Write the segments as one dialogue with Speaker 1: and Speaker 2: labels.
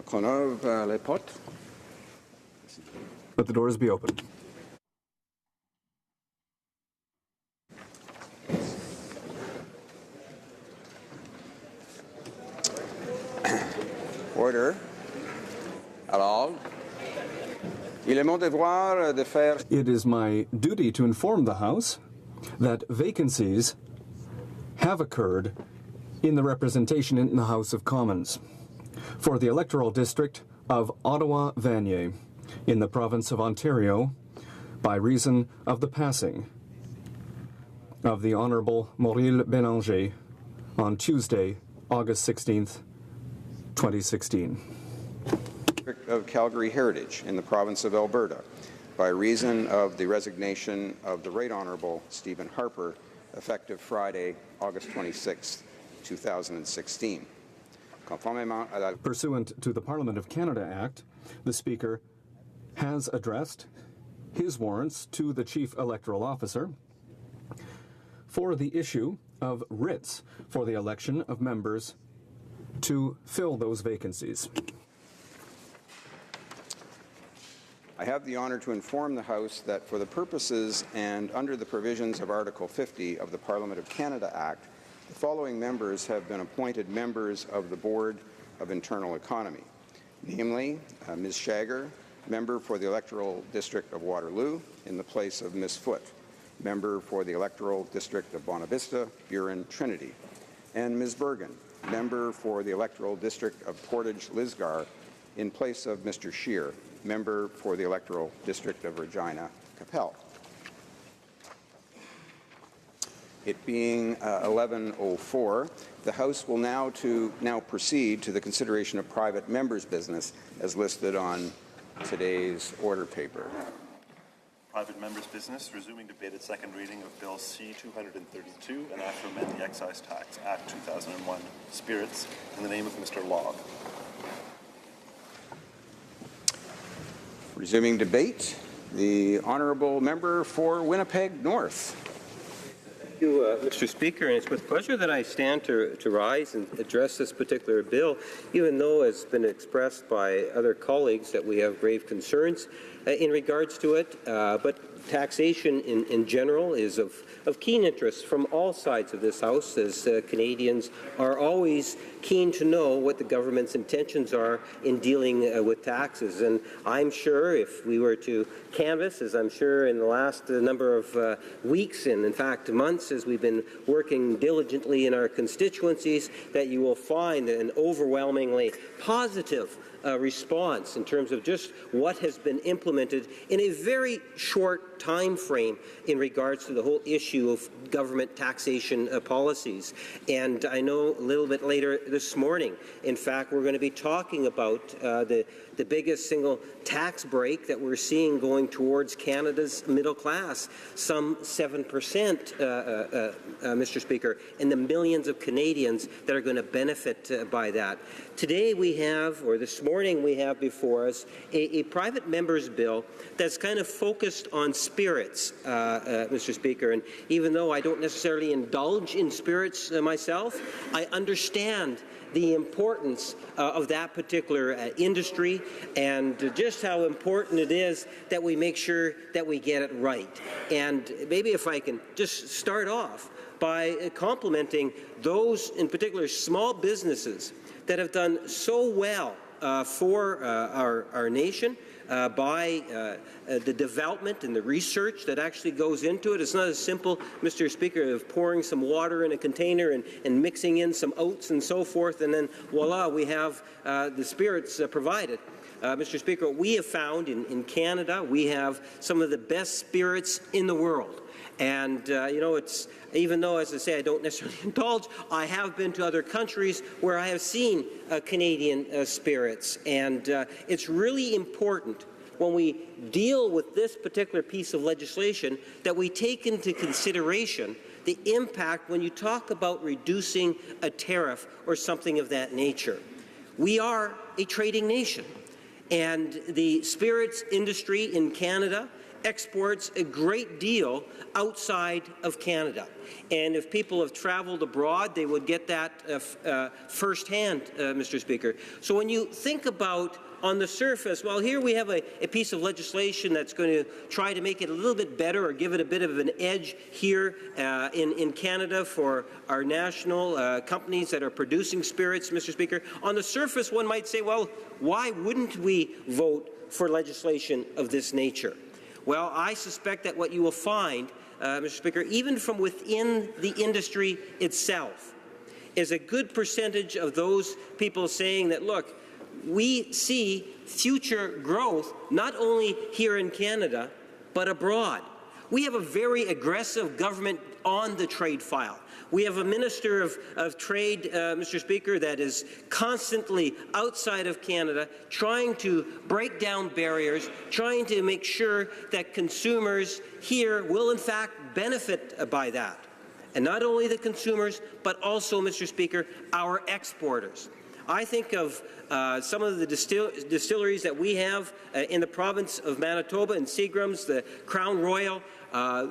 Speaker 1: Qu'on ouvre les portes.
Speaker 2: Let the doors be open.
Speaker 1: Order. Alors, il est mon devoir de faire.
Speaker 2: It is my duty to inform the House that vacancies have occurred in the representation in the House of Commons for the electoral district of Ottawa-Vanier in the province of Ontario by reason of the passing of the Honourable Maurille Bélanger on Tuesday, August 16th, 2016.
Speaker 1: Of Calgary Heritage in the province of Alberta by reason of the resignation of the Right Honourable Stephen Harper effective Friday, August 26, 2016.
Speaker 2: Pursuant to the Parliament of Canada Act, the Speaker has addressed his warrants to the Chief Electoral Officer for the issue of writs for the election of members to fill those vacancies.
Speaker 1: I have the honour to inform the House that for the purposes and under the provisions of Article 50 of the Parliament of Canada Act, the following members have been appointed members of the Board of Internal Economy, namely Ms. Shager, member for the electoral district of Waterloo in the place of Ms. Foote, member for the electoral district of Bonavista, Burin, Trinity, and Ms. Bergen, member for the electoral district of Portage, Lisgar, in place of Mr. Scheer, member for the electoral district of Regina, Capel. It being 11:04, the House will now proceed to the consideration of private members' business as listed on today's order paper.
Speaker 3: Private members' business, resuming debate at second reading of Bill C-232, an act to amend the Excise Tax Act 2001, Spirits, in the name of Mr. Log.
Speaker 1: Resuming debate, the honourable member for Winnipeg North.
Speaker 4: Thank you, Mr. Speaker, and it's with pleasure that I stand to rise and address this particular bill, even though it's been expressed by other colleagues that we have grave concerns in regards to it. But taxation in general is of keen interest from all sides of this House, as Canadians are always keen to know what the government's intentions are in dealing with taxes. And I'm sure if we were to canvass, as I'm sure in the last number of weeks and in fact months as we've been working diligently in our constituencies, that you will find an overwhelmingly positive response in terms of just what has been implemented in a very short time frame in regards to the whole issue of government taxation policies. And I know a little bit later this morning, in fact, we're going to be talking about the biggest single tax break that we're seeing going towards Canada's middle class, some 7%, Mr. Speaker, and the millions of Canadians that are going to benefit by that. Today we have, or this morning we have before us, a private member's bill that's kind of focused on spirits, Mr. Speaker. And even though I don't necessarily indulge in spirits myself, I understand the importance of that particular industry and just how important it is that we make sure that we get it right. And maybe if I can just start off by complimenting those, in particular, small businesses that have done so well for our nation by the development and the research that actually goes into it. It's not as simple, Mr. Speaker, of pouring some water in a container and mixing in some oats and so forth, and then voila, we have the spirits provided. Mr. Speaker, we have found in Canada, we have some of the best spirits in the world. And, you know, it's, even though, as I say, I don't necessarily indulge, I have been to other countries where I have seen Canadian spirits. And it's really important when we deal with this particular piece of legislation that we take into consideration the impact when you talk about reducing a tariff or something of that nature. We are a trading nation, and the spirits industry in Canada exports a great deal outside of Canada. And if people have traveled abroad, they would get that firsthand, Mr. Speaker. So when you think about on the surface, well, here we have a piece of legislation that's going to try to make it a little bit better or give it a bit of an edge here in Canada for our national companies that are producing spirits, Mr. Speaker. On the surface, one might say, well, why wouldn't we vote for legislation of this nature? Well, I suspect that what you will find, Mr. Speaker, even from within the industry itself, is a good percentage of those people saying that, look, we see future growth not only here in Canada, but abroad. We have a very aggressive government on the trade file. We have a Minister of Trade, Mr. Speaker, that is constantly outside of Canada trying to break down barriers, trying to make sure that consumers here will in fact benefit by that. And not only the consumers, but also, Mr. Speaker, our exporters. I think of some of the distilleries that we have in the province of Manitoba and Seagram's, the Crown Royal.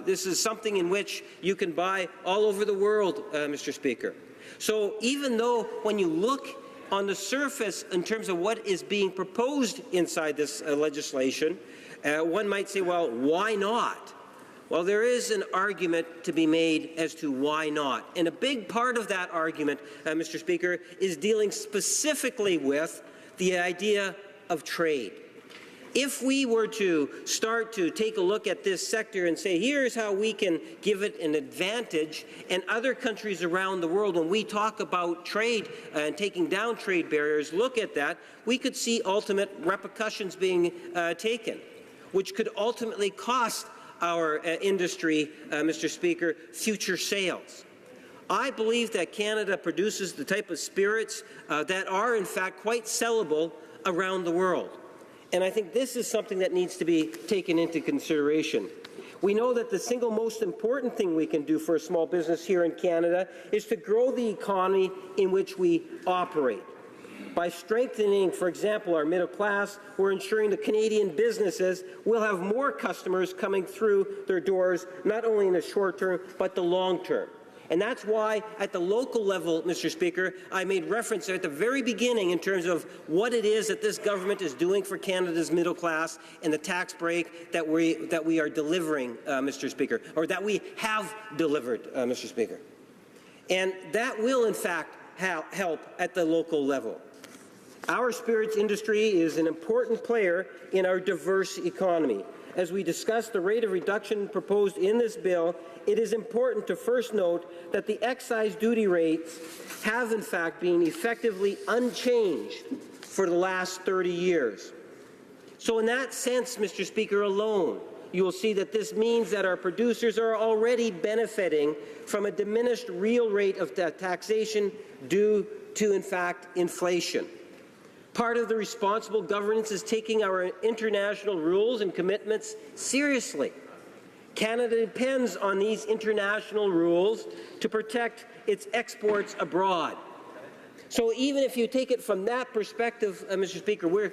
Speaker 4: This is something in which you can buy all over the world, Mr. Speaker. So even though when you look on the surface in terms of what is being proposed inside this legislation, one might say, well, why not? Well, there is an argument to be made as to why not. And a big part of that argument, Mr. Speaker, is dealing specifically with the idea of trade. If we were to start to take a look at this sector and say, here's how we can give it an advantage, and other countries around the world, when we talk about trade and taking down trade barriers, look at that, we could see ultimate repercussions being taken, which could ultimately cost our industry, Mr. Speaker, future sales. I believe that Canada produces the type of spirits that are, in fact, quite sellable around the world. And I think this is something that needs to be taken into consideration. We know that the single most important thing we can do for a small business here in Canada is to grow the economy in which we operate. By strengthening, for example, our middle class, we're ensuring the Canadian businesses will have more customers coming through their doors, not only in the short term, but the long term. And that's why, at the local level, Mr. Speaker, I made reference at the very beginning in terms of what it is that this government is doing for Canada's middle class and the tax break that we are delivering, Mr. Speaker, or that we have delivered, Mr. Speaker. And that will, in fact, help at the local level. Our spirits industry is an important player in our diverse economy. As we discuss the rate of reduction proposed in this bill, it is important to first note that the excise duty rates have in fact been effectively unchanged for the last 30 years. So in that sense, Mr. Speaker, alone, you will see that this means that our producers are already benefiting from a diminished real rate of taxation due to, in fact, inflation. Part of the responsible governance is taking our international rules and commitments seriously. Canada depends on these international rules to protect its exports abroad. So even if you take it from that perspective, Mr. Speaker,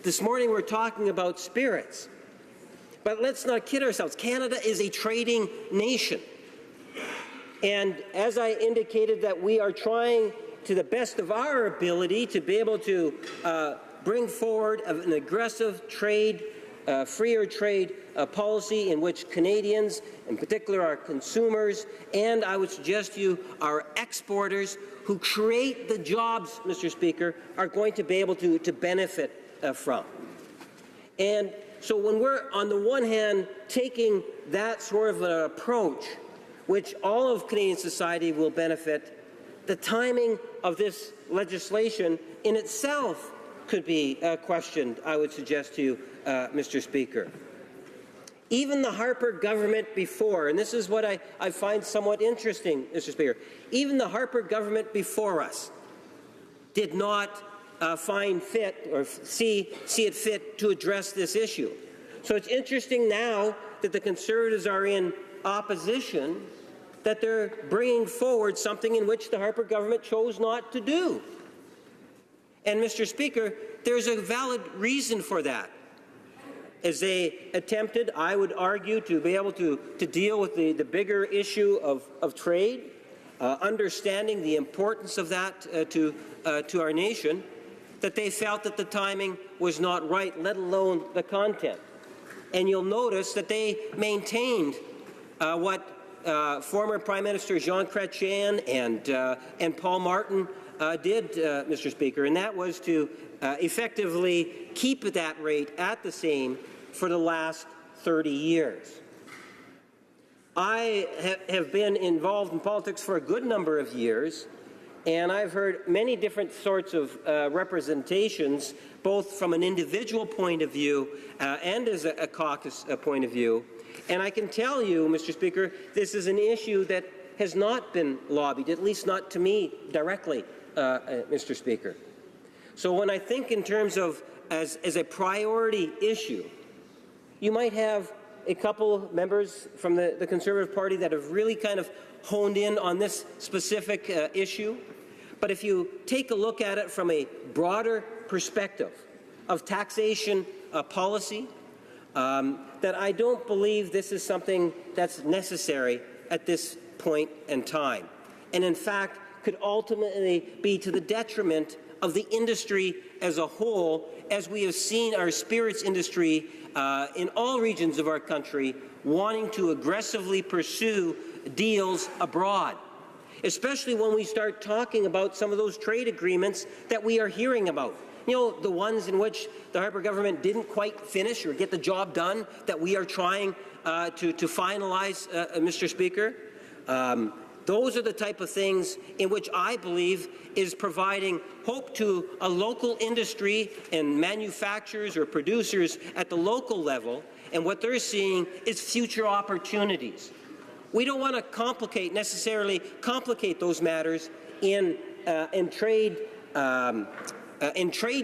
Speaker 4: this morning we're talking about spirits. But let's not kid ourselves. Canada is a trading nation. And as I indicated, that we are trying to the best of our ability to be able to bring forward an aggressive trade, freer trade policy in which Canadians, in particular our consumers, and I would suggest to you our exporters who create the jobs, Mr. Speaker, are going to be able to benefit from. And so when we're, on the one hand, taking that sort of an approach, which all of Canadian society will benefit, the timing of this legislation in itself could be questioned, I would suggest to you, Mr. Speaker. Even the Harper government before, and this is what I find somewhat interesting, Mr. Speaker, even the Harper government before us did not find fit or see it fit to address this issue. So it's interesting now that the Conservatives are in opposition that they're bringing forward something in which the Harper government chose not to do. And, Mr. Speaker, there's a valid reason for that. as they attempted, I would argue, to be able to deal with the bigger issue of trade, understanding the importance of that to our nation, that they felt that the timing was not right, let alone the content. And you'll notice that they maintained what former Prime Minister Jean Chrétien and Paul Martin did, Mr. Speaker, and that was to effectively keep that rate at the same for the last 30 years. I have been involved in politics for a good number of years, and I've heard many different sorts of representations, both from an individual point of view and as a caucus point of view. And I can tell you, Mr. Speaker, this is an issue that has not been lobbied, at least not to me directly, Mr. Speaker. So when I think in terms of as a priority issue, you might have a couple members from the Conservative Party that have really kind of honed in on this specific issue. But if you take a look at it from a broader perspective of taxation policy, that I don't believe this is something that's necessary at this point in time, and in fact could ultimately be to the detriment of the industry as a whole, as we have seen our spirits industry in all regions of our country wanting to aggressively pursue deals abroad, especially when we start talking about some of those trade agreements that we are hearing about. You know, the ones in which the Harper government didn't quite finish or get the job done that we are trying to finalize, Mr. Speaker. Those are the type of things in which I believe is providing hope to a local industry and manufacturers or producers at the local level, and what they're seeing is future opportunities. We don't want to necessarily complicate those matters in trade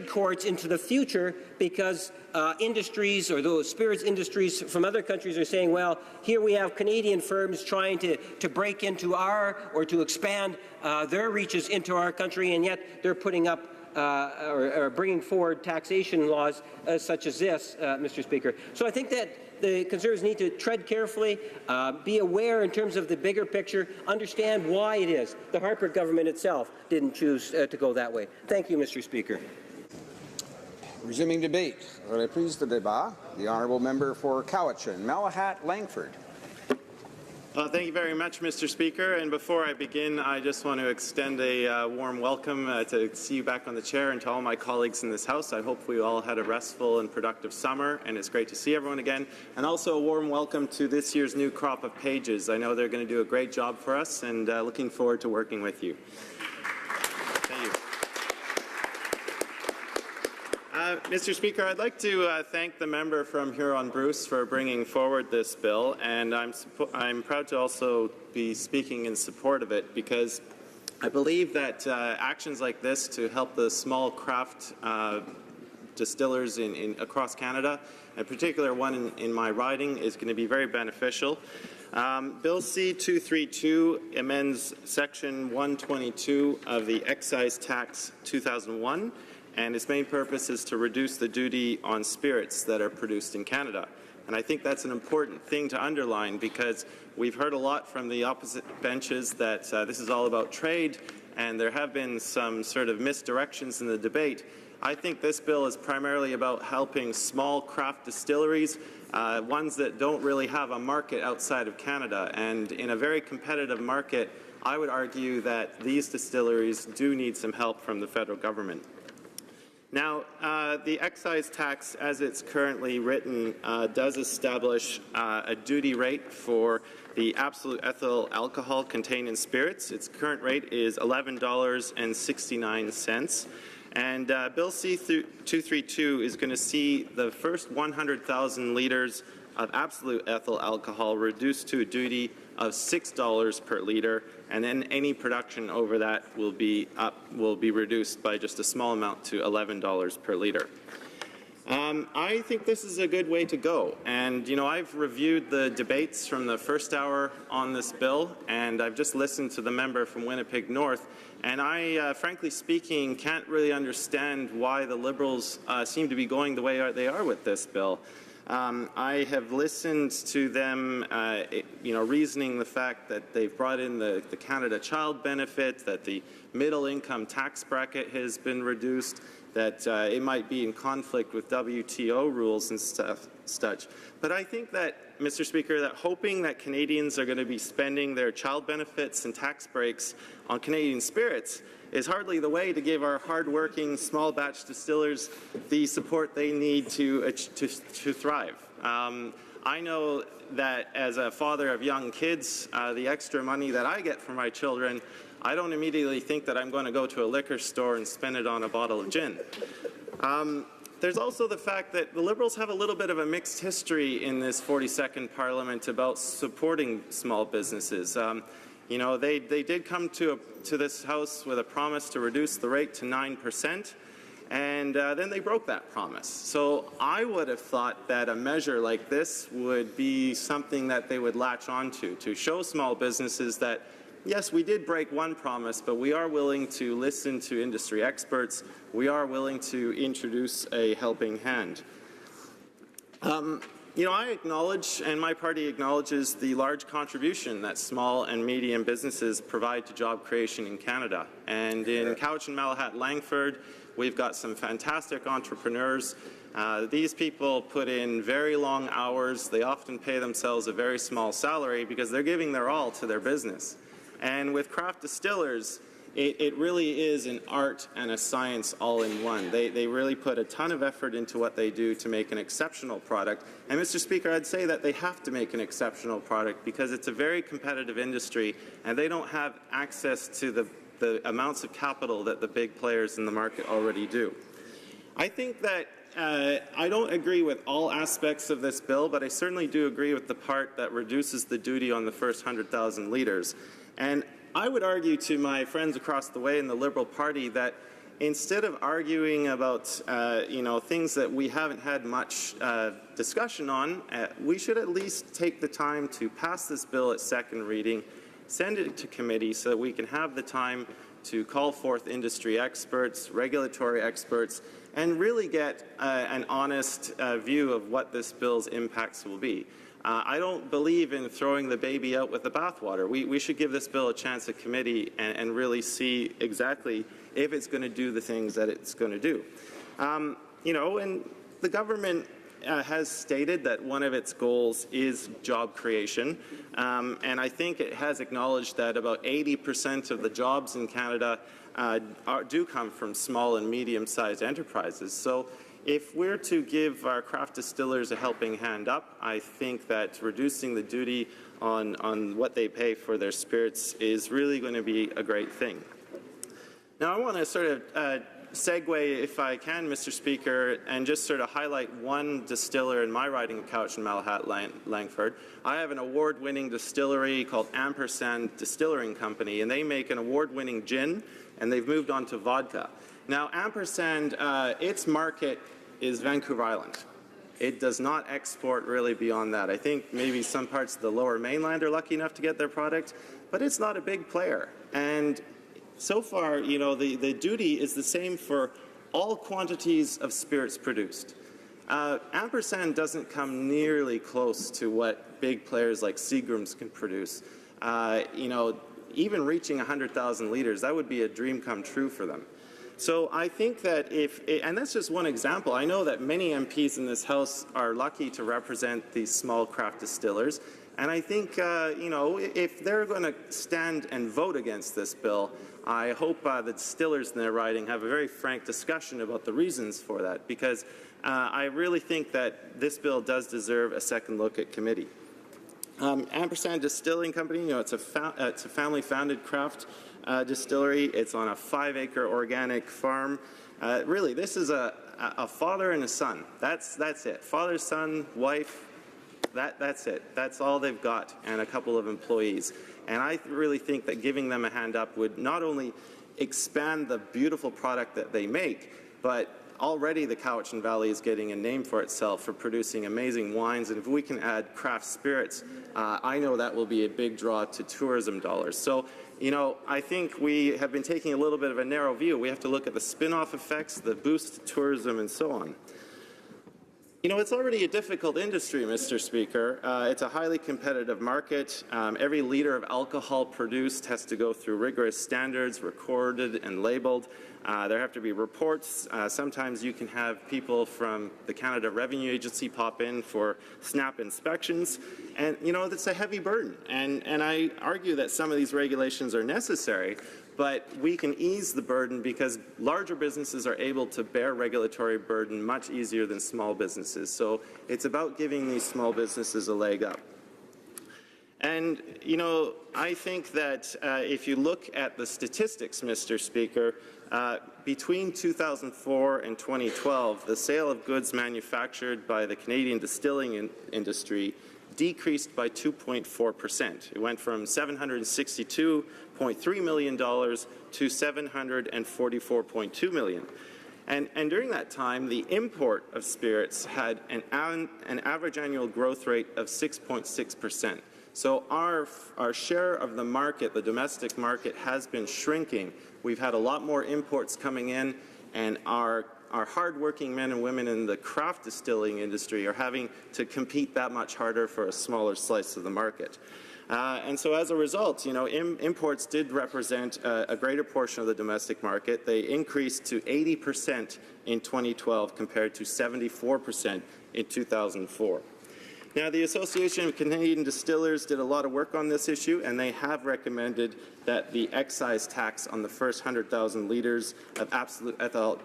Speaker 4: courts into the future, because industries or those spirits industries from other countries are saying, well, here we have Canadian firms trying to break into our or to expand their reaches into our country, and yet they're putting up or bringing forward taxation laws such as this, Mr. Speaker. So I think that the Conservatives need to tread carefully, be aware in terms of the bigger picture, understand why it is the Harper government itself didn't choose to go that way. Thank you, Mr. Speaker.
Speaker 1: Resuming debate. Reprise de débat. The honourable member for Cowichan, Malahat Langford.
Speaker 5: Thank you very much, Mr. Speaker. And before I begin, I just want to extend a warm welcome to see you back on the chair, and to all my colleagues in this House. I hope we all had a restful and productive summer, and it's great to see everyone again. And also a warm welcome to this year's new crop of pages. I know they're going to do a great job for us, and looking forward to working with you. Thank you. Mr. Speaker, I'd like to thank the member from Huron-Bruce for bringing forward this bill, and I'm proud to also be speaking in support of it, because I believe that actions like this to help the small craft distillers across Canada, in particular one in my riding, is going to be very beneficial. Bill C-232 amends Section 122 of the Excise Tax 2001, and its main purpose is to reduce the duty on spirits that are produced in Canada. And I think that's an important thing to underline, because we've heard a lot from the opposite benches that this is all about trade, and there have been some sort of misdirections in the debate. I think this bill is primarily about helping small craft distilleries, ones that don't really have a market outside of Canada. And in a very competitive market, I would argue that these distilleries do need some help from the federal government. Now, the excise tax, as it's currently written, does establish a duty rate for the absolute ethyl alcohol contained in spirits. Its current rate is $11.69. And Bill C-232 is going to see the first 100,000 litres of absolute ethyl alcohol reduced to a duty of $6 per litre, and then any production over that will be reduced by just a small amount to $11 per litre. I think this is a good way to go, and I've reviewed the debates from the first hour on this bill, and I've just listened to the member from Winnipeg North, and I, frankly speaking, can't really understand why the Liberals seem to be going the way they are with this bill. I have listened to them, reasoning the fact that they've brought in the Canada Child Benefit, that the middle income tax bracket has been reduced, that it might be in conflict with WTO rules and such. But I think that, Mr. Speaker, that hoping that Canadians are going to be spending their child benefits and tax breaks on Canadian spirits is hardly the way to give our hard-working small batch distillers the support they need to thrive. I know that as a father of young kids, the extra money that I get from my children, I don't immediately think that I'm going to go to a liquor store and spend it on a bottle of gin. There's also the fact that the Liberals have a little bit of a mixed history in this 42nd Parliament about supporting small businesses. They did come to this House with a promise to reduce the rate to 9%, and then they broke that promise. So I would have thought that a measure like this would be something that they would latch onto, to show small businesses that, yes, we did break one promise, but we are willing to listen to industry experts. We are willing to introduce a helping hand. I acknowledge, and my party acknowledges, the large contribution that small and medium businesses provide to job creation in Canada. And in Cowichan, Malahat, Langford, we've got some fantastic entrepreneurs. These people put in very long hours. They often pay themselves a very small salary because they're giving their all to their business. And with craft distillers, it really is an art and a science all in one. They really put a ton of effort into what they do to make an exceptional product. And Mr. Speaker, I'd say that they have to make an exceptional product because it's a very competitive industry and they don't have access to the amounts of capital that the big players in the market already do. I think that I don't agree with all aspects of this bill, but I certainly do agree with the part that reduces the duty on the first 100,000 litres. And I would argue to my friends across the way in the Liberal Party that instead of arguing about things that we haven't had much discussion on, we should at least take the time to pass this bill at second reading, send it to committee so that we can have the time to call forth industry experts, regulatory experts, and really get an honest view of what this bill's impacts will be. I don't believe in throwing the baby out with the bathwater. We should give this bill a chance at committee and really see exactly if it's going to do the things that it's going to do. And the government has stated that one of its goals is job creation, and I think it has acknowledged that about 80% of the jobs in Canada do come from small and medium-sized enterprises. So if we're to give our craft distillers a helping hand up, I think that reducing the duty on what they pay for their spirits is really going to be a great thing. Now, I want to sort of segue, if I can, Mr. Speaker, and just sort of highlight one distiller in my riding of Cowichan, Malahat, Langford. I have an award-winning distillery called Ampersand Distilling Company, and they make an award-winning gin, and they've moved on to vodka. Now, Ampersand, its market is Vancouver Island. It does not export really beyond that. I think maybe some parts of the Lower Mainland are lucky enough to get their product, but it's not a big player. And so far, the duty is the same for all quantities of spirits produced. Ampersand doesn't come nearly close to what big players like Seagram's can produce. Even reaching 100,000 litres, that would be a dream come true for them. So I think that and that's just one example. I know that many MPs in this House are lucky to represent these small craft distillers. And I think, if they're going to stand and vote against this bill, I hope the distillers in their riding have a very frank discussion about the reasons for that, because I really think that this bill does deserve a second look at committee. Ampersand Distilling Company, it's a family-founded craft distillery. It's on a 5-acre organic farm. Really, this is a father and a son. That's it. Father, son, wife. That's it. That's all they've got, and a couple of employees. And I really think that giving them a hand up would not only expand the beautiful product that they make, but already the Cowichan Valley is getting a name for itself for producing amazing wines, and if we can add craft spirits, I know that will be a big draw to tourism dollars. So, I think we have been taking a little bit of a narrow view. We have to look at the spin-off effects, the boost to tourism, and so on. You know, it's already a difficult industry, Mr. Speaker. It's a highly competitive market. Every liter of alcohol produced has to go through rigorous standards, recorded and labeled. There have to be reports. Sometimes you can have people from the Canada Revenue Agency pop in for SNAP inspections. And, you know, that's a heavy burden. And I argue that some of these regulations are necessary, but we can ease the burden because larger businesses are able to bear regulatory burden much easier than small businesses. So it's about giving these small businesses a leg up. And, you know, I think that if you look at the statistics, Mr. Speaker, between 2004 and 2012, the sale of goods manufactured by the Canadian distilling industry decreased by 2.4%. It went from $762.3 million to $744.2 million. And during that time, the import of spirits had an average annual growth rate of 6.6%. So our share of the market, the domestic market, has been shrinking. We've had a lot more imports coming in, and our hardworking men and women in the craft distilling industry are having to compete that much harder for a smaller slice of the market. And so as a result, you know, imports did represent a greater portion of the domestic market. They increased to 80% in 2012 compared to 74% in 2004. Now, the Association of Canadian Distillers did a lot of work on this issue, and they have recommended that the excise tax on the first 100,000 litres of absolute ethyl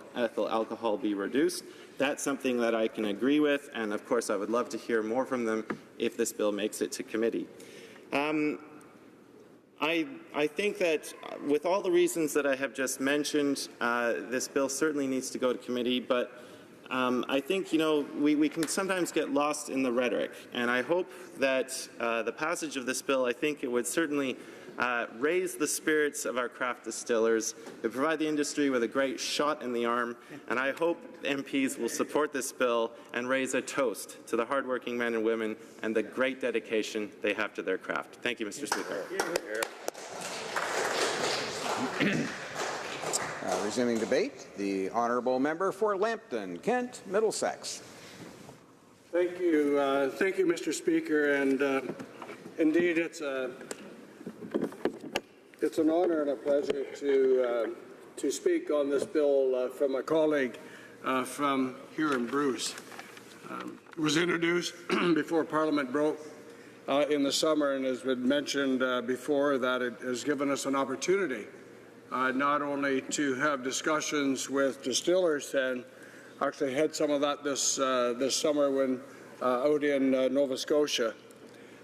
Speaker 5: alcohol be reduced. That's something that I can agree with, and of course I would love to hear more from them if this bill makes it to committee. I think that with all the reasons that I have just mentioned, this bill certainly needs to go to committee, but I think, you know, we can sometimes get lost in the rhetoric, and I hope that the passage of this bill, I think it would certainly raise the spirits of our craft distillers. It would provide the industry with a great shot in the arm, and I hope MPs will support this bill and raise a toast to the hardworking men and women and the great dedication they have to their craft. Thank you, Mr. Speaker.
Speaker 1: Resuming debate, the honourable member for Lambton, Kent, Middlesex.
Speaker 6: Thank you, Mr. Speaker, and indeed, it's an honour and a pleasure to speak on this bill from a colleague from here in Bruce. It was introduced before Parliament broke in the summer, and has been mentioned before that it has given us an opportunity not only to have discussions with distillers, and actually had some of that this summer when out in Nova Scotia,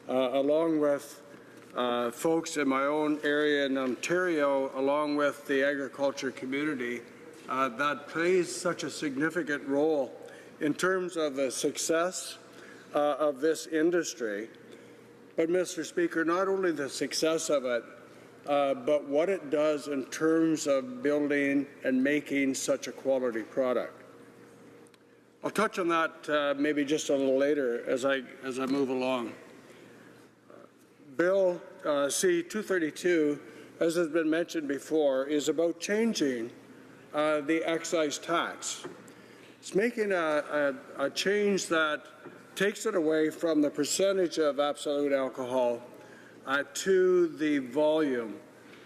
Speaker 6: along with folks in my own area in Ontario, along with the agriculture community, that plays such a significant role in terms of the success of this industry. But, Mr. Speaker, not only the success of it, but what it does in terms of building and making such a quality product. I'll touch on that maybe just a little later as I move along. Bill C-232, as has been mentioned before, is about changing the excise tax. It's making a change that takes it away from the percentage of absolute alcohol to the volume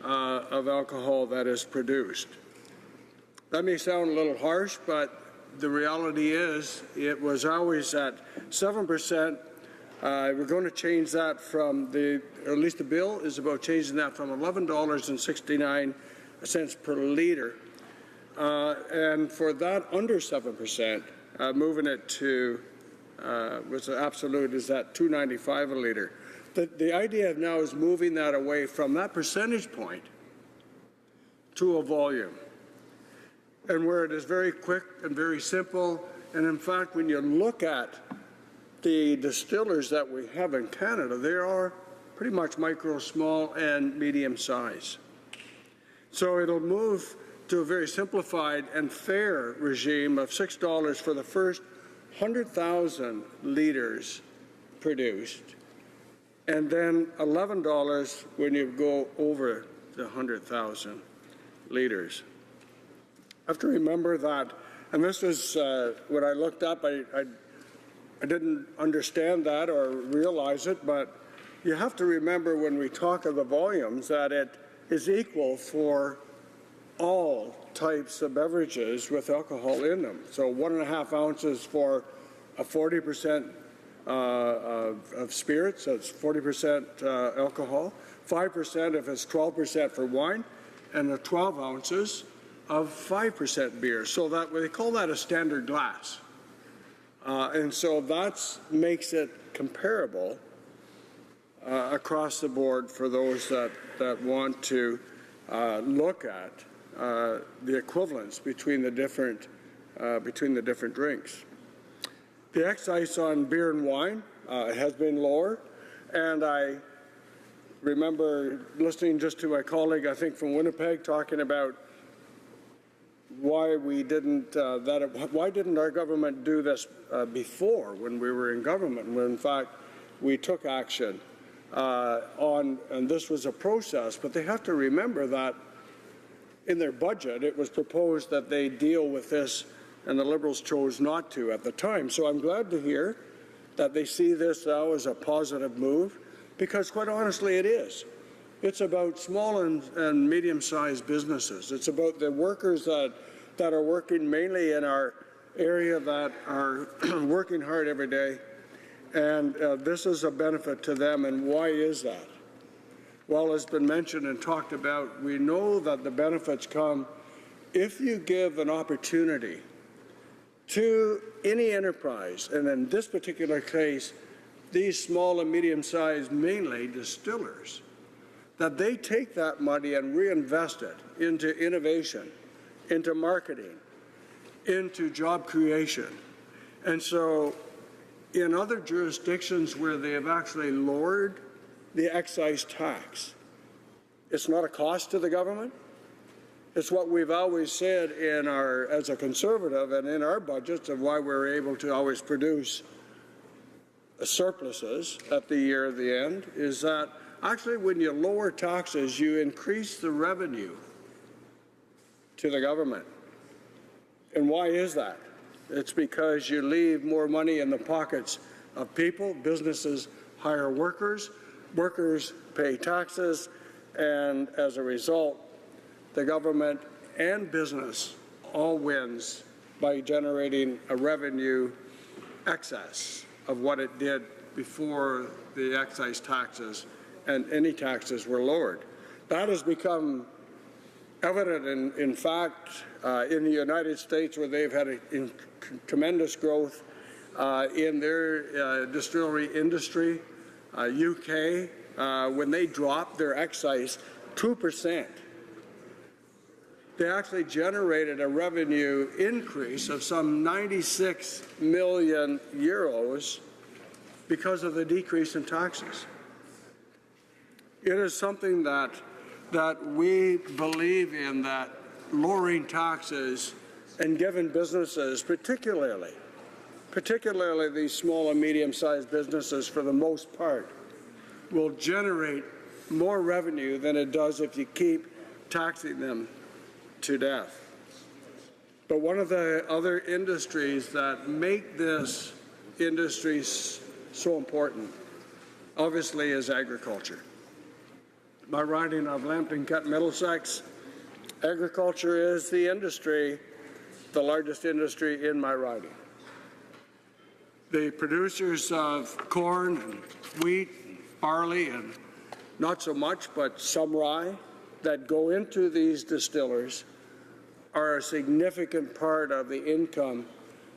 Speaker 6: of alcohol that is produced. That may sound a little harsh, but the reality is it was always at 7%. We're going to change that from or at least the bill is about changing that from $11.69 per litre. And for that under 7%, moving it to, what's absolute is at $2.95 a litre. The idea now is moving that away from that percentage point to a volume, and where it is very quick and very simple. And in fact, when you look at the distillers that we have in Canada, they are pretty much micro, small, and medium size. So it'll move to a very simplified and fair regime of $6 for the first 100,000 litres produced, and then $11 when you go over the 100,000 litres. I have to remember that, and this was when I looked up, I I didn't understand that or realize it, but you have to remember when we talk of the volumes that it is equal for all types of beverages with alcohol in them. So 1.5 ounces for a 40% of spirits, so it's 40% alcohol, 5% if it's 12% for wine, and the 12 ounces of 5% beer. So that they call that a standard glass. And so that makes it comparable across the board for those that want to look at the equivalence between the different drinks. The excise on beer and wine has been lower, and I remember listening just to my colleague, I think from Winnipeg, talking about why we didn't why didn't our government do this before when we were in government, when in fact we took action and this was a process. But they have to remember that in their budget it was proposed that they deal with this, and the Liberals chose not to at the time. So I'm glad to hear that they see this now as a positive move, because quite honestly it is. It's about small and medium-sized businesses. It's about the workers that are working mainly in our area that are working hard every day. And this is a benefit to them. And why is that? Well, it's been mentioned and talked about. We know that the benefits come if you give an opportunity to any enterprise, and in this particular case, these small and medium-sized, mainly distillers, that they take that money and reinvest it into innovation, into marketing, into job creation. And so in other jurisdictions where they have actually lowered the excise tax, it's not a cost to the government. It's what we've always said in as a conservative and in our budgets, and why we're able to always produce surpluses at the end, is that actually, when you lower taxes, you increase the revenue to the government. And why is that? It's because you leave more money in the pockets of people. Businesses hire workers, workers pay taxes, and as a result, the government and business all wins by generating a revenue excess of what it did before the excise taxes and any taxes were lowered. That has become evident, in fact, in the United States, where they've had tremendous growth in their distillery industry. UK, when they dropped their excise 2%, they actually generated a revenue increase of some 96 million euros because of the decrease in taxes. It is something that we believe in, that lowering taxes and giving businesses, particularly these small and medium-sized businesses for the most part, will generate more revenue than it does if you keep taxing them to death. But one of the other industries that make this industry so important, obviously, is agriculture. My riding of Lambton Cut Middlesex, agriculture is the industry, the largest industry in my riding. The producers of corn and wheat, barley, and not so much, but some rye that go into these distillers are a significant part of the income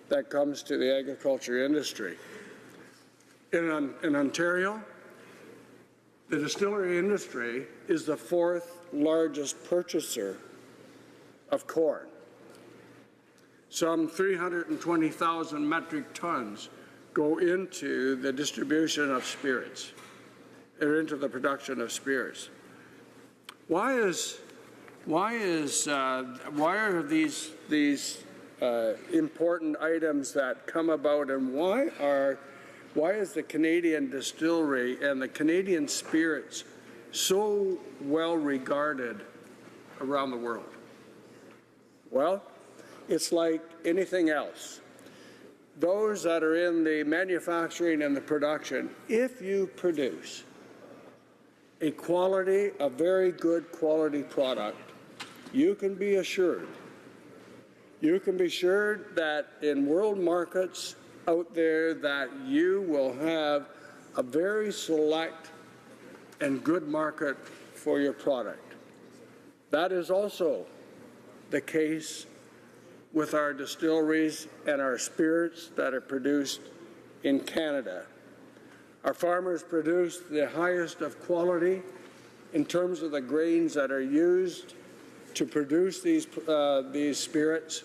Speaker 6: that comes to the agriculture industry. In Ontario, the distillery industry is the 4th largest purchaser of corn. Some 320,000 metric tons go into the distribution of spirits, or into the production of spirits. Why are these important items that come about, and why is the Canadian distillery and the Canadian spirits so well regarded around the world? Well, it's like anything else. those that are in the manufacturing and the production, if you produce a very good quality product, you can be assured that in world markets out there that you will have a very select and good market for your product. That is also the case with our distilleries and our spirits that are produced in Canada. Our farmers produce the highest of quality in terms of the grains that are used to produce these spirits.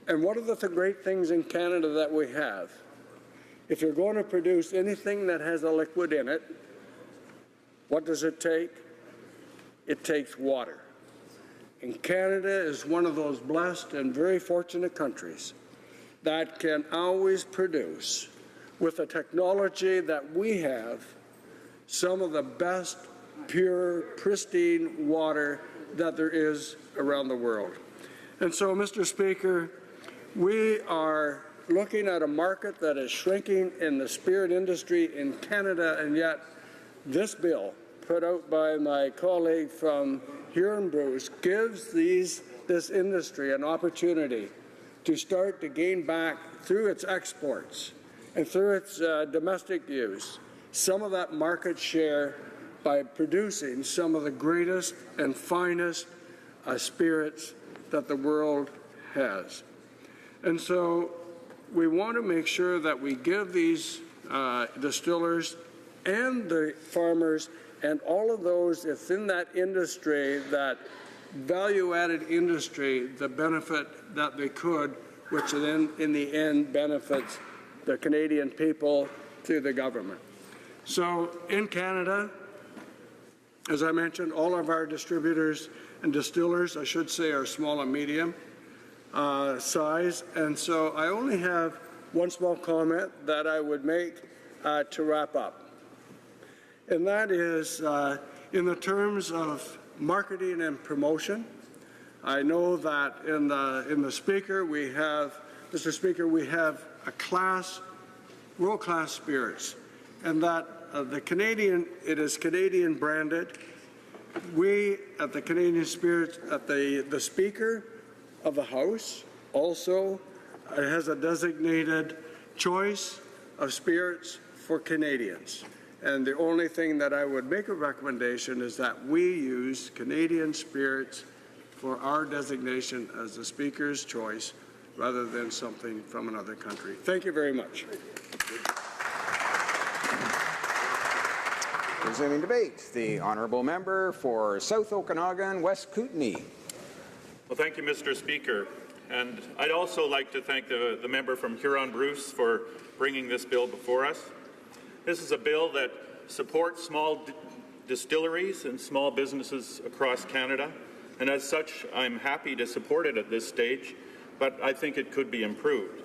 Speaker 6: And one of the great things in Canada that we have, if you're going to produce anything that has a liquid in it, what does it take? It takes water. And Canada is one of those blessed and very fortunate countries that can always produce, with the technology that we have, some of the best pure, pristine water that there is around the world. And so, Mr. Speaker, we are looking at a market that is shrinking in the spirit industry in Canada, and yet this bill put out by my colleague from Huron Brews gives this industry an opportunity to start to gain back through its exports and through its domestic use some of that market share by producing some of the greatest and finest spirits that the world has. And so we want to make sure that we give these distillers and the farmers and all of those that's in that industry, that value-added industry, the benefit that they could, which then in the end benefits the Canadian people through the government. So in Canada, as I mentioned, all of our distributors and distillers, I should say, are small and medium size. And so I only have one small comment that I would make to wrap up. And that is in the terms of marketing and promotion. I know that in the speaker we have, Mr. Speaker, we have world-class spirits, and that the Canadian, it is Canadian branded. We at the Canadian Spirits, at the Speaker of the House also has a designated choice of spirits for Canadians. And the only thing that I would make a recommendation is that we use Canadian spirits for our designation as the Speaker's choice rather than something from another country. Thank you very much.
Speaker 1: Resuming debate, the honourable member for South Okanagan, West Kootenay.
Speaker 7: Well, thank you, Mr. Speaker. And I'd also like to thank the member from Huron-Bruce for bringing this bill before us. This is a bill that supports small distilleries and small businesses across Canada, and as such, I'm happy to support it at this stage, but I think it could be improved.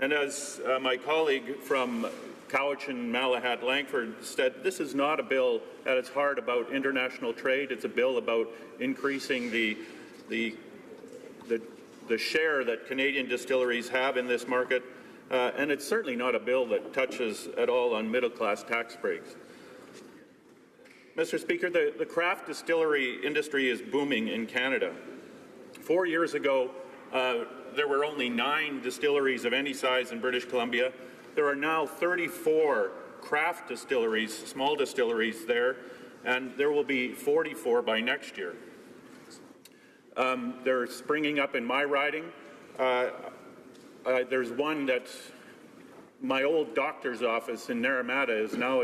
Speaker 7: And as my colleague from Cowichan, Malahat, Langford said, this is not a bill at its heart about international trade. It's a bill about increasing the share that Canadian distilleries have in this market, and it's certainly not a bill that touches at all on middle-class tax breaks. Mr. Speaker, the craft distillery industry is booming in Canada. 4 years ago, there were only 9 distilleries of any size in British Columbia. There are now 34 craft distilleries, small distilleries there, and there will be 44 by next year. They're springing up in my riding. There's one that my old doctor's office in Naramata is now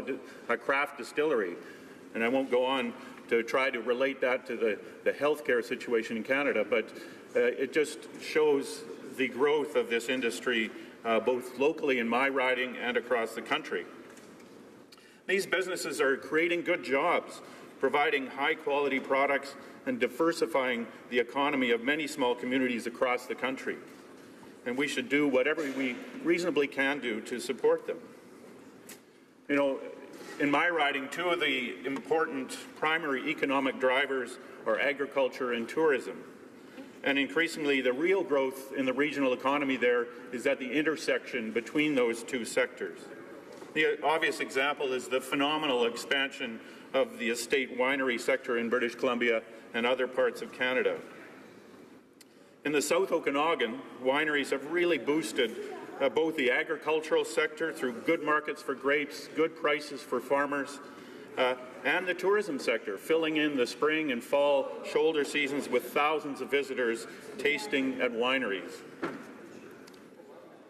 Speaker 7: a craft distillery, and I won't go on to try to relate that to the healthcare situation in Canada, but it just shows the growth of this industry both locally in my riding and across the country. These businesses are creating good jobs, providing high-quality products, and diversifying the economy of many small communities across the country. And we should do whatever we reasonably can do to support them. You know, in my riding, 2 of the important primary economic drivers are agriculture and tourism. And increasingly, the real growth in the regional economy there is at the intersection between those two sectors. The obvious example is the phenomenal expansion of the estate winery sector in British Columbia and other parts of Canada. In the South Okanagan, wineries have really boosted both the agricultural sector through good markets for grapes, good prices for farmers, and the tourism sector, filling in the spring and fall shoulder seasons with thousands of visitors tasting at wineries.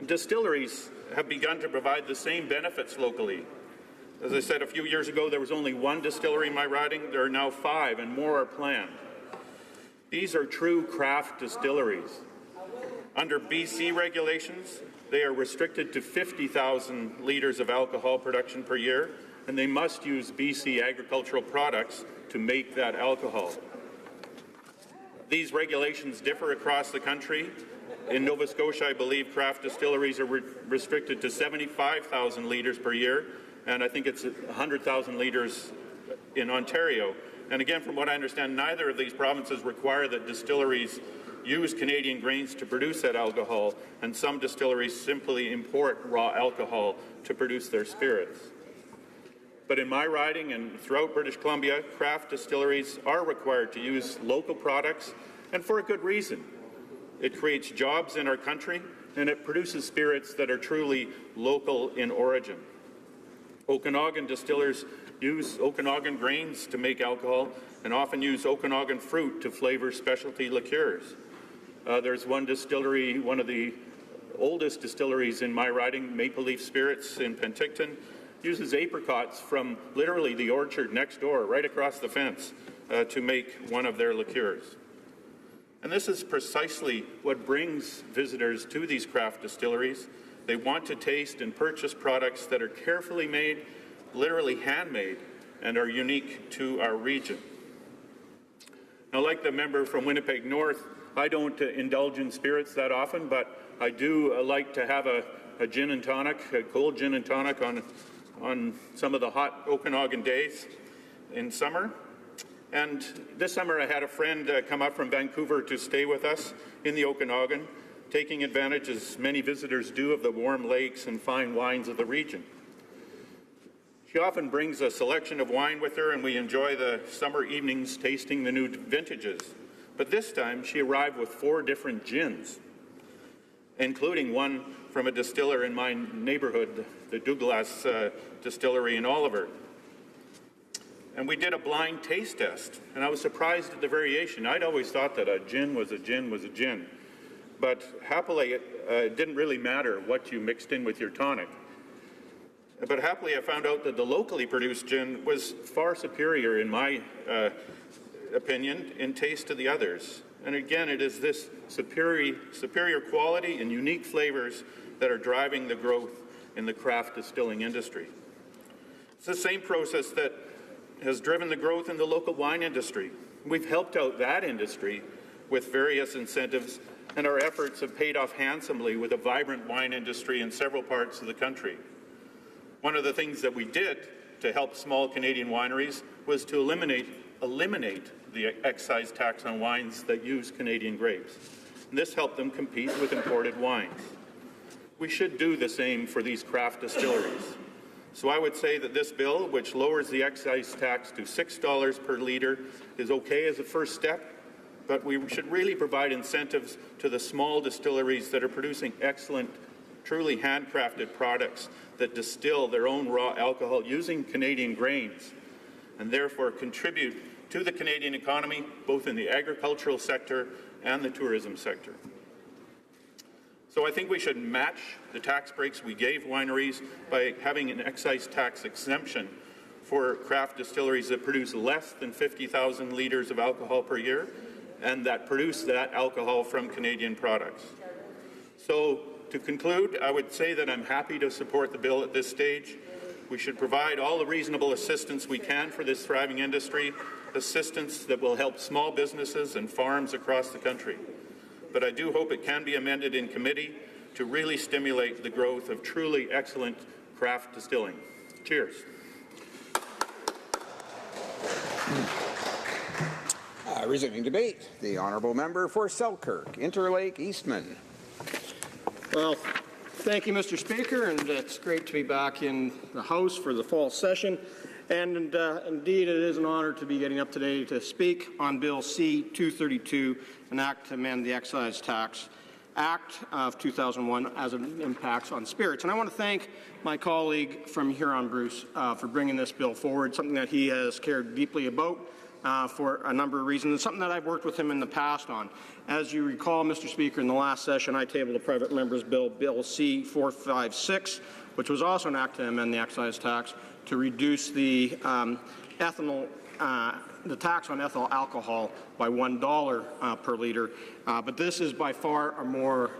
Speaker 7: Distilleries have begun to provide the same benefits locally. As I said a few years ago, there was only one distillery in my riding. There are now 5, and more are planned. These are true craft distilleries. Under BC regulations, they are restricted to 50,000 litres of alcohol production per year, and they must use BC agricultural products to make that alcohol. These regulations differ across the country. In Nova Scotia, I believe craft distilleries are restricted to 75,000 litres per year, and I think it's 100,000 litres in Ontario. And again, from what I understand, neither of these provinces require that distilleries use Canadian grains to produce that alcohol, and some distilleries simply import raw alcohol to produce their spirits. But in my riding and throughout British Columbia, craft distilleries are required to use local products, and for a good reason. It creates jobs in our country, and it produces spirits that are truly local in origin. Okanagan distillers use Okanagan grains to make alcohol and often use Okanagan fruit to flavor specialty liqueurs. There's one distillery, one of the oldest distilleries in my riding, Maple Leaf Spirits in Penticton, uses apricots from literally the orchard next door, right across the fence, to make one of their liqueurs. And this is precisely what brings visitors to these craft distilleries. They want to taste and purchase products that are carefully made, literally handmade, and are unique to our region. Now, like the member from Winnipeg North, I don't indulge in spirits that often, but I do like to have a gin and tonic, a cold gin and tonic on some of the hot Okanagan days in summer. And this summer I had a friend come up from Vancouver to stay with us in the Okanagan, taking advantage, as many visitors do, of the warm lakes and fine wines of the region. She often brings a selection of wine with her, and we enjoy the summer evenings tasting the new vintages. But this time she arrived with 4 different gins, including one from a distiller in my neighborhood, the Douglas Distillery in Oliver. And we did a blind taste test, and I was surprised at the variation. I'd always thought that a gin was a gin was a gin. But happily, it didn't really matter what you mixed in with your tonic. But happily, I found out that the locally produced gin was far superior, in my opinion, in taste to the others. And again, it is this superior quality and unique flavors that are driving the growth in the craft distilling industry. It's the same process that has driven the growth in the local wine industry. We've helped out that industry with various incentives, and our efforts have paid off handsomely with a vibrant wine industry in several parts of the country. One of the things that we did to help small Canadian wineries was to eliminate the excise tax on wines that use Canadian grapes. And this helped them compete with imported wines. We should do the same for these craft distilleries. So I would say that this bill, which lowers the excise tax to $6 per litre, is okay as a first step, but we should really provide incentives to the small distilleries that are producing excellent, truly handcrafted products that distill their own raw alcohol using Canadian grains, and therefore contribute to the Canadian economy, both in the agricultural sector and the tourism sector. So I think we should match the tax breaks we gave wineries by having an excise tax exemption for craft distilleries that produce less than 50,000 litres of alcohol per year and that produce that alcohol from Canadian products. So to conclude, I would say that I'm happy to support the bill at this stage. We should provide all the reasonable assistance we can for this thriving industry, assistance that will help small businesses and farms across the country. But I do hope it can be amended in committee to really stimulate the growth of truly excellent craft distilling. Cheers.
Speaker 1: Resuming debate, the honourable member for Selkirk, Interlake, Eastman.
Speaker 8: Well, thank you, Mr. Speaker, and it's great to be back in the House for the fall session. And indeed, it is an honour to be getting up today to speak on Bill C-232, an act to amend the Excise Tax Act of 2001 as it impacts on spirits. And I want to thank my colleague from Huron, Bruce, for bringing this bill forward, something that he has cared deeply about for a number of reasons, and something that I've worked with him in the past on. As you recall, Mr. Speaker, in the last session, I tabled a private member's bill, Bill C-456, which was also an act to amend the excise tax to reduce the the tax on ethyl alcohol by $1 per litre. But this is by far a more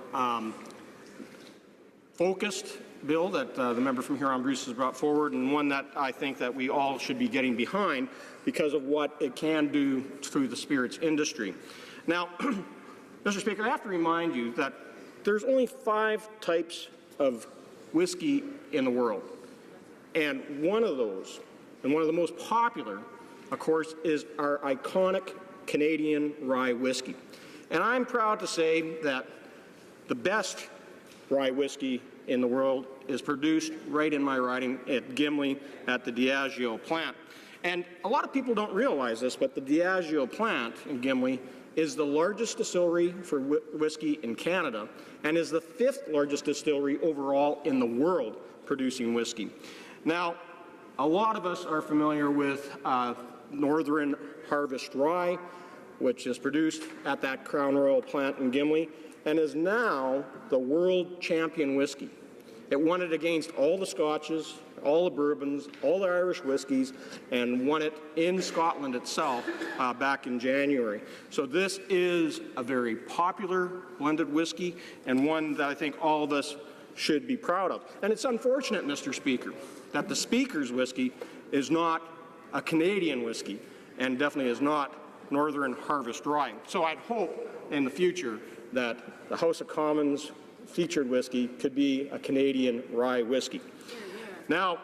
Speaker 8: focused bill that the member from Huron-Bruce has brought forward, and one that I think that we all should be getting behind because of what it can do through the spirits industry. Now, Mr. Speaker, I have to remind you that there's only 5 types of whiskey in the world. And one of those, and one of the most popular, of course, is our iconic Canadian rye whiskey. And I'm proud to say that the best rye whiskey in the world is produced right in my riding at Gimli at the Diageo plant. And a lot of people don't realize this, but the Diageo plant in Gimli is the largest distillery for whiskey in Canada and is the 5th largest distillery overall in the world producing whiskey. Now, a lot of us are familiar with Northern Harvest Rye, which is produced at that Crown Royal plant in Gimli and is now the world champion whiskey. It won it against all the Scotches, all the bourbons, all the Irish whiskies, and won it in Scotland itself back in January. So this is a very popular blended whiskey and one that I think all of us should be proud of. And it's unfortunate, Mr. Speaker, that the Speaker's whiskey is not a Canadian whiskey and definitely is not Northern Harvest Rye. So I'd hope in the future that the House of Commons featured whiskey could be a Canadian rye whiskey. Now,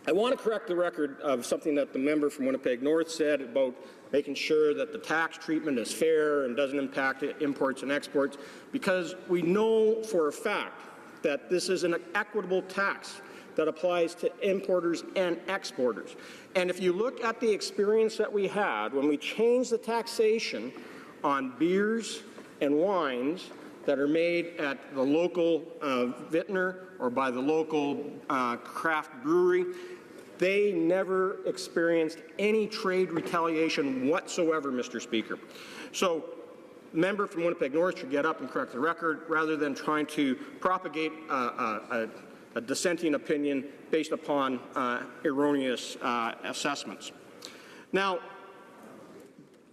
Speaker 8: I want to correct the record of something that the member from Winnipeg North said about making sure that the tax treatment is fair and doesn't impact imports and exports, because we know for a fact that this is an equitable tax that applies to importers and exporters. And if you look at the experience that we had when we changed the taxation on beers and wines that are made at the local vintner or by the local craft brewery, they never experienced any trade retaliation whatsoever, Mr. Speaker. So the member from Winnipeg North should get up and correct the record rather than trying to propagate a dissenting opinion based upon erroneous assessments. Now,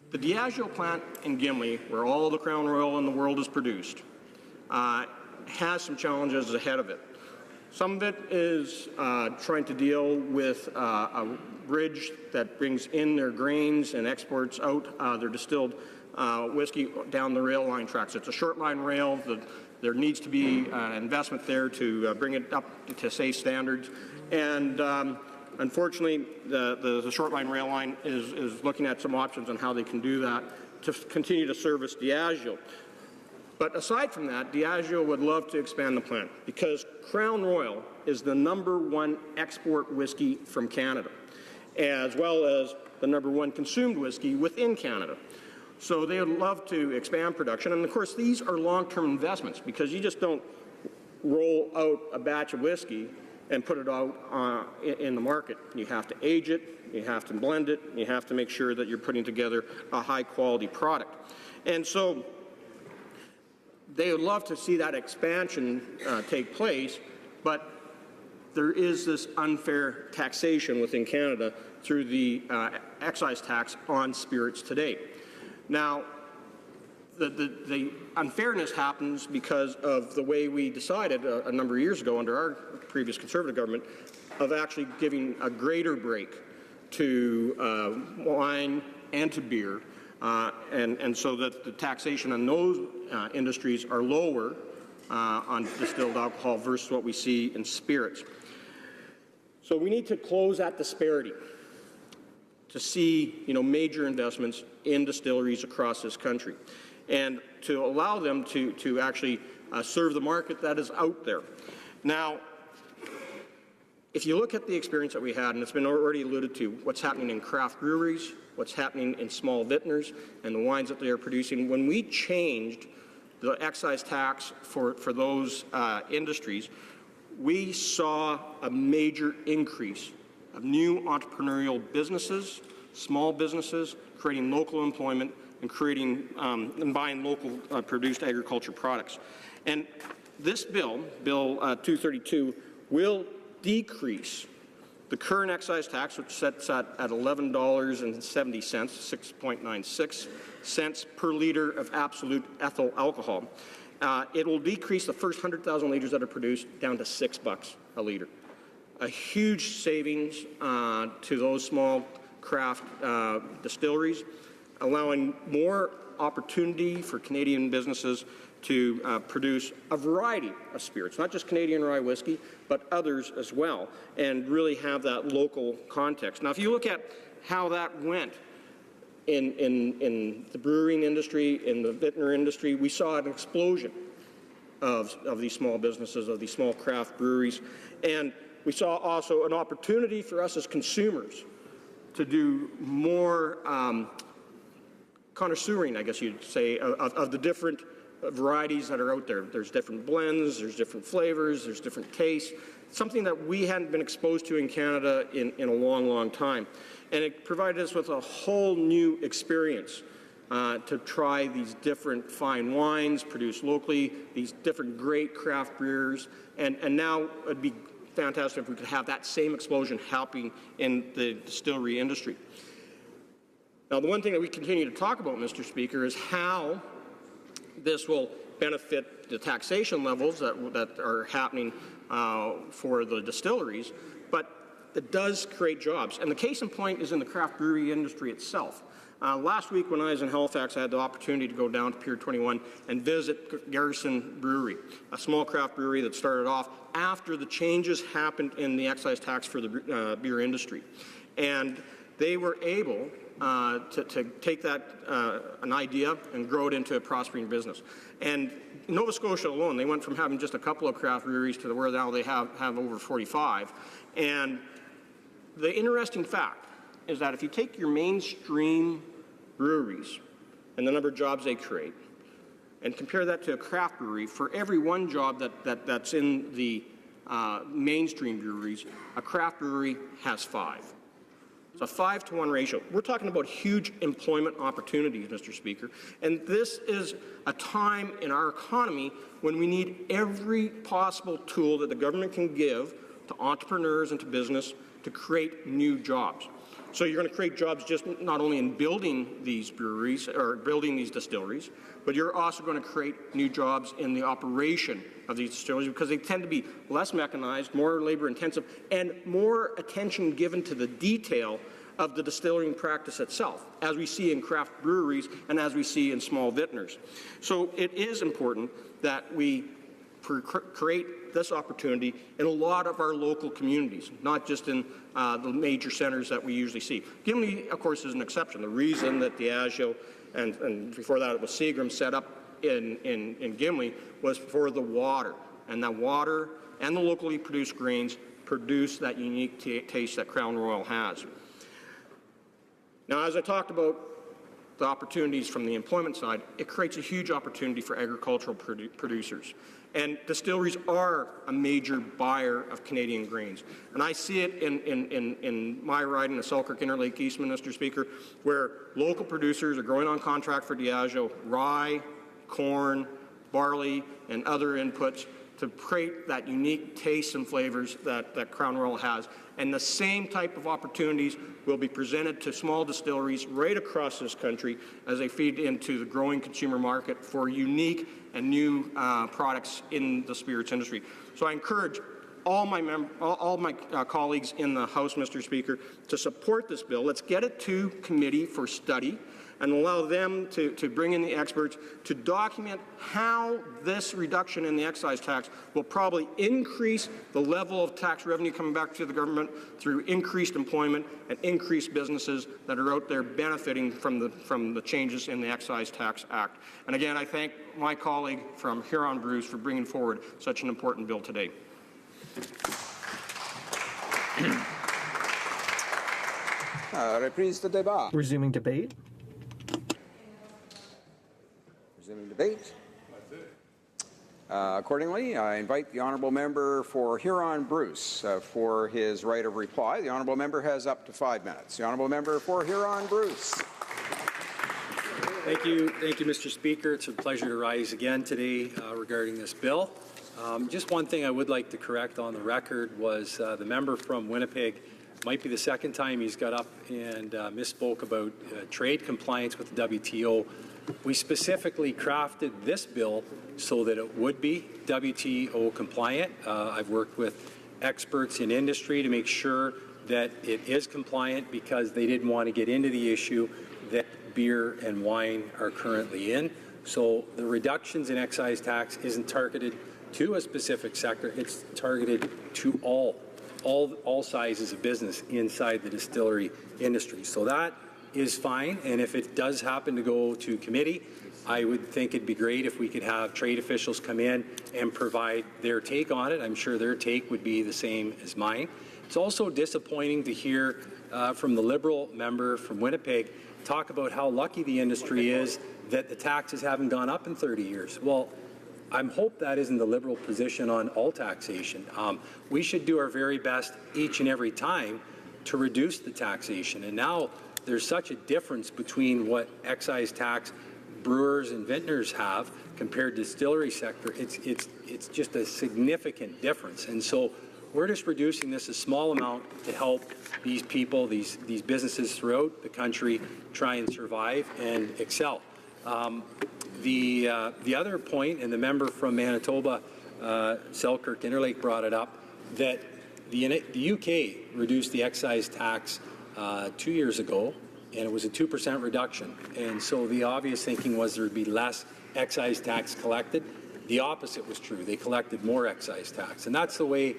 Speaker 8: the Diageo plant in Gimli, where all the Crown Royal in the world is produced, has some challenges ahead of it. Some of it is trying to deal with a bridge that brings in their grains and exports out their distilled whiskey down the rail line tracks. It's a short line rail. There needs to be an investment there to bring it up to safe standards. And unfortunately, the short line rail line is looking at some options on how they can do that to continue to service Diageo. But aside from that, Diageo would love to expand the plant because Crown Royal is the #1 export whiskey from Canada, as well as the #1 consumed whiskey within Canada. So they would love to expand production. And of course, these are long-term investments because you just don't roll out a batch of whiskey and put it out in the market. You have to age it, you have to blend it, you have to make sure that you're putting together a high-quality product. And so they would love to see that expansion take place, but there is this unfair taxation within Canada through the excise tax on spirits today. Now, the unfairness happens because of the way we decided a number of years ago under our previous Conservative government of actually giving a greater break to wine and to beer, and so that the taxation on those industries are lower on distilled alcohol versus what we see in spirits. So we need to close that disparity to see, major investments in distilleries across this country, and to allow them to actually serve the market that is out there. Now, if you look at the experience that we had, and it's been already alluded to, what's happening in craft breweries, what's happening in small vintners, and the wines that they are producing, when we changed the excise tax for those industries, we saw a major increase of new entrepreneurial businesses, small businesses, creating local employment and creating and buying local produced agriculture products. And this bill, Bill 232, will decrease the current excise tax, which sets at $11.70, 6.96 cents per liter of absolute ethyl alcohol. It will decrease the first 100,000 liters that are produced down to $6 a liter. A huge savings to those small craft distilleries, allowing more opportunity for Canadian businesses to produce a variety of spirits, not just Canadian rye whiskey, but others as well, and really have that local context. Now, if you look at how that went in the brewing industry, in the vintner industry, we saw an explosion of these small businesses, of these small craft breweries, and we saw also an opportunity for us as consumers to do more connoisseuring, I guess you'd say, of the different varieties that are out there. There's different blends, there's different flavors, there's different tastes, something that we hadn't been exposed to in Canada in a long, long time. And it provided us with a whole new experience to try these different fine wines produced locally, these different great craft beers, and now it'd be fantastic if we could have that same explosion happening in the distillery industry. Now, the one thing that we continue to talk about, Mr. Speaker, is how this will benefit the taxation levels that are happening for the distilleries, but it does create jobs. And the case in point is in the craft brewery industry itself. Last week when I was in Halifax, I had the opportunity to go down to Pier 21 and visit Garrison Brewery, a small craft brewery that started off after the changes happened in the excise tax for the beer industry. And they were able to take that, an idea, and grow it into a prospering business. And in Nova Scotia alone, they went from having just a couple of craft breweries to where now they have over 45. And the interesting fact is that if you take your mainstream breweries and the number of jobs they create and compare that to a craft brewery, for every one job that's in the mainstream breweries, a craft brewery has 5. It's a 5-to-1 ratio. We're talking about huge employment opportunities, Mr. Speaker, and this is a time in our economy when we need every possible tool that the government can give to entrepreneurs and to business to create new jobs. So you're going to create jobs just not only in building these breweries or building these distilleries, but you're also going to create new jobs in the operation of these distilleries because they tend to be less mechanized, more labor intensive, and more attention given to the detail of the distilling practice itself, as we see in craft breweries and as we see in small vintners. So it is important that we create this opportunity in a lot of our local communities, not just in the major centres that we usually see. Gimli, of course, is an exception. The reason that Diageo and before that it was Seagram set up in Gimli was for the water. And that water and the locally produced grains produce that unique taste that Crown Royal has. Now, as I talked about the opportunities from the employment side, it creates a huge opportunity for agricultural producers. And distilleries are a major buyer of Canadian grains. And I see it in my riding, the Selkirk Interlake Eastman, Mr. Speaker, where local producers are growing on contract for Diageo rye, corn, barley, and other inputs to create that unique taste and flavors that Crown Royal has. And the same type of opportunities will be presented to small distilleries right across this country as they feed into the growing consumer market for unique and new products in the spirits industry. So I encourage all my colleagues in the House, Mr. Speaker, to support this bill. Let's get it to committee for study and allow them to bring in the experts to document how this reduction in the excise tax will probably increase the level of tax revenue coming back to the government through increased employment and increased businesses that are out there benefiting from the changes in the Excise Tax Act. And again, I thank my colleague from Huron-Bruce for bringing forward such an important bill today.
Speaker 1: Reprise de débat.
Speaker 9: Resuming debate.
Speaker 1: Resuming debate. Accordingly, I invite the honourable member for Huron-Bruce for his right of reply. The honourable member has up to 5 minutes. The honourable member for Huron-Bruce.
Speaker 10: Thank you, Mr. Speaker. It's a pleasure to rise again today regarding this bill. Just one thing I would like to correct on the record was the member from Winnipeg. Might be the second time he's got up and misspoke about trade compliance with the WTO. We specifically crafted this bill so that it would be WTO compliant. I've worked with experts in industry to make sure that it is compliant because they didn't want to get into the issue that beer and wine are currently in. So the reductions in excise tax isn't targeted to a specific sector. It's targeted to all sizes of business inside the distillery industry. So that is fine, and if it does happen to go to committee, I would think it'd be great if we could have trade officials come in and provide their take on it. I'm sure their take would be the same as mine. It's also disappointing to hear from the Liberal member from Winnipeg talk about how lucky the industry is that the taxes haven't gone up in 30 years. Well, I hope that isn't the Liberal position on all taxation. We should do our very best each and every time to reduce the taxation. And now there's such a difference between what excise tax brewers and vintners have compared to the distillery sector. It's just a significant difference. And so we're just reducing this a small amount to help these people, these businesses throughout the country try and survive and excel. The other point, and the member from Manitoba, Selkirk Interlake, brought it up, that the UK reduced the excise tax 2 years ago, and it was a 2% reduction. And so the obvious thinking was there would be less excise tax collected. The opposite was true. They collected more excise tax. And that's the way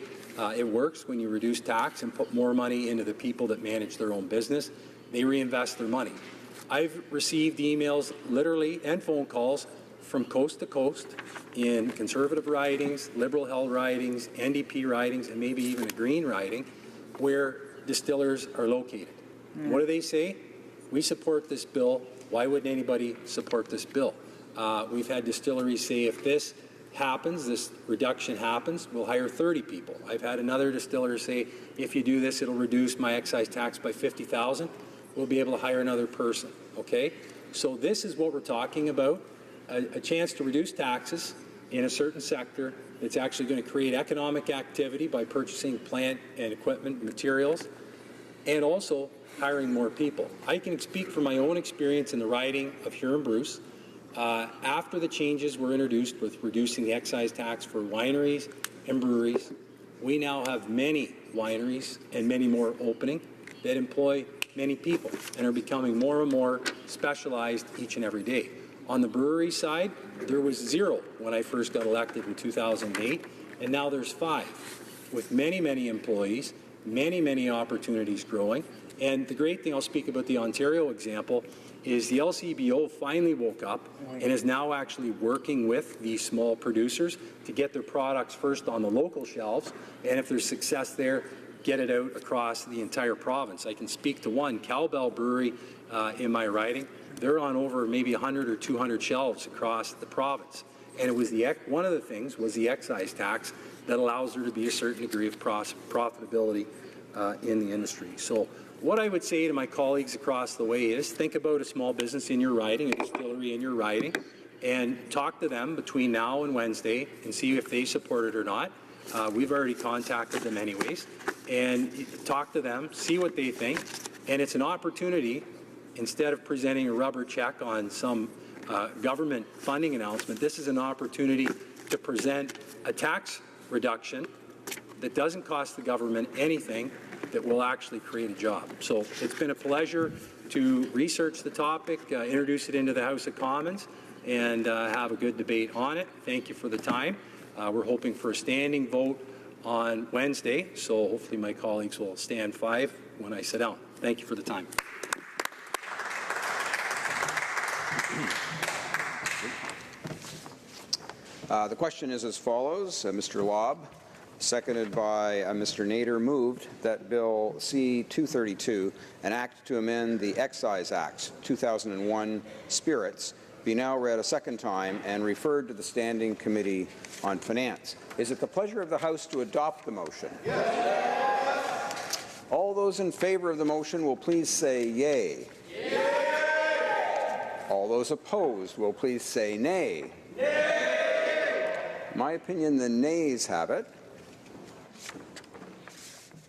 Speaker 10: it works when you reduce tax and put more money into the people that manage their own business. They reinvest their money. I've received emails, literally, and phone calls from coast to coast in Conservative ridings, Liberal held ridings, NDP ridings, and maybe even a Green riding, where distillers are located. What do they say? We support this bill. Why wouldn't anybody support this bill? We've had distilleries say if this happens, this reduction happens, we'll hire 30 people. I've had another distiller say if you do this, it'll reduce my excise tax by $50,000. We'll be able to hire another person, okay? So this is what we're talking about, a chance to reduce taxes in a certain sector that's actually going to create economic activity by purchasing plant and equipment, materials, and also hiring more people. I can speak from my own experience in the riding of Huron-Bruce. After the changes were introduced with reducing the excise tax for wineries and breweries, we now have many wineries and many more opening that employ many people and are becoming more and more specialized each and every day. On the brewery side, there was 0 when I first got elected in 2008, and now there's 5, with many, many employees, many, many opportunities growing. And the great thing, I'll speak about the Ontario example, is the LCBO finally woke up and is now actually working with these small producers to get their products first on the local shelves, and if there's success there, get it out across the entire province. I can speak to one, Cowbell Brewery in my riding. They're on over maybe 100 or 200 shelves across the province. And it was one of the things was the excise tax that allows there to be a certain degree of profitability in the industry. So what I would say to my colleagues across the way is think about a small business in your riding, a distillery in your riding, and talk to them between now and Wednesday and see if they support it or not. We've already contacted them anyways, and talk to them, see what they think, and it's an opportunity, instead of presenting a rubber check on some government funding announcement, this is an opportunity to present a tax reduction that doesn't cost the government anything, that will actually create a job. So it's been a pleasure to research the topic, introduce it into the House of Commons, and have a good debate on it. Thank you for the time. We're hoping for a standing vote on Wednesday, so hopefully my colleagues will stand 5 when I sit down. Thank you for the time.
Speaker 1: The question is as follows. Mr. Lobb, seconded by Mr. Nader, moved that Bill C-232, an act to amend the Excise Act 2001 Spirits, be now read a second time and referred to the Standing Committee on Finance. Is it the pleasure of the House to adopt the motion? Yes. All those in favour of the motion will please say yea. Yay. All those opposed will please say nay. Nay. In my opinion, the nays have it.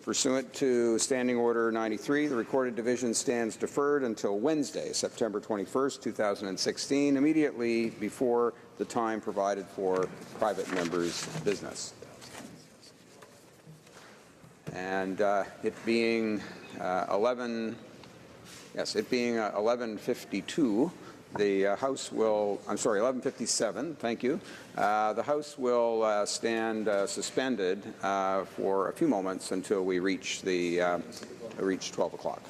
Speaker 1: Pursuant to Standing Order 93, the recorded division stands deferred until Wednesday, September 21st, 2016, immediately before the time provided for private members' business. And it being 11:52, the House will, 11:57, thank you. The House will stand suspended for a few moments until we reach 12 o'clock.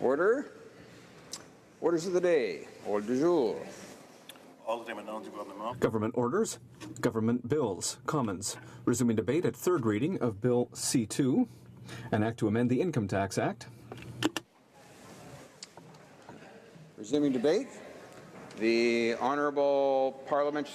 Speaker 1: Order. Orders of the day. Ordre du jour.
Speaker 2: Government orders, government bills, Commons. Resuming debate at third reading of Bill C-2, an act to amend the Income Tax Act.
Speaker 1: Resuming debate. The Honourable Parliamentary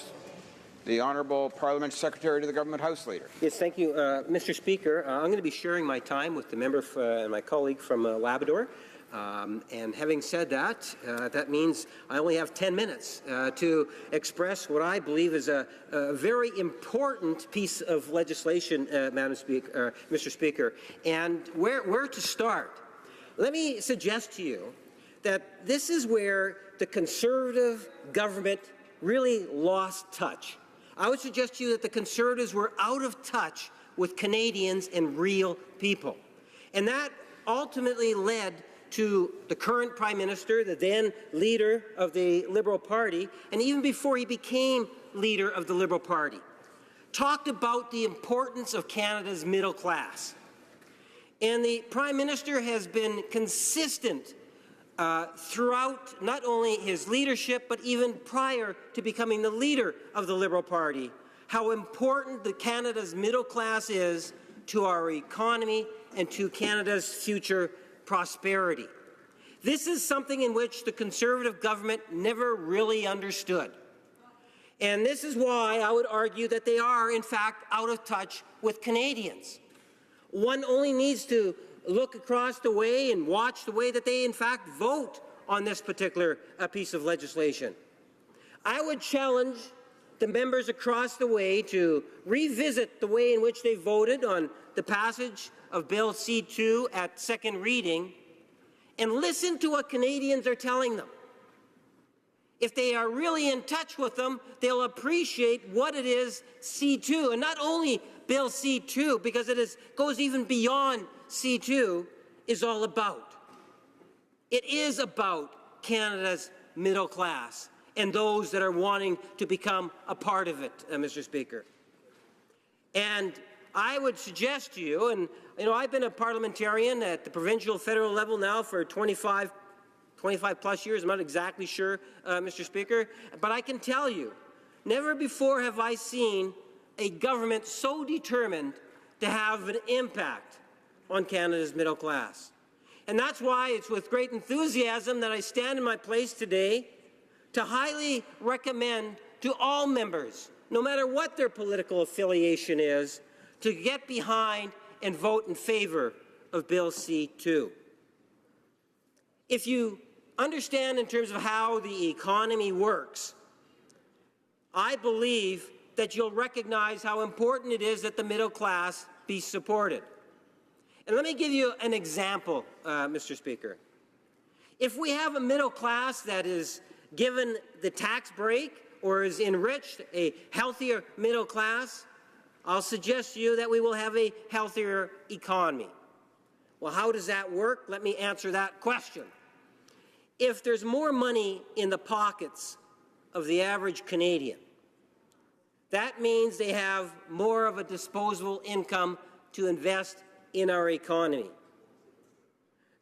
Speaker 1: Secretary to the Government House Leader.
Speaker 4: Yes, thank you, Mr. Speaker. I'm going to be sharing my time with the member and my colleague from Labrador. And having said that, that means I only have 10 minutes to express what I believe is a very important piece of legislation, Mr. Speaker, and where to start. Let me suggest to you that this is where the Conservative government really lost touch. I would suggest to you that the Conservatives were out of touch with Canadians and real people. And that ultimately led to the current Prime Minister, the then leader of the Liberal Party, and even before he became leader of the Liberal Party, talked about the importance of Canada's middle class. And the Prime Minister has been consistent throughout not only his leadership, but even prior to becoming the leader of the Liberal Party, how important the Canada's middle class is to our economy and to Canada's future prosperity. This is something in which the Conservative government never really understood. And this is why I would argue that they are, in fact, out of touch with Canadians. One only needs to look across the way and watch the way that they, in fact, vote on this particular piece of legislation. I would challenge the members across the way to revisit the way in which they voted on the passage of Bill C-2 at second reading and listen to what Canadians are telling them. If they are really in touch with them, they'll appreciate what it is C-2, and not only Bill C-2, because it goes even beyond C-2, is all about. It is about Canada's middle class and those that are wanting to become a part of it, Mr. Speaker. And I would suggest to you, and I've been a parliamentarian at the provincial federal level now for 25 plus years. I'm not exactly sure, Mr. Speaker, but I can tell you, never before have I seen a government so determined to have an impact on Canada's middle class. And that's why it's with great enthusiasm that I stand in my place today to highly recommend to all members, no matter what their political affiliation is, to get behind and vote in favor of Bill C-2. If you understand in terms of how the economy works, I believe that you'll recognize how important it is that the middle class be supported. And let me give you an example, Mr. Speaker. If we have a middle class that is given the tax break or is enriched, a healthier middle class, I'll suggest to you that we will have a healthier economy. Well, how does that work? Let me answer that question. If there's more money in the pockets of the average Canadian, that means they have more of a disposable income to invest in our economy.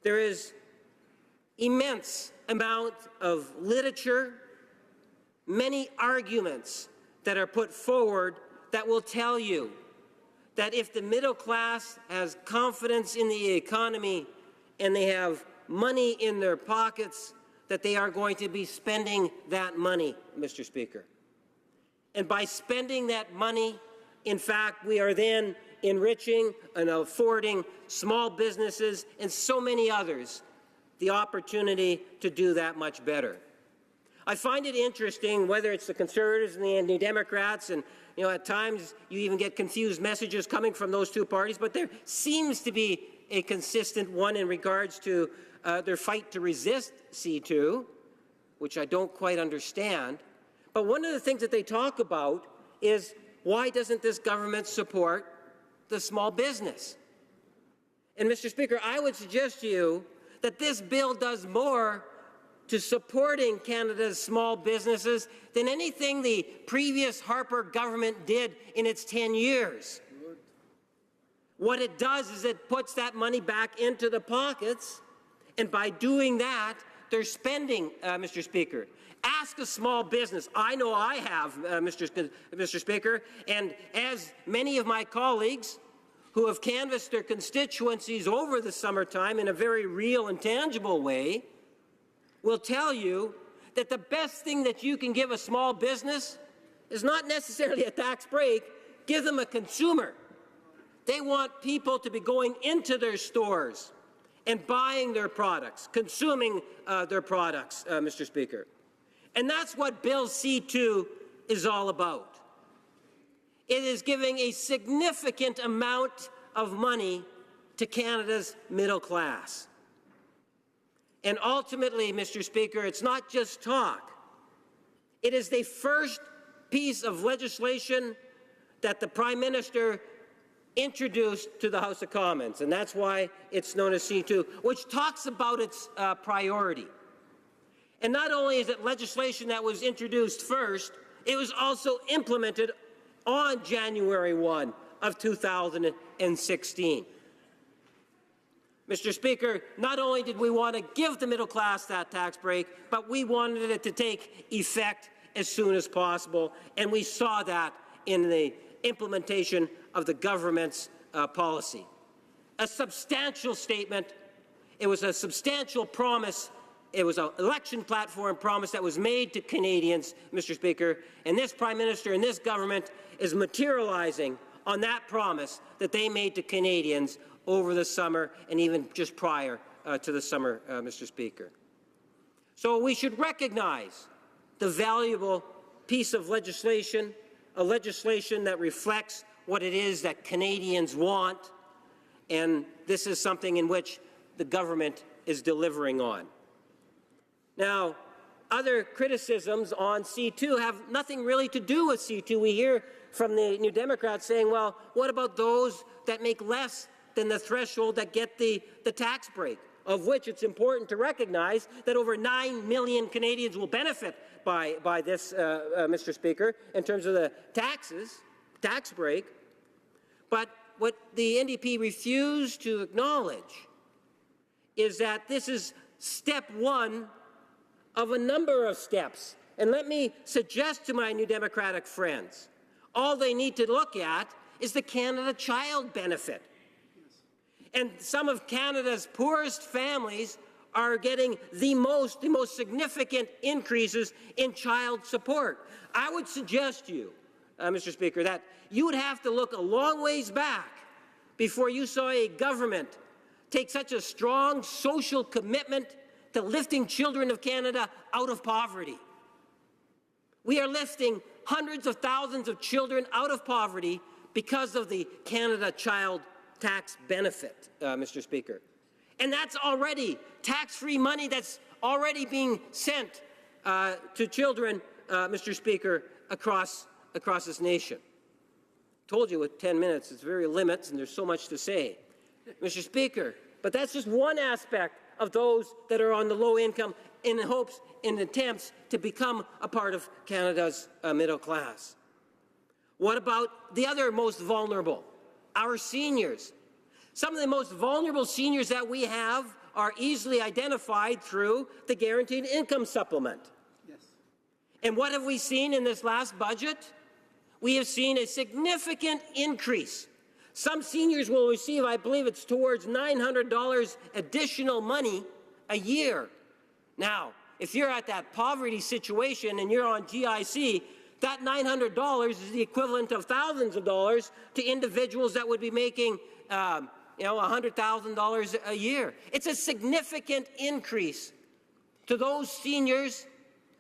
Speaker 4: There is immense amount of literature, many arguments that are put forward that will tell you that if the middle class has confidence in the economy and they have money in their pockets, that they are going to be spending that money, Mr. Speaker. And by spending that money, in fact, we are then enriching and affording small businesses and so many others the opportunity to do that much better. I find it interesting, whether it's the Conservatives and the Democrats, and at times you even get confused messages coming from those two parties, but there seems to be a consistent one in regards to their fight to resist C-2, which I don't quite understand. But one of the things that they talk about is, why doesn't this government support the small business? And Mr. Speaker, I would suggest to you that this bill does more to supporting Canada's small businesses than anything the previous Harper government did in its 10 years. What it does is it puts that money back into the pockets, and by doing that, they're spending, Mr. Speaker. Ask a small business. I know I have, Mr. Speaker, and as many of my colleagues who have canvassed their constituencies over the summertime in a very real and tangible way will tell you that the best thing that you can give a small business is not necessarily a tax break. Give them a consumer. They want people to be going into their stores and buying their products, consuming their products, Mr. Speaker. And that's what Bill C-2 is all about. It is giving a significant amount of money to Canada's middle class. And ultimately, Mr. Speaker, it's not just talk. It is the first piece of legislation that the Prime Minister introduced to the House of Commons, and that's why it's known as C-2, which talks about its priority. And not only is it legislation that was introduced first, it was also implemented on January 1 of 2016. Mr. Speaker, not only did we want to give the middle class that tax break, but we wanted it to take effect as soon as possible, and we saw that in the implementation of the government's policy. A substantial statement. It was a substantial promise. It was an election platform promise that was made to Canadians, Mr. Speaker, and this Prime Minister and this government is materializing on that promise that they made to Canadians over the summer and even just prior to the summer, Mr. Speaker. So we should recognize the valuable piece of legislation, a legislation that reflects what it is that Canadians want, and this is something in which the government is delivering on. Now, other criticisms on C-2 have nothing really to do with C-2. We hear from the New Democrats saying, well, what about those that make less than the threshold that get the tax break, of which it's important to recognize that over 9 million Canadians will benefit by this, Mr. Speaker, in terms of the tax break. But what the NDP refused to acknowledge is that this is step one of a number of steps. And let me suggest to my New Democratic friends, all they need to look at is the Canada Child Benefit. And some of Canada's poorest families are getting the most significant increases in child support. I would suggest to you, Mr. Speaker, that you would have to look a long ways back before you saw a government take such a strong social commitment to lifting children of Canada out of poverty. We are lifting hundreds of thousands of children out of poverty because of the Canada Child Tax Benefit, Mr. Speaker. And that's already tax-free money that's already being sent to children, Mr. Speaker, across this nation. Told you with 10 minutes, it's very limits, and there's so much to say. Mr. Speaker, but that's just one aspect of those that are on the low income in hopes, in attempts to become a part of Canada's middle class. What about the other most vulnerable, our seniors? Some of the most vulnerable seniors that we have are easily identified through the Guaranteed Income Supplement. Yes. And what have we seen in this last budget? We have seen a significant increase. Some seniors will receive, I believe it's towards $900 additional money a year. Now, if you're at that poverty situation and you're on GIC, that $900 is the equivalent of thousands of dollars to individuals that would be making $100,000 a year. It's a significant increase to those seniors,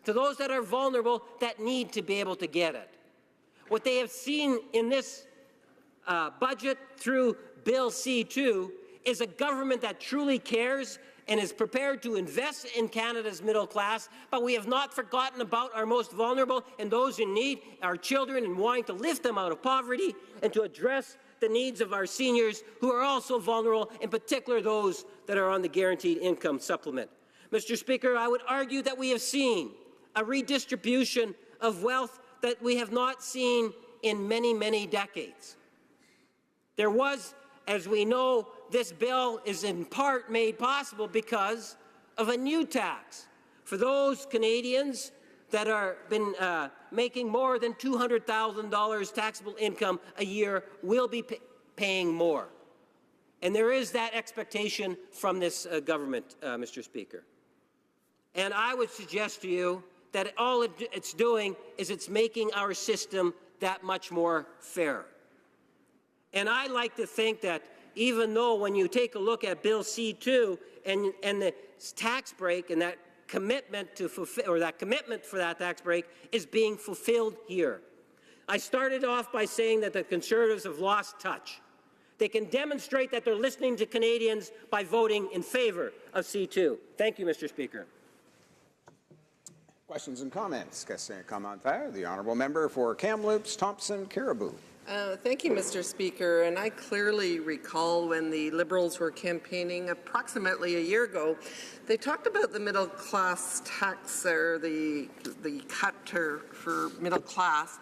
Speaker 4: to those that are vulnerable, that need to be able to get it. What they have seen in this budget through Bill C-2 is a government that truly cares and is prepared to invest in Canada's middle class, but we have not forgotten about our most vulnerable and those in need, our children, and wanting to lift them out of poverty and to address the needs of our seniors who are also vulnerable, in particular those that are on the Guaranteed Income Supplement. Mr. Speaker, I would argue that we have seen a redistribution of wealth that we have not seen in many, many decades. There was, as we know, this bill is in part made possible because of a new tax for those Canadians that are been making more than $200,000 taxable income a year will be paying more. And there is that expectation from this government, Mr. Speaker. And I would suggest to you that all it's doing is it's making our system that much more fair. And I like to think that even though when you take a look at Bill C-2 and the tax break and that commitment to fulfill, or that commitment for that tax break is being fulfilled here. I started off by saying that the Conservatives have lost touch. They can demonstrate that they're listening to Canadians by voting in favour of C-2. Thank you, Mr. Speaker.
Speaker 1: Questions and comments? Question commentaire. The honourable member for Kamloops, Thompson, Caribou.
Speaker 9: Thank you, Mr. Speaker. And I clearly recall when the Liberals were campaigning approximately a year ago, they talked about the middle class tax, or the cut for middle class.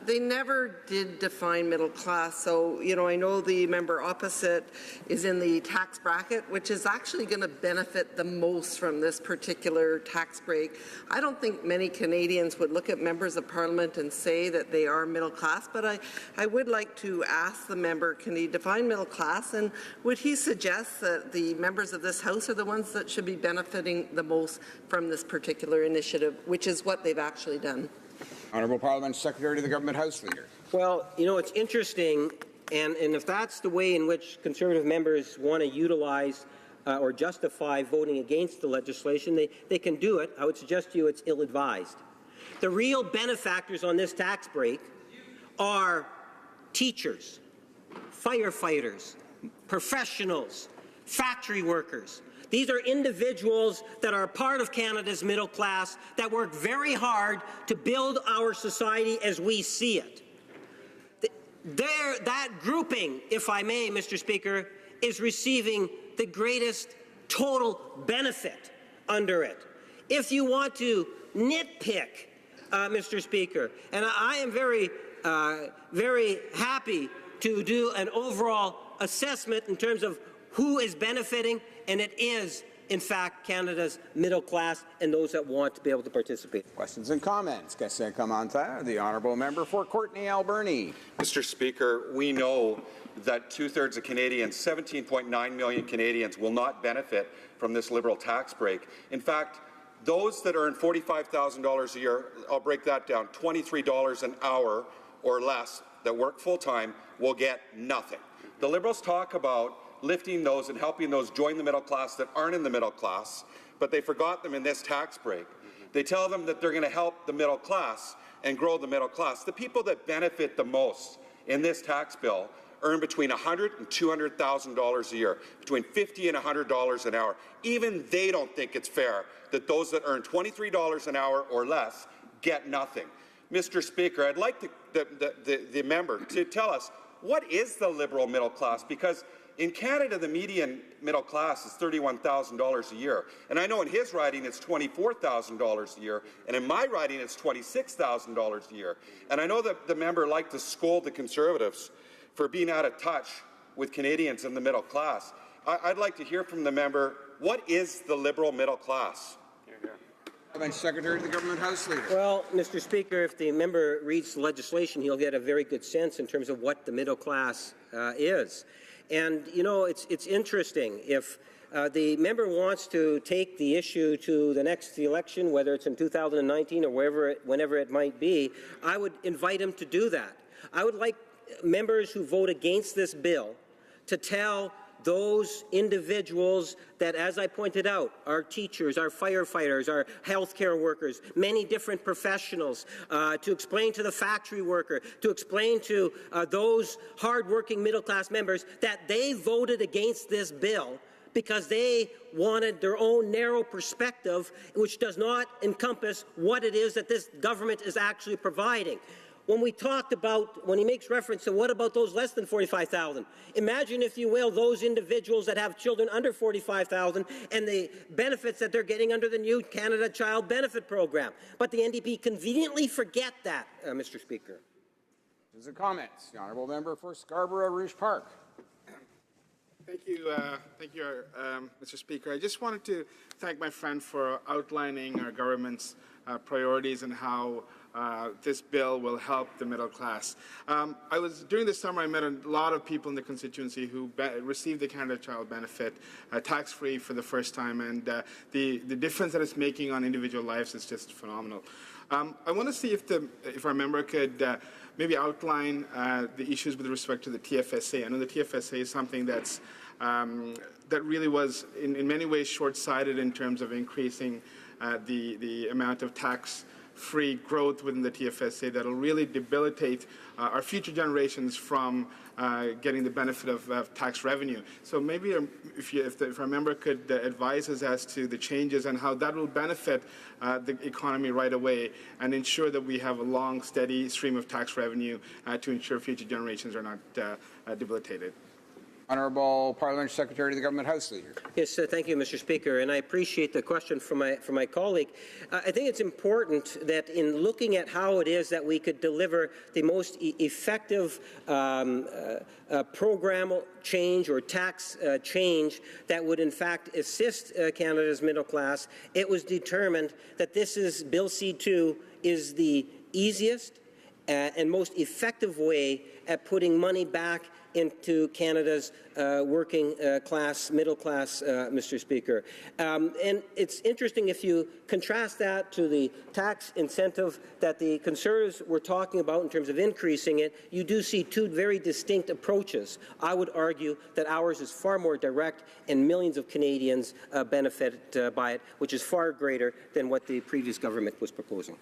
Speaker 9: They never did define middle class, so, you know, I know the member opposite is in the tax bracket, which is actually going to benefit the most from this particular tax break. I don't think many Canadians would look at members of Parliament and say that they are middle class, but I would like to ask the member, can he define middle class, and would he suggest that the members of this House are the ones that should be benefiting the most from this particular initiative, which is what they've actually done?
Speaker 1: Honourable Parliament Secretary to the Government House Leader.
Speaker 4: Well, you know, it's interesting, and if that's the way in which Conservative members want to utilize or justify voting against the legislation, they can do it. I would suggest to you it's ill-advised. The real benefactors on this tax break are teachers, firefighters, professionals, factory workers. These are individuals that are part of Canada's middle class that work very hard to build our society as we see it. That grouping, if I may, Mr. Speaker, is receiving the greatest total benefit under it. If you want to nitpick, Mr. Speaker, and I am very happy to do an overall assessment in terms of who is benefiting, and it is, in fact, Canada's middle class and those that want to be able to participate.
Speaker 1: Questions and comments? Question commentaire. The honourable member for Courtenay Alberni.
Speaker 11: Mr. Speaker, we know that two-thirds of Canadians, 17.9 million Canadians, will not benefit from this Liberal tax break. In fact, those that earn $45,000 a year, I'll break that down, $23 an hour or less, that work full-time, will get nothing. The Liberals talk about lifting those and helping those join the middle class that aren't in the middle class, but they forgot them in this tax break. They tell them that they're going to help the middle class and grow the middle class. The people that benefit the most in this tax bill earn between $100,000 and $200,000 a year, between $50 and $100 an hour. Even they don't think it's fair that those that earn $23 an hour or less get nothing. Mr. Speaker, I'd like the member to tell us, what is the Liberal middle class? Because in Canada, the median middle class is $31,000 a year. And I know in his riding it's $24,000 a year, and in my riding it's $26,000 a year. And I know that the member liked to scold the Conservatives for being out of touch with Canadians in the middle class. I'd like to hear from the member, what is the Liberal middle class?
Speaker 1: Secretary to the Government House Leader.
Speaker 4: Well, Mr. Speaker, if the member reads the legislation, he'll get a very good sense in terms of what the middle class is. And, you know, it's interesting. If the member wants to take the issue to the next election, whether it's in 2019 or whenever it might be, I would invite him to do that. I would like members who vote against this bill to tell those individuals that, as I pointed out, our teachers, our firefighters, our healthcare workers, many different professionals, to explain to the factory worker, to explain to those hardworking middle-class members that they voted against this bill because they wanted their own narrow perspective, which does not encompass what it is that this government is actually providing. When we talked about, when he makes reference to what about those less than 45,000, imagine, if you will, those individuals that have children under 45,000 and the benefits that they're getting under the new Canada Child Benefit Program. But the NDP conveniently forget that, Mr. Speaker.
Speaker 1: Questions and comments? The honourable member for Scarborough-Rouge Park.
Speaker 12: Thank you, Mr. Speaker. I just wanted to thank my friend for outlining our government's priorities and how this bill will help the middle class. During the summer, I met a lot of people in the constituency who received the Canada Child Benefit tax-free for the first time, and the difference that it's making on individual lives is just phenomenal. I want to see if our member could maybe outline the issues with respect to the TFSA. I know the TFSA is something that's that really was in many ways short-sighted in terms of increasing the amount of tax-free growth within the TFSA that will really debilitate our future generations from getting the benefit of tax revenue. So maybe if our member could advise us as to the changes and how that will benefit the economy right away and ensure that we have a long, steady stream of tax revenue to ensure future generations are not debilitated.
Speaker 1: Honourable Parliamentary Secretary to the Government House Leader.
Speaker 4: Yes, thank you, Mr. Speaker, and I appreciate the question from my colleague. I think it's important that in looking at how it is that we could deliver the most effective program change or tax change that would in fact assist Canada's middle class, it was determined that Bill C-2 is the easiest and most effective way at putting money back into Canada's working class, middle class, Mr. Speaker. And it's interesting if you contrast that to the tax incentive that the Conservatives were talking about in terms of increasing it, you do see two very distinct approaches. I would argue that ours is far more direct and millions of Canadians benefit by it, which is far greater than what the previous government was proposing.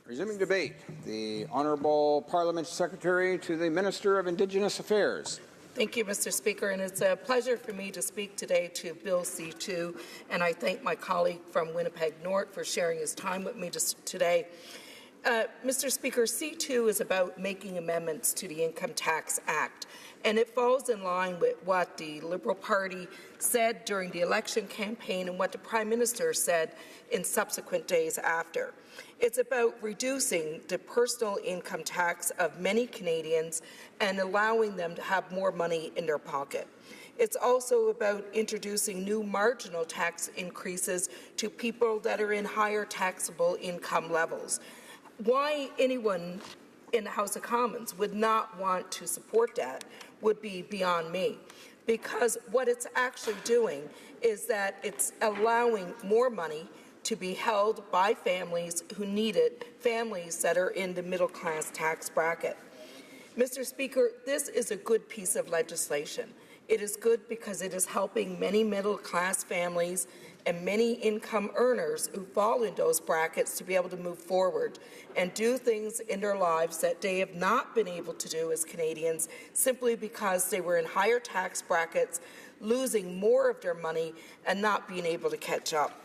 Speaker 1: Resuming debate, the Honourable Parliamentary Secretary to the Minister of Indigenous Affairs.
Speaker 13: Thank you, Mr. Speaker, and it's a pleasure for me to speak today to Bill C-2, and I thank my colleague from Winnipeg North for sharing his time with me today. Mr. Speaker, C-2 is about making amendments to the Income Tax Act, and it falls in line with what the Liberal Party said during the election campaign and what the Prime Minister said in subsequent days after. It's about reducing the personal income tax of many Canadians and allowing them to have more money in their pocket. It's also about introducing new marginal tax increases to people that are in higher taxable income levels. Why anyone in the House of Commons would not want to support that would be beyond me, because what it's actually doing is that it's allowing more money to be held by families who need it, families that are in the middle class tax bracket. Mr. Speaker, this is a good piece of legislation. It is good because it is helping many middle class families and many income earners who fall in those brackets to be able to move forward and do things in their lives that they have not been able to do as Canadians simply because they were in higher tax brackets, losing more of their money and not being able to catch up.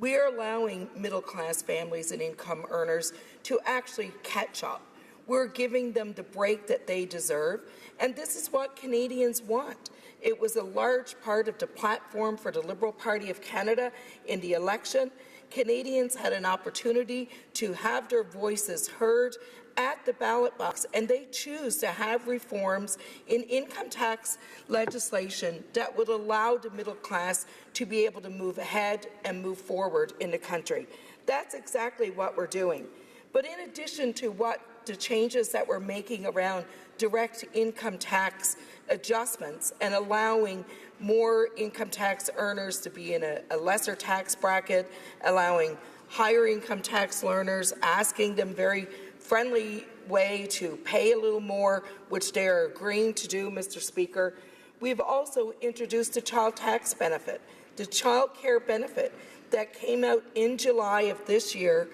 Speaker 13: We are allowing middle-class families and income earners to actually catch up. We're giving them the break that they deserve, and this is what Canadians want. It was a large part of the platform for the Liberal Party of Canada in the election. Canadians had an opportunity to have their voices heard at the ballot box, and they choose to have reforms in income tax legislation that would allow the middle class to be able to move ahead and move forward in the country. That's exactly what we're doing. But in addition to what the changes that we're making around direct income tax adjustments and allowing more income tax earners to be in a lesser tax bracket, allowing higher income tax earners, asking them very friendly way to pay a little more, which they are agreeing to do, Mr. Speaker. We've also introduced a child tax benefit, the child care benefit that came out in July of this year.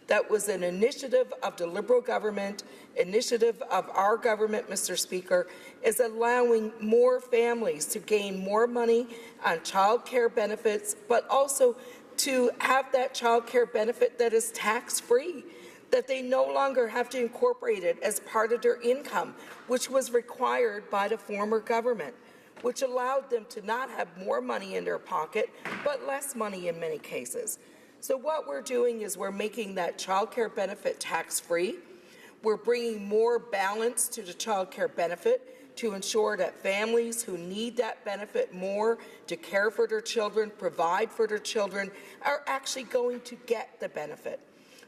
Speaker 13: That was an initiative of the Liberal government, initiative of our government, Mr. Speaker, is allowing more families to gain more money on child care benefits, but also to have that child care benefit that is tax-free, that they no longer have to incorporate it as part of their income, which was required by the former government, which allowed them to not have more money in their pocket, but less money in many cases. So what we're doing is we're making that child care benefit tax-free. We're bringing more balance to the child care benefit to ensure that families who need that benefit more to care for their children, provide for their children, are actually going to get the benefit.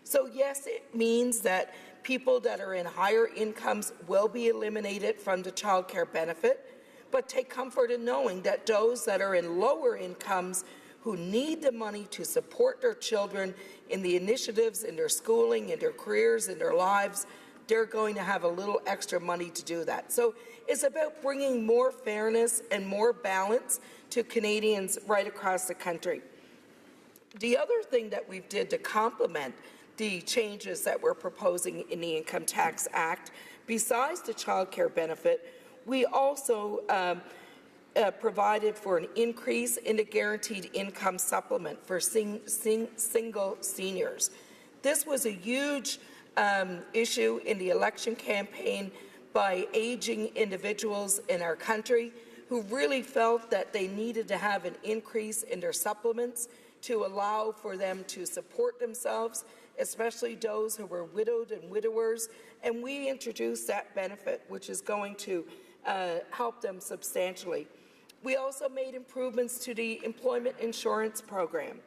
Speaker 13: So yes, it means that people that are in higher incomes will be eliminated from the child care benefit, but take comfort in knowing that those that are in lower incomes who need the money to support their children in the initiatives, in their schooling, in their careers, in their lives, they're going to have a little extra money to do that. So it's about bringing more fairness and more balance to Canadians right across the country. The other thing that we did to complement the changes that we're proposing in the Income Tax Act, besides the child care benefit, we also provided for an increase in the guaranteed income supplement for single seniors. This was a huge issue in the election campaign by aging individuals in our country who really felt that they needed to have an increase in their supplements to allow for them to support themselves, especially those who were widowed and widowers. And we introduced that benefit, which is going to help them substantially. We also made improvements to the employment insurance program,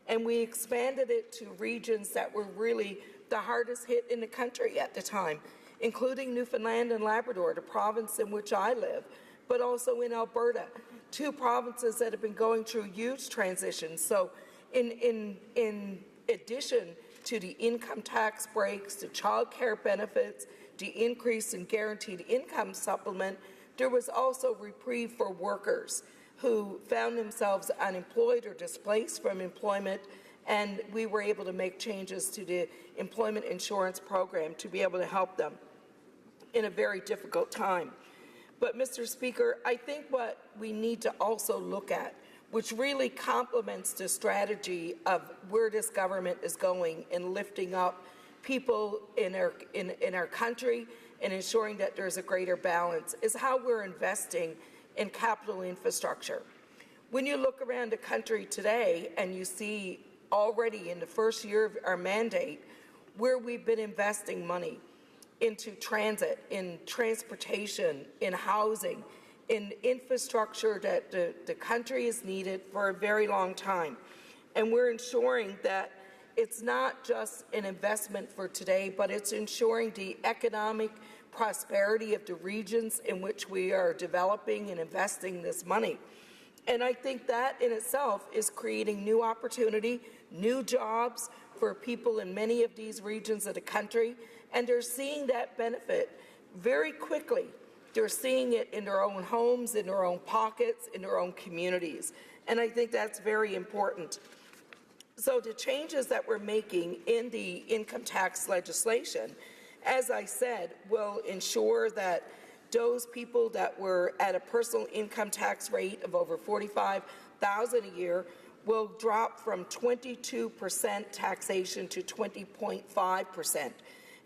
Speaker 13: and we expanded it to regions that were really the hardest hit in the country at the time, including Newfoundland and Labrador, the province in which I live, but also in Alberta, two provinces that have been going through huge transitions. So in addition to the income tax breaks, the child care benefits, the increase in guaranteed income supplement, there was also reprieve for workers who found themselves unemployed or displaced from employment, and we were able to make changes to the employment insurance program to be able to help them in a very difficult time. But, Mr. Speaker, I think what we need to also look at, which really complements the strategy of where this government is going in lifting up people in our country and ensuring that there's a greater balance, is how we're investing in capital infrastructure. When you look around the country today and you see already in the first year of our mandate where we've been investing money into transit, in transportation, in housing, in infrastructure that the country has needed for a very long time. And we're ensuring that it's not just an investment for today, but it's ensuring the economic prosperity of the regions in which we are developing and investing this money. And I think that in itself is creating new opportunity, new jobs for people in many of these regions of the country, and they're seeing that benefit very quickly. They're seeing it in their own homes, in their own pockets, in their own communities, and I think that's very important. So the changes that we're making in the income tax legislation, as I said, will ensure that those people that were at a personal income tax rate of over $45,000 a year will drop from 22% taxation to 20.5%.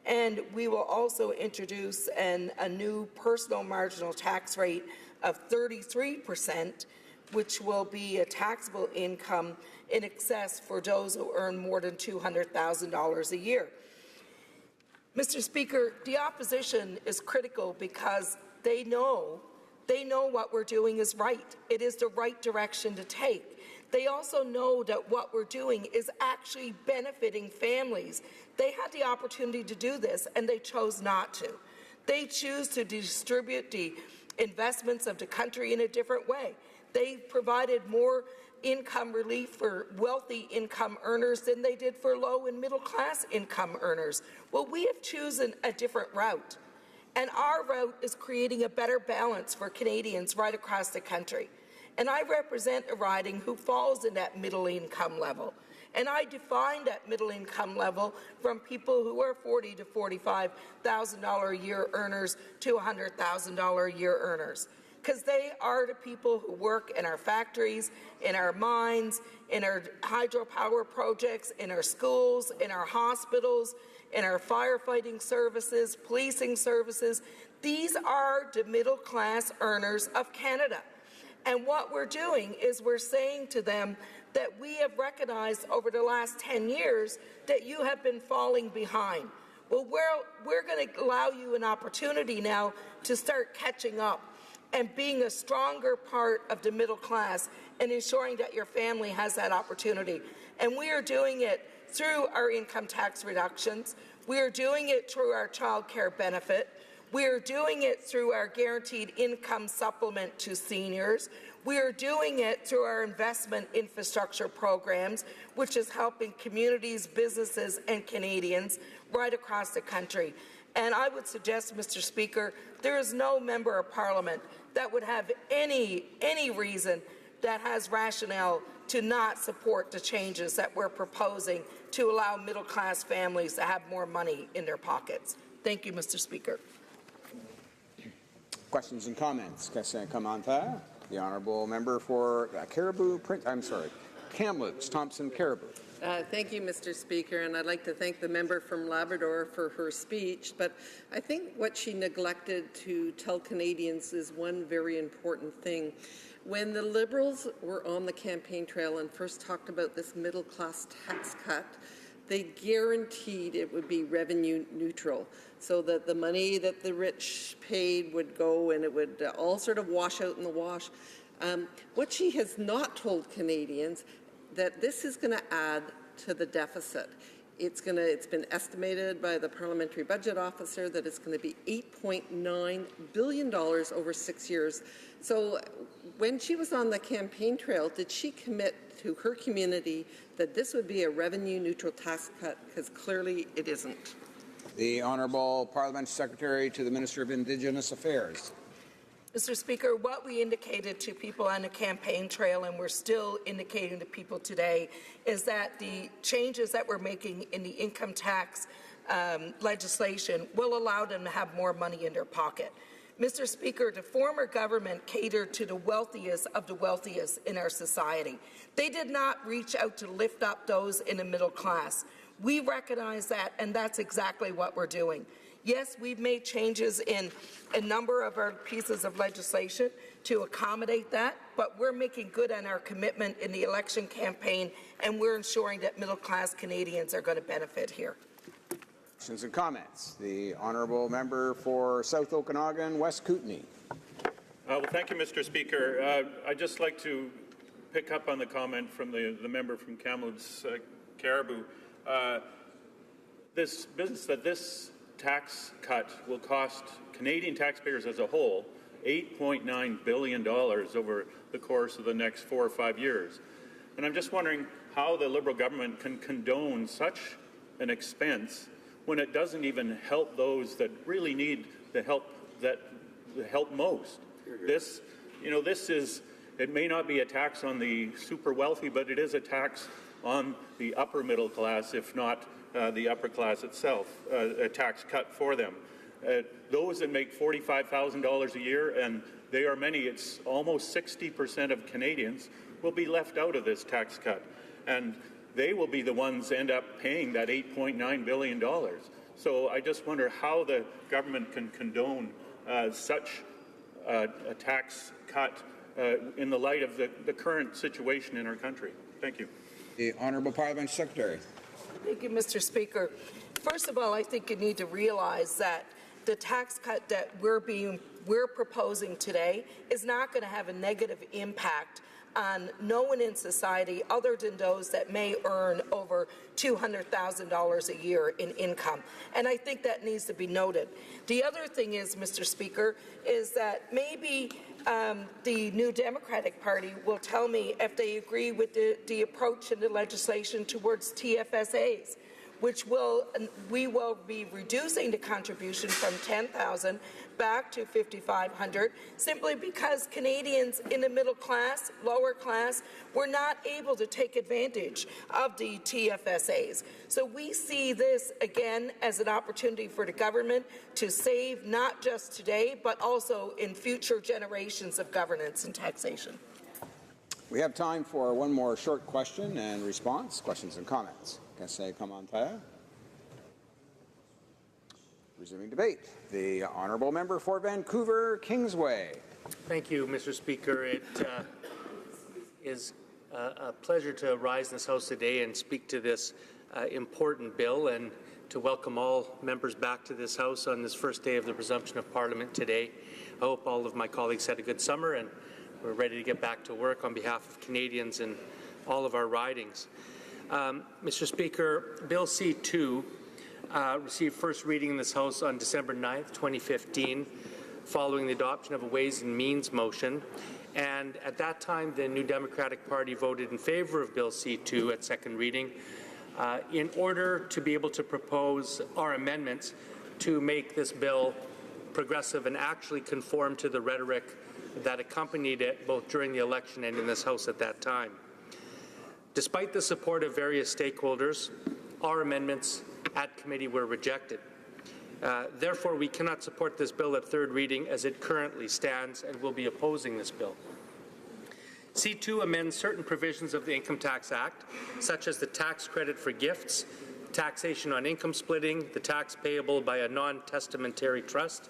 Speaker 13: And we will also introduce a new personal marginal tax rate of 33%, which will be a taxable income in excess for those who earn more than $200,000 a year. Mr. Speaker, the opposition is critical because they know what we're doing is right. It is the right direction to take. They also know that what we're doing is actually benefiting families. They had the opportunity to do this, and they chose not to. They choose to distribute the investments of the country in a different way. They provided more income relief for wealthy income earners than they did for low and middle class income earners. Well, we have chosen a different route, and our route is creating a better balance for Canadians right across the country. And I represent a riding who falls in that middle income level. And I define that middle income level from people who are $40,000 to $45,000 a year earners to $100,000 a year earners. Because they are the people who work in our factories, in our mines, in our hydropower projects, in our schools, in our hospitals, in our firefighting services, policing services. These are the middle class earners of Canada. And what we're doing is we're saying to them that we have recognized over the last 10 years that you have been falling behind. Well, we're going to allow you an opportunity now to start catching up and being a stronger part of the middle class and ensuring that your family has that opportunity. And we are doing it through our income tax reductions. We are doing it through our child care benefit. We are doing it through our guaranteed income supplement to seniors. We are doing it through our investment infrastructure programs, which is helping communities, businesses, and Canadians right across the country. And I would suggest, Mr. Speaker, there is no member of Parliament that would have any reason that has rationale to not support the changes that we're proposing to allow middle-class families to have more money in their pockets. Thank you, Mr. Speaker.
Speaker 1: Questions and comments? The honourable member for Kamloops, Thompson Caribou.
Speaker 9: Thank you, Mr. Speaker, and I'd like to thank the member from Labrador for her speech, but I think what she neglected to tell Canadians is one very important thing. When the Liberals were on the campaign trail and first talked about this middle-class tax cut, they guaranteed it would be revenue neutral, so that the money that the rich paid would go and it would all sort of wash out in the wash. What she has not told Canadians, that this is going to add to the deficit. It's been estimated by the Parliamentary Budget Officer that it's going to be $8.9 billion over 6 years. So when she was on the campaign trail, did she commit to her community that this would be a revenue-neutral tax cut? Because clearly it isn't.
Speaker 1: The Honourable Parliamentary Secretary to the Minister of Indigenous Affairs.
Speaker 13: Mr. Speaker, what we indicated to people on the campaign trail, and we're still indicating to people today, is that the changes that we're making in the income tax legislation will allow them to have more money in their pocket. Mr. Speaker, the former government catered to the wealthiest of the wealthiest in our society. They did not reach out to lift up those in the middle class. We recognize that, and that's exactly what we're doing. Yes, we've made changes in a number of our pieces of legislation to accommodate that, but we're making good on our commitment in the election campaign, and we're ensuring that middle-class Canadians are going to benefit here.
Speaker 1: Questions and comments? The Honourable Member for South Okanagan, West Kootenay.
Speaker 7: Well, thank you, Mr. Speaker. I'd just like to pick up on the comment from the member from Kamloops, Caribou. This tax cut will cost Canadian taxpayers as a whole $8.9 billion over the course of the next 4 or 5 years. And I'm just wondering how the Liberal government can condone such an expense when it doesn't even help those that really need the help most. It may not be a tax on the super wealthy, but it is a tax on the upper middle class, if not the upper class itself, a tax cut for them. Those that make $45,000 a year, and they are many, it's almost 60% of Canadians, will be left out of this tax cut. And they will be the ones end up paying that $8.9 billion. So I just wonder how the government can condone such a tax cut in the light of the current situation in our country. Thank you.
Speaker 1: The Honourable Parliamentary Secretary.
Speaker 13: Thank you, Mr. Speaker. First of all, I think you need to realize that the tax cut that we're proposing today is not going to have a negative impact on no one in society other than those that may earn over $200,000 a year in income. And I think that needs to be noted. The other thing is, Mr. Speaker, is that maybe the New Democratic Party will tell me if they agree with the approach in the legislation towards TFSAs, which we will be reducing the contribution from $10,000 back to $5,500 simply because Canadians in the middle class, lower class, were not able to take advantage of the TFSAs. So we see this again as an opportunity for the government to save not just today but also in future generations of governance and taxation.
Speaker 1: We have time for one more short question and response. Questions and comments. Resuming debate. The Honourable Member for Vancouver, Kingsway.
Speaker 14: Thank you, Mr. Speaker. It is a pleasure to rise in this House today and speak to this important bill and to welcome all members back to this House on this first day of the resumption of Parliament today. I hope all of my colleagues had a good summer and we're ready to get back to work on behalf of Canadians in all of our ridings. Mr. Speaker, Bill C-2 received first reading in this House on December 9th, 2015, following the adoption of a Ways and Means motion. And at that time, the New Democratic Party voted in favour of Bill C-2 at second reading in order to be able to propose our amendments to make this bill progressive and actually conform to the rhetoric that accompanied it both during the election and in this House at that time. Despite the support of various stakeholders, our amendments at committee were rejected. Therefore, we cannot support this bill at third reading as it currently stands and will be opposing this bill. C2 amends certain provisions of the Income Tax Act, such as the tax credit for gifts, taxation on income splitting, the tax payable by a non-testamentary trust,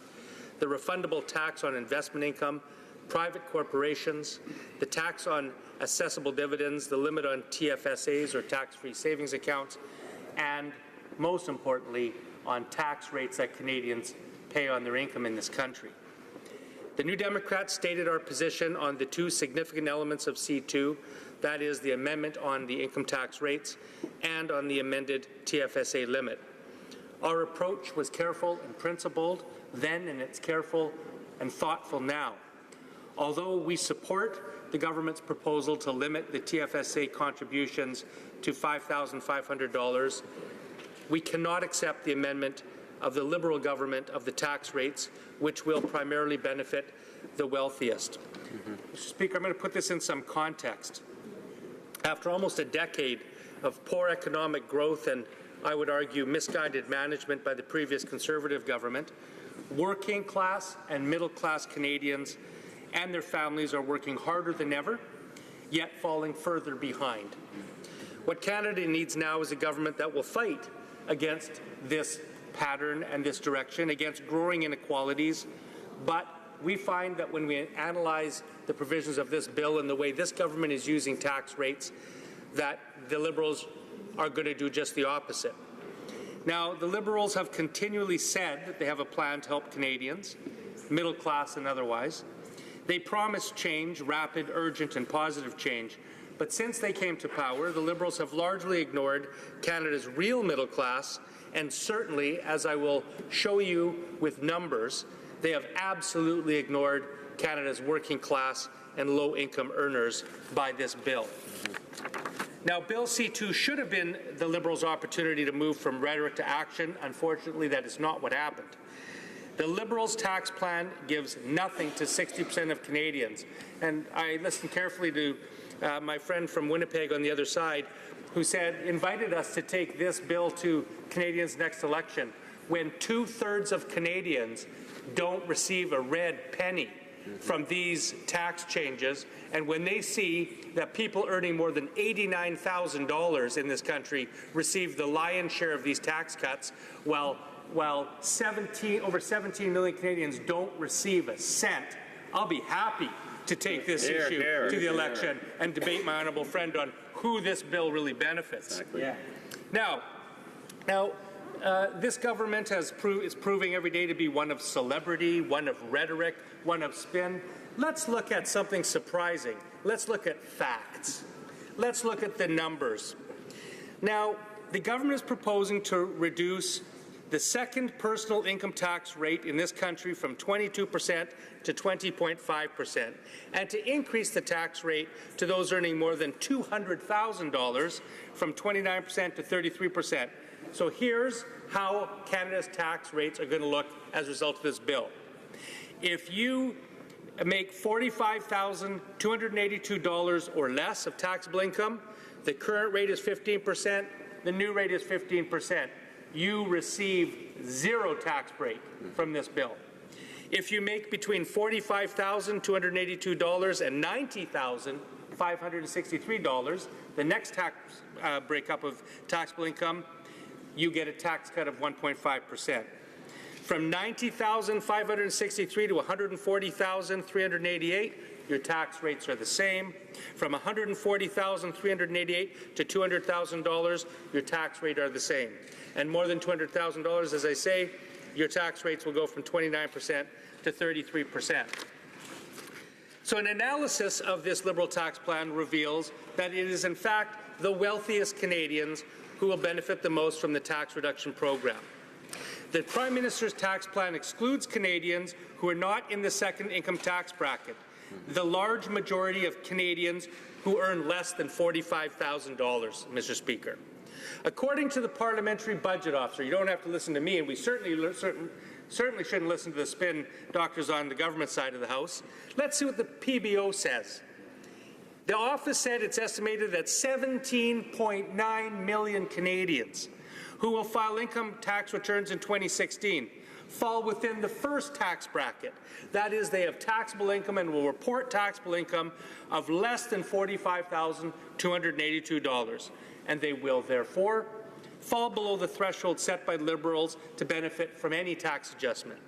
Speaker 14: the refundable tax on investment income, private corporations, the tax on assessable dividends, the limit on TFSAs or tax-free savings accounts, and most importantly, on tax rates that Canadians pay on their income in this country. The New Democrats stated our position on the two significant elements of C2, that is the amendment on the income tax rates and on the amended TFSA limit. Our approach was careful and principled then, and it's careful and thoughtful now. Although we support the government's proposal to limit the TFSA contributions to $5,500, we cannot accept the amendment of the Liberal government of the tax rates, which will primarily benefit the wealthiest. Mr. Speaker, I'm going to put this in some context. After almost a decade of poor economic growth and, I would argue, misguided management by the previous Conservative government, working class and middle class Canadians and their families are working harder than ever, yet falling further behind. What Canada needs now is a government that will fight against this pattern and this direction, against growing inequalities, but we find that when we analyze the provisions of this bill and the way this government is using tax rates, that the Liberals are going to do just the opposite. Now, the Liberals have continually said that they have a plan to help Canadians, middle class and otherwise. They promised change, rapid, urgent and positive change. But since they came to power, the Liberals have largely ignored Canada's real middle class, and certainly, as I will show you with numbers, they have absolutely ignored Canada's working class and low-income earners by this bill. Now, Bill C2 should have been the Liberals' opportunity to move from rhetoric to action. Unfortunately, that is not what happened. The Liberals' tax plan gives nothing to 60% of Canadians. And I listened carefully to my friend from Winnipeg on the other side, who invited us to take this bill to Canadians next election, when 2/3 of Canadians don't receive a red penny from these tax changes, and when they see that people earning more than $89,000 in this country receive the lion's share of these tax cuts, while over 17 million Canadians don't receive a cent, I'll be happy to take this issue to the election and debate my honourable friend on who this bill really benefits. Exactly. Yeah. Now, this government is proving every day to be one of celebrity, one of rhetoric, one of spin. Let's look at something surprising. Let's look at facts. Let's look at the numbers. Now, the government is proposing to reduce the second personal income tax rate in this country from 22% to 20.5%, and to increase the tax rate to those earning more than $200,000 from 29% to 33%. So here's how Canada's tax rates are going to look as a result of this bill. If you make $45,282 or less of taxable income, the current rate is 15%, the new rate is 15%. You receive zero tax break from this bill. If you make between $45,282 and $90,563, the next tax breakup of taxable income, you get a tax cut of 1.5%. From $90,563 to $140,388, your tax rates are the same. From $140,388 to $200,000, your tax rate are the same. And more than $200,000, as I say, your tax rates will go from 29% to 33%. So an analysis of this Liberal tax plan reveals that it is in fact the wealthiest Canadians who will benefit the most from the tax reduction program. The Prime Minister's tax plan excludes Canadians who are not in the second income tax bracket, the large majority of Canadians who earn less than $45,000, Mr. Speaker. According to the Parliamentary Budget Officer, you don't have to listen to me, and we certainly shouldn't listen to the spin doctors on the government side of the House. Let's see what the PBO says. The office said it's estimated that 17.9 million Canadians who will file income tax returns in 2016 fall within the first tax bracket. That is, they have taxable income and will report taxable income of less than $45,282, and they will therefore fall below the threshold set by Liberals to benefit from any tax adjustment.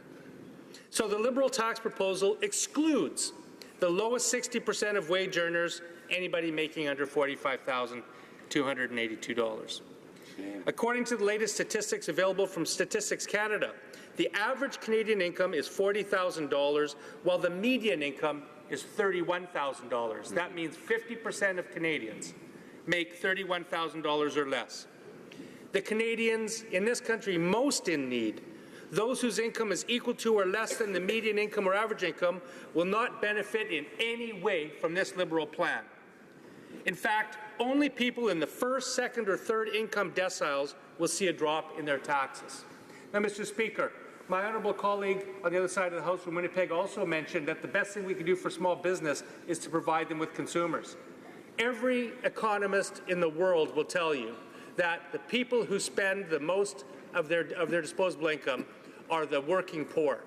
Speaker 14: So the Liberal tax proposal excludes the lowest 60% of wage earners, anybody making under $45,282. According to the latest statistics available from Statistics Canada, the average Canadian income is $40,000, while the median income is $31,000. That means 50% of Canadians make $31,000 or less. The Canadians in this country most in need, those whose income is equal to or less than the median income or average income, will not benefit in any way from this Liberal plan. In fact, only people in the first, second, or third income deciles will see a drop in their taxes. Now, Mr. Speaker, my honourable colleague on the other side of the House from Winnipeg also mentioned that the best thing we can do for small business is to provide them with consumers. Every economist in the world will tell you that the people who spend the most of their disposable income are the working poor.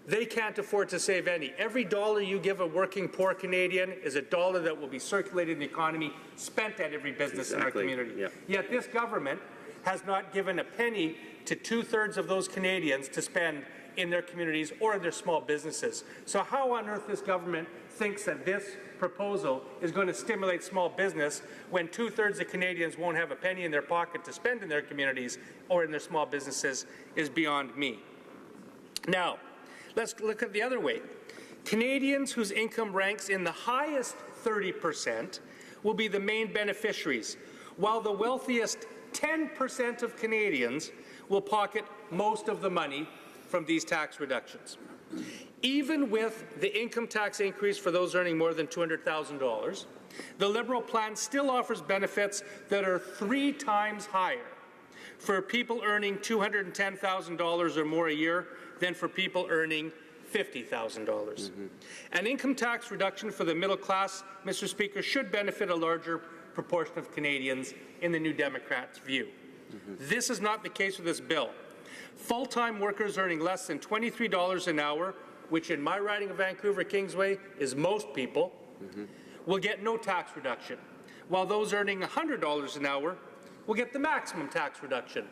Speaker 14: They can't afford to save any. Every dollar you give a working poor Canadian is a dollar that will be circulated in the economy, spent at every business in our community. Yeah. Yet this government has not given a penny to 2/3 of those Canadians to spend in their communities or in their small businesses. So how on earth this government thinks that this proposal is going to stimulate small business when 2/3 of Canadians won't have a penny in their pocket to spend in their communities or in their small businesses is beyond me. Now, let's look at the other way. Canadians whose income ranks in the highest 30% will be the main beneficiaries, while the wealthiest 10% of Canadians will pocket most of the money from these tax reductions. Even with the income tax increase for those earning more than $200,000, the Liberal plan still offers benefits that are 3 times higher for people earning $210,000 or more a year than for people earning $50,000. An income tax reduction for the middle class, Mr. Speaker, should benefit a larger proportion of Canadians in the New Democrats' view. This is not the case with this bill. Full-time workers earning less than $23 an hour, which in my riding of Vancouver Kingsway is most people, will get no tax reduction, while those earning $100 an hour will get the maximum tax reduction.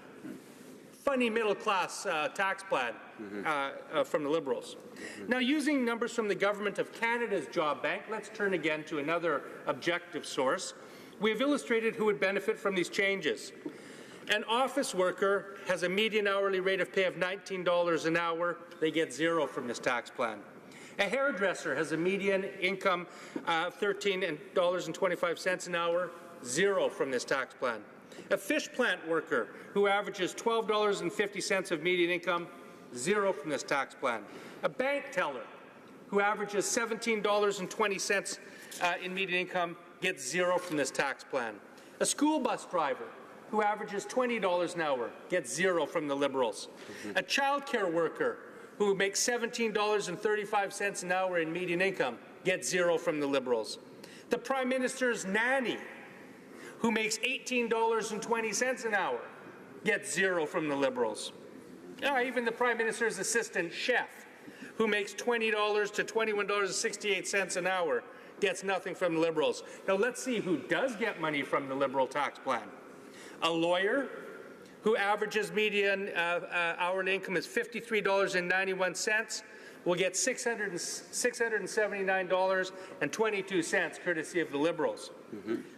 Speaker 14: Funny middle-class tax plan from the Liberals. Now, using numbers from the Government of Canada's Job Bank, let's turn again to another objective source. We have illustrated who would benefit from these changes. An office worker has a median hourly rate of pay of $19 an hour. They get 0 from this tax plan. A hairdresser has a median income of $13.25 an hour, 0 from this tax plan. A fish plant worker who averages $12.50 of median income, 0 from this tax plan. A bank teller who averages $17.20 in median income gets 0 from this tax plan. A school bus driver who averages $20 an hour gets 0 from the Liberals. A childcare worker who makes $17.35 an hour in median income gets 0 from the Liberals. The Prime Minister's nanny, who makes $18.20 an hour, gets 0 from the Liberals. Even the Prime Minister's assistant chef, who makes $20 to $21.68 an hour, gets nothing from the Liberals. Now let's see who does get money from the Liberal tax plan. A lawyer who averages median hourly income is $53.91 will get $679.22 courtesy of the Liberals.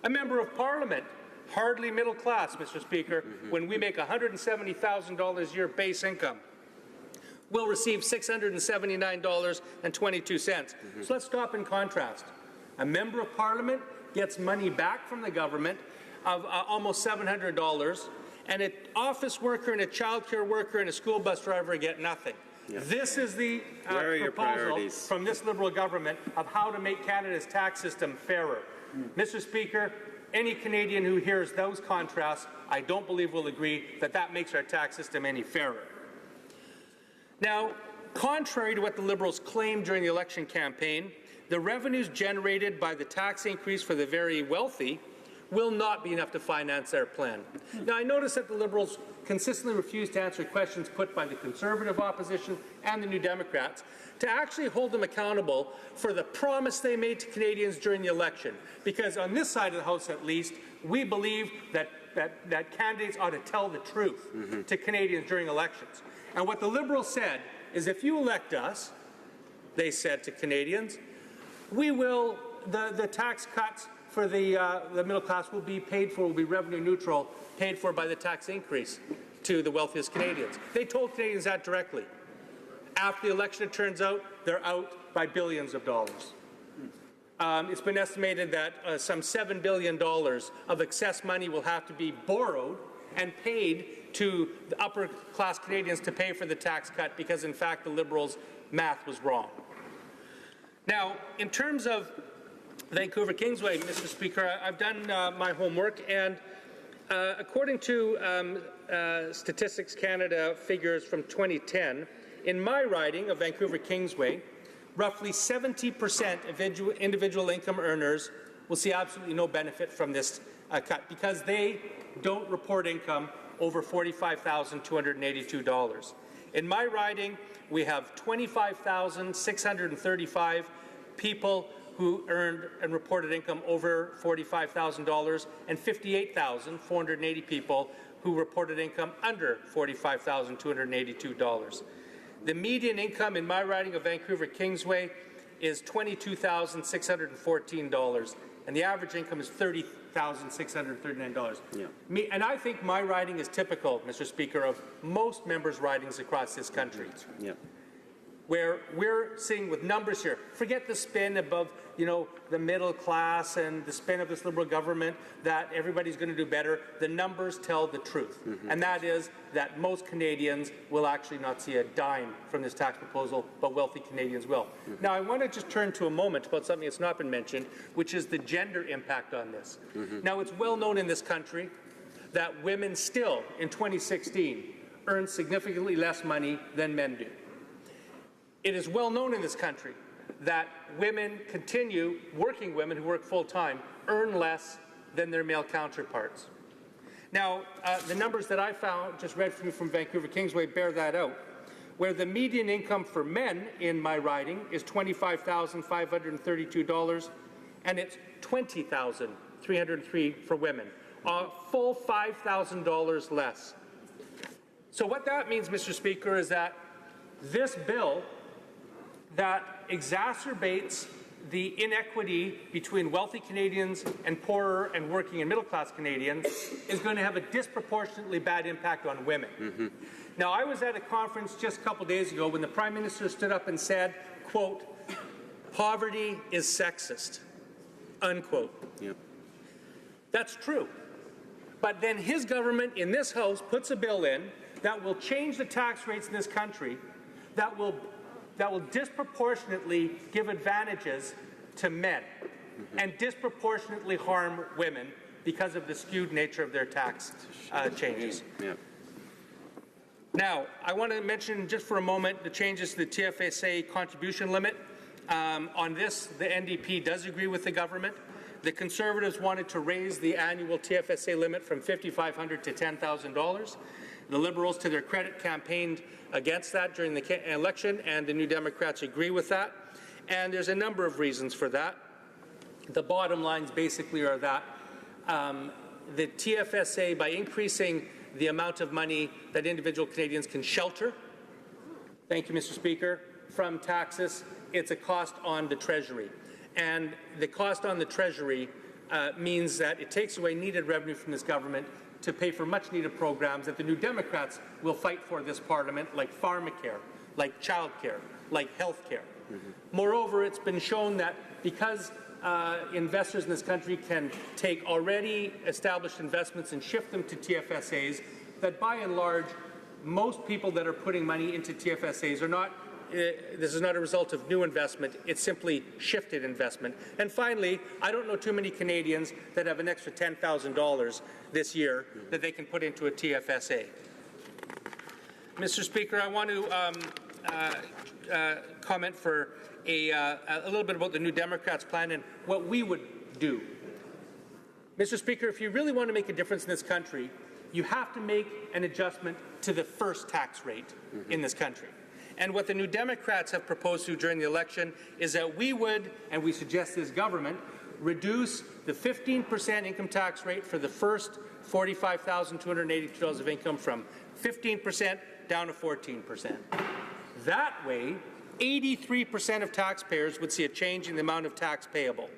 Speaker 14: A member of Parliament, hardly middle class, Mr. Speaker, when we make $170,000 a year base income, will receive $679.22. So let's stop and contrast. A member of Parliament gets money back from the government of almost $700, and an office worker and a childcare worker and a school bus driver get nothing. This is the proposal from this Liberal government of how to make Canada's tax system fairer. Mr. Speaker, Any Canadian who hears those contrasts, I don't believe will agree that that makes our tax system any fairer. Now, contrary to what the Liberals claimed during the election campaign, the revenues generated by the tax increase for the very wealthy will not be enough to finance their plan. Now, I notice that the Liberals consistently refuse to answer questions put by the Conservative opposition and the New Democrats to actually hold them accountable for the promise they made to Canadians during the election. Because on this side of the House, at least, we believe that candidates ought to tell the truth to Canadians during elections. And what the Liberals said is, if you elect us, they said to Canadians, we will, the tax cuts for the middle class will be paid for, will be revenue neutral, paid for by the tax increase to the wealthiest Canadians. They told Canadians that directly. After the election, it turns out they're out by billions of dollars. It's been estimated that some $7 billion of excess money will have to be borrowed and paid to the upper class Canadians to pay for the tax cut because, in fact, the Liberals' math was wrong. Now, in terms of Vancouver Kingsway, Mr. Speaker, I've done my homework, and according to Statistics Canada figures from 2010, in my riding of Vancouver Kingsway, roughly 70% of individual income earners will see absolutely no benefit from this cut because they don't report income over $45,282. In my riding, we have 25,635 people who earned and reported income over $45,000 and 58,480 people who reported income under $45,282. The median income in my riding of Vancouver Kingsway is $22,614, and the average income is $30,639. Yeah. And I think my riding is typical, Mr. Speaker, of most members' ridings across this country. Yeah. Where we're seeing with numbers here, forget the spin above, the middle class and the spin of this Liberal government that everybody's going to do better. The numbers tell the truth, and that is that most Canadians will actually not see a dime from this tax proposal, but wealthy Canadians will. Now, I want to just turn to a moment about something that's not been mentioned, which is the gender impact on this. Now, it's well known in this country that women still, in 2016, earn significantly less money than men do. It is well known in this country that women continue, working women who work full-time, earn less than their male counterparts. Now, the numbers that I found, just read from you from Vancouver Kingsway, bear that out, where the median income for men in my riding is $25,532, and it's $20,303 for women, a full $5,000 less. So what that means, Mr. Speaker, is that this bill that exacerbates the inequity between wealthy Canadians and poorer and working and middle-class Canadians is going to have a disproportionately bad impact on women. Now, I was at a conference just a couple days ago when the Prime Minister stood up and said, quote, "Poverty is sexist," unquote. Yep. That's true. But then his government in this House puts a bill in that will change the tax rates in this country that will disproportionately give advantages to men and disproportionately harm women because of the skewed nature of their tax changes. Yeah. Now, I want to mention just for a moment the changes to the TFSA contribution limit. On this, the NDP does agree with the government. The Conservatives wanted to raise the annual TFSA limit from $5,500 to $10,000. The Liberals, to their credit, campaigned against that during the election, and the New Democrats agree with that. And there's a number of reasons for that. The bottom lines basically are that the TFSA, by increasing the amount of money that individual Canadians can shelter, thank you, Mr. Speaker, from taxes, it's a cost on the Treasury. And the cost on the Treasury means that it takes away needed revenue from this government to pay for much-needed programs that the New Democrats will fight for this Parliament, like pharmacare, like childcare, like health care. Moreover, it's been shown that because investors in this country can take already established investments and shift them to TFSAs, that by and large, most people that are putting money into TFSAs are not this is not a result of new investment, it's simply shifted investment. And finally, I don't know too many Canadians that have an extra $10,000 this year that they can put into a TFSA. Mr. Speaker, I want to comment for a little bit about the New Democrats' plan and what we would do. Mr. Speaker, if you really want to make a difference in this country, you have to make an adjustment to the first tax rate in this country. And what the New Democrats have proposed to during the election is that we would, and we suggest this government, reduce the 15% income tax rate for the first $45,282 of income from 15% down to 14%. That way, 83% of taxpayers would see a change in the amount of tax payable.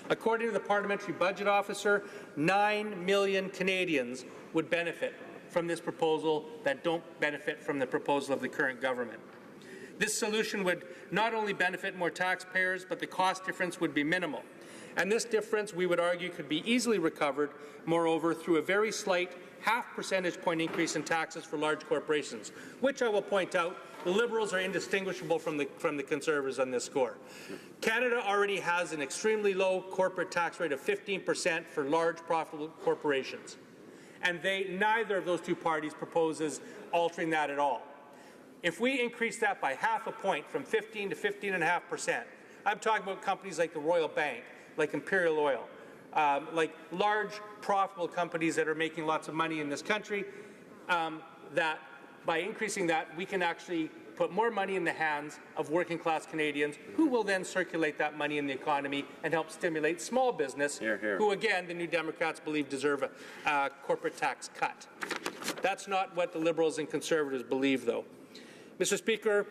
Speaker 14: According to the Parliamentary Budget Officer, 9 million Canadians would benefit from this proposal that don't benefit from the proposal of the current government. This solution would not only benefit more taxpayers, but the cost difference would be minimal. And this difference, we would argue, could be easily recovered, moreover, through a very slight half percentage point increase in taxes for large corporations, which I will point out, the Liberals are indistinguishable from the Conservatives on this score. Canada already has an extremely low corporate tax rate of 15% for large profitable corporations. And neither of those two parties proposes altering that at all. If we increase that by half a point from 15 to 15.5%, I'm talking about companies like the Royal Bank, like Imperial Oil, like large profitable companies that are making lots of money in this country, that by increasing that, we can actually put more money in the hands of working class Canadians who will then circulate that money in the economy and help stimulate small business, who again, the New Democrats believe deserve a corporate tax cut. That's not what the Liberals and Conservatives believe, though. Mr. Speaker,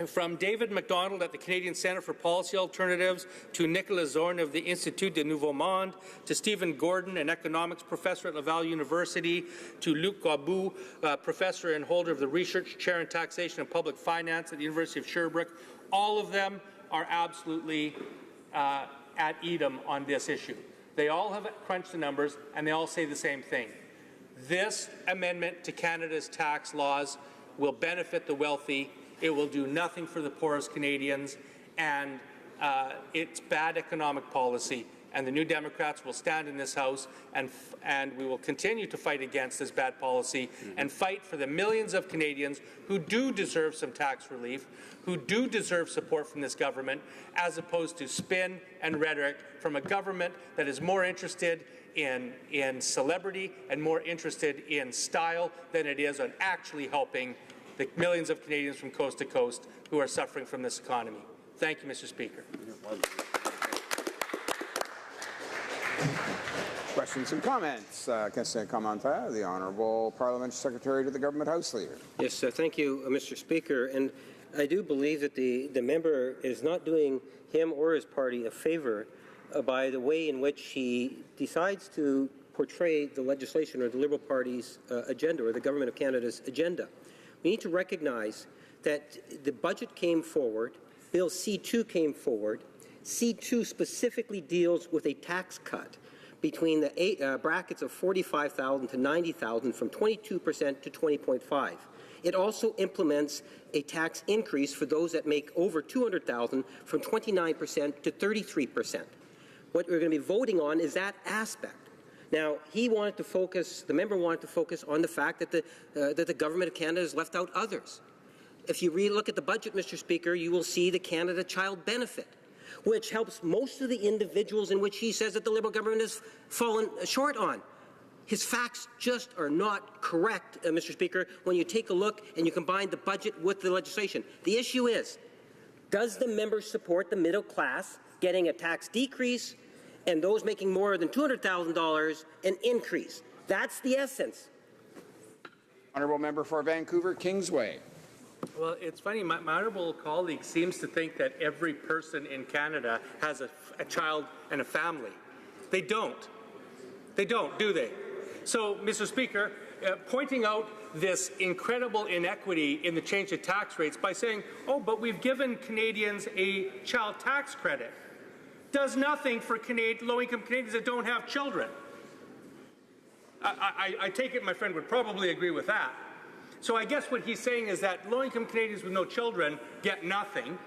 Speaker 14: from David MacDonald at the Canadian Centre for Policy Alternatives to Nicolas Zorn of the Institut de Nouveau Monde, to Stephen Gordon, an economics professor at Laval University, to Luc Gabou, professor and holder of the Research Chair in Taxation and Public Finance at the University of Sherbrooke, all of them are absolutely at Edom on this issue. They all have crunched the numbers, and they all say the same thing. This amendment to Canada's tax laws will benefit the wealthy. It will do nothing for the poorest Canadians, and it's bad economic policy. And the New Democrats will stand in this House, and we will continue to fight against this bad policy and fight for the millions of Canadians who do deserve some tax relief, who do deserve support from this government, as opposed to spin and rhetoric from a government that is more interested in celebrity and more interested in style than it is on actually helping the millions of Canadians from coast to coast who are suffering from this economy. Thank you, Mr. Speaker.
Speaker 1: Questions and comments. Question commentaire. The Honourable Parliamentary Secretary to the Government House Leader.
Speaker 4: Yes, thank you, Mr. Speaker. And I do believe that the member is not doing him or his party a favour by the way in which he decides to portray the legislation or the Liberal Party's agenda or the Government of Canada's agenda. We need to recognize that the budget came forward, Bill C-2 came forward. C-2 specifically deals with a tax cut between the brackets of $45,000 to $90,000 from 22% to 20.5%. It also implements a tax increase for those that make over $200,000 from 29% to 33%. What we're going to be voting on is that aspect. Now, he wanted to focus, the member wanted to focus on the fact that the Government of Canada has left out others. If you look at the budget, Mr. Speaker, you will see the Canada Child Benefit, which helps most of the individuals in which he says that the Liberal government has fallen short on. His facts just are not correct, Mr. Speaker, when you take a look and you combine the budget with the legislation. The issue is, does the member support the middle class getting a tax decrease and those making more than $200,000 an increase? That's the essence.
Speaker 1: Honourable Member for Vancouver Kingsway.
Speaker 14: Well, it's funny, my honourable colleague seems to think that every person in Canada has a child and a family. They don't. They don't, do they? So, Mr. Speaker, pointing out this incredible inequity in the change of tax rates by saying, oh, but we've given Canadians a child tax credit, does nothing for low-income Canadians that don't have children. I take it my friend would probably agree with that.
Speaker 8: So I guess what he's saying is that low-income Canadians with no children get nothing,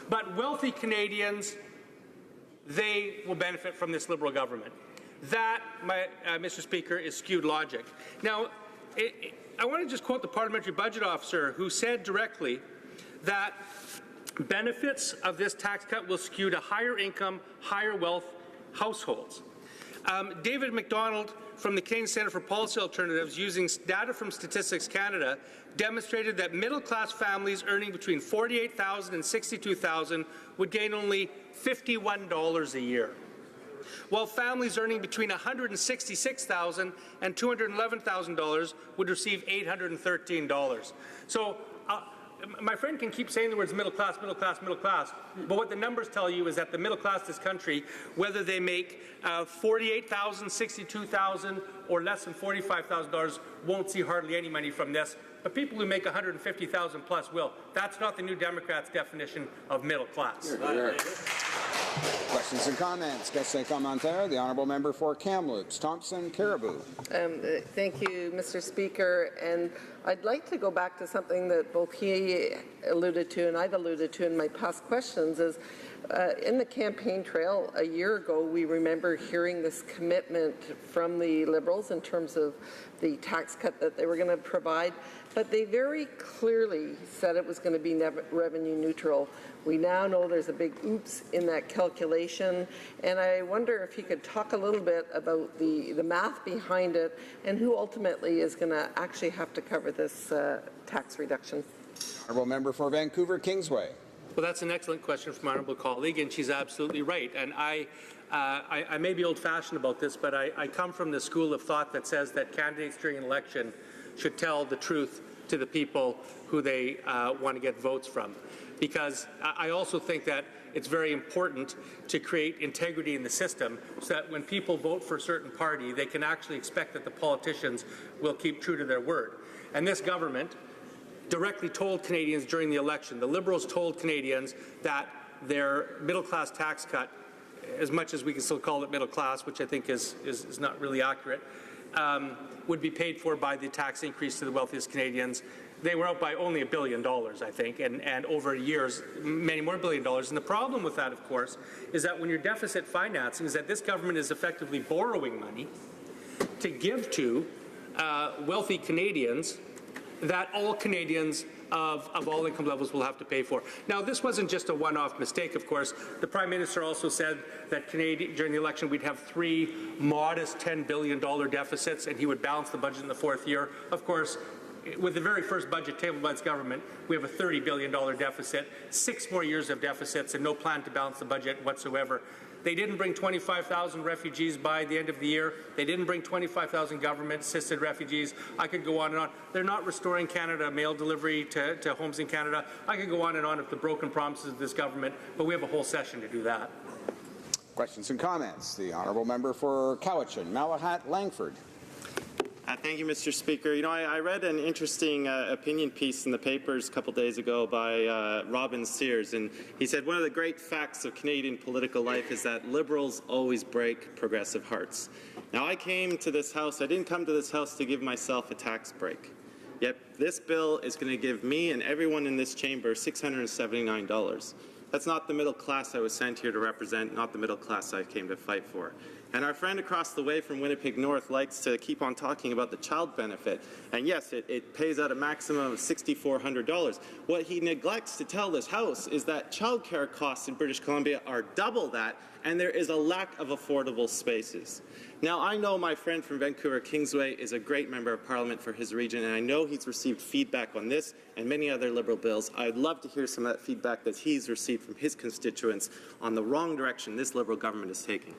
Speaker 8: but wealthy Canadians, they will benefit from this Liberal government. That, Mr. Speaker, is skewed logic. Now, I want to just quote the Parliamentary Budget Officer, who said directly that benefits of this tax cut will skew to higher income, higher wealth households. David McDonald from the Canadian Centre for Policy Alternatives, using data from Statistics Canada, demonstrated that middle-class families earning between $48,000 and $62,000 would gain only $51 a year, while families earning between $166,000 and $211,000 would receive $813. So my friend can keep saying the words middle class, middle class, middle class, but what the numbers tell you is that the middle class of this country, whether they make $48,000, $62,000, or less than $45,000, won't see hardly any money from this. But people who make $150,000 plus will. That's not the New Democrats' definition of middle class.
Speaker 1: Questions and comments. Question commentaire. The honourable member for Kamloops, Thompson Caribou.
Speaker 9: Thank you, Mr. Speaker. And I'd like to go back to something that both he alluded to and I've alluded to in my past questions. Is in the campaign trail a year ago, we remember hearing this commitment from the Liberals in terms of the tax cut that they were going to provide, but they very clearly said it was going to be revenue neutral. We now know there's a big oops in that calculation, and I wonder if you could talk a little bit about the math behind it and who ultimately is going to actually have to cover this tax reduction.
Speaker 1: Honourable member for Vancouver Kingsway.
Speaker 14: Well, that's an excellent question from my honourable colleague, and she's absolutely right. And I may be old-fashioned about this, but I come from the school of thought that says that candidates during an election should tell the truth to the people who they want to get votes from. Because I also think that it's very important to create integrity in the system so that when people vote for a certain party, they can actually expect that the politicians will keep true to their word. And this government directly told Canadians during the election, the Liberals told Canadians that their middle-class tax cut, as much as we can still call it middle class, which I think is not really accurate, would be paid for by the tax increase to the wealthiest Canadians. They were out by only $1 billion, I think, and over years, many more $1 billion. And the problem with that, of course, is that when you're deficit financing, is that this government is effectively borrowing money to give to wealthy Canadians that all Canadians of all income levels will have to pay for. Now, this wasn't just a one-off mistake, of course. The Prime Minister also said that during the election we'd have 3 modest $10 billion deficits, and he would balance the budget in the 4th year. Of course, with the very first budget tabled by this government, we have a $30 billion deficit, 6 more years of deficits, and no plan to balance the budget whatsoever. They didn't bring 25,000 refugees by the end of the year. They didn't bring 25,000 government-assisted refugees. I could go on and on. They're not restoring Canada mail delivery to homes in Canada. I could go on and on of the broken promises of this government, but we have a whole session to do that.
Speaker 1: Questions and comments. The honourable member for Cowichan, Malahat Langford.
Speaker 5: Thank you, Mr. Speaker. You know, I read an interesting opinion piece in the papers a couple days ago by Robin Sears, and he said one of the great facts of Canadian political life is that Liberals always break progressive hearts. Now, I came to this House, I didn't come to this House to give myself a tax break. Yet this bill is going to give me and everyone in this chamber $679. That's not the middle class I was sent here to represent, not the middle class I came to fight for. And our friend across the way from Winnipeg North likes to keep on talking about the child benefit. And yes, it pays out a maximum of $6,400. What he neglects to tell this House is that childcare costs in British Columbia are double that, and there is a lack of affordable spaces. Now, I know my friend from Vancouver Kingsway is a great member of Parliament for his region, and I know he's received feedback on this and many other Liberal bills. I'd love to hear some of that feedback that he's received from his constituents on the wrong direction this Liberal government is taking.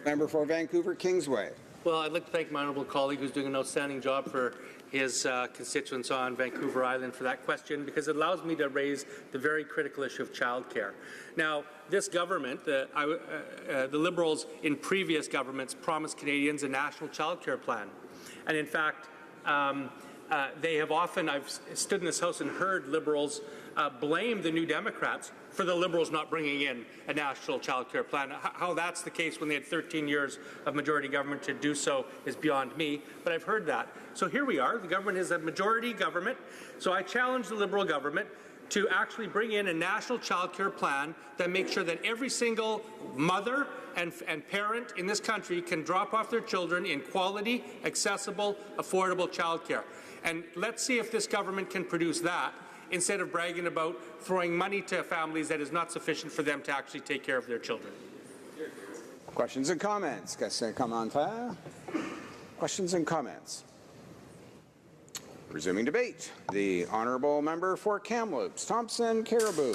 Speaker 1: Member for Vancouver Kingsway.
Speaker 14: Well, I'd like to thank my honourable colleague who's doing an outstanding job for his constituents on Vancouver Island for that question, because it allows me to raise the very critical issue of childcare. Now, this government, the Liberals in previous governments promised Canadians a national childcare plan. And in fact, they have often, I've stood in this House and heard Liberals blame the New Democrats for the Liberals not bringing in a national child care plan. How that's the case when they had 13 years of majority government to do so is beyond me, but I've heard that. So here we are. The government is a majority government. So I challenge the Liberal government to actually bring in a national child care plan that makes sure that every single mother and parent in this country can drop off their children in quality, accessible, affordable child care. And let's see if this government can produce that instead of bragging about throwing money to families that is not sufficient for them to actually take care of their children.
Speaker 1: Questions and comments? Questions and comments? Resuming debate, the honourable member for Kamloops, Thompson Caribou.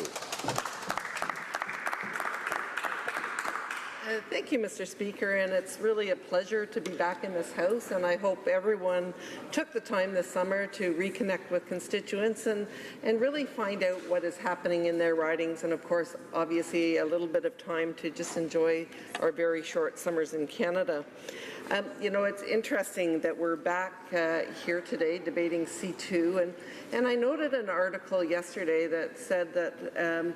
Speaker 9: Thank you, Mr. Speaker, and it's really a pleasure to be back in this House, and I hope everyone took the time this summer to reconnect with constituents and really find out what is happening in their ridings, and of course, obviously, a little bit of time to just enjoy our very short summers in Canada. You know, it's interesting that we're back here today debating C2, and I noted an article yesterday that said that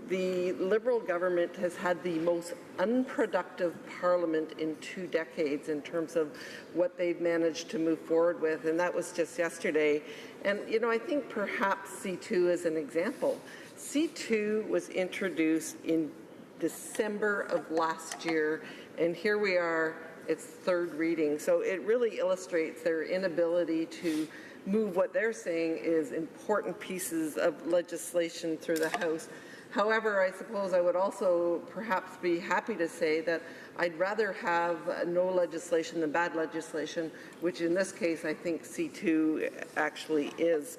Speaker 9: the Liberal government has had the most unproductive parliament in 2 decades in terms of what they've managed to move forward with, and that was just yesterday. And, you know, I think perhaps C2 is an example. C2 was introduced in December of last year, and here we are, its 3rd reading. So it really illustrates their inability to move what they're saying is important pieces of legislation through the House. However, I suppose I would also perhaps be happy to say that I'd rather have no legislation than bad legislation, which in this case I think C2 actually is.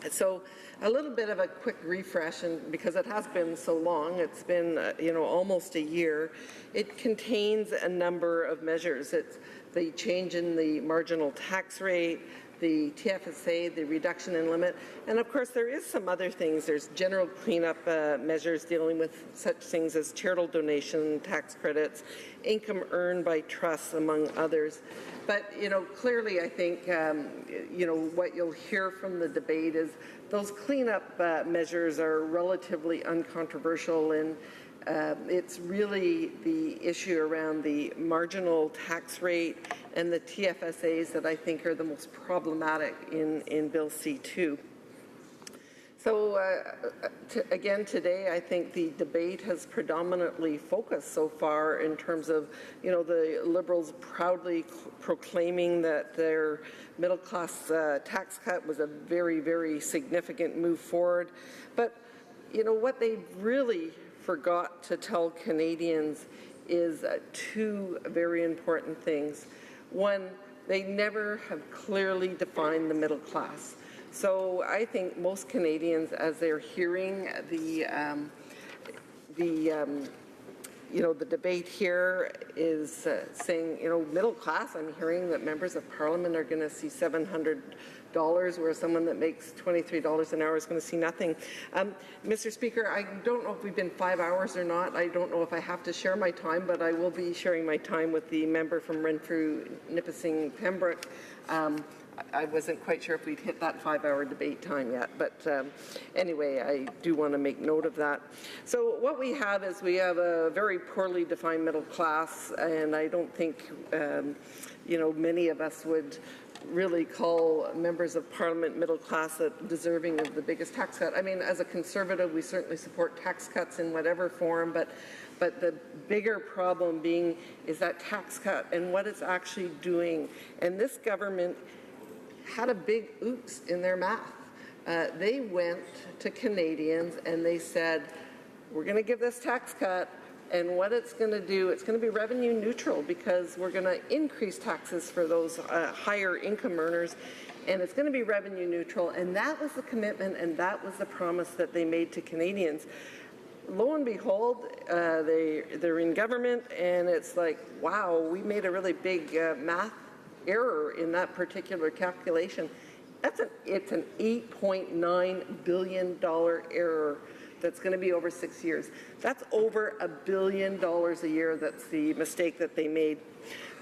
Speaker 9: So a little bit of a quick refresh, and because it has been so long, it's been you know, almost a year. It contains a number of measures. It's the change in the marginal tax rate, the TFSA, the reduction in limit, and of course there is some other things. There's general cleanup measures dealing with such things as charitable donation tax credits, income earned by trusts, among others. But, you know, clearly I think, you know, what you'll hear from the debate is those cleanup measures are relatively uncontroversial, and it's really the issue around the marginal tax rate and the TFSAs that I think are the most problematic in Bill C2. So again today, I think the debate has predominantly focused so far in terms of, you know, the Liberals proudly proclaiming that their middle class tax cut was a very, very significant move forward. But, you know, what they really forgot to tell Canadians is 2 very important things. One, they never have clearly defined the middle class. So I think most Canadians, as they're hearing you know, the debate here is saying, you know, middle class, I'm hearing that members of Parliament are going to see $700, where someone that makes $23 an hour is going to see nothing. Mr. Speaker, I don't know if we've been 5 hours or not. I don't know if I have to share my time, but I will be sharing my time with the member from Renfrew, Nipissing, Pembroke. I wasn't quite sure if we'd hit that 5-hour debate time yet, but anyway, I do want to make note of that. So what we have is we have a very poorly defined middle class, and I don't think, you know, many of us would really call members of Parliament middle class deserving of the biggest tax cut. I mean, as a Conservative, we certainly support tax cuts in whatever form, but the bigger problem being is that tax cut and what it's actually doing. And this government had a big oops in their math. They went to Canadians and they said, we're going to give this tax cut, and what it's going to do, it's going to be revenue neutral because we're going to increase taxes for those higher income earners, and it's going to be revenue neutral. And that was the commitment, and that was the promise that they made to Canadians. Lo and behold, they're in government, and it's like, wow, we made a really big math error in that particular calculation. It's an $8.9 billion error that's going to be over 6 years. That's over $1 billion a year. That's the mistake that they made.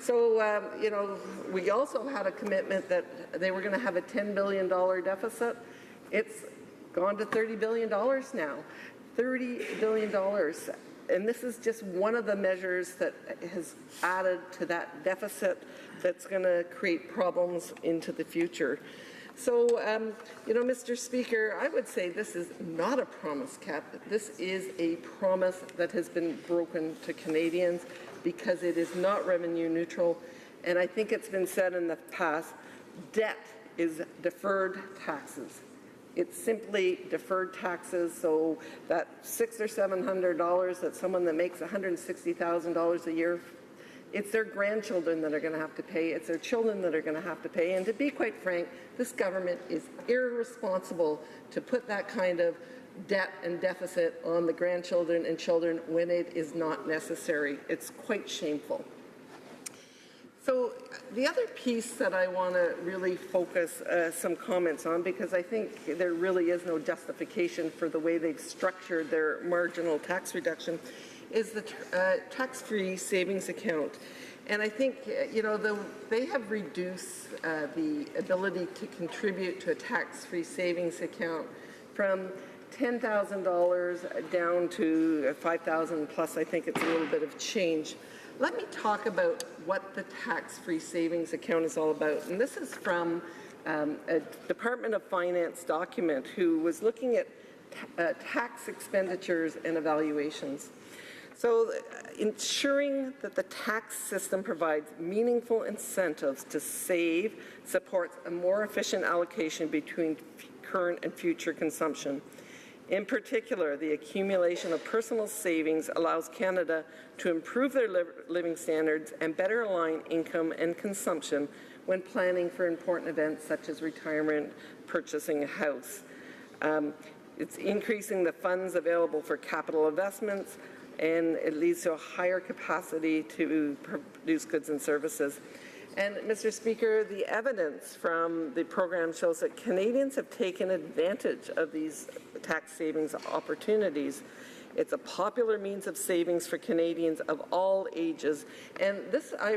Speaker 9: So, you know, we also had a commitment that they were going to have a $10 billion deficit. It's gone to $30 billion now. $30 billion. And this is just one of the measures that has added to that deficit that's going to create problems into the future. So, Mr. Speaker, I would say this is not a promise cap. This is a promise that has been broken to Canadians because it is not revenue neutral. And I think it's been said in the past, debt is deferred taxes. It's simply deferred taxes, so that $600 or $700 that someone that makes $160,000 a year, it's their grandchildren that are going to have to pay. It's their children that are going to have to pay. And to be quite frank, this government is irresponsible to put that kind of debt and deficit on the grandchildren and children when it is not necessary. It's quite shameful. So the other piece that I want to really focus some comments on, because I think there really is no justification for the way they've structured their marginal tax reduction, is the tax-free savings account. And I think, they have reduced the ability to contribute to a tax-free savings account from $10,000 down to $5,000 plus. I think it's a little bit of change. Let me talk about what the tax-free savings account is all about. And this is from a Department of Finance document who was looking at tax expenditures and evaluations. So ensuring that the tax system provides meaningful incentives to save supports a more efficient allocation between current and future consumption. In particular, the accumulation of personal savings allows Canada to improve their living standards and better align income and consumption when planning for important events such as retirement, purchasing a house. It's increasing the funds available for capital investments, and it leads to a higher capacity to produce goods and services. And, Mr. Speaker, the evidence from the program shows that Canadians have taken advantage of these tax savings opportunities. It's a popular means of savings for Canadians of all ages. And this, I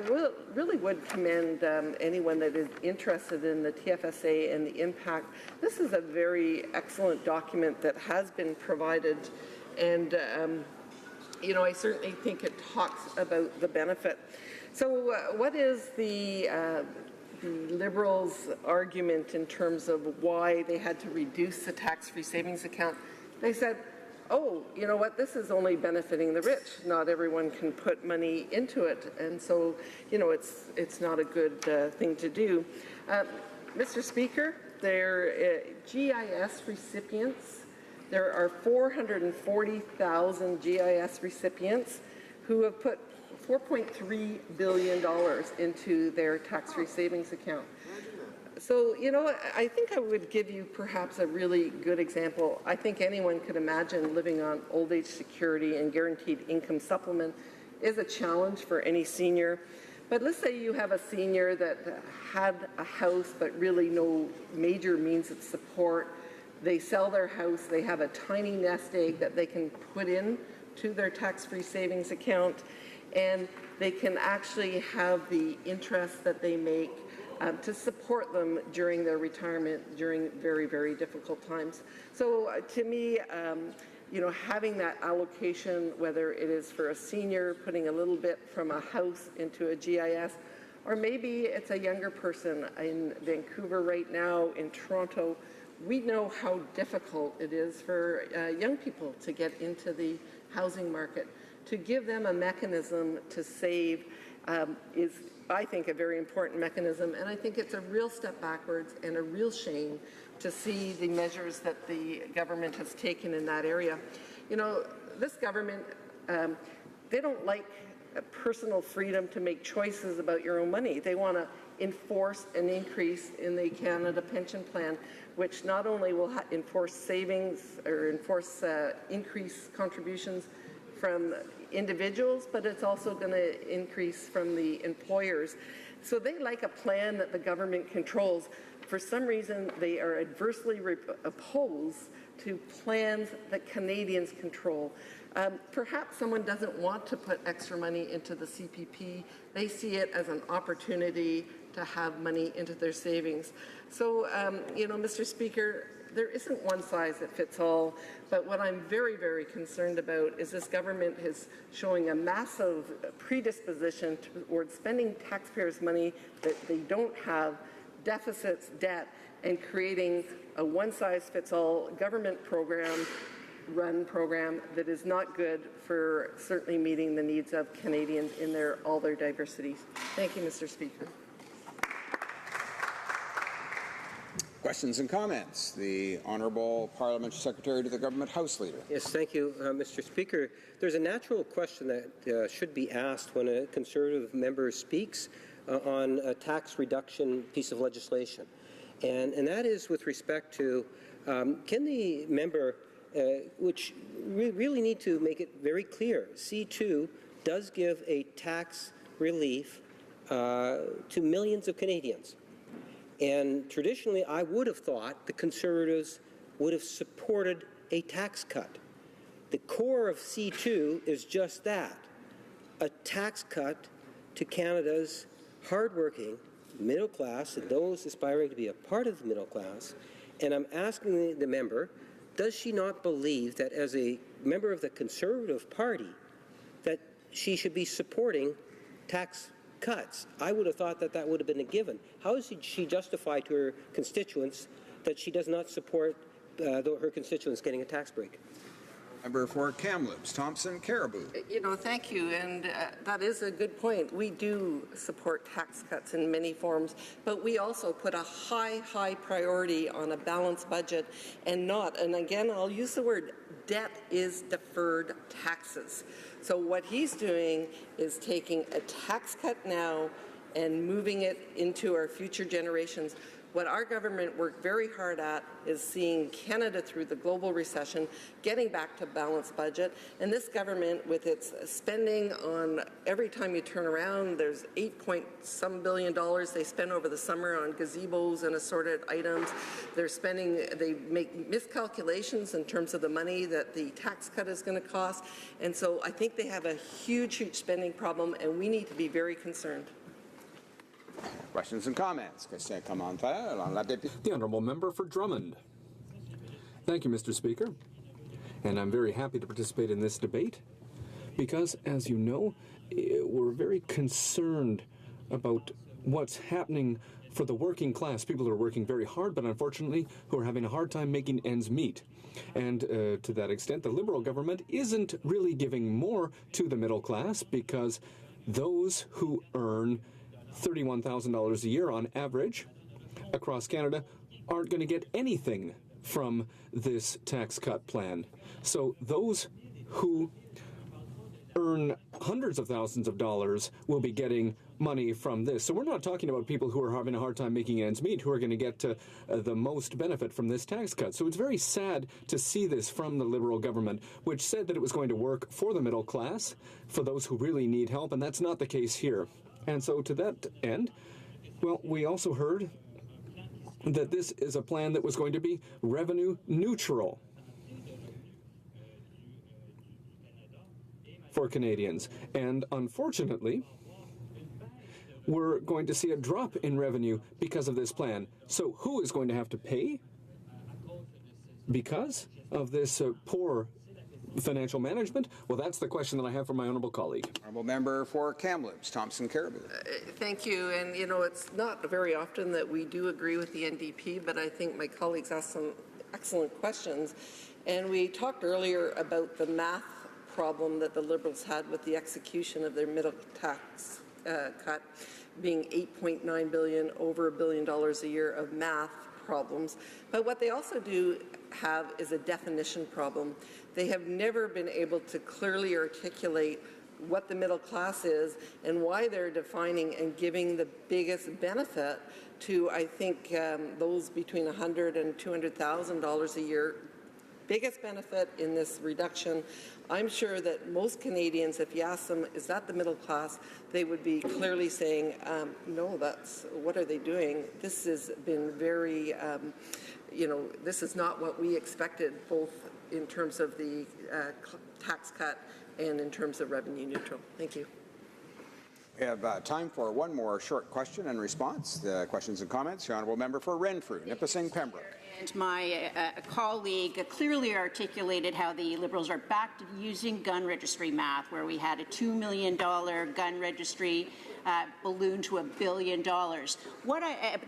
Speaker 9: really would commend anyone that is interested in the TFSA and the impact. This is a very excellent document that has been provided, and I certainly think it talks about the benefit. So what is the Liberals' argument in terms of why they had to reduce the tax-free savings account? They said, oh, you know what, this is only benefiting the rich. Not everyone can put money into it, and so, it's not a good thing to do. Mr. Speaker, their GIS recipients, there are 440,000 GIS recipients who have put $4.3 billion into their tax-free savings account. So, I think I would give you perhaps a really good example. I think anyone could imagine living on old age security and guaranteed income supplement is a challenge for any senior. But let's say you have a senior that had a house but really no major means of support. They sell their house, they have a tiny nest egg that they can put in to their tax-free savings account, and they can actually have the interest that they make to support them during their retirement during very, very difficult times. So to me, having that allocation, whether it is for a senior putting a little bit from a house into a GIS, or maybe it's a younger person in Vancouver right now, in Toronto, we know how difficult it is for young people to get into the housing market. To give them a mechanism to save is, I think, a very important mechanism, and I think it's a real step backwards and a real shame to see the measures that the government has taken in that area. This government, they don't like personal freedom to make choices about your own money. They want to enforce an increase in the Canada Pension Plan, which not only will enforce savings or enforce increased contributions from individuals, but it's also going to increase from the employers. So they like a plan that the government controls. For some reason, they are adversely opposed to plans that Canadians control. Perhaps someone doesn't want to put extra money into the CPP. They see it as an opportunity to have money into their savings. So, Mr. Speaker, there isn't one size that fits all, but what I'm very, very concerned about is this government is showing a massive predisposition towards spending taxpayers' money that they don't have, deficits, debt, and creating a one-size-fits-all government program that is not good for certainly meeting the needs of Canadians in all their diversities. Thank you, Mr. Speaker.
Speaker 1: Questions and comments. The Honourable Parliamentary Secretary to the Government House Leader.
Speaker 4: Yes, thank you, Mr. Speaker. There's a natural question that should be asked when a Conservative member speaks on a tax reduction piece of legislation. And that is with respect to, can the member, which we really need to make it very clear, C2 does give a tax relief to millions of Canadians. And traditionally, I would have thought the Conservatives would have supported a tax cut. The core of C2 is just that, a tax cut to Canada's hardworking middle class and those aspiring to be a part of the middle class. And I'm asking the member, does she not believe that as a member of the Conservative Party that she should be supporting tax cuts? I would have thought that that would have been a given. How does she justify to her constituents that she does not support her constituents getting a tax break?
Speaker 1: Member for Kamloops, Thompson Caribou.
Speaker 9: Thank you, and that is a good point. We do support tax cuts in many forms, but we also put a high priority on a balanced budget and again, I'll use the word, debt is deferred taxes. So what he's doing is taking a tax cut now and moving it into our future generations. What our government worked very hard at is seeing Canada through the global recession, getting back to balanced budget, and this government with its spending on, every time you turn around, there's $8-some billion they spend over the summer on gazebos and assorted items. They make miscalculations in terms of the money that the tax cut is going to cost, and so I think they have a huge spending problem, and we need to be very concerned.
Speaker 1: Questions and comments. The
Speaker 2: Honourable Member for Drummond. Thank you, Mr. Speaker. And I'm very happy to participate in this debate because, as you know, we're very concerned about what's happening for the working class, people who are working very hard, but unfortunately who are having a hard time making ends meet. And to that extent, the Liberal government isn't really giving more to the middle class because those who earn $31,000 a year on average across Canada aren't going to get anything from this tax cut plan. So those who earn hundreds of thousands of dollars will be getting money from this. So we're not talking about people who are having a hard time making ends meet who are going to get the most benefit from this tax cut. So it's very sad to see this from the Liberal government, which said that it was going to work for the middle class, for those who really need help, and that's not the case here. And so to that end, well, we also heard that this is a plan that was going to be revenue neutral for Canadians. And unfortunately, we're going to see a drop in revenue because of this plan. So who is going to have to pay because of this poor financial management? Well, that's the question that I have for my honourable colleague.
Speaker 1: Honourable Member for Kamloops, Thompson Caribou.
Speaker 9: Thank you. And, it's not very often that we do agree with the NDP, but I think my colleagues asked some excellent questions. And we talked earlier about the math problem that the Liberals had with the execution of their middle tax cut being $8.9 billion, over $1 billion a year of math problems. But what they also do have is a definition problem. They have never been able to clearly articulate what the middle class is and why they're defining and giving the biggest benefit to, I think, those between $100,000 and $200,000 a year. Biggest benefit in this reduction. I'm sure that most Canadians, if you ask them, is that the middle class, they would be clearly saying, no, what are they doing? This has been very, this is not what we expected, both in terms of the tax cut and in terms of revenue neutral. Thank you.
Speaker 1: We have time for one more short question and response. The questions and comments. The Honourable Member for Renfrew, Nipissing, Pembroke.
Speaker 15: and my colleague clearly articulated how the Liberals are back to using gun registry math, where we had a $2 million gun registry balloon to $1 billion.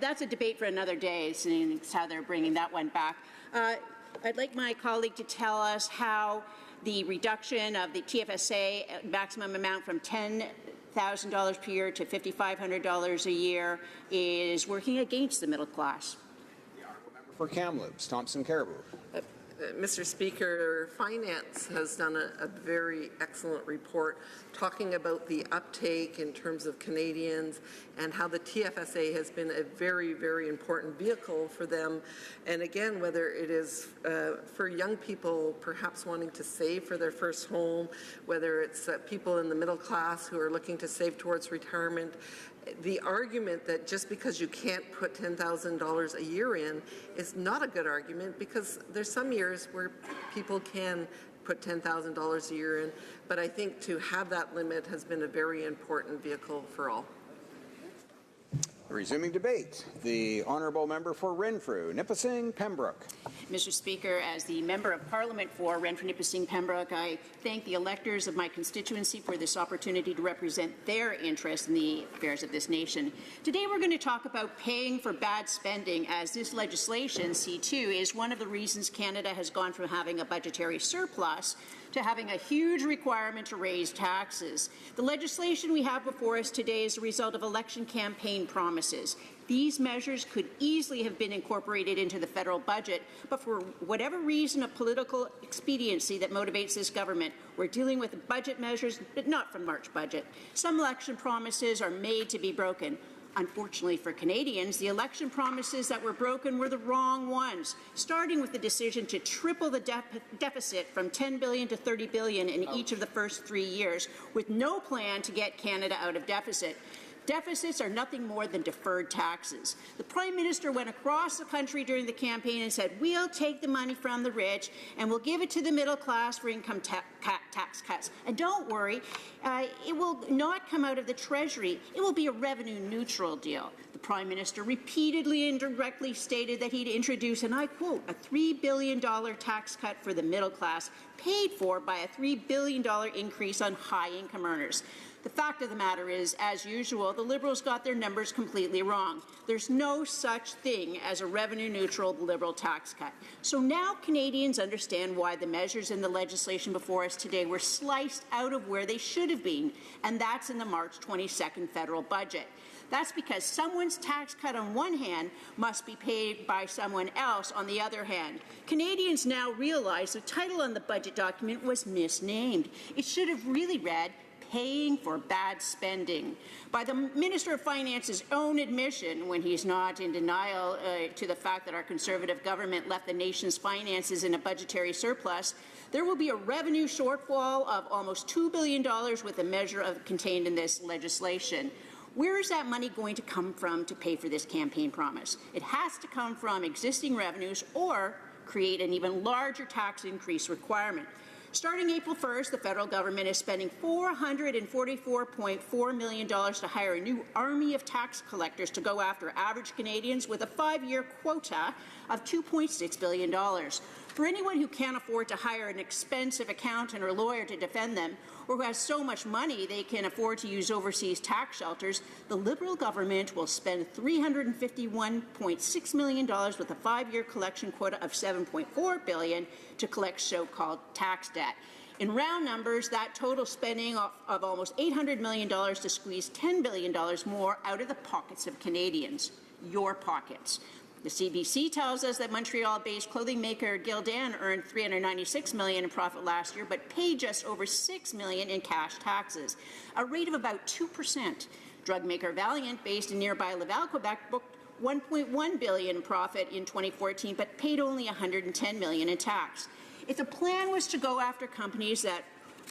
Speaker 15: That's a debate for another day, seeing how they're bringing that one back. I'd like my colleague to tell us how the reduction of the TFSA maximum amount from $10,000 per year to $5,500 a year is working against the middle class.
Speaker 1: For Kamloops, Thompson Caribou.
Speaker 9: Mr. Speaker, Finance has done a very excellent report talking about the uptake in terms of Canadians and how the TFSA has been a very, very important vehicle for them. And again, whether it is for young people perhaps wanting to save for their first home, whether it's people in the middle class who are looking to save towards retirement, the argument that just because you can't put $10,000 a year in is not a good argument, because there's some years where people can put $10,000 a year in, but I think to have that limit has been a very important vehicle for all.
Speaker 1: Resuming debate, the honourable member for Renfrew, Nipissing, Pembroke.
Speaker 15: Mr. Speaker, as the Member of Parliament for Renfrew, Nipissing, Pembroke, I thank the electors of my constituency for this opportunity to represent their interest in the affairs of this nation. Today we're going to talk about paying for bad spending, as this legislation, C2, is one of the reasons Canada has gone from having a budgetary surplus to having a huge requirement to raise taxes. The legislation we have before us today is a result of election campaign promises. These measures could easily have been incorporated into the federal budget, but for whatever reason of political expediency that motivates this government, we're dealing with budget measures, but not from March budget. Some election promises are made to be broken. Unfortunately for Canadians, the election promises that were broken were the wrong ones, starting with the decision to triple the deficit from $10 billion to $30 billion in each of the first 3 years, with no plan to get Canada out of deficit. Deficits are nothing more than deferred taxes. The Prime Minister went across the country during the campaign and said, we'll take the money from the rich and we'll give it to the middle class for income tax cuts. And don't worry, it will not come out of the Treasury. It will be a revenue-neutral deal. The Prime Minister repeatedly and directly stated that he'd introduce, and I quote, a $3 billion tax cut for the middle class, paid for by a $3 billion increase on high-income earners. The fact of the matter is, as usual, the Liberals got their numbers completely wrong. There's no such thing as a revenue-neutral Liberal tax cut. So now Canadians understand why the measures in the legislation before us today were sliced out of where they should have been, and that's in the March 22nd federal budget. That's because someone's tax cut on one hand must be paid by someone else on the other hand. Canadians now realize the title on the budget document was misnamed. It should have really read, paying for bad spending. By the Minister of Finance's own admission, when he's not in denial to the fact that our Conservative government left the nation's finances in a budgetary surplus, there will be a revenue shortfall of almost $2 billion with a measure contained in this legislation. Where is that money going to come from to pay for this campaign promise? It has to come from existing revenues or create an even larger tax increase requirement. Starting April 1st, the federal government is spending $444.4 million to hire a new army of tax collectors to go after average Canadians with a 5-year quota of $2.6 billion. For anyone who can't afford to hire an expensive accountant or lawyer to defend them, or who has so much money they can afford to use overseas tax shelters, the Liberal government will spend $351.6 million with a 5-year collection quota of $7.4 billion to collect so-called tax debt. In round numbers, that total spending of almost $800 million to squeeze $10 billion more out of the pockets of Canadians, your pockets. The CBC tells us that Montreal-based clothing maker Gildan earned $396 million in profit last year, but paid just over $6 million in cash taxes, a rate of about 2%. Drug maker Valiant, based in nearby Laval, Quebec, booked $1.1 billion in profit in 2014, but paid only $110 million in tax. If the plan was to go after companies that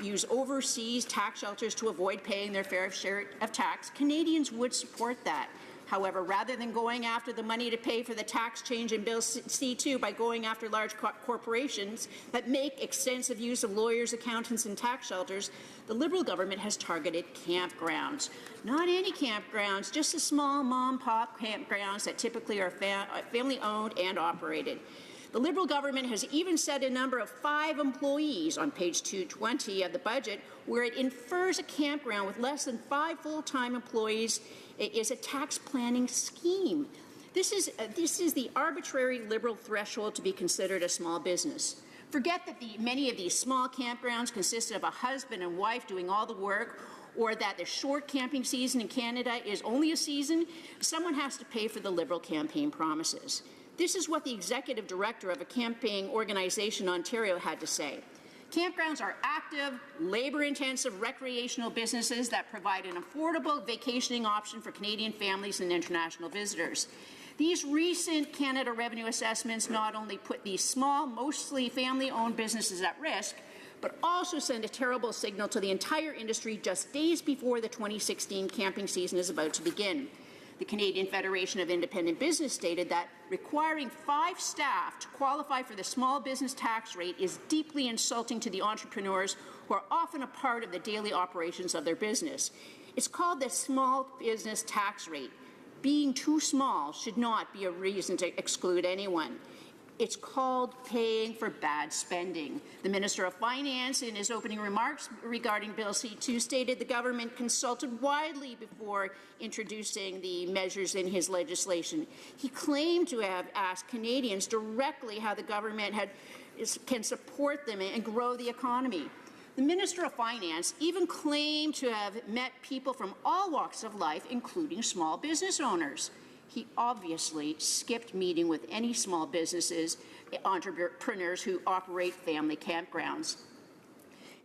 Speaker 15: use overseas tax shelters to avoid paying their fair share of tax, Canadians would support that. However, rather than going after the money to pay for the tax change in Bill C2 by going after large corporations that make extensive use of lawyers, accountants, and tax shelters, the Liberal government has targeted campgrounds. Not any campgrounds, just the small mom-pop campgrounds that typically are family-owned and operated. The Liberal government has even set a number of 5 employees on page 220 of the budget, where it infers a campground with less than 5 full-time employees is a tax planning scheme. This is the arbitrary Liberal threshold to be considered a small business. Forget that many of these small campgrounds consist of a husband and wife doing all the work, or that the short camping season in Canada is only a season. Someone has to pay for the Liberal campaign promises. This is what the executive director of a camping organization in Ontario had to say. Campgrounds are active, labor-intensive recreational businesses that provide an affordable vacationing option for Canadian families and international visitors. These recent Canada Revenue assessments not only put these small, mostly family-owned businesses at risk, but also send a terrible signal to the entire industry just days before the 2016 camping season is about to begin. The Canadian Federation of Independent Business stated that requiring 5 staff to qualify for the small business tax rate is deeply insulting to the entrepreneurs who are often a part of the daily operations of their business. It's called the small business tax rate. Being too small should not be a reason to exclude anyone. It's called paying for bad spending. The Minister of Finance, in his opening remarks regarding Bill C2, stated the government consulted widely before introducing the measures in his legislation. He claimed to have asked Canadians directly how the government can support them and grow the economy. The Minister of Finance even claimed to have met people from all walks of life, including small business owners. He obviously skipped meeting with any small businesses, entrepreneurs who operate family campgrounds.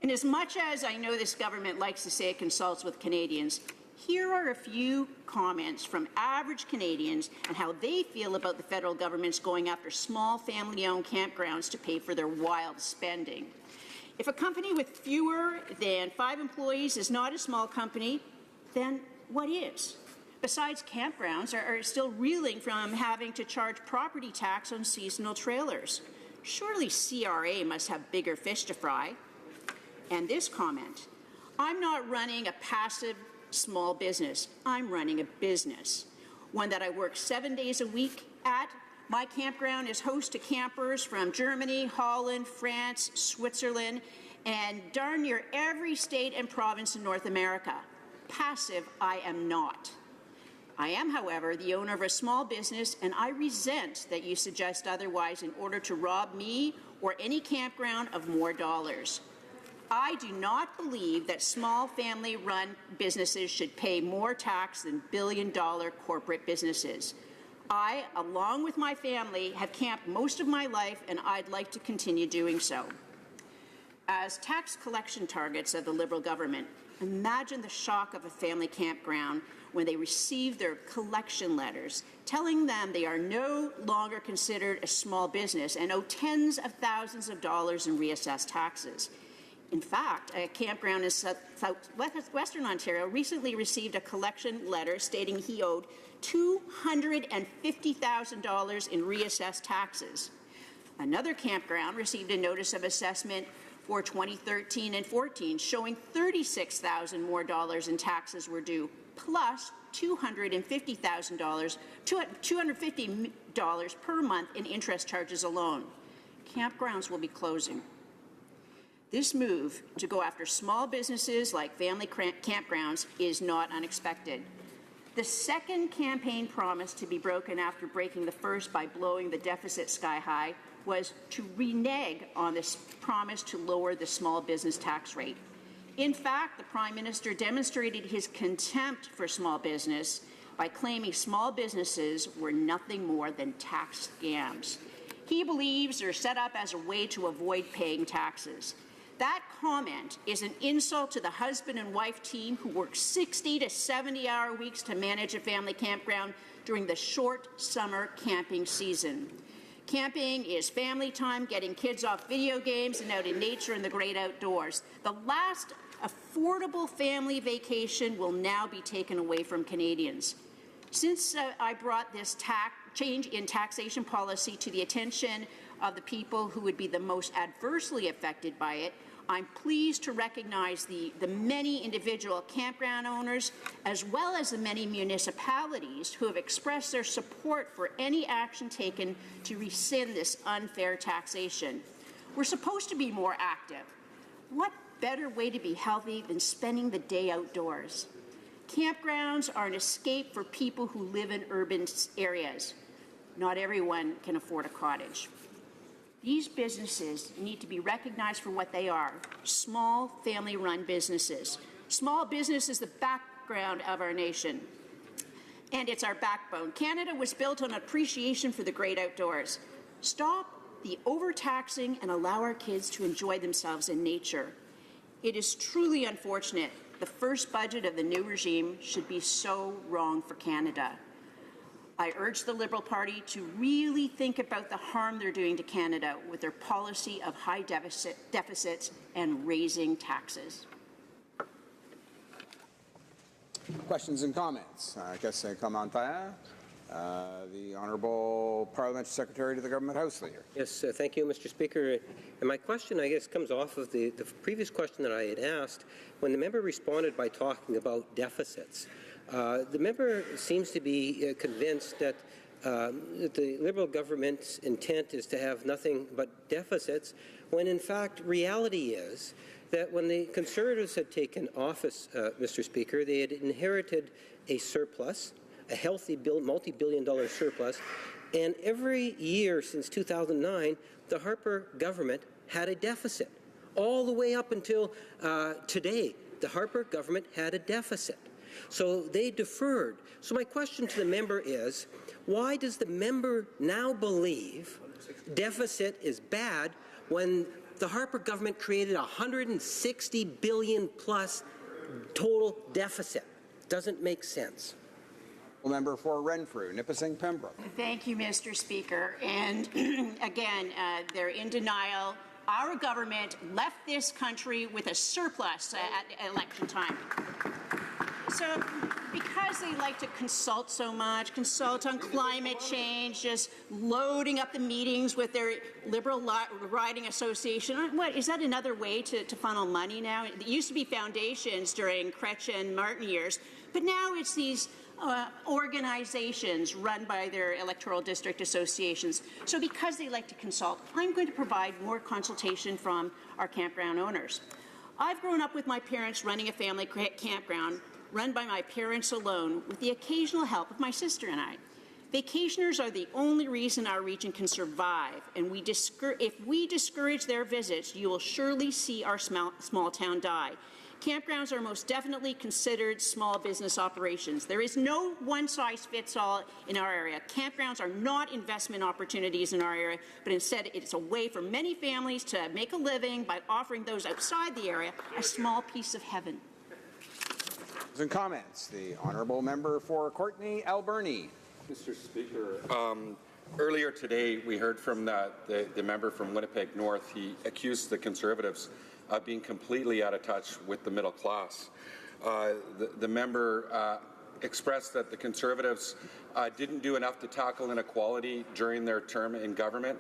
Speaker 15: And as much as I know this government likes to say it consults with Canadians, here are a few comments from average Canadians and how they feel about the federal government's going after small family-owned campgrounds to pay for their wild spending. If a company with fewer than 5 employees is not a small company, then what is? Besides, campgrounds are still reeling from having to charge property tax on seasonal trailers. Surely CRA must have bigger fish to fry. And this comment, I'm not running a passive small business. I'm running a business, one that I work 7 days a week at. My campground is host to campers from Germany, Holland, France, Switzerland, and darn near every state and province in North America. Passive, I am not. I am, however, the owner of a small business, and I resent that you suggest otherwise in order to rob me or any campground of more dollars. I do not believe that small family-run businesses should pay more tax than billion-dollar corporate businesses. I, along with my family, have camped most of my life, and I'd like to continue doing so. As tax collection targets of the Liberal government, imagine the shock of a family campground when they receive their collection letters telling them they are no longer considered a small business and owe tens of thousands of dollars in reassessed taxes. In fact, a campground in southwestern Ontario recently received a collection letter stating he owed $250,000 in reassessed taxes. Another campground received a notice of assessment for 2013 and 14 showing $36,000 more in taxes were due, plus $250 per month in interest charges alone. Campgrounds will be closing. This move to go after small businesses like family campgrounds is not unexpected. The second campaign promise to be broken after breaking the first by blowing the deficit sky high was to renege on this promise to lower the small business tax rate. In fact, the Prime Minister demonstrated his contempt for small business by claiming small businesses were nothing more than tax scams. He believes they're set up as a way to avoid paying taxes. That comment is an insult to the husband and wife team who work 60 to 70-hour weeks to manage a family campground during the short summer camping season. Camping is family time, getting kids off video games and out in nature and the great outdoors. The last affordable family vacation will now be taken away from Canadians. Since I brought this change in taxation policy to the attention of the people who would be the most adversely affected by it, I'm pleased to recognize the many individual campground owners, as well as the many municipalities who have expressed their support for any action taken to rescind this unfair taxation. We're supposed to be more active. What better way to be healthy than spending the day outdoors? Campgrounds are an escape for people who live in urban areas. Not everyone can afford a cottage. These businesses need to be recognized for what they are, small family-run businesses. Small business is the background of our nation, and it's our backbone. Canada was built on appreciation for the great outdoors. Stop the overtaxing and allow our kids to enjoy themselves in nature. It is truly unfortunate the first budget of the new regime should be so wrong for Canada. I urge the Liberal Party to really think about the harm they're doing to Canada with their policy of high deficits and raising taxes.
Speaker 1: Questions and comments? Questions et commentaires? The Honourable Parliamentary Secretary to the Government House Leader.
Speaker 4: Yes, thank you, Mr. Speaker. And my question, I guess, comes off of the previous question that I had asked when the member responded by talking about deficits. The member seems to be convinced that the Liberal government's intent is to have nothing but deficits, when in fact reality is that when the Conservatives had taken office, Mr. Speaker, they had inherited a surplus, a healthy multi-billion-dollar surplus, and every year since 2009, the Harper government had a deficit. All the way up until today, the Harper government had a deficit. So they deferred. So my question to the member is, why does the member now believe deficit is bad when the Harper government created a $160 billion plus total deficit? Doesn't make sense.
Speaker 1: Member for Renfrew, Nipissing Pembroke.
Speaker 15: Thank you, Mr. Speaker. And again, they're in denial. Our government left this country with a surplus at election time. So because they like to consult so much, consult on climate change, just loading up the meetings with their Liberal riding association, what, is that another way to funnel money now? It used to be foundations during Chrétien Martin years, but now it's these organizations run by their electoral district associations. So because they like to consult, I'm going to provide more consultation from our campground owners. I've grown up with my parents running a family campground run by my parents alone, with the occasional help of my sister and I. Vacationers are the only reason our region can survive, and if we discourage their visits, you will surely see our small town die. Campgrounds are most definitely considered small business operations. There is no one-size-fits-all in our area. Campgrounds are not investment opportunities in our area, but instead it's a way for many families to make a living by offering those outside the area a small piece of heaven.
Speaker 1: And comments. The Honourable Member for Courtenay Alberni.
Speaker 11: Mr. Speaker, earlier today we heard from the member from Winnipeg North. He accused the Conservatives of being completely out of touch with the middle class. The member expressed that the Conservatives didn't do enough to tackle inequality during their term in government.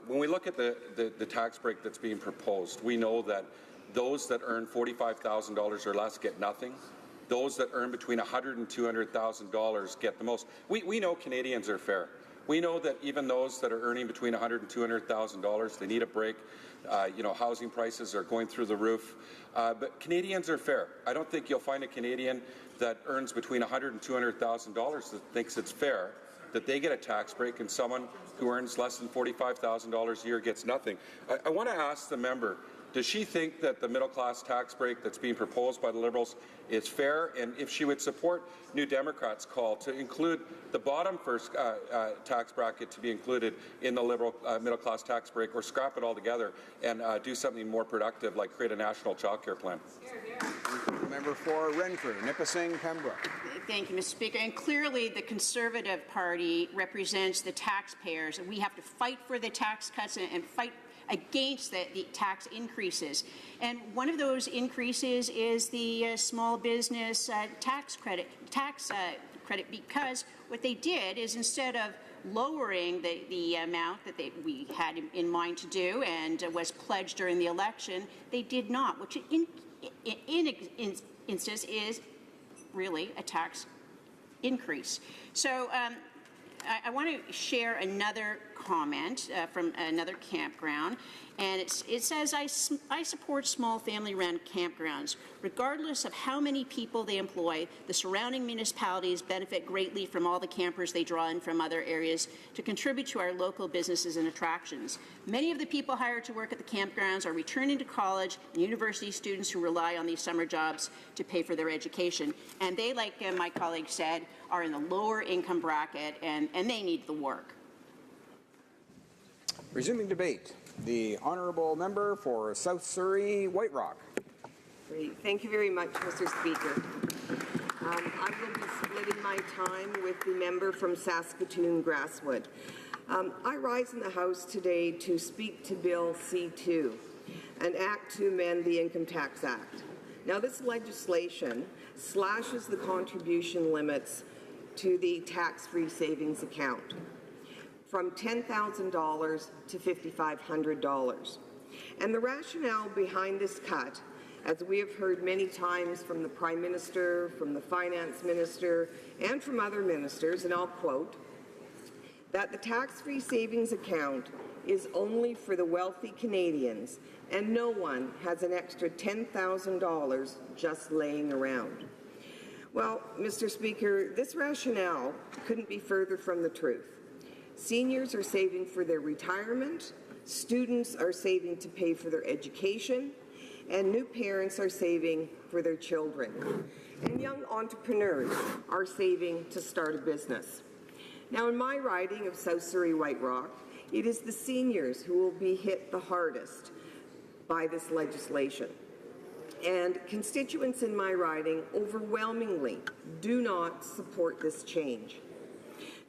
Speaker 11: When we look at the tax break that's being proposed, we know that those that earn $45,000 or less get nothing. Those that earn between $100,000 and $200,000 get the most. We know Canadians are fair. We know that even those that are earning between $100,000 and $200,000, they need a break. Housing prices are going through the roof. But Canadians are fair. I don't think you'll find a Canadian that earns between $100,000 and $200,000 that thinks it's fair that they get a tax break and someone who earns less than $45,000 a year gets nothing. I want to ask the member, does she think that the middle-class tax break that's being proposed by the Liberals is fair? And if she would support New Democrats' call to include the bottom first tax bracket to be included in the Liberal middle-class tax break, or scrap it altogether and do something more productive, like create a national child care plan?
Speaker 1: Member for Renfrew, Nipissing Pembroke.
Speaker 15: Thank you, Mr. Speaker. And clearly the Conservative Party represents the taxpayers, and we have to fight for the tax cuts and fight against the tax increases. And one of those increases is the small business tax credit, because what they did is, instead of lowering the amount that we had in mind to do and was pledged during the election, they did not, which in instance is really a tax increase. So I want to share another comment from another campground, and it says, I support small family-run campgrounds. Regardless of how many people they employ, the surrounding municipalities benefit greatly from all the campers they draw in from other areas to contribute to our local businesses and attractions. Many of the people hired to work at the campgrounds are returning to college and university students who rely on these summer jobs to pay for their education. And they, like my colleague said, are in the lower income bracket, and they need the work.
Speaker 1: Resuming debate, the honourable member for South Surrey, White Rock.
Speaker 16: Great. Thank you very much, Mr. Speaker. I will be splitting my time with the member from Saskatoon, Grasswood. I rise in the House today to speak to Bill C-2, an act to amend the Income Tax Act. Now, this legislation slashes the contribution limits to the tax-free savings account from $10,000 to $5,500. And the rationale behind this cut, as we have heard many times from the Prime Minister, from the Finance Minister, and from other ministers, and I'll quote, that the tax-free savings account is only for the wealthy Canadians, and no one has an extra $10,000 just laying around. Well, Mr. Speaker, this rationale couldn't be further from the truth. Seniors are saving for their retirement, students are saving to pay for their education, and new parents are saving for their children. And young entrepreneurs are saving to start a business. Now, in my riding of South Surrey White Rock, it is the seniors who will be hit the hardest by this legislation. And constituents in my riding overwhelmingly do not support this change.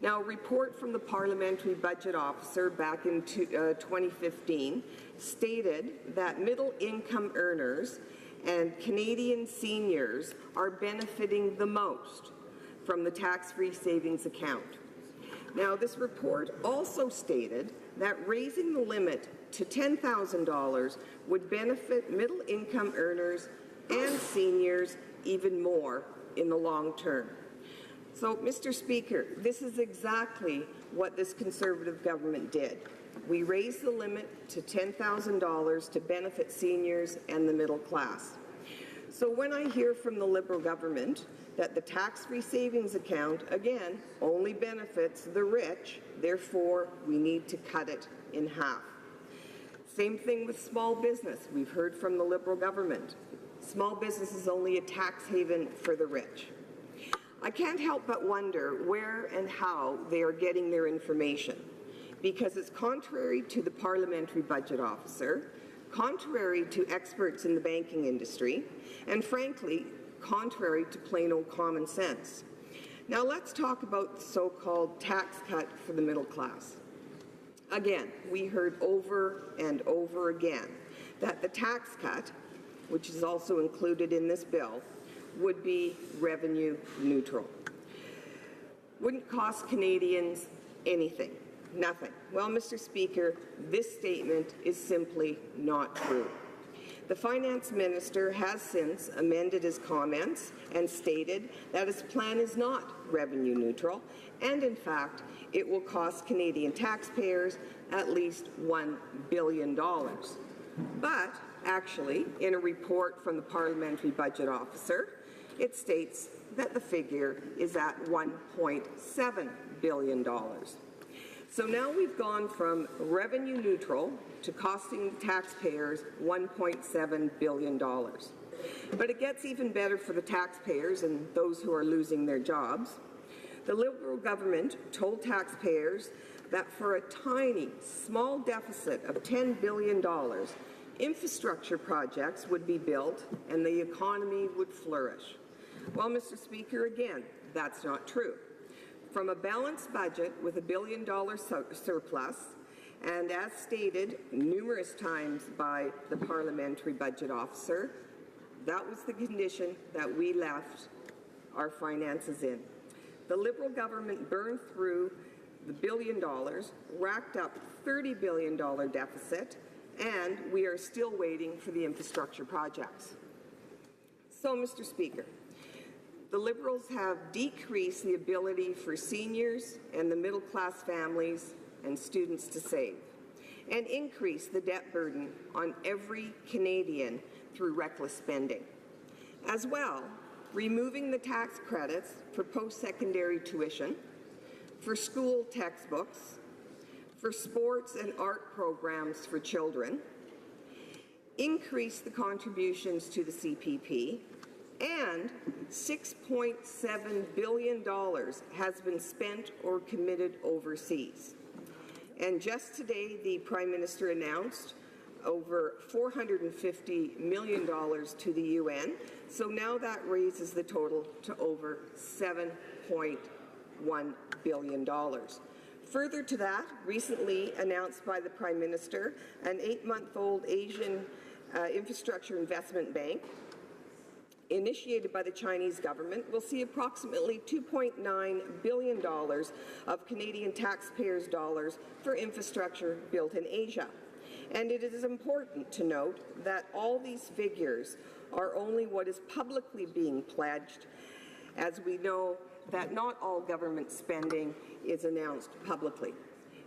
Speaker 16: Now, a report from the Parliamentary Budget Officer back in 2015 stated that middle-income earners and Canadian seniors are benefiting the most from the tax-free savings account. Now, this report also stated that raising the limit to $10,000 would benefit middle-income earners and seniors even more in the long term. So, Mr. Speaker, this is exactly what this Conservative government did. We raised the limit to $10,000 to benefit seniors and the middle class. So when I hear from the Liberal government that the tax-free savings account, again, only benefits the rich, therefore we need to cut it in half. Same thing with small business. We've heard from the Liberal government. Small business is only a tax haven for the rich. I can't help but wonder where and how they are getting their information, because it's contrary to the Parliamentary Budget Officer, contrary to experts in the banking industry, and frankly, contrary to plain old common sense. Now let's talk about the so-called tax cut for the middle class. Again, we heard over and over again that the tax cut, which is also included in this bill, would be revenue neutral. Wouldn't cost Canadians anything, nothing. Well, Mr. Speaker, this statement is simply not true. The Finance Minister has since amended his comments and stated that his plan is not revenue neutral, and in fact, it will cost Canadian taxpayers at least $1 billion. But actually, in a report from the Parliamentary Budget Officer, it states that the figure is at $1.7 billion. So now we've gone from revenue neutral to costing taxpayers $1.7 billion. But it gets even better for the taxpayers and those who are losing their jobs. The Liberal government told taxpayers that for a tiny, small deficit of $10 billion, infrastructure projects would be built and the economy would flourish. Well, Mr. Speaker, again, that's not true. From a balanced budget with $1 billion surplus, and as stated numerous times by the Parliamentary Budget Officer, that was the condition that we left our finances in. the Liberal government burned through the $1 billion, racked up $30 billion deficit, and we are still waiting for the infrastructure projects. So, Mr. Speaker, the Liberals have decreased the ability for seniors and the middle-class families and students to save, and increased the debt burden on every Canadian through reckless spending. As well, removing the tax credits for post-secondary tuition, for school textbooks, for sports and art programs for children, increase the contributions to the CPP, and $6.7 billion has been spent or committed overseas. And just today, the Prime Minister announced over $450 million to the UN, so now that raises the total to over $7.1 billion. Further to that, recently announced by the Prime Minister, an 8-month-old Asian infrastructure investment bank initiated by the Chinese government will see approximately $2.9 billion of Canadian taxpayers' dollars for infrastructure built in Asia. And it is important to note that all these figures are only what is publicly being pledged, as we know that not all government spending is announced publicly.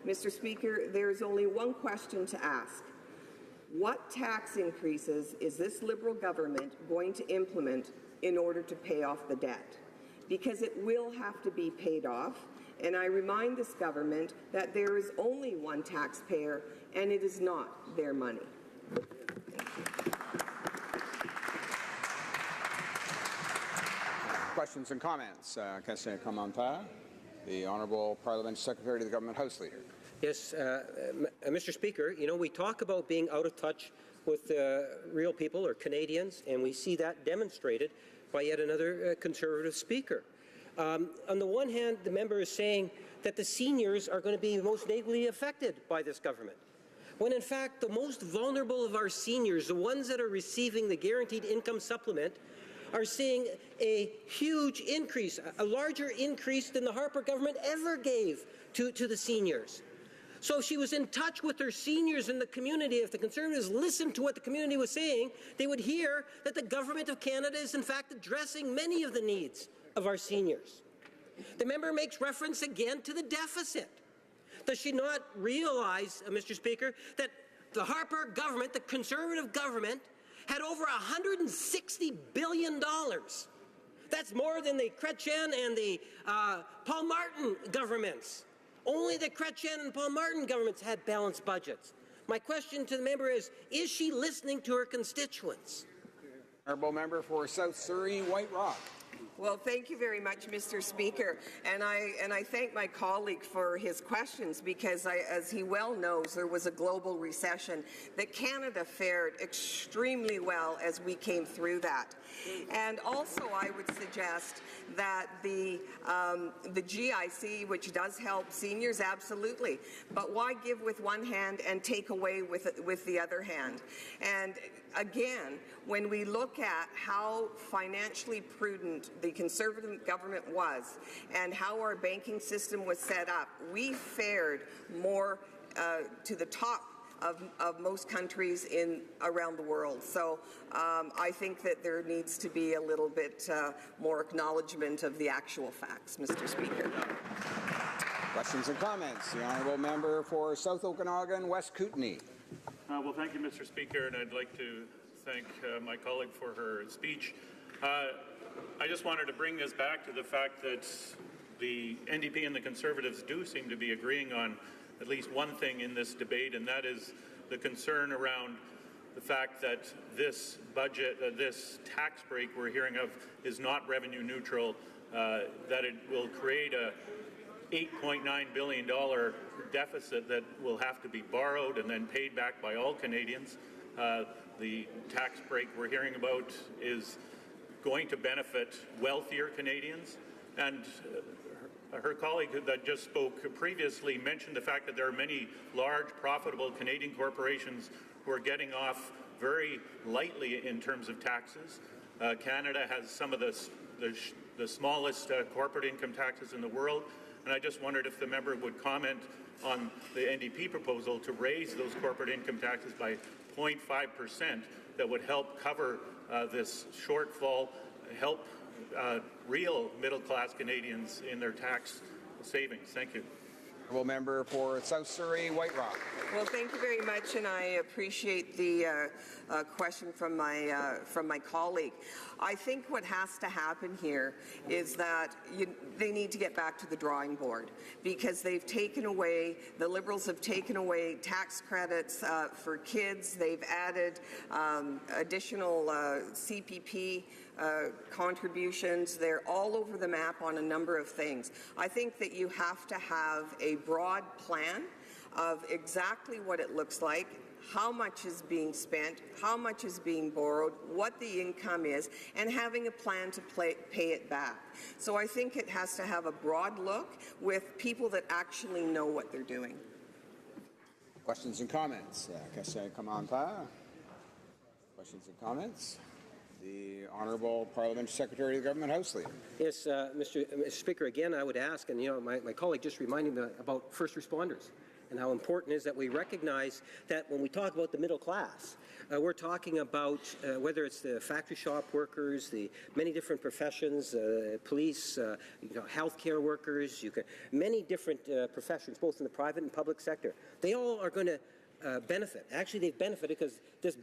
Speaker 16: Mr. Speaker, there is only one question to ask. What tax increases is this Liberal government going to implement in order to pay off the debt? Because it will have to be paid off, and I remind this government that there is only one taxpayer, and it is not their money.
Speaker 1: Questions and comments? Question commentaire. The Honourable Parliamentary Secretary to the Government House Leader.
Speaker 4: Yes, Mr. Speaker, you know, we talk about being out of touch with real people or Canadians, and we see that demonstrated by yet another Conservative Speaker. On the one hand, the member is saying that the seniors are going to be most negatively affected by this government, when in fact the most vulnerable of our seniors, the ones that are receiving the guaranteed income supplement, are seeing a huge increase, a larger increase than the Harper government ever gave to the seniors. So if she was in touch with her seniors in the community, if the Conservatives listened to what the community was saying, they would hear that the Government of Canada is in fact addressing many of the needs of our seniors. The member makes reference again to the deficit. Does she not realize, Mr. Speaker, that the Harper government, the Conservative government, had over $160 billion? That's more than the Chrétien and the Paul Martin governments. Only the Chrétien and Paul Martin governments had balanced budgets. My question to the member is she listening to her constituents?
Speaker 1: Honourable Member for South Surrey, White Rock.
Speaker 16: Well, thank you very much, Mr. Speaker, and I thank my colleague for his questions because, as he well knows, there was a global recession that Canada fared extremely well as we came through that. And also, I would suggest that the GIC, which does help seniors, absolutely, but why give with one hand and take away with the other hand? And again, when we look at how financially prudent the Conservative government was and how our banking system was set up, we fared more to the top of most countries around the world. So I think that there needs to be a little bit more acknowledgement of the actual facts, Mr. Speaker.
Speaker 1: Questions and comments. The Honourable Member for South Okanagan, West Kootenay.
Speaker 7: Well, thank you, Mr. Speaker, and I'd like to thank my colleague for her speech. I just wanted to bring this back to the fact that the NDP and the Conservatives do seem to be agreeing on at least one thing in this debate, and that is the concern around the fact that this budget, this tax break we're hearing of, is not revenue neutral, that it will create a $8.9 billion deficit that will have to be borrowed and then paid back by all Canadians. The tax break we're hearing about is going to benefit wealthier Canadians, and her colleague that just spoke previously mentioned the fact that there are many large, profitable Canadian corporations who are getting off very lightly in terms of taxes. Canada has some of the the smallest corporate income taxes in the world. And I just wondered if the member would comment on the NDP proposal to raise those corporate income taxes by 0.5% that would help cover this shortfall, help real middle-class Canadians in their tax savings. Thank you.
Speaker 1: Member for South Surrey, White Rock.
Speaker 16: Well, thank you very much, and I appreciate the question from my colleague. I think what has to happen here is that they need to get back to the drawing board, because they've taken away, the Liberals have taken away tax credits for kids. They've added additional CPP contributions. They're all over the map on a number of things. I think that you have to have a broad plan of exactly what it looks like, how much is being spent, how much is being borrowed, what the income is, and having a plan to pay it back. So I think it has to have a broad look with people that actually know what they're doing.
Speaker 1: Questions and comments? Question Questions and comments? The Honourable Parliamentary Secretary of the Government House Leader.
Speaker 4: Yes, Mr. Speaker, again, I would ask, and my colleague just reminded me about first responders and how important it is that we recognize that when we talk about the middle class, we're talking about whether it's the factory shop workers, the many different professions, police, healthcare workers, many different professions, both in the private and public sector. They all are going to benefit. Actually, they've benefited because this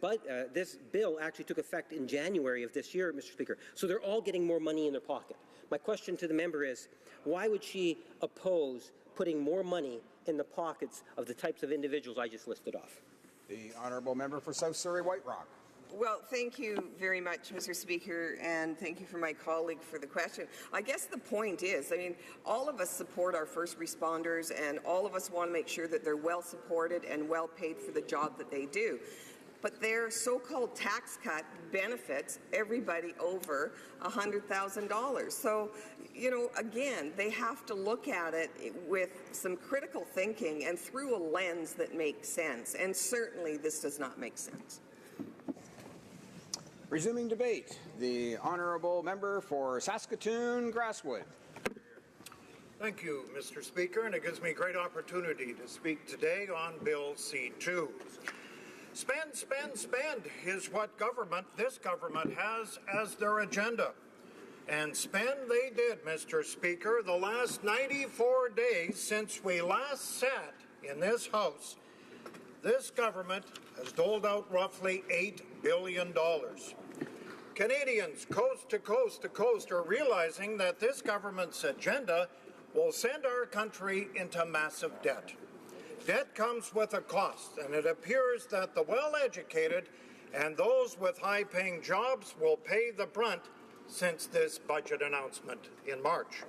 Speaker 4: bill actually took effect in January of this year, Mr. Speaker. So they're all getting more money in their pocket. My question to the member is, why would she oppose putting more money in the pockets of the types of individuals I just listed off?
Speaker 1: The Honourable Member for South Surrey, White Rock.
Speaker 16: Well, thank you very much, Mr. Speaker, and thank you for my colleague for the question. I guess the point is, all of us support our first responders, and all of us want to make sure that they're well supported and well paid for the job that they do. But their so-called tax cut benefits everybody over $100,000. So, again, they have to look at it with some critical thinking and through a lens that makes sense. And certainly this does not make sense.
Speaker 1: Resuming debate, the Honourable Member for Saskatoon, Grasswood.
Speaker 17: Thank you, Mr. Speaker, and it gives me great opportunity to speak today on Bill C-2. Spend, spend, spend is what this government has as their agenda. And spend they did, Mr. Speaker. The last 94 days since we last sat in this House, this government has doled out roughly $8 billion. Canadians coast to coast to coast are realizing that this government's agenda will send our country into massive debt. Debt comes with a cost, and it appears that the well-educated and those with high-paying jobs will pay the brunt since this budget announcement in March.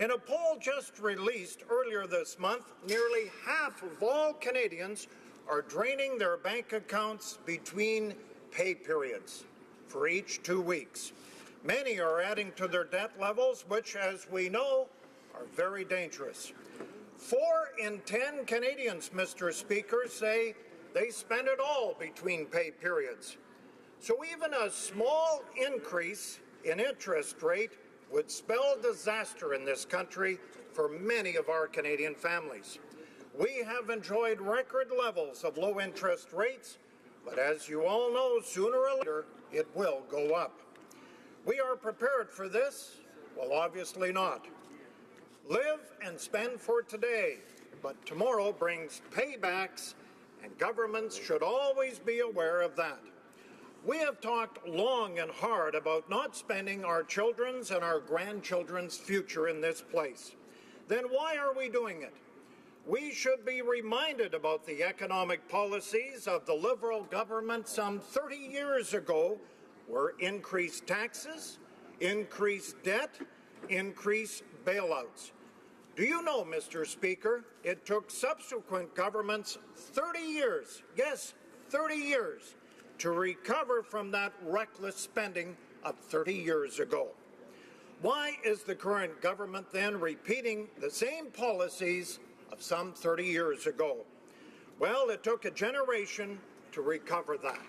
Speaker 17: In a poll just released earlier this month, nearly half of all Canadians are draining their bank accounts between pay periods for each 2 weeks. Many are adding to their debt levels, which, as we know, are very dangerous. 4 in 10 Canadians, Mr. Speaker, say they spend it all between pay periods. So even a small increase in interest rate would spell disaster in this country for many of our Canadian families. We have enjoyed record levels of low interest rates, but as you all know, sooner or later, it will go up. We are prepared for this? Well, obviously not. Live and spend for today, but tomorrow brings paybacks, and governments should always be aware of that. We have talked long and hard about not spending our children's and our grandchildren's future in this place. Then why are we doing it? We should be reminded about the economic policies of the Liberal government some 30 years ago, were increased taxes, increased debt, increased bailouts. Do you know, Mr. Speaker, it took subsequent governments 30 years, yes, 30 years, to recover from that reckless spending of 30 years ago. Why is the current government then repeating the same policies of some 30 years ago? Well, it took a generation to recover that.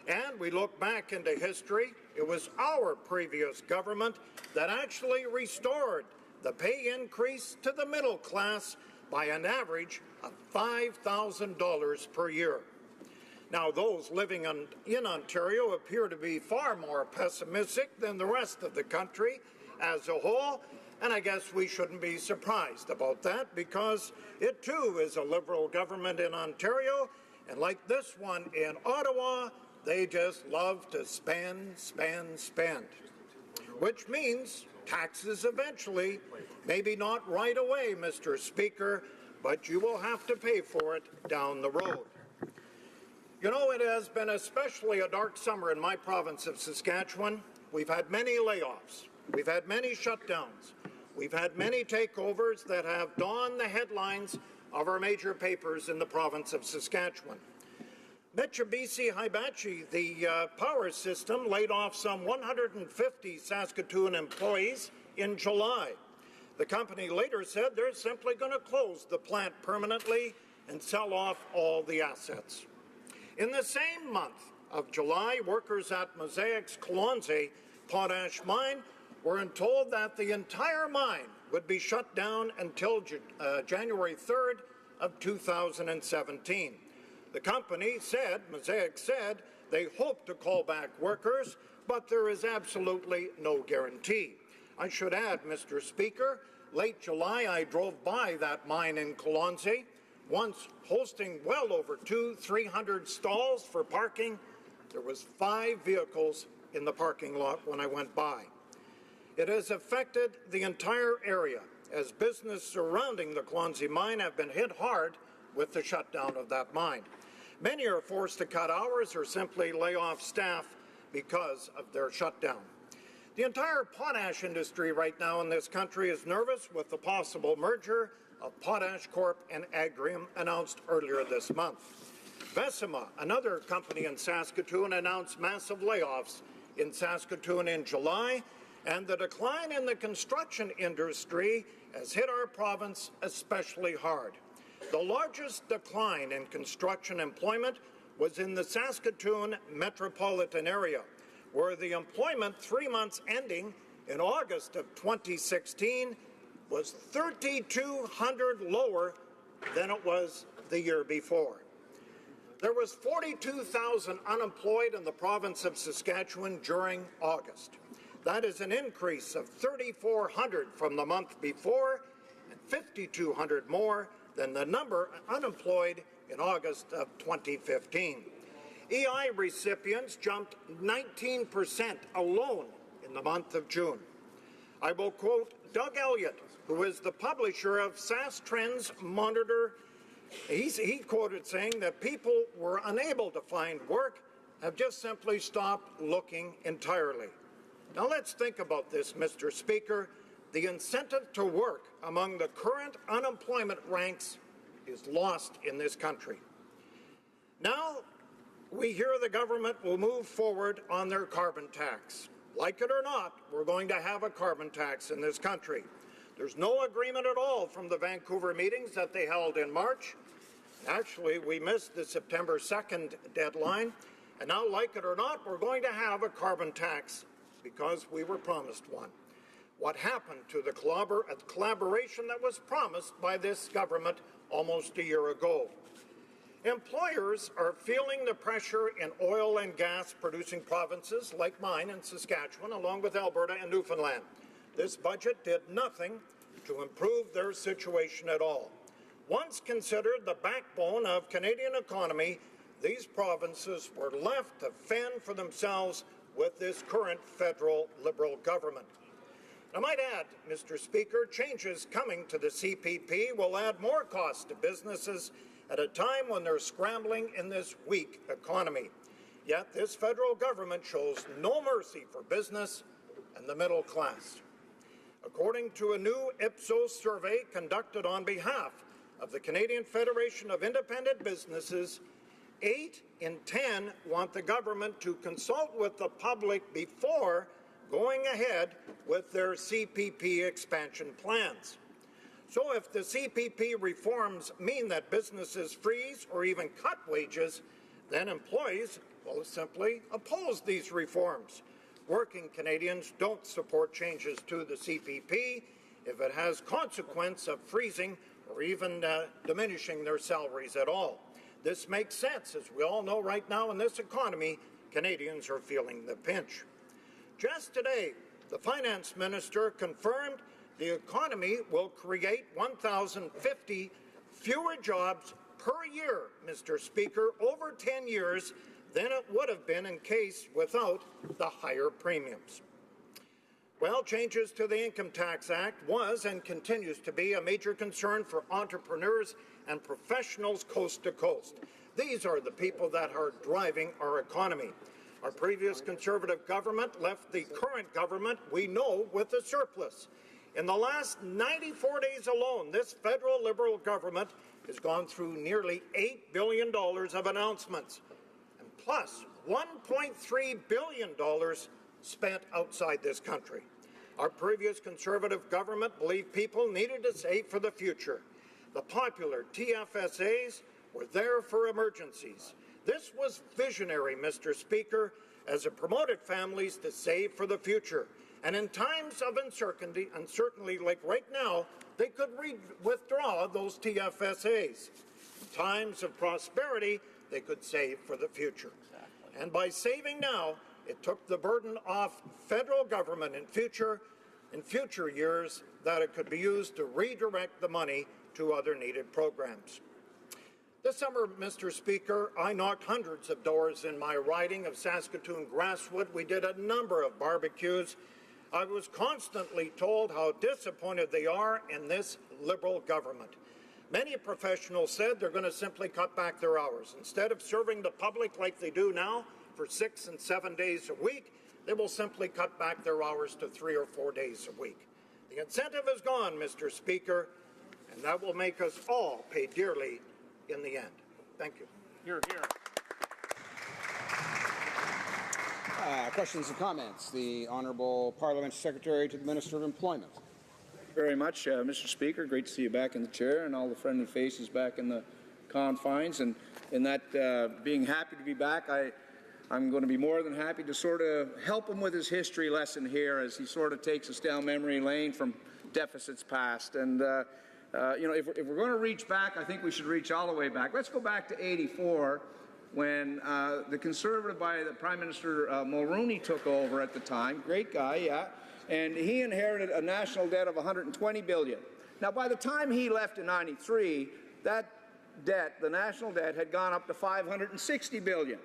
Speaker 17: And we look back into history, it was our previous government that actually restored the pay increase to the middle class by an average of $5,000 per year. Now, those living in Ontario appear to be far more pessimistic than the rest of the country as a whole, and I guess we shouldn't be surprised about that because it too is a Liberal government in Ontario, and like this one in Ottawa, they just love to spend, spend, spend, which means taxes eventually, maybe not right away, Mr. Speaker, but you will have to pay for it down the road. You know, it has been especially a dark summer in my province of Saskatchewan. We've had many layoffs. We've had many shutdowns. We've had many takeovers that have donned the headlines of our major papers in the province of Saskatchewan. Mitsubishi Hibachi, the power system, laid off some 150 Saskatoon employees in July. The company later said they're simply going to close the plant permanently and sell off all the assets. In the same month of July, workers at Mosaic's Kolonzi potash mine were told that the entire mine would be shut down until January 3rd of 2017. The company said, Mosaic said, they hope to call back workers, but there is absolutely no guarantee. I should add, Mr. Speaker, late July I drove by that mine in Kolonzi, once hosting well over 200-300 stalls for parking. There was 5 vehicles in the parking lot when I went by. It has affected the entire area, as business surrounding the Kolonzi mine have been hit hard with the shutdown of that mine. Many are forced to cut hours or simply lay off staff because of their shutdown. The entire potash industry right now in this country is nervous with the possible merger of Potash Corp and Agrium announced earlier this month. Vecima, another company in Saskatoon, announced massive layoffs in Saskatoon in July, and the decline in the construction industry has hit our province especially hard. The largest decline in construction employment was in the Saskatoon metropolitan area, where the employment 3 months ending in August of 2016 was 3,200 lower than it was the year before. There was 42,000 unemployed in the province of Saskatchewan during August. That is an increase of 3,400 from the month before and 5,200 more than the number unemployed in August of 2015. EI recipients jumped 19% alone in the month of June. I will quote Doug Elliott, who is the publisher of SAS Trends Monitor. He quoted saying that people were unable to find work, have just simply stopped looking entirely. Now let's think about this, Mr. Speaker. The incentive to work among the current unemployment ranks is lost in this country. Now we hear the government will move forward on their carbon tax. Like it or not, we're going to have a carbon tax in this country. There's no agreement at all from the Vancouver meetings that they held in March. Actually, we missed the September 2nd deadline, and now, like it or not, we're going to have a carbon tax because we were promised one. What happened to the collaboration that was promised by this government almost a year ago? Employers are feeling the pressure in oil and gas producing provinces like mine in Saskatchewan, along with Alberta and Newfoundland. This budget did nothing to improve their situation at all. Once considered the backbone of Canadian economy, these provinces were left to fend for themselves with this current federal Liberal government. I might add, Mr. Speaker, changes coming to the CPP will add more costs to businesses at a time when they're scrambling in this weak economy. Yet this federal government shows no mercy for business and the middle class. According to a new Ipsos survey conducted on behalf of the Canadian Federation of Independent Businesses, 8 in 10 want the government to consult with the public before going ahead with their CPP expansion plans. So if the CPP reforms mean that businesses freeze or even cut wages, then employees will simply oppose these reforms. Working Canadians don't support changes to the CPP if it has consequence of freezing or even diminishing their salaries at all. This makes sense, as we all know right now in this economy, Canadians are feeling the pinch. Just today, the Finance Minister confirmed the economy will create 1,050 fewer jobs per year, Mr. Speaker, over 10 years than it would have been in case without the higher premiums. Well, changes to the Income Tax Act was and continues to be a major concern for entrepreneurs and professionals coast to coast. These are the people that are driving our economy. Our previous Conservative government left the current government, we know, with a surplus. In the last 94 days alone, this federal Liberal government has gone through nearly $8 billion of announcements, and plus $1.3 billion spent outside this country. Our previous Conservative government believed people needed to save for the future. The popular TFSAs were there for emergencies. This was visionary, Mr. Speaker, as it promoted families to save for the future. And in times of uncertainty like right now, they could withdraw those TFSAs. In times of prosperity, they could save for the future. Exactly. And by saving now, it took the burden off federal government in future years that it could be used to redirect the money to other needed programs. This summer, Mr. Speaker, I knocked hundreds of doors in my riding of Saskatoon-Grasswood. We did a number of barbecues. I was constantly told how disappointed they are in this Liberal government. Many professionals said they're going to simply cut back their hours. Instead of serving the public like they do now for 6 and 7 days a week, they will simply cut back their hours to 3 or 4 days a week. The incentive is gone, Mr. Speaker, and that will make us all pay dearly in the end. Thank you.
Speaker 8: Hear, hear.
Speaker 1: Questions and comments. The Honourable Parliamentary Secretary to the Minister of Employment.
Speaker 18: Very much, Mr. Speaker. Great to see you back in the chair and all the friendly faces back in the confines. And in that being happy to be back, I'm going to be more than happy to sort of help him with his history lesson here as he sort of takes us down memory lane from deficits past. And you know, if we're going to reach back, I think we should reach all the way back. Let's go back to '84 when the Conservative by the Prime Minister Mulroney took over at the time. Great guy, yeah. And he inherited a national debt of $120 billion. Now, by the time he left in '93, that debt, the national debt, had gone up to $560 billion.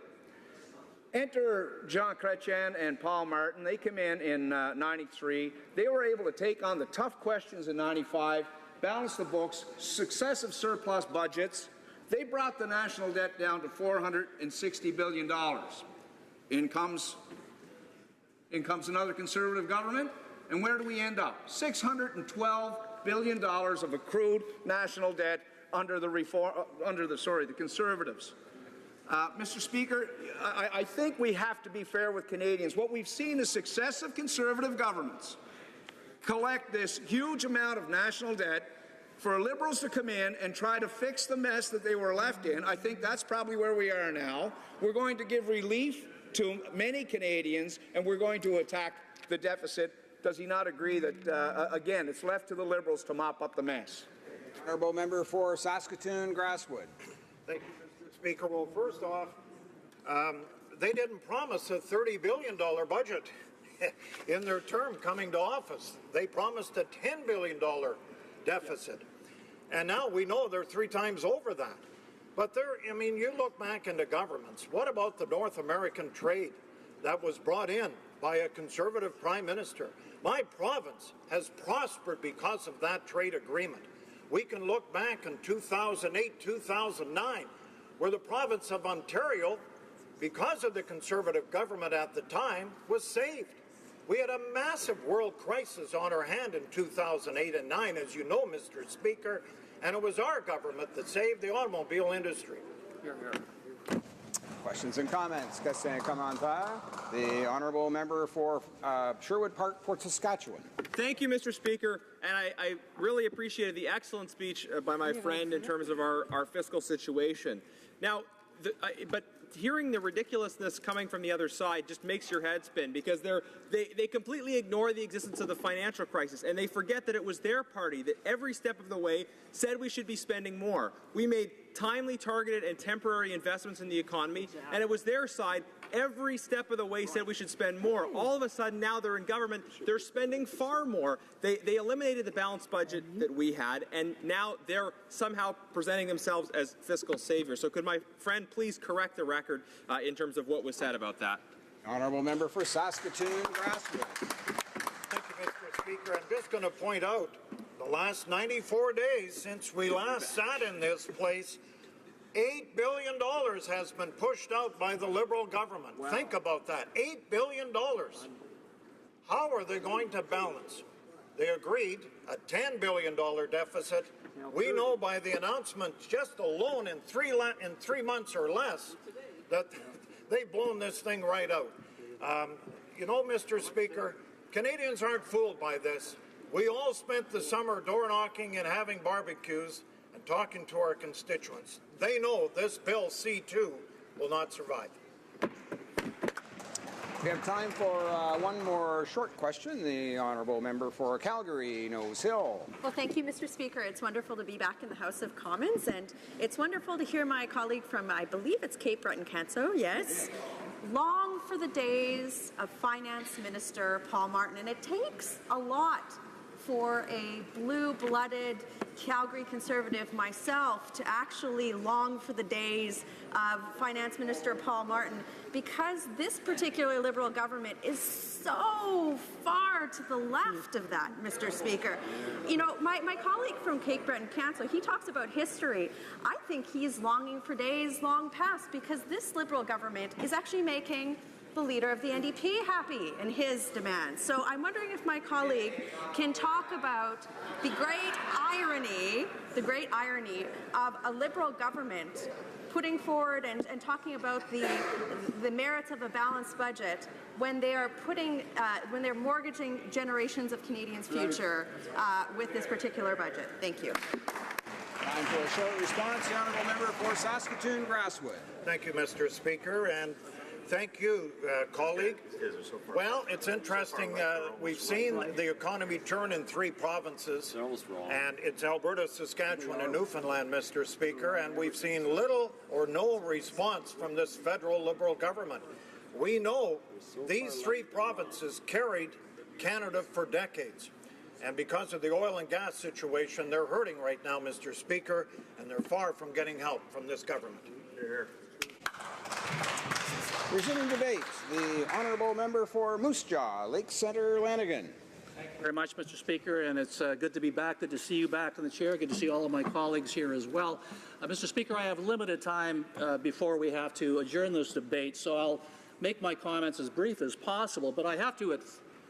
Speaker 18: Enter Jean Chrétien and Paul Martin. They come in '93. They were able to take on the tough questions in '95, balance the books, successive surplus budgets. They brought the national debt down to $460 billion. In comes another Conservative government, and where do we end up? $612 billion of accrued national debt under the Conservatives. Mr. Speaker, I think we have to be fair with Canadians. What we've seen is successive Conservative governments collect this huge amount of national debt for Liberals to come in and try to fix the mess that they were left in. I think that's probably where we are now. We're going to give relief to many Canadians, and we're going to attack the deficit. Does he not agree that, again, it's left to the Liberals to mop up the mess?
Speaker 1: Honourable Member for Saskatoon-Grasswood.
Speaker 17: Thank you, Mr. Speaker. Well, first off, they didn't promise a $30 billion budget in their term coming to office. They promised a $10 billion deficit. And now we know they're 3 times over that. But I mean, you look back into governments. What about the North American trade that was brought in by a Conservative Prime Minister? My province has prospered because of that trade agreement. We can look back in 2008, 2009, where the province of Ontario, because of the Conservative government at the time, was saved. We had a massive world crisis on our hand in 2008 and 9, as you know, Mr. Speaker, and it was our government that saved the automobile industry.
Speaker 8: Hear, hear.
Speaker 1: Questions and comments. The Honourable Member for Sherwood Park, Port Saskatchewan.
Speaker 19: Thank you, Mr. Speaker, and I really appreciated the excellent speech by my friend in terms of our fiscal situation. Now, but hearing the ridiculousness coming from the other side just makes your head spin, because they completely ignore the existence of the financial crisis, and they forget that it was their party that every step of the way said we should be spending more. We made timely, targeted, and temporary investments in the economy, and it was their side every step of the way said we should spend more. All of a sudden, now they're in government, they're spending far more. They eliminated the balanced budget that we had, and now they're somehow presenting themselves as fiscal saviors. So could my friend please correct the record in terms of what was said about that?
Speaker 1: Honourable member for Saskatoon, Grasswood.
Speaker 17: Thank you, Mr. Speaker. I'm just going to point out the last 94 days since we last sat in this place, $8 billion has been pushed out by the Liberal government. Wow. Think about that. $8 billion. How are they going to balance? They agreed a $10 billion deficit. We know by the announcement just alone in 3 months or less that they've blown this thing right out. You know, Mr. Speaker, Canadians aren't fooled by this. We all spent the summer door knocking and having barbecues and talking to our constituents. They know this Bill C-2 will not survive.
Speaker 1: We have time for one more short question. The honourable member for Calgary, Nose Hill.
Speaker 20: Well, thank you, Mr. Speaker. It's wonderful to be back in the House of Commons, and it's wonderful to hear my colleague from, I believe it's Cape Breton-Canso, yes, long for the days of Finance Minister Paul Martin, and it takes a lot for a blue-blooded Calgary Conservative myself to actually long for the days of Finance Minister Paul Martin, because this particular Liberal government is so far to the left of that, Mr. Speaker. You know, my colleague from Cape Breton-Canso, he talks about history. I think he's longing for days long past, because this Liberal government is actually making the leader of the NDP happy in his demands. So I'm wondering if my colleague can talk about the great irony of a Liberal government putting forward and talking about the merits of a balanced budget when they are when they're mortgaging generations of Canadians' future with this particular budget. Thank you.
Speaker 1: Time for a short response. The honourable member for Saskatoon, Grasswood.
Speaker 17: Thank you, Mr. Speaker, and thank you, colleague. Well, it's interesting. We've seen the economy turn in 3 provinces, and it's Alberta, Saskatchewan, and Newfoundland, Mr. Speaker, and we've seen little or no response from this federal Liberal government. We know these 3 provinces carried Canada for decades. And because of the oil and gas situation, they're hurting right now, Mr. Speaker, and they're far from getting help from this government.
Speaker 1: Resuming debate, the honourable member for Moose Jaw, Lake Centre, Lanigan.
Speaker 21: Thank you very much, Mr. Speaker, and it's good to be back. Good to see you back in the chair. Good to see all of my colleagues here as well. Mr. Speaker, I have limited time before we have to adjourn this debate, so I'll make my comments as brief as possible, but I have to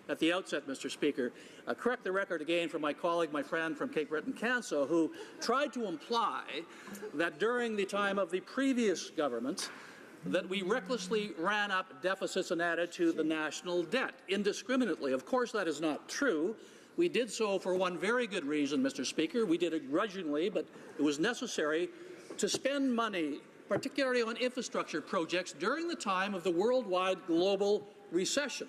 Speaker 21: at the outset, Mr. Speaker, correct the record again for my colleague, my friend from Cape Breton-Canso, who tried to imply that during the time of the previous government that we recklessly ran up deficits and added to the national debt indiscriminately. Of course, that is not true. We did so for one very good reason, Mr. Speaker. We did it grudgingly, but it was necessary to spend money, particularly on infrastructure projects, during the time of the worldwide global recession.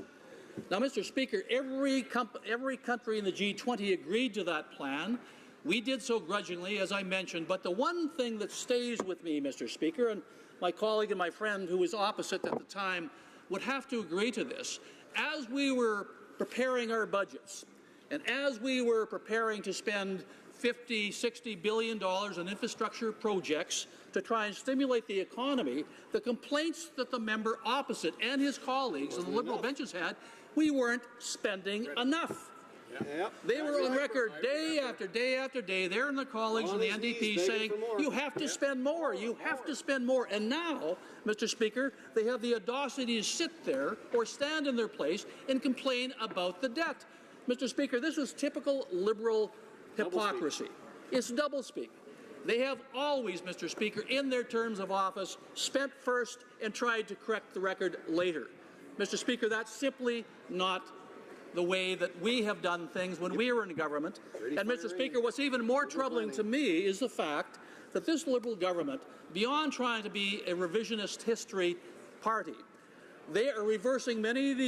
Speaker 21: Now, Mr. Speaker, every country in the G20 agreed to that plan. We did so grudgingly, as I mentioned, but the one thing that stays with me, Mr. Speaker, and my colleague and my friend who was opposite at the time would have to agree to this, as we were preparing our budgets and as we were preparing to spend $50, $60 billion in infrastructure projects to try and stimulate the economy, the complaints that the member opposite and his colleagues on the Liberal benches had, we weren't spending enough. They were on record day after day after day, there and the colleagues in the NDP saying, you have to spend more, you have to spend more. And now, Mr. Speaker, they have the audacity to sit there or stand in their place and complain about the debt. Mr. Speaker, this is typical Liberal hypocrisy. It's doublespeak. They have always, Mr. Speaker, in their terms of office, spent first and tried to correct the record later. Mr. Speaker, that's simply not the way that we have done things when we were in government. And, Mr. Speaker, what's even more troubling to me is the fact that this Liberal government, beyond trying to be a revisionist history party, they are reversing many of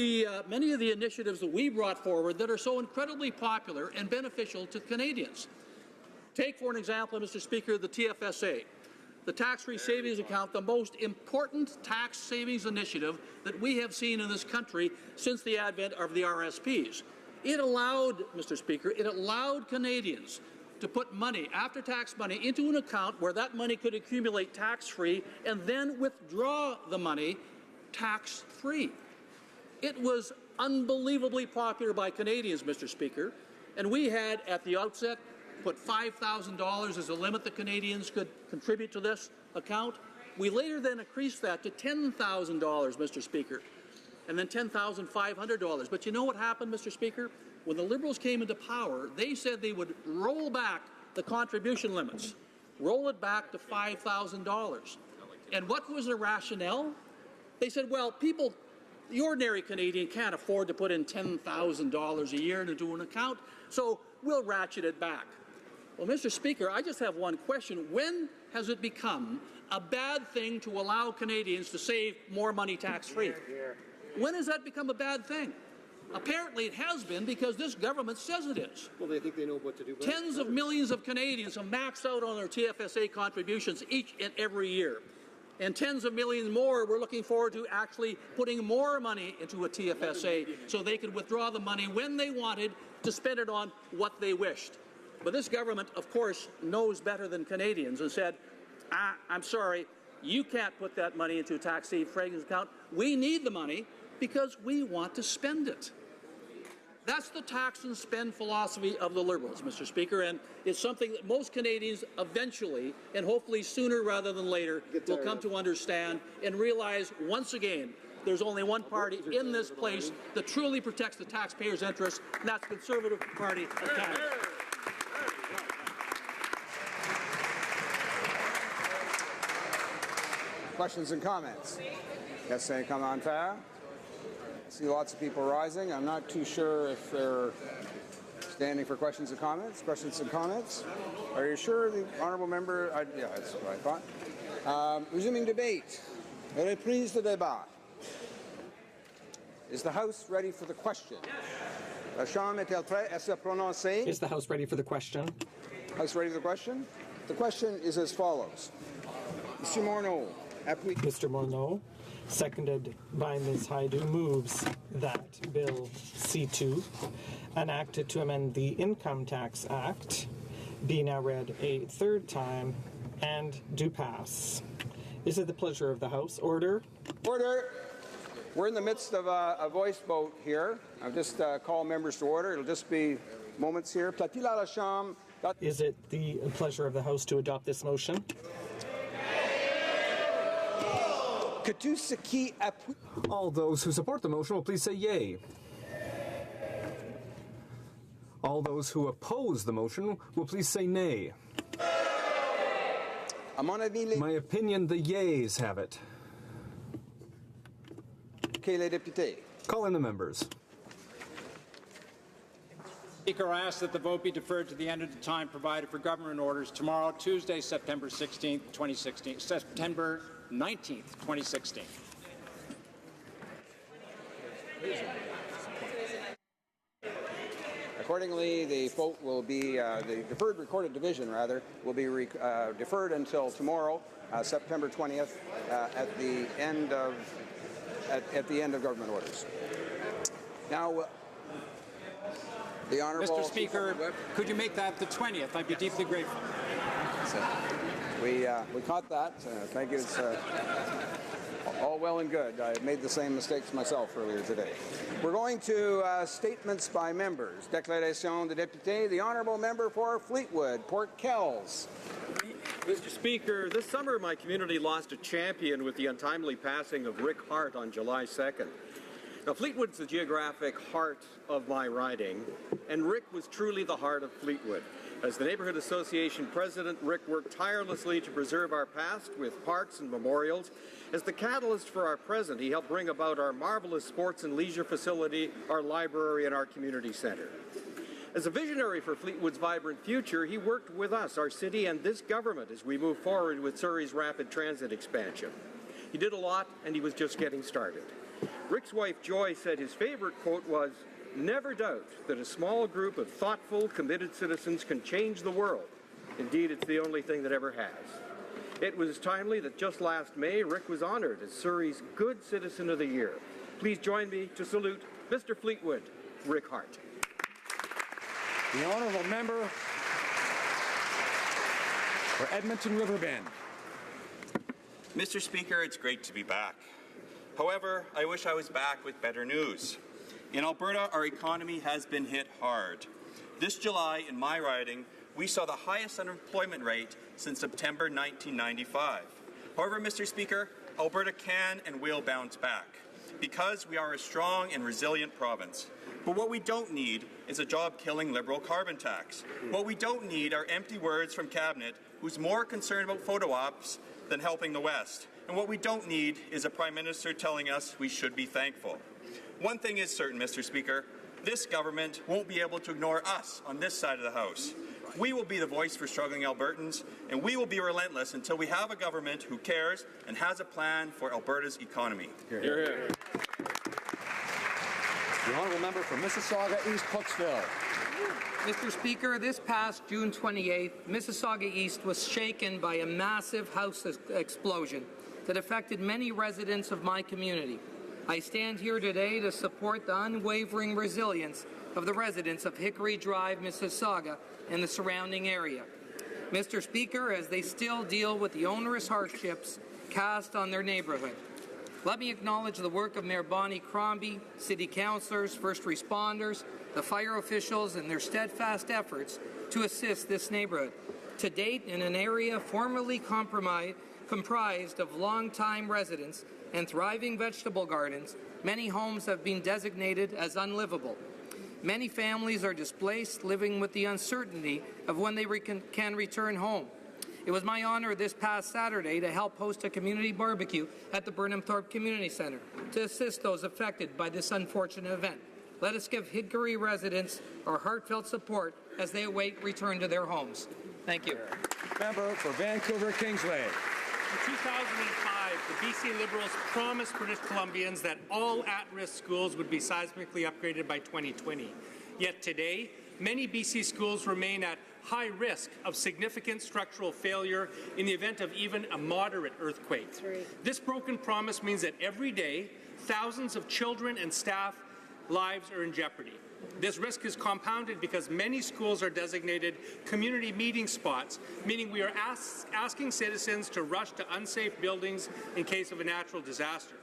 Speaker 21: the initiatives that we brought forward that are so incredibly popular and beneficial to Canadians. Take, for an example, Mr. Speaker, the TFSA, the tax-free savings account, the most important tax savings initiative that we have seen in this country since the advent of the RSPs. It allowed, Mr. Speaker, it allowed Canadians to put money, after-tax money, into an account where that money could accumulate tax-free and then withdraw the money tax-free. It was unbelievably popular by Canadians, Mr. Speaker, and we had, at the outset, put $5,000 as a limit that Canadians could contribute to this account. We later then increased that to $10,000, Mr. Speaker, and then $10,500. But you know what happened, Mr. Speaker? When the Liberals came into power, they said they would roll back the contribution limits, roll it back to $5,000. And what was the rationale? They said, well, people, the ordinary Canadian can't afford to put in $10,000 a year into an account, so we'll ratchet it back. Well, Mr. Speaker, I just have one question. When has it become a bad thing to allow Canadians to save more money tax-free? When has that become a bad thing? Apparently it has been, because this government says it is.
Speaker 3: Well, they think they know what to do.
Speaker 21: Tens of millions of Canadians have maxed out on their TFSA contributions each and every year. And tens of millions more we're looking forward to actually putting more money into a TFSA so they could withdraw the money when they wanted to spend it on what they wished. But this government, of course, knows better than Canadians and said, I'm sorry, you can't put that money into a tax-free savings account. We need the money because we want to spend it. That's the tax and spend philosophy of the Liberals, Mr. Speaker, and it's something that most Canadians eventually, and hopefully sooner rather than later, will come to understand and realize once again there's only one party in this place that truly protects the taxpayers' interests, and that's the Conservative Party of Canada.
Speaker 1: Questions and comments? Question commentaire? I see lots of people rising. I'm not too sure if they're standing for questions and comments. Questions and comments? Are you sure, the honourable member? Yeah, that's what I thought. Resuming debate. Reprise de débat. Is the House ready for the question? La Chambre est-elle prête à se prononcer?
Speaker 22: Is the House ready for the question?
Speaker 1: House ready for the question? The question is as follows. Monsieur Morneau.
Speaker 22: Mr. Morneau, seconded by Ms. Haidu, moves that Bill C2, enacted to amend the Income Tax Act, be now read a third time and do pass. Is it the pleasure of the House? Order.
Speaker 1: Order. We're in the midst of a voice vote here. I'll just call members to order. It'll just be moments here. Plaît-il à la Chambre?
Speaker 22: Is it the pleasure of the House to adopt this motion?
Speaker 2: All those who support the motion will please say yea. All those who oppose the motion will please say nay. My opinion, the yeas have it. Call in the members.
Speaker 3: Speaker, I ask that the vote be deferred to the end of the time provided for government orders tomorrow, Tuesday, September 16th, 2016. September 19th, 2016.
Speaker 1: Accordingly, the vote will be, the deferred recorded division, rather, will be deferred until tomorrow, September 20th, at the end of government orders. Now, the Honourable
Speaker 3: Mr. Speaker, could you make that the 20th? I'd be deeply grateful.
Speaker 1: We caught that. Thank you. It's all well and good. I made the same mistakes myself earlier today. We're going to statements by members. Déclaration de député. The Honourable Member for Fleetwood, Port Kells.
Speaker 23: Mr. Speaker, this summer my community lost a champion with the untimely passing of Rick Hart on July 2nd. Now, Fleetwood's the geographic heart of my riding, and Rick was truly the heart of Fleetwood. As the Neighborhood Association president, Rick worked tirelessly to preserve our past with parks and memorials. As the catalyst for our present, he helped bring about our marvelous sports and leisure facility, our library, and our community center. As a visionary for Fleetwood's vibrant future, he worked with us, our city, and this government as we move forward with Surrey's rapid transit expansion. He did a lot, and he was just getting started. Rick's wife, Joy, said his favorite quote was, "Never doubt that a small group of thoughtful, committed citizens can change the world. Indeed, it's the only thing that ever has." It was timely that just last May, Rick was honored as Surrey's Good Citizen of the Year. Please join me to salute Mr. Fleetwood, Rick Hart.
Speaker 6: The honourable member for Edmonton Riverbend.
Speaker 10: Mr. Speaker, it's great to be back. However, I wish I was back with better news. In Alberta, our economy has been hit hard. This July, in my riding, we saw the highest unemployment rate since September 1995. However, Mr. Speaker, Alberta can and will bounce back because we are a strong and resilient province. But what we don't need is a job-killing Liberal carbon tax. What we don't need are empty words from Cabinet who's more concerned about photo ops than helping the West. And what we don't need is a Prime Minister telling us we should be thankful. One thing is certain, Mr. Speaker, this government won't be able to ignore us on this side of the House. We will be the voice for struggling Albertans, and we will be relentless until we have a government who cares and has a plan for Alberta's economy.
Speaker 6: Hear, hear. The honourable member for Mississauga East Cooksville.
Speaker 12: Mr. Speaker, this past June 28th, Mississauga East was shaken by a massive house explosion that affected many residents of my community. I stand here today to support the unwavering resilience of the residents of Hickory Drive, Mississauga, and the surrounding area. Mr. Speaker, as they still deal with the onerous hardships cast on their neighborhood, let me acknowledge the work of Mayor Bonnie Crombie, City Councillors, first responders, the fire officials, and their steadfast efforts to assist this neighborhood. To date, in an area formerly comprised of long-time residents and thriving vegetable gardens, many homes have been designated as unlivable. Many families are displaced, living with the uncertainty of when they can return home. It was my honor this past Saturday to help host a community barbecue at the Burnham Thorpe Community Centre to assist those affected by this unfortunate event. Let us give Hickory residents our heartfelt support as they await return to their homes. Thank you.
Speaker 6: Member for Vancouver Kingsway.
Speaker 14: In 2005, the BC Liberals promised British Columbians that all at-risk schools would be seismically upgraded by 2020. Yet today, many BC schools remain at high risk of significant structural failure in the event of even a moderate earthquake. This broken promise means that every day, thousands of children and staff lives are in jeopardy. This risk is compounded because many schools are designated community meeting spots, meaning we are asking citizens to rush to unsafe buildings in case of a natural disaster.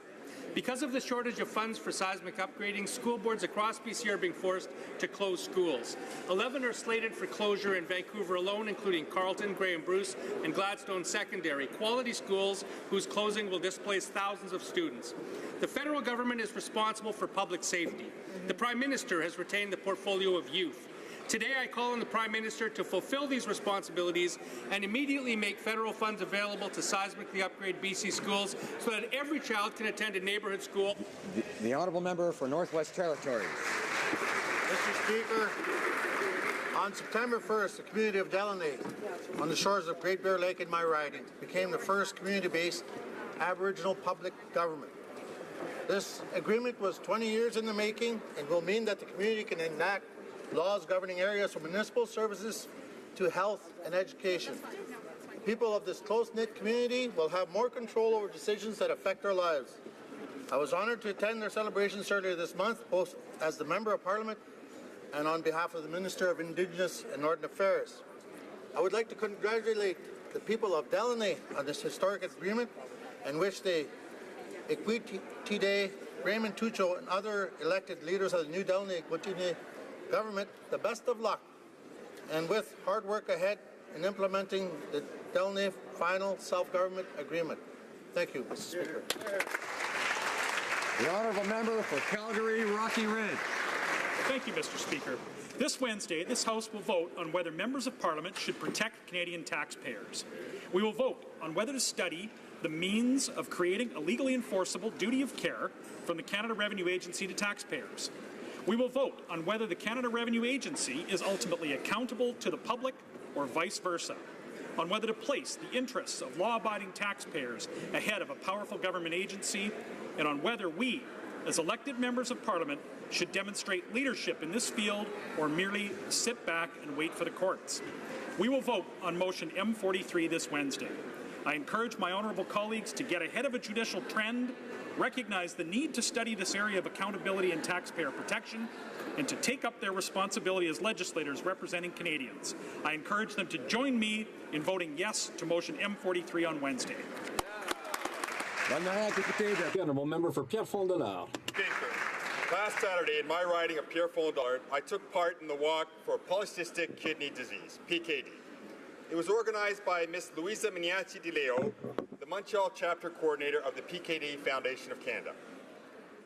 Speaker 14: Because of the shortage of funds for seismic upgrading, school boards across BC are being forced to close schools. 11 are slated for closure in Vancouver alone, including Carleton, Graham Bruce, and Gladstone Secondary, quality schools whose closing will displace thousands of students. The federal government is responsible for public safety. The Prime Minister has retained the portfolio of youth. Today, I call on the Prime Minister to fulfill these responsibilities and immediately make federal funds available to seismically upgrade BC schools so that every child can attend a neighbourhood school.
Speaker 6: The honourable member for Northwest Territories.
Speaker 17: Mr. Speaker, on September 1st, the community of Delaney, on the shores of Great Bear Lake in my riding, became the first community-based Aboriginal public government. This agreement was 20 years in the making and will mean that the community can enact laws governing areas from municipal services to health and education. People of this close-knit community will have more control over decisions that affect their lives. I was honored to attend their celebrations earlier this month, both as the Member of Parliament and on behalf of the Minister of Indigenous and Northern Affairs. I would like to congratulate the people of Delaney on this historic agreement and wish the Equity Raymond Tucho and other elected leaders of the new Delaney government the best of luck, and with hard work ahead in implementing the Delaney final self-government agreement. Thank you, Mr. Speaker.
Speaker 6: The honourable member for Calgary Rocky Ridge.
Speaker 24: Thank you, Mr. Speaker. This Wednesday, this House will vote on whether members of Parliament should protect Canadian taxpayers. We will vote on whether to study the means of creating a legally enforceable duty of care from the Canada Revenue Agency to taxpayers. We will vote on whether the Canada Revenue Agency is ultimately accountable to the public or vice versa, on whether to place the interests of law-abiding taxpayers ahead of a powerful government agency, and on whether we, as elected members of Parliament, should demonstrate leadership in this field or merely sit back and wait for the courts. We will vote on motion M43 this Wednesday. I encourage my honourable colleagues to get ahead of a judicial trend, recognize the need to study this area of accountability and taxpayer protection, and to take up their responsibility as legislators representing Canadians. I encourage them to join me in voting yes to motion M43 on Wednesday.
Speaker 2: The honourable member for Pierrefonds-Dollard.
Speaker 5: Speaker, last Saturday in my riding of Pierrefonds-Dollard, I took part in the walk for polycystic kidney disease, PKD. It was organized by Ms. Louisa Mignacci Di Leo, the Montreal chapter coordinator of the PKD Foundation of Canada.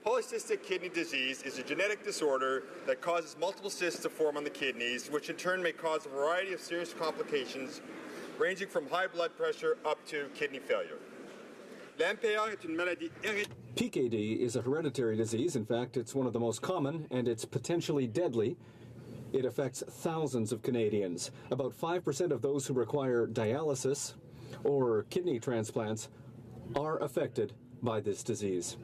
Speaker 5: Polycystic kidney disease is a genetic disorder that causes multiple cysts to form on the kidneys, which in turn may cause a variety of serious complications, ranging from high blood pressure up to kidney failure.
Speaker 2: PKD is a hereditary disease. In fact, it's one of the most common, and it's potentially deadly. It affects thousands of Canadians. About 5% of those who require dialysis or kidney transplants are affected by this disease.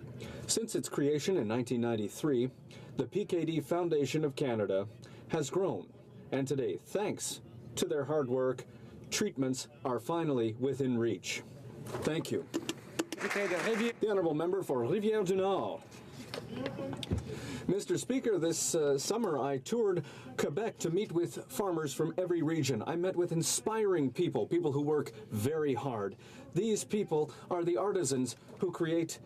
Speaker 2: Since its creation in 1993, the PKD Foundation of Canada has grown, and today, thanks to their hard work, treatments are finally within reach. Thank you. The honourable member for Rivière-du-Nord. Mr. Speaker, this summer I toured Quebec to meet with farmers from every region. I met with inspiring people, people who work very hard. These people are the artisans who create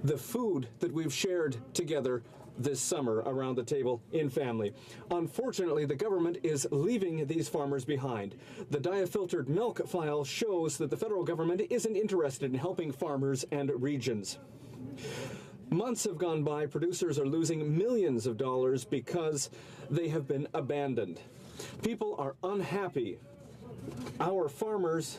Speaker 2: the food that we've shared together this summer around the table in family. Unfortunately, the government is leaving these farmers behind. The diafiltered milk file shows that the federal government isn't interested in helping farmers and regions. Months have gone by, producers are losing millions of dollars because they have been abandoned. People are unhappy. Our farmers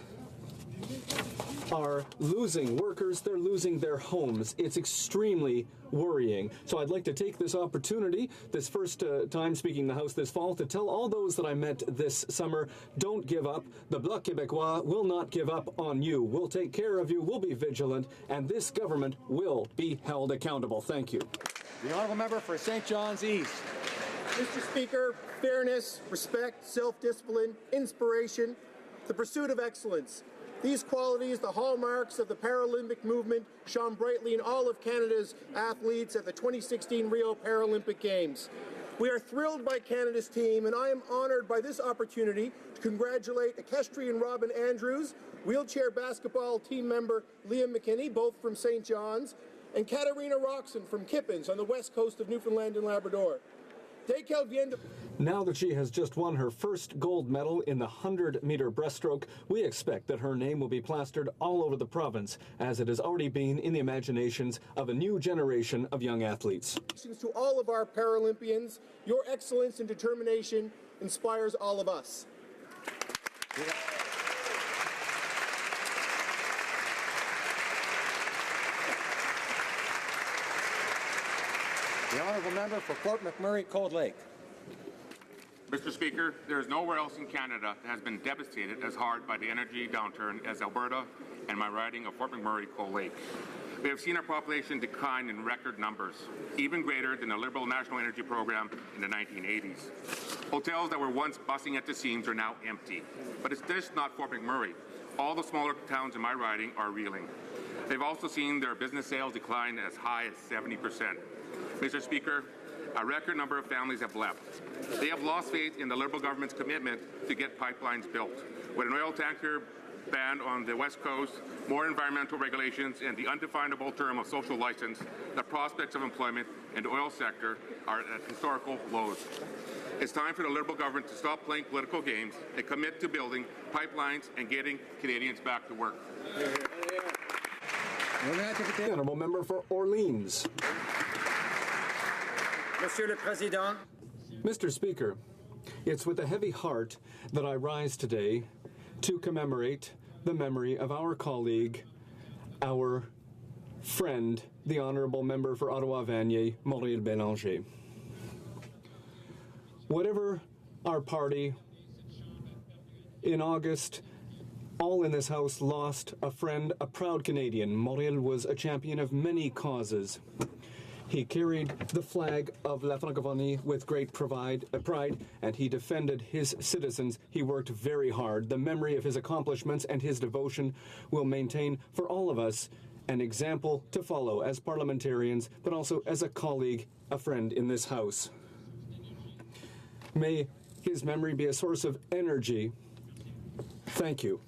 Speaker 2: are losing workers, they're losing their homes. It's extremely worrying. So I'd like to take this opportunity, this first time speaking in the House this fall, to tell all those that I met this summer, don't give up. The Bloc Québécois will not give up on you. We'll take care of you, we'll be vigilant, and this government will be held accountable. Thank you.
Speaker 6: The honourable member for St. John's East.
Speaker 8: Mr. Speaker, fairness, respect, self-discipline, inspiration, the pursuit of excellence. These qualities, the hallmarks of the Paralympic movement, shone brightly in all of Canada's athletes at the 2016 Rio Paralympic Games. We are thrilled by Canada's team, and I am honoured by this opportunity to congratulate equestrian Robin Andrews, wheelchair basketball team member Liam McKinney, both from St. John's, and Katarina Roxon from Kippens on the west coast of Newfoundland and Labrador.
Speaker 2: Now that she has just won her first gold medal in the 100-meter breaststroke, we expect that her name will be plastered all over the province, as it has already been in the imaginations of a new generation of young athletes.
Speaker 8: To all of our Paralympians, your excellence and determination inspires all of us.
Speaker 6: The honourable member for Fort McMurray, Cold Lake.
Speaker 9: Mr. Speaker, there is nowhere else in Canada that has been devastated as hard by the energy downturn as Alberta and my riding of Fort McMurray, Cold Lake. We have seen our population decline in record numbers, even greater than the Liberal National Energy Program in the 1980s. Hotels that were once busting at the seams are now empty. But it's just not Fort McMurray. All the smaller towns in my riding are reeling. They've also seen their business sales decline as high as 70%. Mr. Speaker, a record number of families have left. They have lost faith in the Liberal government's commitment to get pipelines built. With an oil tanker ban on the West Coast, more environmental regulations, and the undefinable term of social license, the prospects of employment in the oil sector are at historical lows. It's time for the Liberal government to stop playing political games and commit to building pipelines and getting Canadians back to work.
Speaker 2: The honourable member for Orleans.
Speaker 11: Monsieur le Président.
Speaker 2: Mr. Speaker, it's with a heavy heart that I rise today to commemorate the memory of our colleague, our friend, the honourable member for Ottawa-Vanier, Maurice Bélanger. Whatever our party, in August, all in this House lost a friend, a proud Canadian. Mauriel was a champion of many causes. He carried the flag of La Francophonie with great pride, and he defended his citizens. He worked very hard. The memory of his accomplishments and his devotion will maintain for all of us an example to follow as parliamentarians, but also as a colleague, a friend in this House. May his memory be a source of energy. Thank you.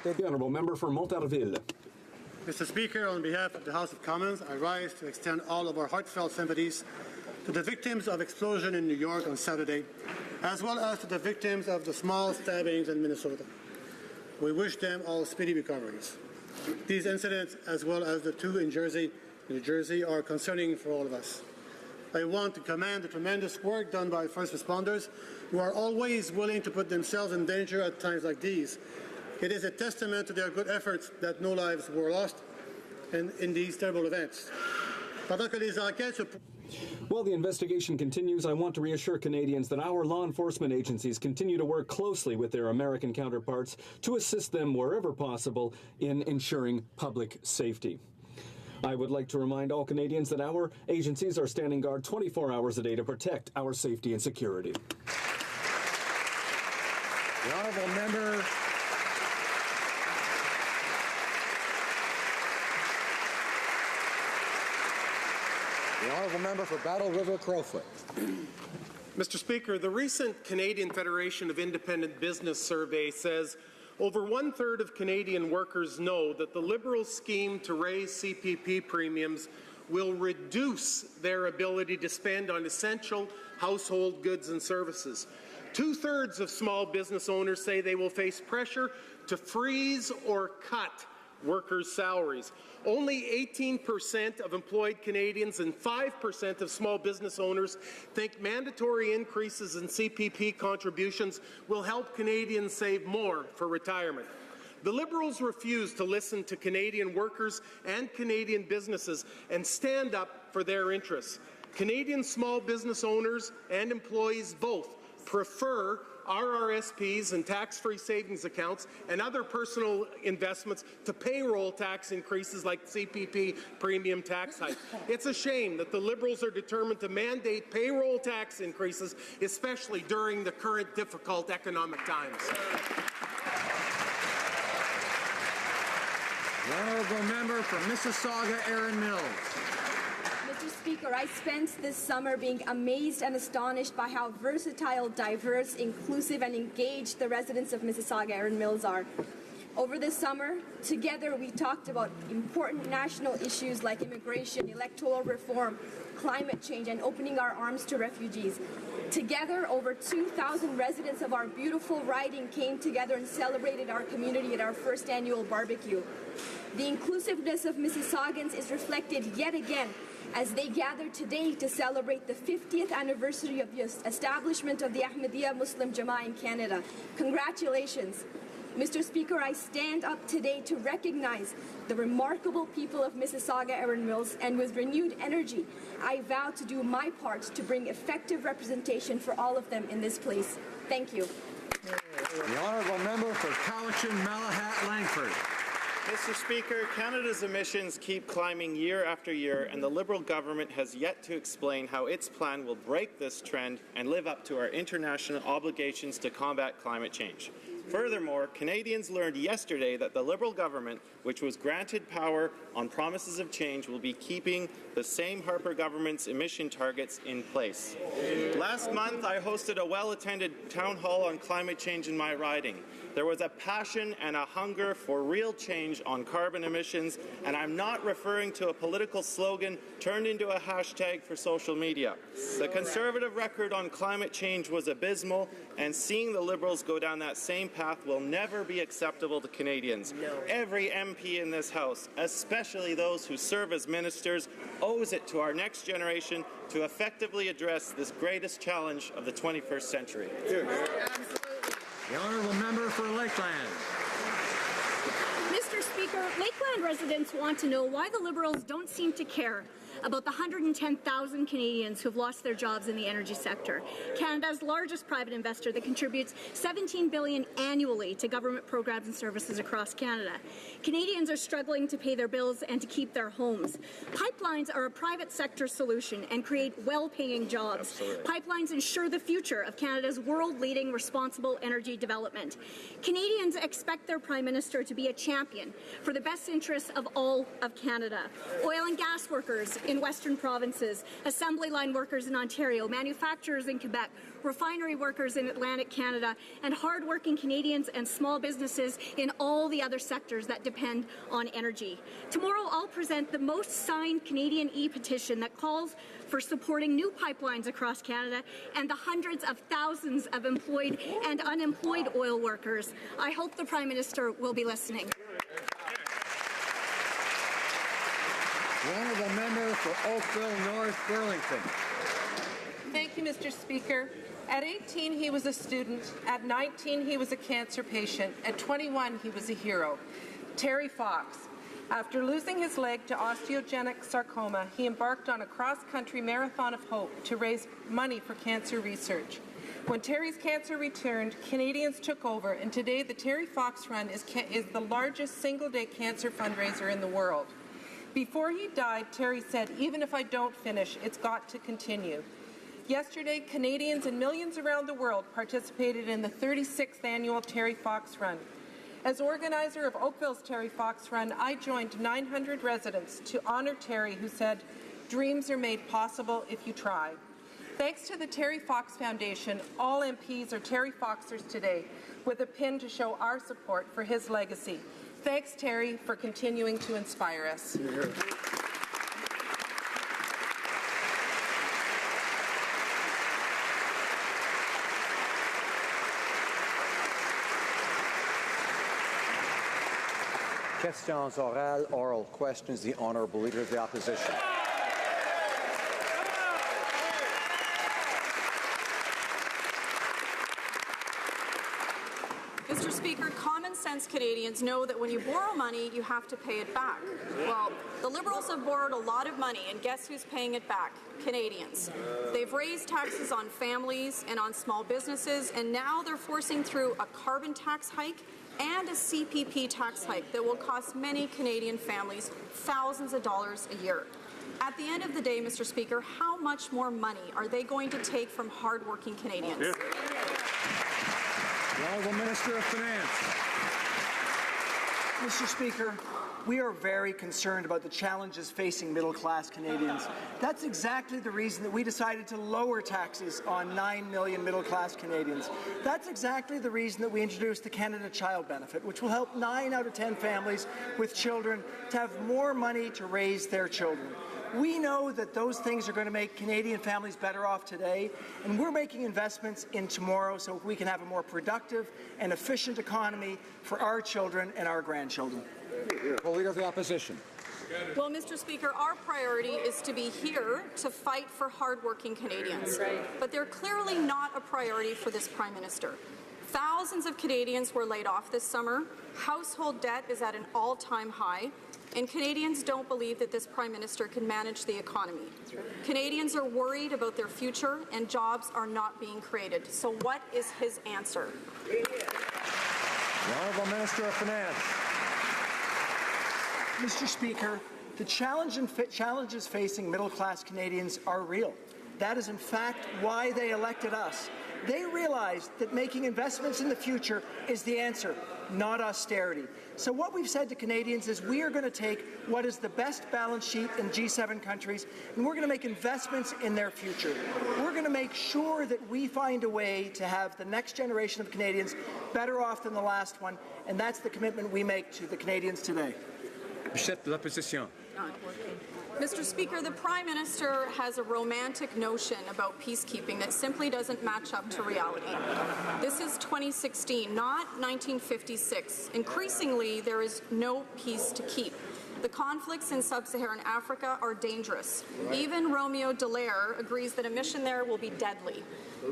Speaker 2: The Honourable Member for Montarville.
Speaker 7: Mr. Speaker, on behalf of the House of Commons, I rise to extend all of our heartfelt sympathies to the victims of explosion in New York on Saturday, as well as to the victims of the small stabbings in Minnesota. We wish them all speedy recoveries. These incidents, as well as the two in New Jersey, are concerning for all of us. I want to commend the tremendous work done by first responders, who are always willing to put themselves in danger at times like these. It is a testament to their good efforts that no lives were lost in these terrible events.
Speaker 2: While the investigation continues, I want to reassure Canadians that our law enforcement agencies continue to work closely with their American counterparts to assist them wherever possible in ensuring public safety. I would like to remind all Canadians that our agencies are standing guard 24 hours a day to protect our safety and security.
Speaker 6: The honourable member. The honourable member for Battle River Crowfoot.
Speaker 23: Mr. Speaker, the recent Canadian Federation of Independent Business survey says over 1/3 of Canadian workers know that the Liberals' scheme to raise CPP premiums will reduce their ability to spend on essential household goods and services. 2/3 of small business owners say they will face pressure to freeze or cut workers' salaries. Only 18% of employed Canadians and 5% of small business owners think mandatory increases in CPP contributions will help Canadians save more for retirement. The Liberals refuse to listen to Canadian workers and Canadian businesses and stand up for their interests. Canadian small business owners and employees both prefer RRSPs and tax-free savings accounts and other personal investments to payroll tax increases like CPP premium tax hike. It's a shame that the Liberals are determined to mandate payroll tax increases, especially during the current difficult economic times.
Speaker 6: The honourable member for Mississauga, Erin Mills.
Speaker 11: Mr. Speaker, I spent this summer being amazed and astonished by how versatile, diverse, inclusive, and engaged the residents of Mississauga Erin Mills are. Over this summer, together we talked about important national issues like immigration, electoral reform, climate change, and opening our arms to refugees. Together, over 2,000 residents of our beautiful riding came together and celebrated our community at our first annual barbecue. The inclusiveness of Mississaugans is reflected yet again as they gather today to celebrate the 50th anniversary of the establishment of the Ahmadiyya Muslim Jama'ah in Canada. Congratulations. Mr. Speaker, I stand up today to recognize the remarkable people of Mississauga Erin Mills, and with renewed energy, I vow to do my part to bring effective representation for all of them in this place. Thank you.
Speaker 6: The honourable member for Cowichan, Malahat, Langford.
Speaker 13: Mr. Speaker, Canada's emissions keep climbing year after year, and the Liberal government has yet to explain how its plan will break this trend and live up to our international obligations to combat climate change. Furthermore, Canadians learned yesterday that the Liberal government, which was granted power on promises of change, will be keeping the same Harper government's emission targets in place. Last month, I hosted a well-attended town hall on climate change in my riding. There was a passion and a hunger for real change on carbon emissions, and I'm not referring to a political slogan turned into a hashtag for social media. The Conservative record on climate change was abysmal, and seeing the Liberals go down that same path will never be acceptable to Canadians.
Speaker 12: No.
Speaker 13: Every MP in this House, especially those who serve as ministers, owes it to our next generation to effectively address this greatest challenge of the 21st century.
Speaker 6: The honourable member for Lakeland.
Speaker 4: Mr. Speaker, Lakeland residents want to know why the Liberals don't seem to care about the 110,000 Canadians who have lost their jobs in the energy sector, Canada's largest private investor that contributes $17 billion annually to government programs and services across Canada. Canadians are struggling to pay their bills and to keep their homes. Pipelines are a private sector solution and create well-paying jobs.
Speaker 15: Absolutely.
Speaker 4: Pipelines ensure the future of Canada's world-leading responsible energy development. Canadians expect their Prime Minister to be a champion for the best interests of all of Canada. Oil and gas workers in Western provinces, assembly line workers in Ontario, manufacturers in Quebec, refinery workers in Atlantic Canada, and hard-working Canadians and small businesses in all the other sectors that depend on energy. Tomorrow I'll present the most signed Canadian e-petition that calls for supporting new pipelines across Canada and the hundreds of thousands of employed and unemployed oil workers. I hope the Prime Minister will be listening.
Speaker 6: The honourable member for Oakville North Burlington.
Speaker 15: Thank you, Mr. Speaker. At 18, he was a student. At 19, he was a cancer patient. At 21, he was a hero. Terry Fox. After losing his leg to osteogenic sarcoma, he embarked on a cross-country marathon of hope to raise money for cancer research. When Terry's cancer returned, Canadians took over, and today the Terry Fox Run is the largest single-day cancer fundraiser in the world. Before he died, Terry said, "Even if I don't finish, it's got to continue." Yesterday, Canadians and millions around the world participated in the 36th annual Terry Fox Run. As organizer of Oakville's Terry Fox Run, I joined 900 residents to honor Terry, who said, "Dreams are made possible if you try." Thanks to the Terry Fox Foundation, all MPs are Terry Foxers today, with a pin to show our support for his legacy. Thanks, Terry, for continuing to inspire us.
Speaker 6: Questions orales, oral questions. The honourable leader of the opposition.
Speaker 16: Mr. Speaker, common sense Canadians know that when you borrow money, you have to pay it back. Well, the Liberals have borrowed a lot of money, and guess who's paying it back? Canadians. They've raised taxes on families and on small businesses, and now they're forcing through a carbon tax hike and a CPP tax hike that will cost many Canadian families thousands of dollars a year. At the end of the day, Mr. Speaker, how much more money are they going to take from hardworking Canadians?
Speaker 6: The Honourable Minister of Finance.
Speaker 18: Mr. Speaker, we are very concerned about the challenges facing middle-class Canadians. That's exactly the reason that we decided to lower taxes on 9 million middle-class Canadians. That's exactly the reason that we introduced the Canada Child Benefit, which will help 9 out of 10 families with children to have more money to raise their children. We know that those things are going to make Canadian families better off today, and we're making investments in tomorrow so we can have a more productive and efficient economy for our children and our grandchildren.
Speaker 6: The Leader of the Opposition.
Speaker 16: Well, Mr. Speaker, our priority is to be here to fight for hardworking Canadians. But they're clearly not a priority for this Prime Minister. Thousands of Canadians were laid off this summer. Household debt is at an all-time high. And Canadians don't believe that this Prime Minister can manage the economy. Canadians are worried about their future, and jobs are not being created. So what is his answer?
Speaker 6: The Honourable Minister of Finance.
Speaker 18: Mr. Speaker, the challenges facing middle-class Canadians are real. That is, in fact, why they elected us. They realized that making investments in the future is the answer, not austerity. So what we've said to Canadians is we are going to take what is the best balance sheet in G7 countries, and we're going to make investments in their future. We're going to make sure that we find a way to have the next generation of Canadians better off than the last one, and that's the commitment we make to the Canadians today.
Speaker 6: Chef de l'Opposition.
Speaker 16: Mr. Speaker, the Prime Minister has a romantic notion about peacekeeping that simply doesn't match up to reality. This is 2016, not 1956. Increasingly, there is no peace to keep. The conflicts in sub-Saharan Africa are dangerous. Even Romeo Dallaire agrees that a mission there will be deadly.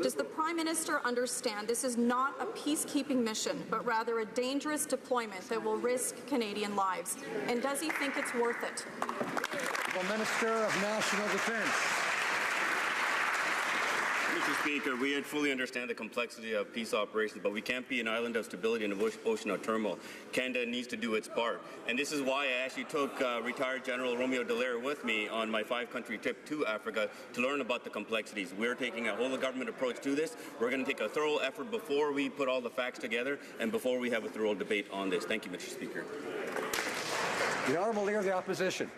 Speaker 16: Does the Prime Minister understand this is not a peacekeeping mission, but rather a dangerous deployment that will risk Canadian lives? And does he think it's worth it?
Speaker 6: The Minister of National Defence.
Speaker 10: Mr. Speaker, we fully understand the complexity of peace operations, but we can't be an island of stability in an ocean of turmoil. Canada needs to do its part. And this is why I actually took retired General Romeo Dallaire with me on my 5-country trip to Africa to learn about the complexities. We're taking a whole-of-government approach to this. We're going to take a thorough effort before we put all the facts together and before we have a thorough debate on this. Thank you, Mr. Speaker.
Speaker 6: The Honourable Leader of the Opposition.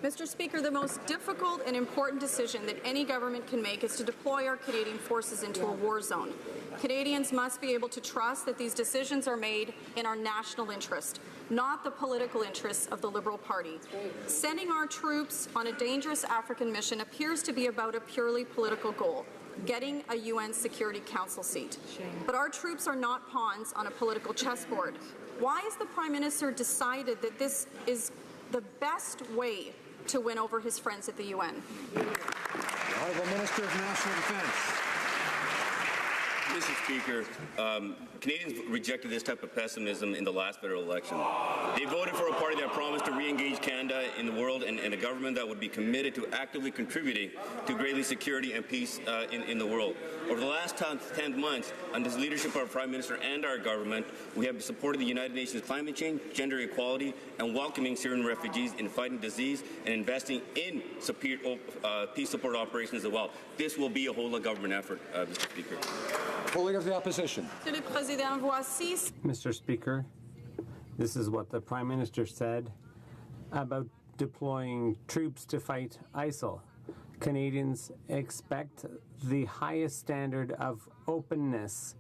Speaker 16: Mr. Speaker, the most difficult and important decision that any government can make is to deploy our Canadian forces into a war zone. Canadians must be able to trust that these decisions are made in our national interest, not the political interests of the Liberal Party. Sending our troops on a dangerous African mission appears to be about a purely political goal, getting a UN Security Council seat. But our troops are not pawns on a political chessboard. Why has the Prime Minister decided that this is the best way to win over his friends at the UN?
Speaker 6: The Honourable Minister of National Defence.
Speaker 10: Mr. Speaker, Canadians rejected this type of pessimism in the last federal election. They voted for a party that promised to re-engage Canada in the world and a government that would be committed to actively contributing to greater security and peace in the world. Over the last 10 months, under the leadership of our Prime Minister and our government, we have supported the United Nations climate change, gender equality, and welcoming Syrian refugees in fighting disease and investing in peace support operations as well. This will be a whole-of-government effort, Mr. Speaker.
Speaker 6: Leader of the Opposition.
Speaker 19: Mr. Speaker, this is what the Prime Minister said about deploying troops to fight ISIL. Canadians expect the highest standard of openness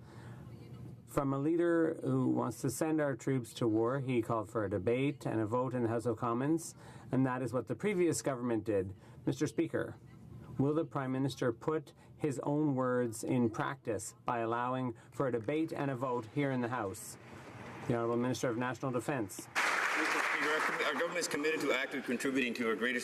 Speaker 19: from a leader who wants to send our troops to war. He called for a debate and a vote in the House of Commons, and that is what the previous government did. Mr. Speaker, will the Prime Minister put his own words in practice by allowing for a debate and a vote here in the House? The Honourable Minister of National Defence.
Speaker 10: Mr. Speaker, our government is committed to actively contributing to a greater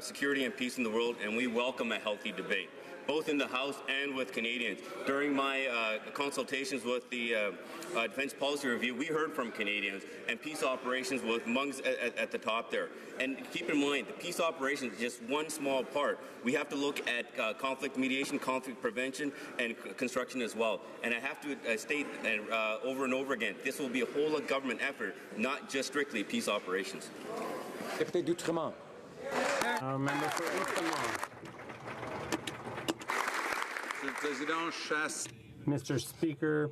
Speaker 10: security and peace in the world, and we welcome a healthy debate, both in the House and with Canadians. During my consultations with the Defence Policy Review, we heard from Canadians, and peace operations was amongst at the top there. And keep in mind, the peace operations is just one small part. We have to look at conflict mediation, conflict prevention, and construction as well. And I have to state over and over again, this will be a whole-of-government effort, not just strictly peace operations.
Speaker 6: Député d'Outremont.
Speaker 19: Member for Outremont. Mr. Speaker,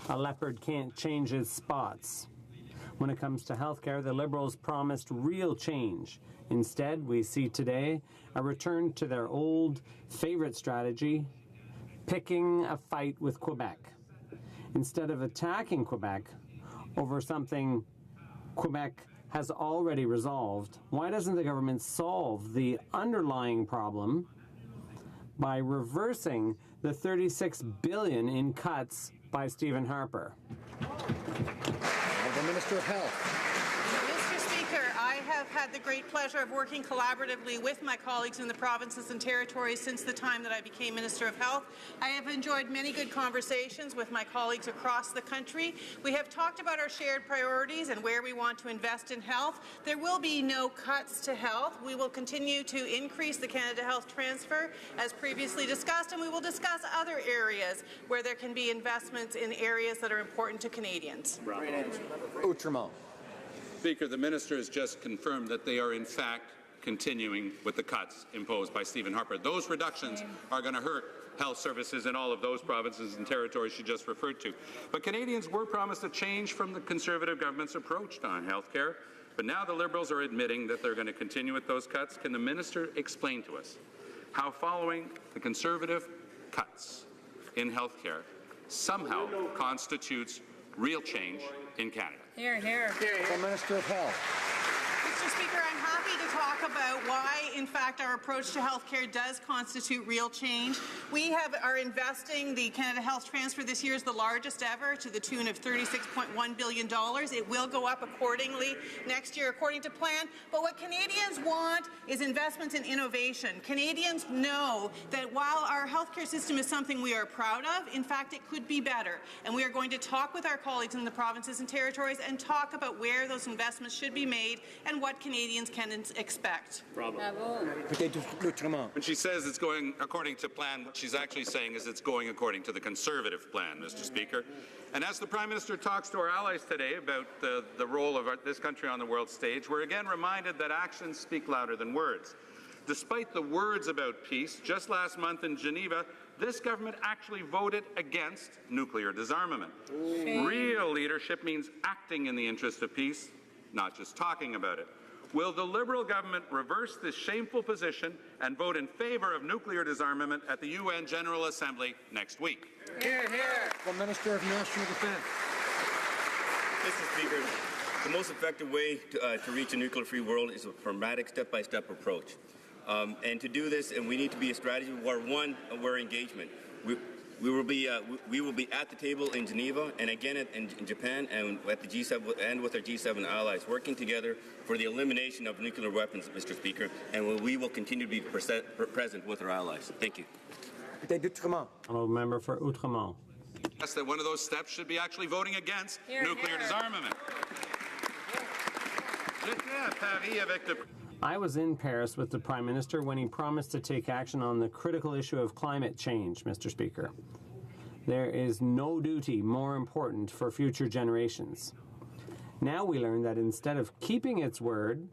Speaker 19: a leopard can't change its spots. When it comes to health care, the Liberals promised real change. Instead, we see today a return to their old favorite strategy, picking a fight with Quebec. Instead of attacking Quebec over something Quebec has already resolved, why doesn't the government solve the underlying problem by reversing the $36 billion in cuts by Stephen Harper?
Speaker 6: The Minister of Health.
Speaker 20: Mr. Speaker, I have had the great pleasure of working collaboratively with my colleagues in the provinces and territories since the time that I became Minister of Health. I have enjoyed many good conversations with my colleagues across the country. We have talked about our shared priorities and where we want to invest in health. There will be no cuts to health. We will continue to increase the Canada Health Transfer as previously discussed, and we will discuss other areas where there can be investments in areas that are important to Canadians.
Speaker 6: Outremont.
Speaker 21: Speaker, the Minister has just confirmed that they are in fact continuing with the cuts imposed by Stephen Harper. Those reductions are going to hurt health services in all of those provinces and territories she just referred to. But Canadians were promised a change from the Conservative government's approach on health care. But now the Liberals are admitting that they're going to continue with those cuts. Can the Minister explain to us how following the Conservative cuts in health care somehow constitutes real change in Canada?
Speaker 20: Here, here.
Speaker 6: The Minister of Health.
Speaker 20: Mr. Speaker, I'm happy to talk about why, in fact, our approach to healthcare does constitute real change. We are investing. The Canada Health Transfer this year is the largest ever, to the tune of $36.1 billion. It will go up accordingly next year, according to plan. But what Canadians want is investment in innovation. Canadians know that while our healthcare system is something we are proud of, in fact, it could be better. And we are going to talk with our colleagues in the provinces and territories and talk about where those investments should be made and what Canadians can expect.
Speaker 21: Bravo. When she says it's going according to plan, what she's actually saying is it's going according to the Conservative plan, Mr. Speaker. And as the Prime Minister talks to our allies today about the role of this country on the world stage, we're again reminded that actions speak louder than words. Despite the words about peace, just last month in Geneva, this government actually voted against nuclear disarmament. Real leadership means acting in the interest of peace, not just talking about it. Will the Liberal government reverse this shameful position and vote in favour of nuclear disarmament at the UN General Assembly next week?
Speaker 6: Hear, hear. The Minister of National Defence.
Speaker 1: Mr. Speaker, the most effective way to reach a nuclear-free world is a pragmatic, step-by-step approach. And to do this, and we need to be a strategy where, one, we're engagement. We will be at the table in Geneva and again in Japan and at the G7 and with our G7 allies, working together for the elimination of nuclear weapons, Mr. Speaker, and we will continue to be present with our allies. Thank you.
Speaker 19: Honourable member for Outremont.
Speaker 21: Yes, that one of those steps should be actually voting against nuclear disarmament.
Speaker 19: I was in Paris with the Prime Minister when he promised to take action on the critical issue of climate change, Mr. Speaker. There is no duty more important for future generations. Now we learn that instead of keeping its word,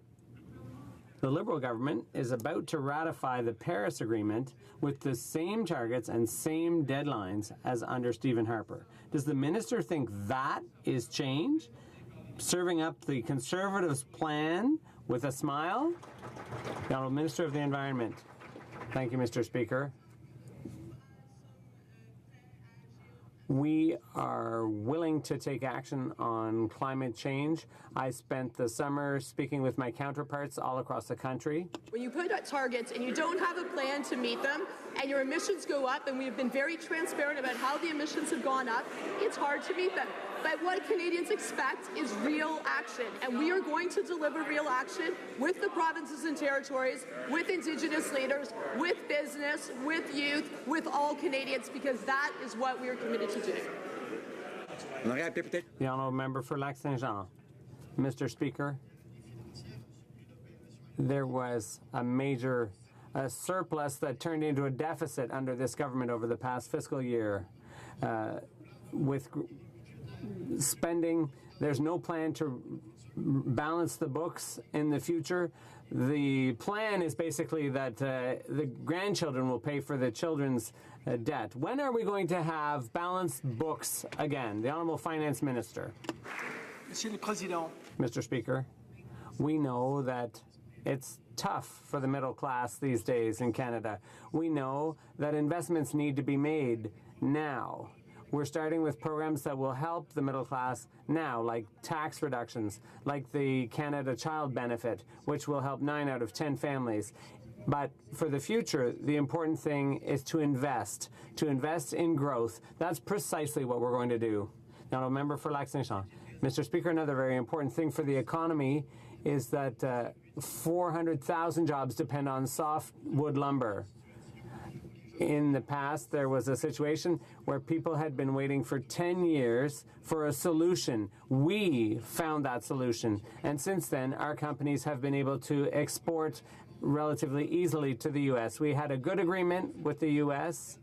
Speaker 19: the Liberal government is about to ratify the Paris Agreement with the same targets and same deadlines as under Stephen Harper. Does the Minister think that is change? Serving up the Conservatives' plan with a smile? The Honourable Minister of the Environment. Thank you, Mr. Speaker. We are willing to take action on climate change. I spent the summer speaking with my counterparts all across the country.
Speaker 3: When you put out targets and you don't have a plan to meet them, and your emissions go up, and we've been very transparent about how the emissions have gone up, it's hard to meet them. But what Canadians expect is real action, and we are going to deliver real action with the provinces and territories, with Indigenous leaders, with business, with youth, with all Canadians, because that is what we are committed to do.
Speaker 19: The Honourable Member for Lac-Saint-Jean. Mr. Speaker, there was a major surplus that turned into a deficit under this government over the past fiscal year. With spending, there's no plan to balance the books in the future. The plan is basically that the grandchildren will pay for the children's debt. When are we going to have balanced books again? The Honourable Finance Minister.
Speaker 18: Monsieur le Président.
Speaker 19: Mr. Speaker, we know that it's tough for the middle class these days in Canada. We know that investments need to be made now. We're starting with programs that will help the middle class now, like tax reductions, like the Canada Child Benefit, which will help 9 out of 10 families. But for the future, the important thing is to invest in growth. That's precisely what we're going to do. Now, a member for Lac-Saint-Jean. Mr. Speaker, another very important thing for the economy is that 400,000 jobs depend on softwood lumber. In the past, there was a situation where people had been waiting for 10 years for a solution. We found that solution. And since then, our companies have been able to export relatively easily to the U.S. We had a good agreement with the U.S.,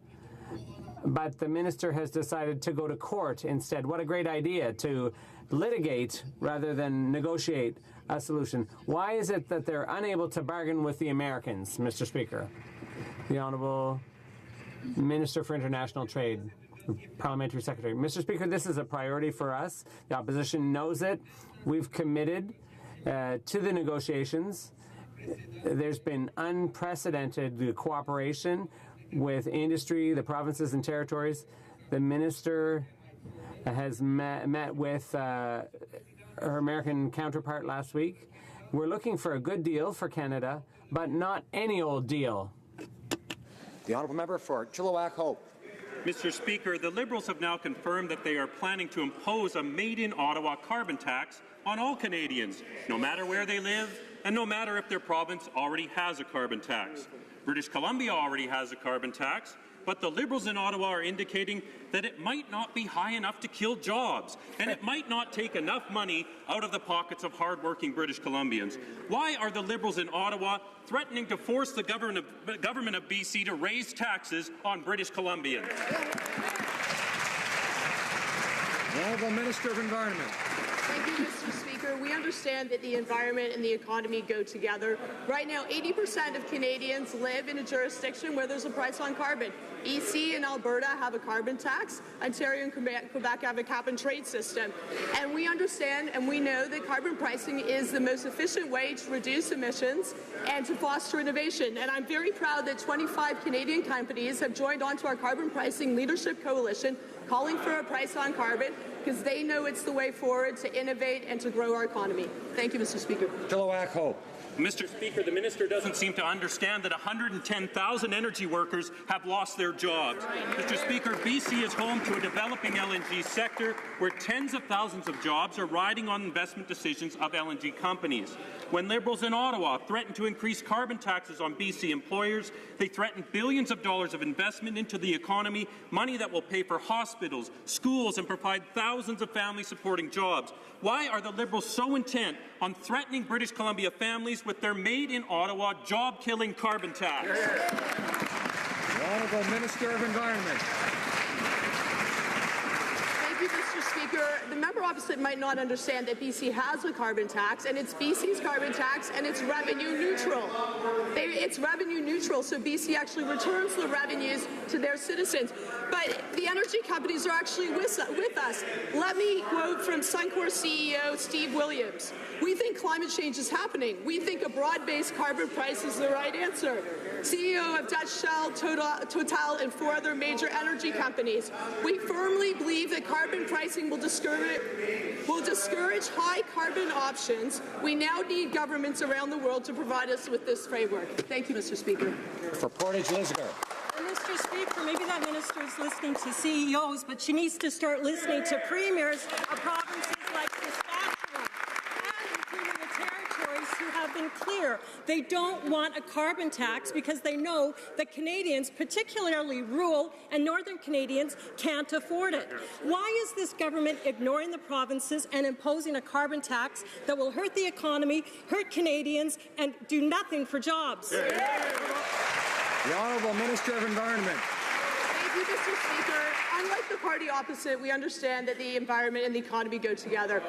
Speaker 19: but the minister has decided to go to court instead. What a great idea to litigate rather than negotiate a solution. Why is it that they're unable to bargain with the Americans, Mr. Speaker? The Honourable Minister for International Trade, Parliamentary Secretary. Mr. Speaker, this is a priority for us. The opposition knows it. We've committed to the negotiations. There's been unprecedented cooperation with industry, the provinces and territories. The minister has met with her American counterpart last week, We're looking for a good deal for Canada, but not any old deal.
Speaker 6: The honourable member for Chilliwack Hope.
Speaker 14: Mr. Speaker, the Liberals have now confirmed that they are planning to impose a made-in-Ottawa carbon tax on all Canadians, no matter where they live and no matter if their province already has a carbon tax. British Columbia already has a carbon tax, but the Liberals in Ottawa are indicating that it might not be high enough to kill jobs, and it might not take enough money out of the pockets of hard-working British Columbians. Why are the Liberals in Ottawa threatening to force the government of BC to raise taxes on British Columbians?
Speaker 6: The Honourable Minister of Environment.
Speaker 3: Thank you, Mr. Speaker. We understand that the environment and the economy go together. Right now, 80% of Canadians live in a jurisdiction where there's a price on carbon. BC and Alberta have a carbon tax. Ontario and Quebec have a cap-and-trade system. And we understand and we know that carbon pricing is the most efficient way to reduce emissions and to foster innovation. And I'm very proud that 25 Canadian companies have joined onto our carbon pricing leadership coalition, calling for a price on carbon, because they know it's the way forward to innovate and to grow our economy. Thank you, Mr. Speaker.
Speaker 6: Chilliwack Hope.
Speaker 14: Mr. Speaker, the minister doesn't seem to understand that 110,000 energy workers have lost their jobs. Mr. Speaker, BC is home to a developing LNG sector where tens of thousands of jobs are riding on investment decisions of LNG companies. When Liberals in Ottawa threaten to increase carbon taxes on BC employers, they threaten billions of dollars of investment into the economy, money that will pay for hospitals, schools, and provide thousands of family-supporting jobs. Why are the Liberals so intent on threatening British Columbia families with their made-in-Ottawa job-killing carbon tax?
Speaker 6: The Honourable Minister of Environment.
Speaker 3: Thank you, Mr. Speaker. The member opposite might not understand that BC has a carbon tax, and it's BC's carbon tax, and it's revenue neutral. It's revenue neutral, so BC actually returns the revenues to their citizens. But the energy companies are actually with us. Let me quote from Suncor CEO Steve Williams. We think climate change is happening. We think a broad-based carbon price is the right answer. CEO of Dutch Shell, Total, and 4 other major energy companies. We firmly believe that carbon pricing will discourage high carbon options. We now need governments around the world to provide us with this framework. Thank you, Mr. Speaker.
Speaker 6: For Portage Lisgar.
Speaker 17: Mr. Speaker, maybe that minister is listening to CEOs, but she needs to start listening to premiers of provinces like Saskatchewan and including the territories who have been clear. They don't want a carbon tax because they know that Canadians, particularly rural and northern Canadians, can't afford it. Why is this government ignoring the provinces and imposing a carbon tax that will hurt the economy, hurt Canadians, and do nothing for jobs?
Speaker 6: The Honourable Minister of Environment.
Speaker 3: Thank you, Mr. Speaker. Unlike the party opposite, we understand that the environment and the economy go together.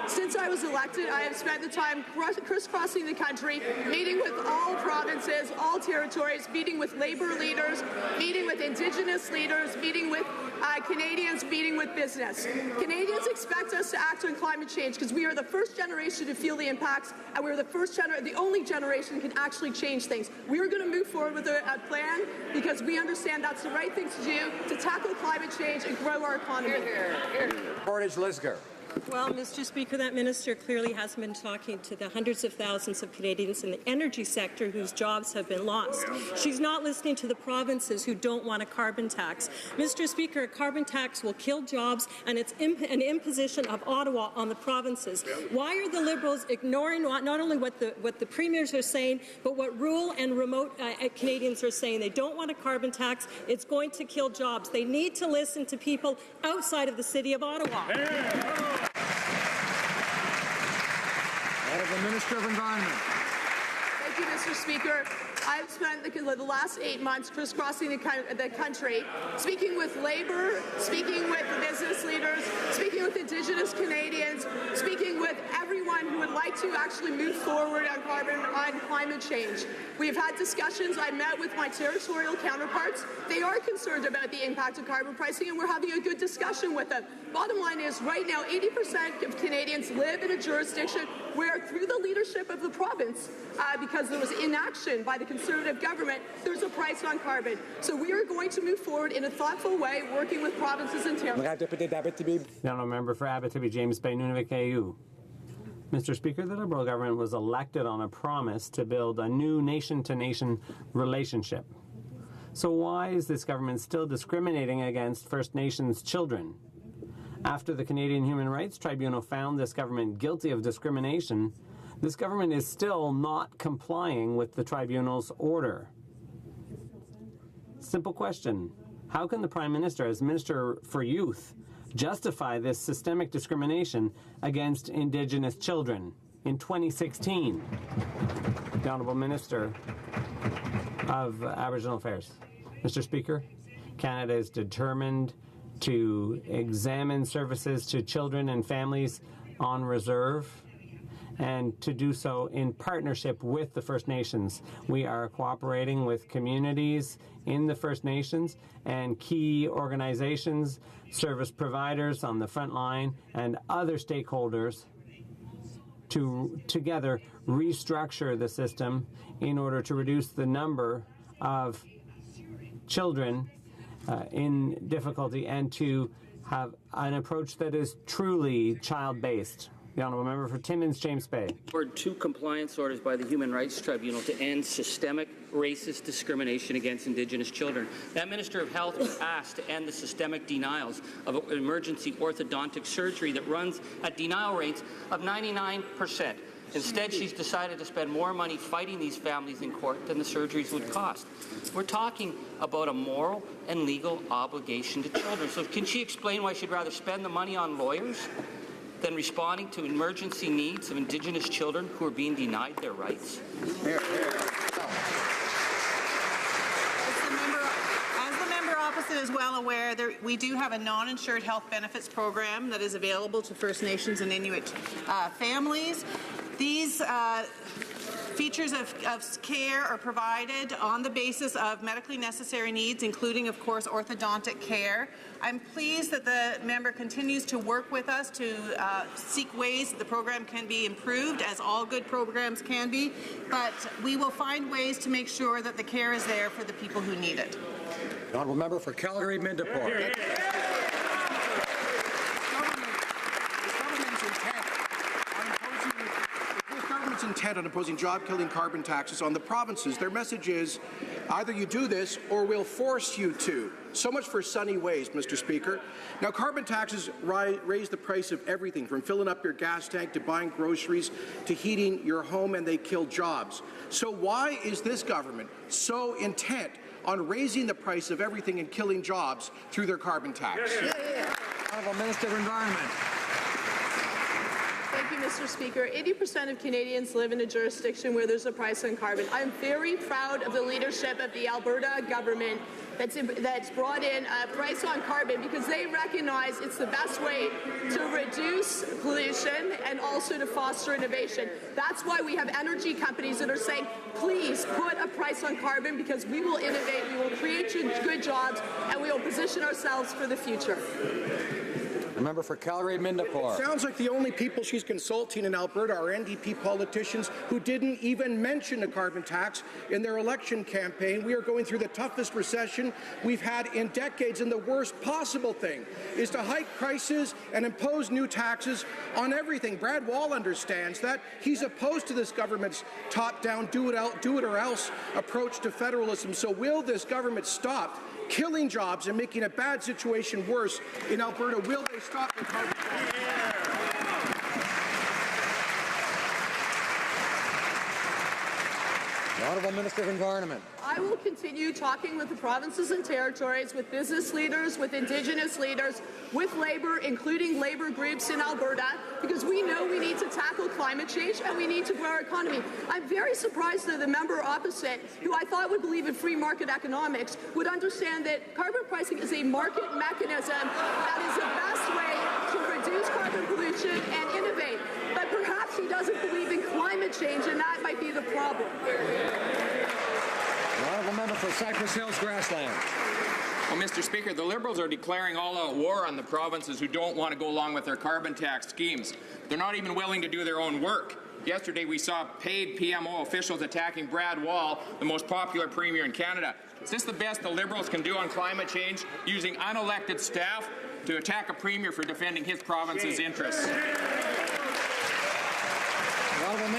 Speaker 3: Since I was elected, I have spent the time crisscrossing the country, meeting with all provinces, all territories, meeting with labour leaders, meeting with Indigenous leaders, meeting with Canadians, meeting with business. Canadians expect us to act on climate change because we are the first generation to feel the impacts, and we're the only generation who can actually change things. We are going to move forward with a plan because we understand that's the right thing to do to tackle climate change and grow our economy.
Speaker 6: Portage Lisgar.
Speaker 17: Well, Mr. Speaker, that minister clearly hasn't been talking to the hundreds of thousands of Canadians in the energy sector whose jobs have been lost. She's not listening to the provinces who don't want a carbon tax. Mr. Speaker, a carbon tax will kill jobs, and it's an imposition of Ottawa on the provinces. Why are the Liberals ignoring not only what the premiers are saying, but what rural and remote Canadians are saying? They don't want a carbon tax. It's going to kill jobs. They need to listen to people outside of the city of Ottawa.
Speaker 6: The Minister of Environment.
Speaker 3: Thank you, Mr. Speaker. I've spent the last 8 months crisscrossing the country, speaking with labour, speaking with business leaders, speaking with Indigenous Canadians, speaking with everyone who would like to actually move forward on climate change. We've had discussions. I met with my territorial counterparts. They are concerned about the impact of carbon pricing, and we're having a good discussion with them. Bottom line is, right now, 80% of Canadians live in a jurisdiction where, through the leadership of the province, because there was inaction by the Conservative government, there's a price on carbon. So we are going to move forward in a thoughtful way, working with provinces and territories.
Speaker 19: The honourable member for Abitibi, James Bay, Nunavik, AU. Mr. Speaker, the Liberal government was elected on a promise to build a new nation-to-nation relationship. So why is this government still discriminating against First Nations children? After the Canadian Human Rights Tribunal found this government guilty of discrimination, this government is still not complying with the tribunal's order. Simple question. How can the Prime Minister, as Minister for Youth, justify this systemic discrimination against Indigenous children in 2016? The Honourable Minister of Aboriginal Affairs. Mr. Speaker, Canada is determined to examine services to children and families on reserve, and to do so in partnership with the First Nations. We are cooperating with communities in the First Nations and key organizations, service providers on the front line, and other stakeholders to together restructure the system in order to reduce the number of children in difficulty and to have an approach that is truly child-based. The Honourable Member for Timmins, James Bay.
Speaker 5: Two compliance orders by the Human Rights Tribunal to end systemic racist discrimination against Indigenous children. That Minister of Health was asked to end the systemic denials of emergency orthodontic surgery that runs at denial rates of 99%. Instead, she's decided to spend more money fighting these families in court than the surgeries would cost. We're talking about a moral and legal obligation to children. So can she explain why she'd rather spend the money on lawyers than responding to emergency needs of Indigenous children who are being denied their rights?
Speaker 20: As the member opposite is well aware, we do have a non-insured health benefits program that is available to First Nations and Inuit families. These features of care are provided on the basis of medically necessary needs, including, of course, orthodontic care. I'm pleased that the member continues to work with us to seek ways that the program can be improved, as all good programs can be, but we will find ways to make sure that the care is there for the people who need it.
Speaker 6: The Honourable Member for Calgary, Mindapore.
Speaker 8: Intent on imposing job-killing carbon taxes on the provinces. Their message is either you do this or we'll force you to. So much for sunny ways, Mr. Speaker. Now, carbon taxes raise the price of everything from filling up your gas tank to buying groceries to heating your home, and they kill jobs. So why is this government so intent on raising the price of everything and killing jobs through their carbon tax?
Speaker 6: Honourable Minister of Environment.
Speaker 3: Thank you, Mr. Speaker. 80% of Canadians live in a jurisdiction where there's a price on carbon. I'm very proud of the leadership of the Alberta government that's brought in a price on carbon, because they recognize it's the best way to reduce pollution and also to foster innovation. That's why we have energy companies that are saying, please put a price on carbon, because we will innovate, we will create good jobs, and we will position ourselves for the future.
Speaker 6: The member for Calgary, Mindapore.
Speaker 8: It sounds like the only people she's consulting in Alberta are NDP politicians who didn't even mention a carbon tax in their election campaign. We are going through the toughest recession we've had in decades, and the worst possible thing is to hike prices and impose new taxes on everything. Brad Wall understands that. He's opposed to this government's top-down, do it or else approach to federalism. So will this government stop killing jobs and making a bad situation worse in Alberta? Will they stop the carbon tax?
Speaker 6: The Honourable Minister of Environment.
Speaker 3: I will continue talking with the provinces and territories, with business leaders, with Indigenous leaders, with Labour, including Labour groups in Alberta, because we know we need to tackle climate change and we need to grow our economy. I'm very surprised that the member opposite, who I thought would believe in free market economics, would understand that carbon pricing is a market mechanism that is the best way to reduce carbon pollution and innovate. But perhaps he doesn't believe in climate change, and that might be the problem.
Speaker 6: The Honourable Member for Cypress Hills, Grassland.
Speaker 22: Well, Mr. Speaker, the Liberals are declaring all-out war on the provinces who don't want to go along with their carbon tax schemes. They're not even willing to do their own work. Yesterday, we saw paid PMO officials attacking Brad Wall, the most popular premier in Canada. Is this the best the Liberals can do on climate change, using unelected staff to attack a premier for defending his province's interests?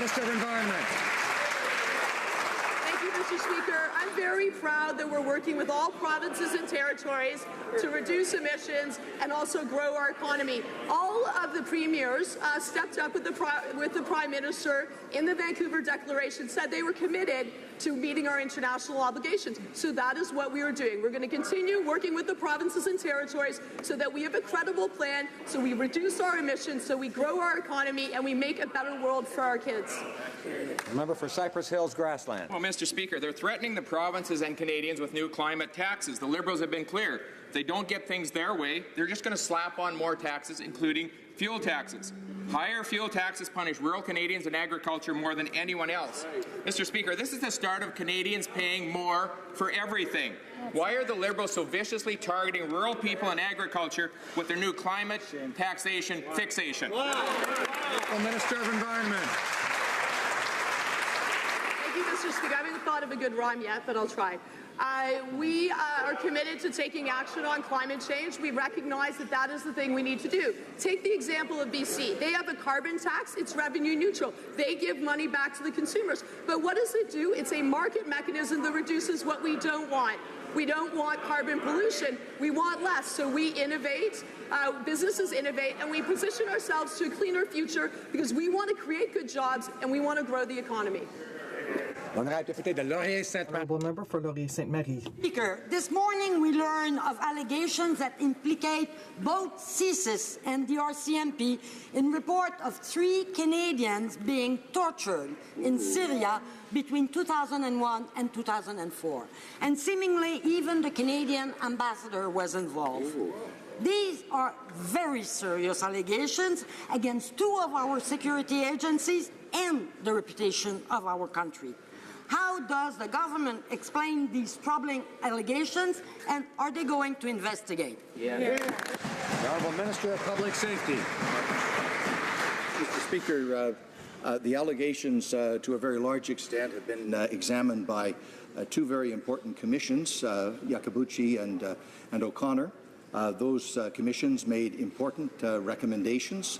Speaker 6: Minister of Environment.
Speaker 3: Thank you, Mr. Speaker. I'm very proud that we're working with all provinces and territories to reduce emissions and also grow our economy. All of the premiers stepped up with the Prime Minister in the Vancouver Declaration, said they were committed to meeting our international obligations. So that is what we are doing. We're going to continue working with the provinces and territories so that we have a credible plan, so we reduce our emissions, so we grow our economy, and we make a better world for our kids.
Speaker 6: Member for Cypress Hills Grassland.
Speaker 22: Well, Mr. Speaker, they're threatening the provinces and Canadians with new climate taxes. The Liberals have been clear. If they don't get things their way, they're just going to slap on more taxes, including fuel taxes. Higher fuel taxes punish rural Canadians and agriculture more than anyone else. Mr. Speaker, this is the start of Canadians paying more for everything. Why are the Liberals so viciously targeting rural people and agriculture with their new climate taxation fixation?
Speaker 6: The Minister of Environment.
Speaker 3: Thank you, Mr. Speaker. I haven't thought of a good rhyme yet, but I'll try. We are committed to taking action on climate change. We recognize that that is the thing we need to do. Take the example of BC. They have a carbon tax. It's revenue neutral. They give money back to the consumers. But what does it do? It's a market mechanism that reduces what we don't want. We don't want carbon pollution. We want less. So we innovate, businesses innovate, and we position ourselves to a cleaner future because we want to create good jobs and we want to grow the economy.
Speaker 2: Honourable member for Laurier-Sainte-Marie.
Speaker 7: Speaker, this morning we learned of allegations that implicate both CSIS and the RCMP in report of 3 Canadians being tortured in Syria between 2001 and 2004. And seemingly even the Canadian ambassador was involved. These are very serious allegations against 2 of our security agencies and the reputation of our country. How does the government explain these troubling allegations, and are they going to investigate?
Speaker 6: The Honourable Minister of Public Safety.
Speaker 9: Mr. Speaker, the allegations to a very large extent have been examined by 2 very important commissions, Yakabuchi and O'Connor. Those commissions made important recommendations.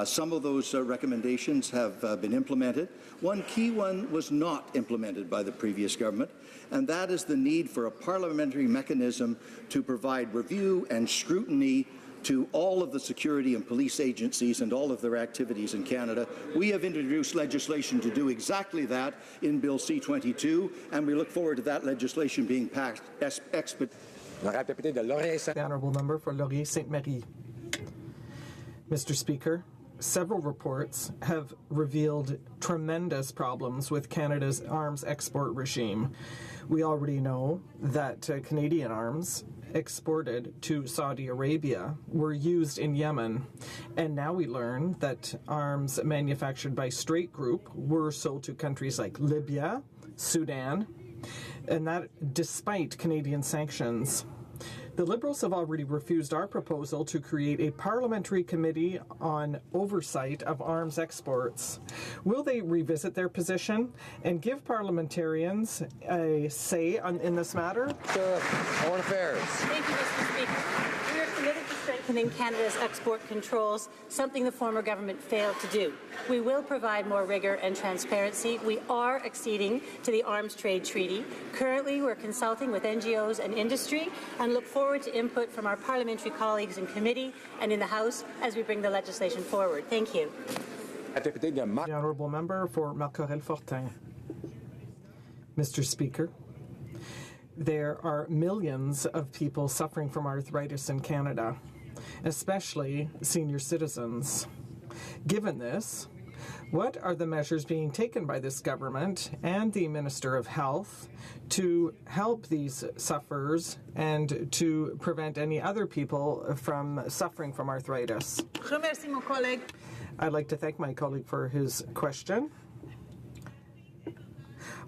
Speaker 9: Some of those recommendations have been implemented. One key one was not implemented by the previous government, and that is the need for a parliamentary mechanism to provide review and scrutiny to all of the security and police agencies and all of their activities in Canada. We have introduced legislation to do exactly that in Bill C-22, and we look forward to that legislation being passed expeditiously.
Speaker 2: The Honourable member for Laurier-Sainte-Marie. Mr. Speaker, several reports have revealed tremendous problems with Canada's arms export regime. We already know that Canadian arms exported to Saudi Arabia were used in Yemen, and now we learn that arms manufactured by Straight Group were sold to countries like Libya, Sudan, and that despite Canadian sanctions. The Liberals have already refused our proposal to create a parliamentary committee on oversight of arms exports. Will they revisit their position and give parliamentarians a say in this matter?
Speaker 6: Foreign Affairs.
Speaker 24: Thank you, Mr. Speaker. We are committed to strengthening Canada's export controls, something the former government failed to do. We will provide more rigor and transparency. We are acceding to the Arms Trade Treaty. Currently, we're consulting with NGOs and industry and look forward to input from our parliamentary colleagues in committee and in the House as we bring the legislation forward. Thank you.
Speaker 2: The Honourable Member for Marc-Aurèle-Fortin. Mr. Speaker, there are millions of people suffering from arthritis in Canada, especially senior citizens. Given this, what are the measures being taken by this government and the Minister of Health to help these sufferers and to prevent any other people from suffering from arthritis? I'd like to thank my colleague for his question.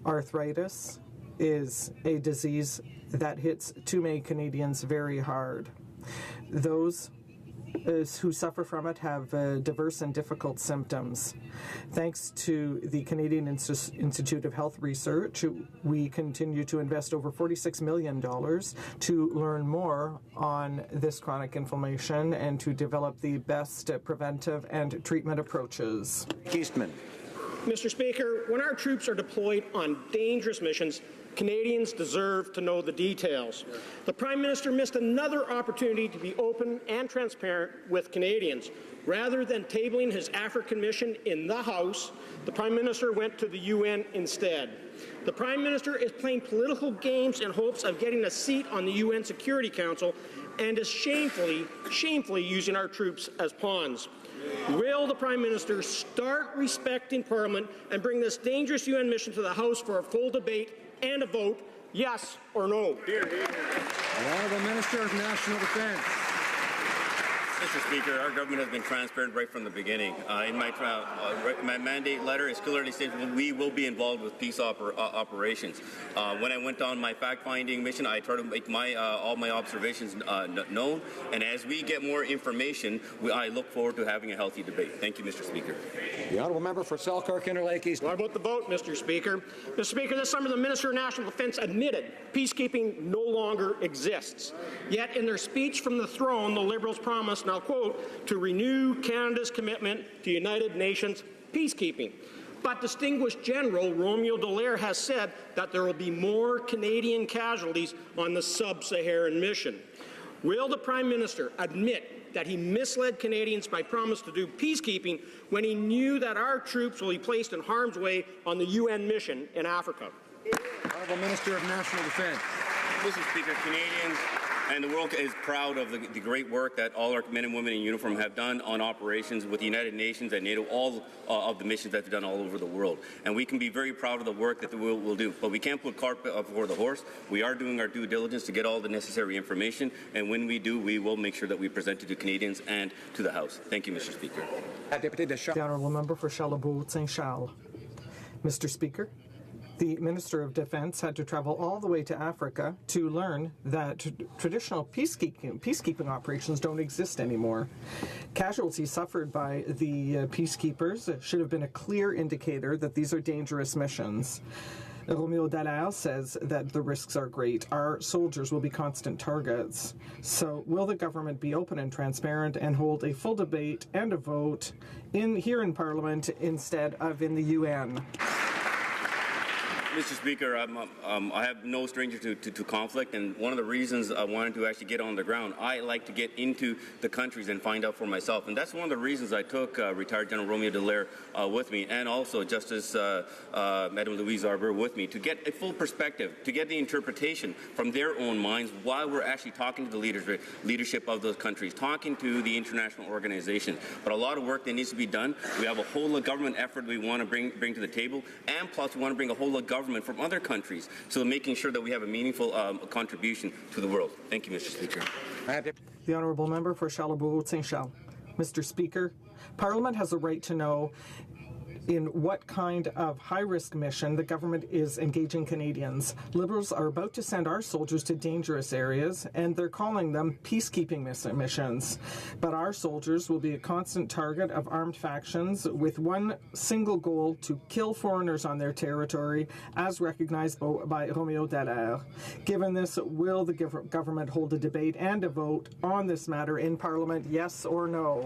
Speaker 2: Arthritis is a disease that hits too many Canadians very hard. Those who suffer from it have diverse and difficult symptoms. Thanks to the Canadian Institute of Health Research, we continue to invest over $46 million to learn more on this chronic inflammation and to develop the best preventive and treatment approaches.
Speaker 6: Eastman.
Speaker 8: Mr. Speaker, when our troops are deployed on dangerous missions, Canadians deserve to know the details. The Prime Minister missed another opportunity to be open and transparent with Canadians. Rather than tabling his African mission in the House, the Prime Minister went to the UN instead. The Prime Minister is playing political games in hopes of getting a seat on the UN Security Council and is shamefully using our troops as pawns. Will the Prime Minister start respecting Parliament and bring this dangerous UN mission to the House for a full debate and a vote, yes or no?
Speaker 6: The Honourable Minister of National Defence.
Speaker 1: Mr. Speaker, our government has been transparent right from the beginning. In my mandate letter, it clearly states we will be involved with peace operations. When I went on my fact-finding mission, I tried to make all my observations known. And as we get more information, I look forward to having a healthy debate. Thank you, Mr. Speaker.
Speaker 6: The Honourable Member for Selkirk Interlake East.
Speaker 8: What about the vote, Mr. Speaker? Mr. Speaker, this summer the Minister of National Defence admitted peacekeeping no longer exists. Yet in their speech from the throne, the Liberals promised, now quote, to renew Canada's commitment to United Nations peacekeeping. But Distinguished General Romeo Dallaire has said that there will be more Canadian casualties on the sub-Saharan mission. Will the Prime Minister admit that he misled Canadians by promise to do peacekeeping when he knew that our troops will be placed in harm's way on the UN mission in Africa?
Speaker 6: Honourable Minister of National Defence.
Speaker 1: Mr. Speaker, Canadians and the world is proud of the great work that all our men and women in uniform have done on operations with the United Nations and NATO, all of the missions that they've done all over the world. And we can be very proud of the work that we'll do. But we can't put cart before the horse. We are doing our due diligence to get all the necessary information. And when we do, we will make sure that we present it to Canadians and to the House. Thank you, Mr. Speaker.
Speaker 2: The Honourable Member for Charlebourg-Saint-Charles. Mr. Speaker, the Minister of Defence had to travel all the way to Africa to learn that traditional peacekeeping operations don't exist anymore. Casualties suffered by the peacekeepers should have been a clear indicator that these are dangerous missions. Romeo Dallaire says that the risks are great. Our soldiers will be constant targets. So will the government be open and transparent and hold a full debate and a vote here in Parliament instead of in the UN?
Speaker 1: Mr. Speaker, I have no stranger to conflict, and one of the reasons I wanted to actually get on the ground, I like to get into the countries and find out for myself, and that's one of the reasons I took retired General Romeo Dallaire with me, and also Justice Madame Louise Arbour with me, to get a full perspective, to get the interpretation from their own minds while we're actually talking to the leadership of those countries, talking to the international organization. But a lot of work that needs to be done. We have a whole of government effort we want to bring to the table, and plus we want to bring a whole of government from other countries, so making sure that we have a meaningful contribution to the world. Thank you, Mr. Speaker.
Speaker 2: The Honourable Member for Charlebourg-Saint-Charles. Mr. Speaker, Parliament has a right to know in what kind of high-risk mission the government is engaging Canadians. Liberals are about to send our soldiers to dangerous areas, and they're calling them peacekeeping missions. But our soldiers will be a constant target of armed factions with one single goal: to kill foreigners on their territory, as recognized by Romeo Dallaire. Given this, will the government hold a debate and a vote on this matter in Parliament, yes or no?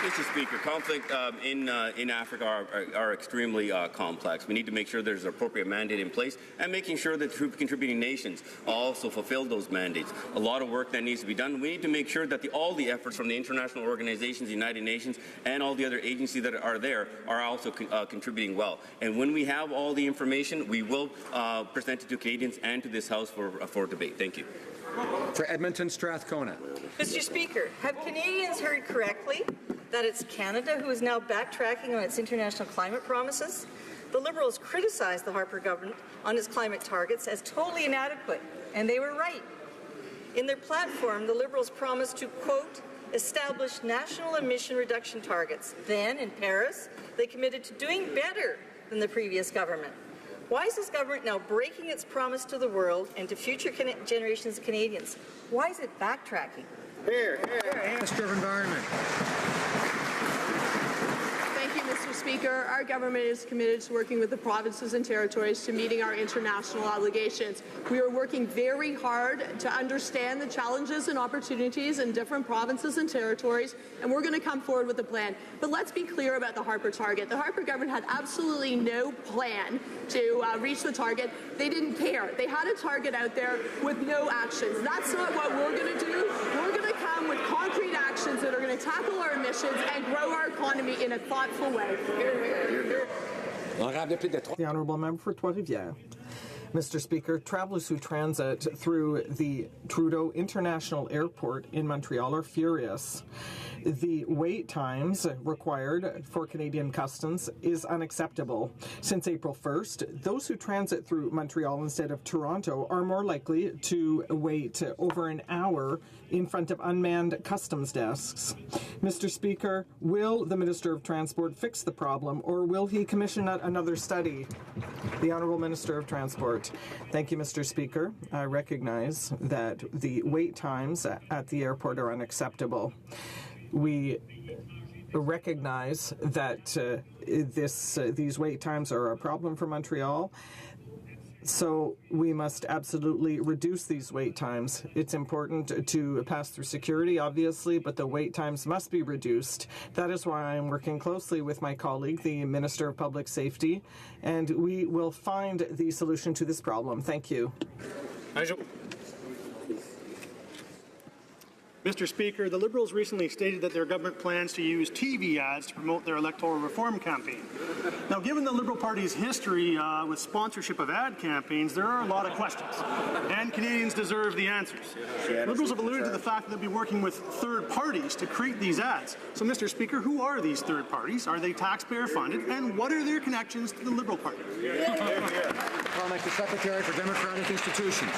Speaker 1: Mr. Speaker, conflict in Africa are extremely complex. We need to make sure there's an appropriate mandate in place, and making sure that troop contributing nations also fulfill those mandates. A lot of work that needs to be done. We need to make sure that all the efforts from the international organizations, the United Nations, and all the other agencies that are there are also contributing well. And when we have all the information, we will present it to Canadians and to this House for debate. Thank you.
Speaker 6: For Edmonton Strathcona.
Speaker 11: Mr. Speaker, have Canadians heard correctly that it's Canada who is now backtracking on its international climate promises? The Liberals criticized the Harper government on its climate targets as totally inadequate, and they were right. In their platform, the Liberals promised to, quote, establish national emission reduction targets. Then, in Paris, they committed to doing better than the previous government. Why is this government now breaking its promise to the world and to future generations of Canadians? Why is it backtracking?
Speaker 6: Minister of Environment.
Speaker 3: Thank you, Mr. Mr. Speaker, our government is committed to working with the provinces and territories to meeting our international obligations. We are working very hard to understand the challenges and opportunities in different provinces and territories, and we're going to come forward with a plan. But let's be clear about the Harper target. The Harper government had absolutely no plan to reach the target. They didn't care. They had a target out there with no actions. That's not what we're going to do. We're going to come with concrete actions that are going to tackle our emissions and grow our economy in a thoughtful way.
Speaker 2: The Honourable Member for Trois-Rivières. Mr. Speaker, travelers who transit through the Trudeau International Airport in Montreal are furious. The wait times required for Canadian Customs is unacceptable. Since April 1st, those who transit through Montreal instead of Toronto are more likely to wait over an hour in front of unmanned customs desks. Mr. Speaker, will the Minister of Transport fix the problem, or will he commission another study? The Honourable Minister of Transport. Thank you, Mr. Speaker. I recognize that the wait times at the airport are unacceptable. We recognize that these wait times are a problem for Montreal, so we must absolutely reduce these wait times. It's important to pass through security, obviously, but the wait times must be reduced. That is why I am working closely with my colleague, the Minister of Public Safety, and we will find the solution to this problem. Thank you.
Speaker 4: Mr. Speaker, the Liberals recently stated that their government plans to use TV ads to promote their electoral reform campaign. Now, given the Liberal Party's history with sponsorship of ad campaigns, there are a lot of questions, and Canadians deserve the answers. Liberals have alluded to the fact that they'll be working with third parties to create these ads. So, Mr. Speaker, who are these third parties? Are they taxpayer funded? And what are their connections to the Liberal Party?
Speaker 6: Comment to Secretary for Democratic Institutions.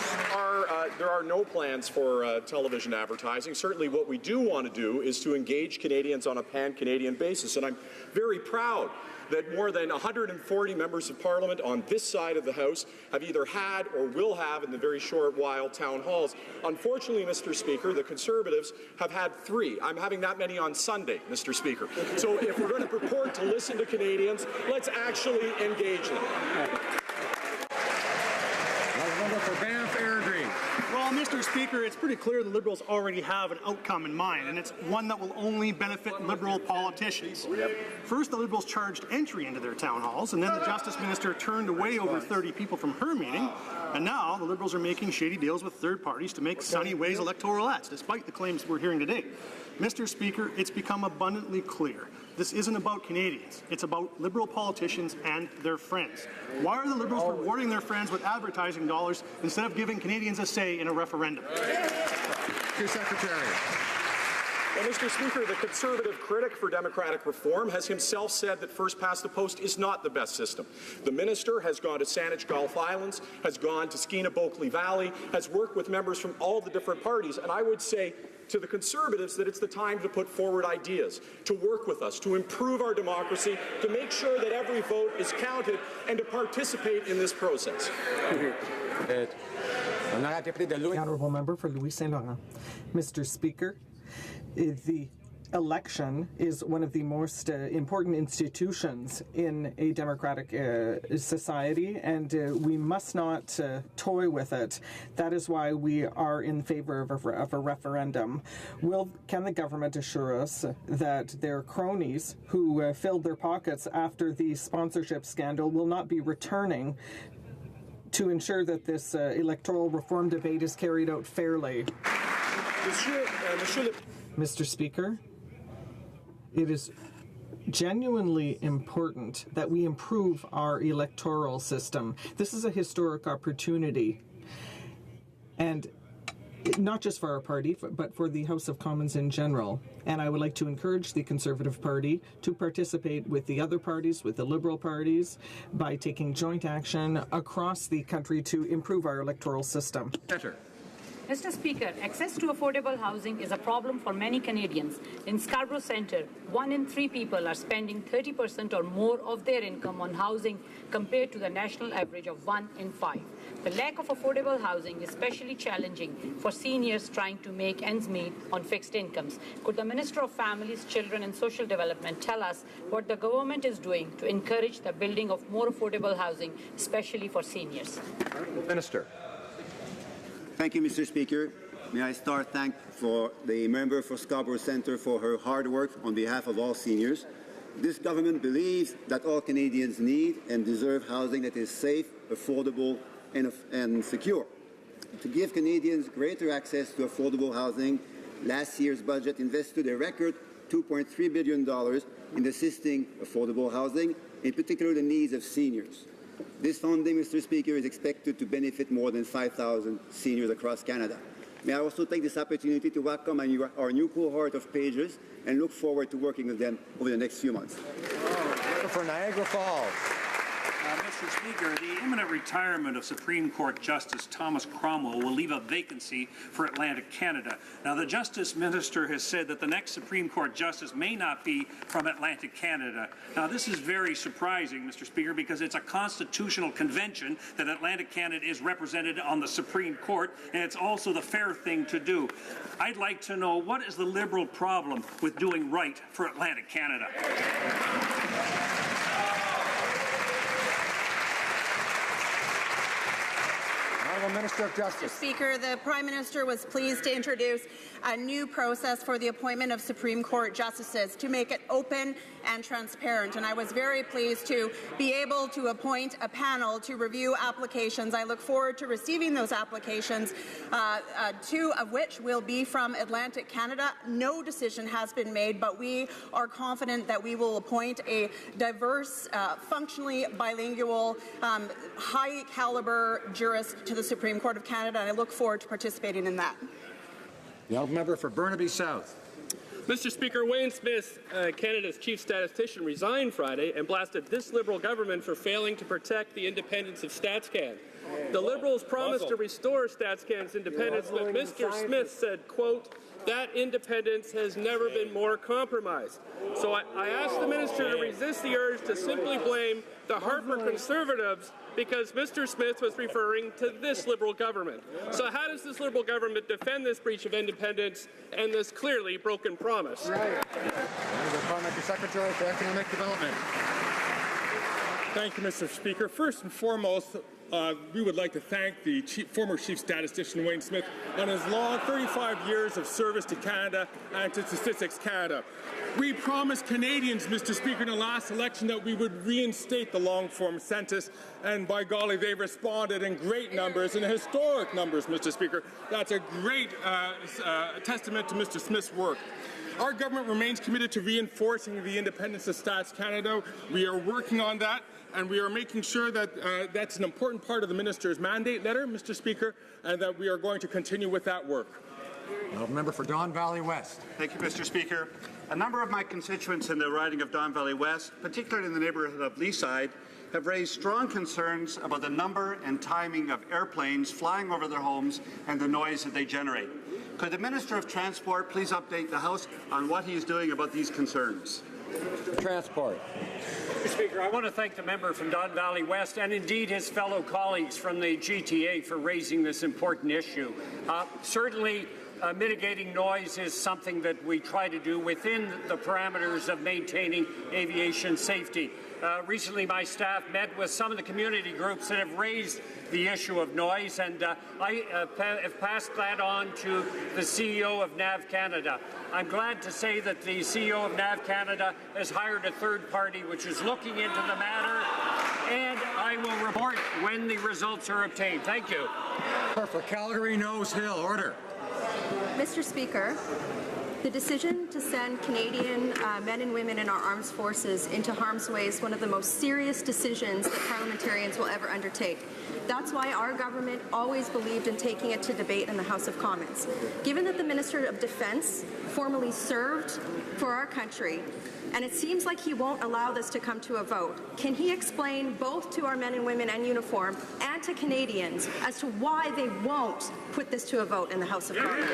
Speaker 12: There are no plans for television advertising. Certainly what we do want to do is to engage Canadians on a pan-Canadian basis. And I'm very proud that more than 140 members of Parliament on this side of the House have either had or will have in the very short while town halls. Unfortunately, Mr. Speaker, the Conservatives have had 3. I'm having that many on Sunday, Mr. Speaker. So if we're going to purport to listen to Canadians, let's actually engage them.
Speaker 6: For Banff Airdrie.
Speaker 4: Well, Mr. Speaker, it's pretty clear the Liberals already have an outcome in mind, and it's one that will only benefit Liberal politicians. First, the Liberals charged entry into their town halls, and then the Justice Minister turned away over 30 people from her meeting, and now the Liberals are making shady deals with third parties to make Sunny Ways electoral ads, despite the claims we're hearing today. Mr. Speaker, it's become abundantly clear. This isn't about Canadians. It's about Liberal politicians and their friends. Why are the Liberals rewarding their friends with advertising dollars instead of giving Canadians a say in a referendum?
Speaker 6: Secretary.
Speaker 12: Well, Mr. Speaker, the Conservative critic for democratic reform has himself said that first past the post is not the best system. The minister has gone to Saanich Gulf Islands, has gone to Skeena-Bulkley Valley, has worked with members from all the different parties, and I would say to the Conservatives that it's the time to put forward ideas, to work with us, to improve our democracy, to make sure that every vote is counted, and to participate in this process.
Speaker 2: The Honourable Member for Louis Saint Laurent. Mr. Speaker, the election is one of the most important institutions in a democratic society, and we must not toy with it. That is why we are in favor of a referendum. Can the government assure us that their cronies who filled their pockets after the sponsorship scandal will not be returning to ensure that this electoral reform debate is carried out fairly? Mr. Speaker, it is genuinely important that we improve our electoral system. This is a historic opportunity, and not just for our party, but for the House of Commons in general. And I would like to encourage the Conservative Party to participate with the other parties, with the Liberal parties, by taking joint action across the country to improve our electoral system.
Speaker 13: Mr. Speaker, access to affordable housing is a problem for many Canadians. In Scarborough Centre, 1 in 3 people are spending 30% or more of their income on housing compared to the national average of 1 in 5. The lack of affordable housing is especially challenging for seniors trying to make ends meet on fixed incomes. Could the Minister of Families, Children and Social Development tell us what the government is doing to encourage the building of more affordable housing, especially for seniors?
Speaker 6: Minister.
Speaker 15: Thank you, Mr. Speaker. May I start thank for the member for Scarborough Centre for her hard work on behalf of all seniors. This government believes that all Canadians need and deserve housing that is safe, affordable and secure. To give Canadians greater access to affordable housing, last year's budget invested a record $2.3 billion in assisting affordable housing, in particular the needs of seniors. This funding, Mr. Speaker, is expected to benefit more than 5,000 seniors across Canada. May I also take this opportunity to welcome our new cohort of pagers and look forward to working with them over the next few months.
Speaker 6: For Niagara Falls.
Speaker 16: Mr. Speaker, the imminent retirement of Supreme Court Justice Thomas Cromwell will leave a vacancy for Atlantic Canada. Now, the Justice Minister has said that the next Supreme Court Justice may not be from Atlantic Canada. Now, this is very surprising, Mr. Speaker, because it's a constitutional convention that Atlantic Canada is represented on the Supreme Court, and it's also the fair thing to do. I'd like to know, what is the Liberal problem with doing right for Atlantic Canada?
Speaker 6: Minister of Justice.
Speaker 23: Mr. Speaker, the Prime Minister was pleased to introduce a new process for the appointment of Supreme Court justices to make it open and transparent, and I was very pleased to be able to appoint a panel to review applications. I look forward to receiving those applications, 2 of which will be from Atlantic Canada. No decision has been made, but we are confident that we will appoint a diverse, functionally bilingual, high-caliber jurist to the Supreme Court of Canada, and I look forward to participating in that.
Speaker 6: The honourable member for Burnaby South.
Speaker 25: Mr. Speaker, Wayne Smith, Canada's chief statistician, resigned Friday and blasted this Liberal government for failing to protect the independence of StatsCan. The Liberals promised to restore StatsCan's independence, but Mr. Smith said, quote, that independence has never been more compromised. So I asked the minister to resist the urge to simply blame the Harper Conservatives because Mr. Smith was referring to this Liberal government. So how does this Liberal government defend this breach of independence and this clearly broken promise?
Speaker 6: Parliamentary Secretary for Economic Development.
Speaker 26: Thank you, Mr. Speaker. First and foremost, we would like to thank the former Chief Statistician Wayne Smith on his long 35 years of service to Canada and to Statistics Canada. We promised Canadians, Mr. Speaker, in the last election that we would reinstate the long-form census, and by golly, they responded in great numbers, in historic numbers, Mr. Speaker. That's a great testament to Mr. Smith's work. Our government remains committed to reinforcing the independence of Stats Canada. We are working on that, and we are making sure that that's an important part of the minister's mandate letter, Mr. Speaker, and that we are going to continue with that work.
Speaker 6: Member for Don Valley West.
Speaker 27: Thank you, Mr. Speaker. A number of my constituents in the riding of Don Valley West, particularly in the neighbourhood of Leaside, have raised strong concerns about the number and timing of airplanes flying over their homes and the noise that they generate. Could the Minister of Transport please update the House on what he is doing about these concerns?
Speaker 6: Transport.
Speaker 28: Mr. Speaker, I want to thank the member from Don Valley West and indeed his fellow colleagues from the GTA for raising this important issue. Certainly, mitigating noise is something that we try to do within the parameters of maintaining aviation safety. Recently, my staff met with some of the community groups that have raised the issue of noise, and I have passed that on to the CEO of NAV Canada. I'm glad to say that the CEO of NAV Canada has hired a third party which is looking into the matter, and I will report when the results are obtained. Thank you.
Speaker 6: For Calgary Nose Hill, order.
Speaker 29: Mr. Speaker,
Speaker 23: The decision to send Canadian men and women in our armed forces into harm's way is one of the most serious decisions that parliamentarians will ever undertake. That's why our government always believed in taking it to debate in the House of Commons. Given that the Minister of Defence formerly served for our country, and it seems like he won't allow this to come to a vote, can he explain both to our men and women in uniform and to Canadians as to why they won't put this to a vote in the House of Commons?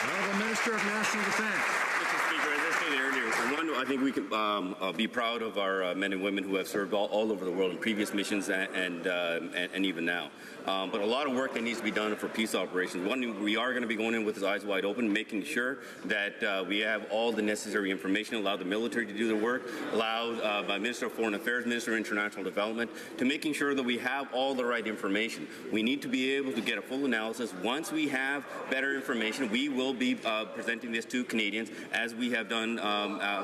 Speaker 6: Honourable Minister of National Defence.
Speaker 1: Mr. Speaker, as I stated earlier, for one, I think we can be proud of our men and women who have served all over the world in previous missions and even now. But a lot of work that needs to be done for peace operations. One, we are going to be going in with our eyes wide open, making sure that we have all the necessary information, allow the military to do their work, allow my Minister of Foreign Affairs, Minister of International Development, to making sure that we have all the right information. We need to be able to get a full analysis. Once we have better information, we will be presenting this to Canadians as we have done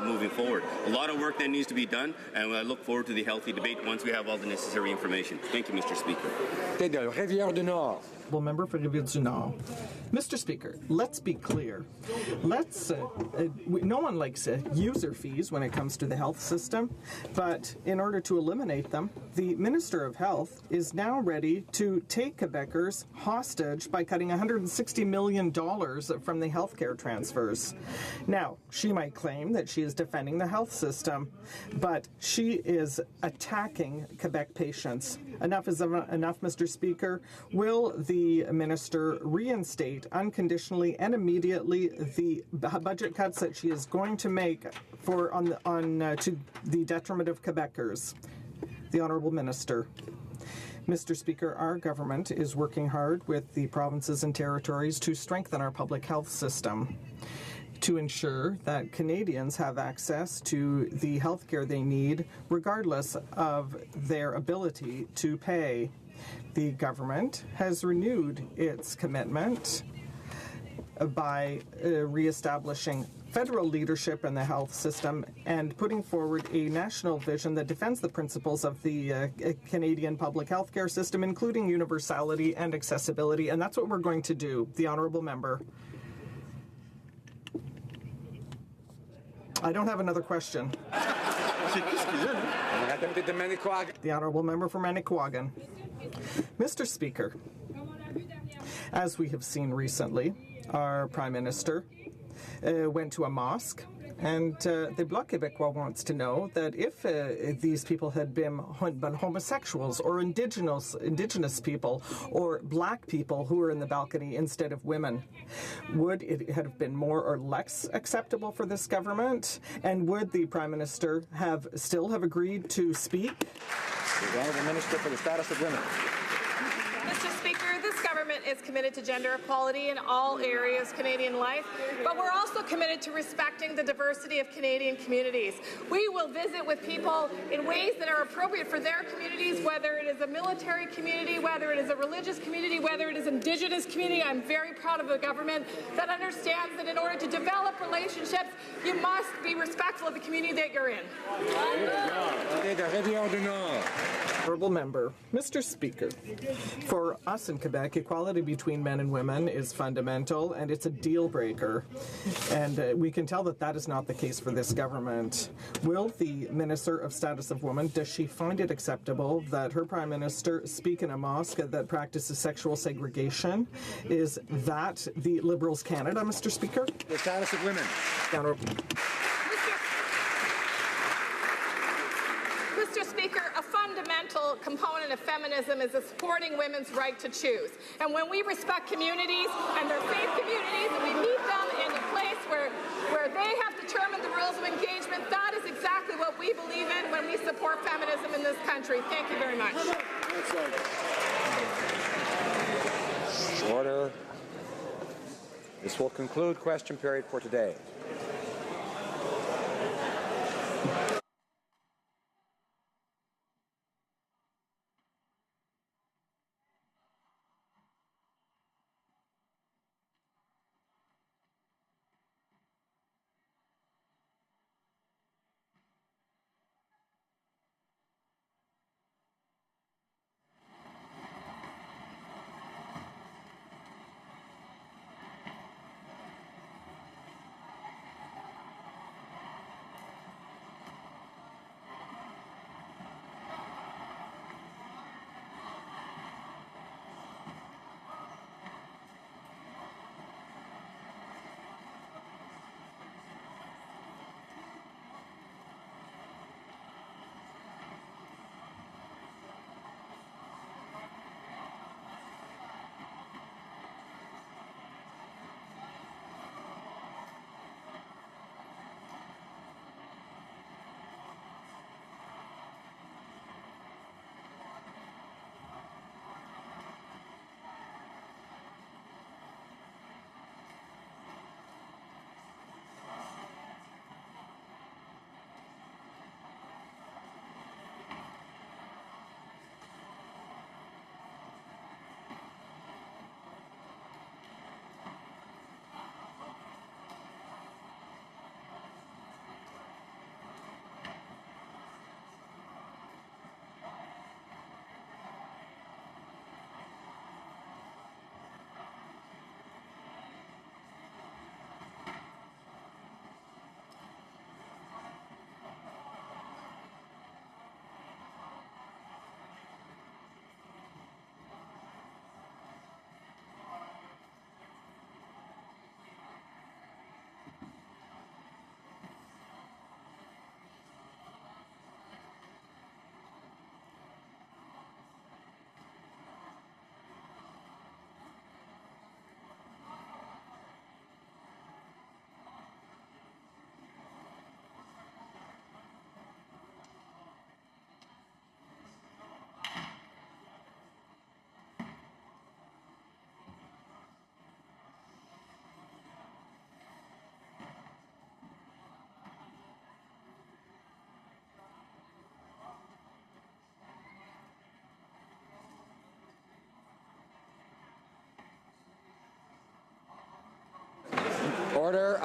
Speaker 1: moving forward. A lot of work then needs to be done, and I look forward to the healthy debate once we have all the necessary information. Thank you, Mr. Speaker.
Speaker 6: Rivière du Nord.
Speaker 2: Member for Rivière-du-Nord. Mr. Speaker, let's be clear. No one likes user fees when it comes to the health system, but in order to eliminate them, the Minister of Health is now ready to take Quebecers hostage by cutting $160 million from the healthcare transfers. Now, she might claim that she is defending the health system, but she is attacking Quebec patients. Enough is enough, Mr. Speaker. Will the minister reinstate unconditionally and immediately the budget cuts that she is going to make to the detriment of Quebecers? The Honourable Minister. Mr. Speaker, our government is working hard with the provinces and territories to strengthen our public health system, to ensure that Canadians have access to the health care they need, regardless of their ability to pay. The government has renewed its commitment by reestablishing federal leadership in the health system and putting forward a national vision that defends the principles of the Canadian public health care system, including universality and accessibility, and that's what we're going to do. The Honourable Member. I don't have another question. The Honourable Member for Manicouagan. Mr. Speaker, as we have seen recently, our Prime Minister went to a mosque, and the Bloc Québécois wants to know that if these people had been homosexuals or indigenous people or black people who were in the balcony instead of women, would it have been more or less acceptable for this government? And would the Prime Minister still have agreed to speak?
Speaker 6: The Honourable Minister for the Status of Women.
Speaker 5: Mr. Speaker, this government is committed to gender equality in all areas of Canadian life, but we're also committed to respecting the diversity of Canadian communities. We will visit with people in ways that are appropriate for their communities, whether it is a military community, whether it is a religious community, whether it is Indigenous community. I'm very proud of a government that understands that in order to develop relationships, you must be respectful of the community that you're in.
Speaker 2: Honourable Member. Mr. Speaker, for us in Quebec, equality between men and women is fundamental, and it's a deal breaker. And we can tell that that is not the case for this government. Will the Minister of Status of Women, does she find it acceptable that her Prime Minister speak in a mosque that practices sexual segregation? Is that the Liberals' Canada, Mr. Speaker?
Speaker 6: The Status of Women.
Speaker 5: Mr. Speaker, a fundamental component of feminism is supporting women's right to choose. And when we respect communities and they're safe communities and we meet them in a place where they have determined the rules of engagement, that is exactly what we believe in when we support feminism in this country. Thank you very much.
Speaker 6: Order. This will conclude question period for today.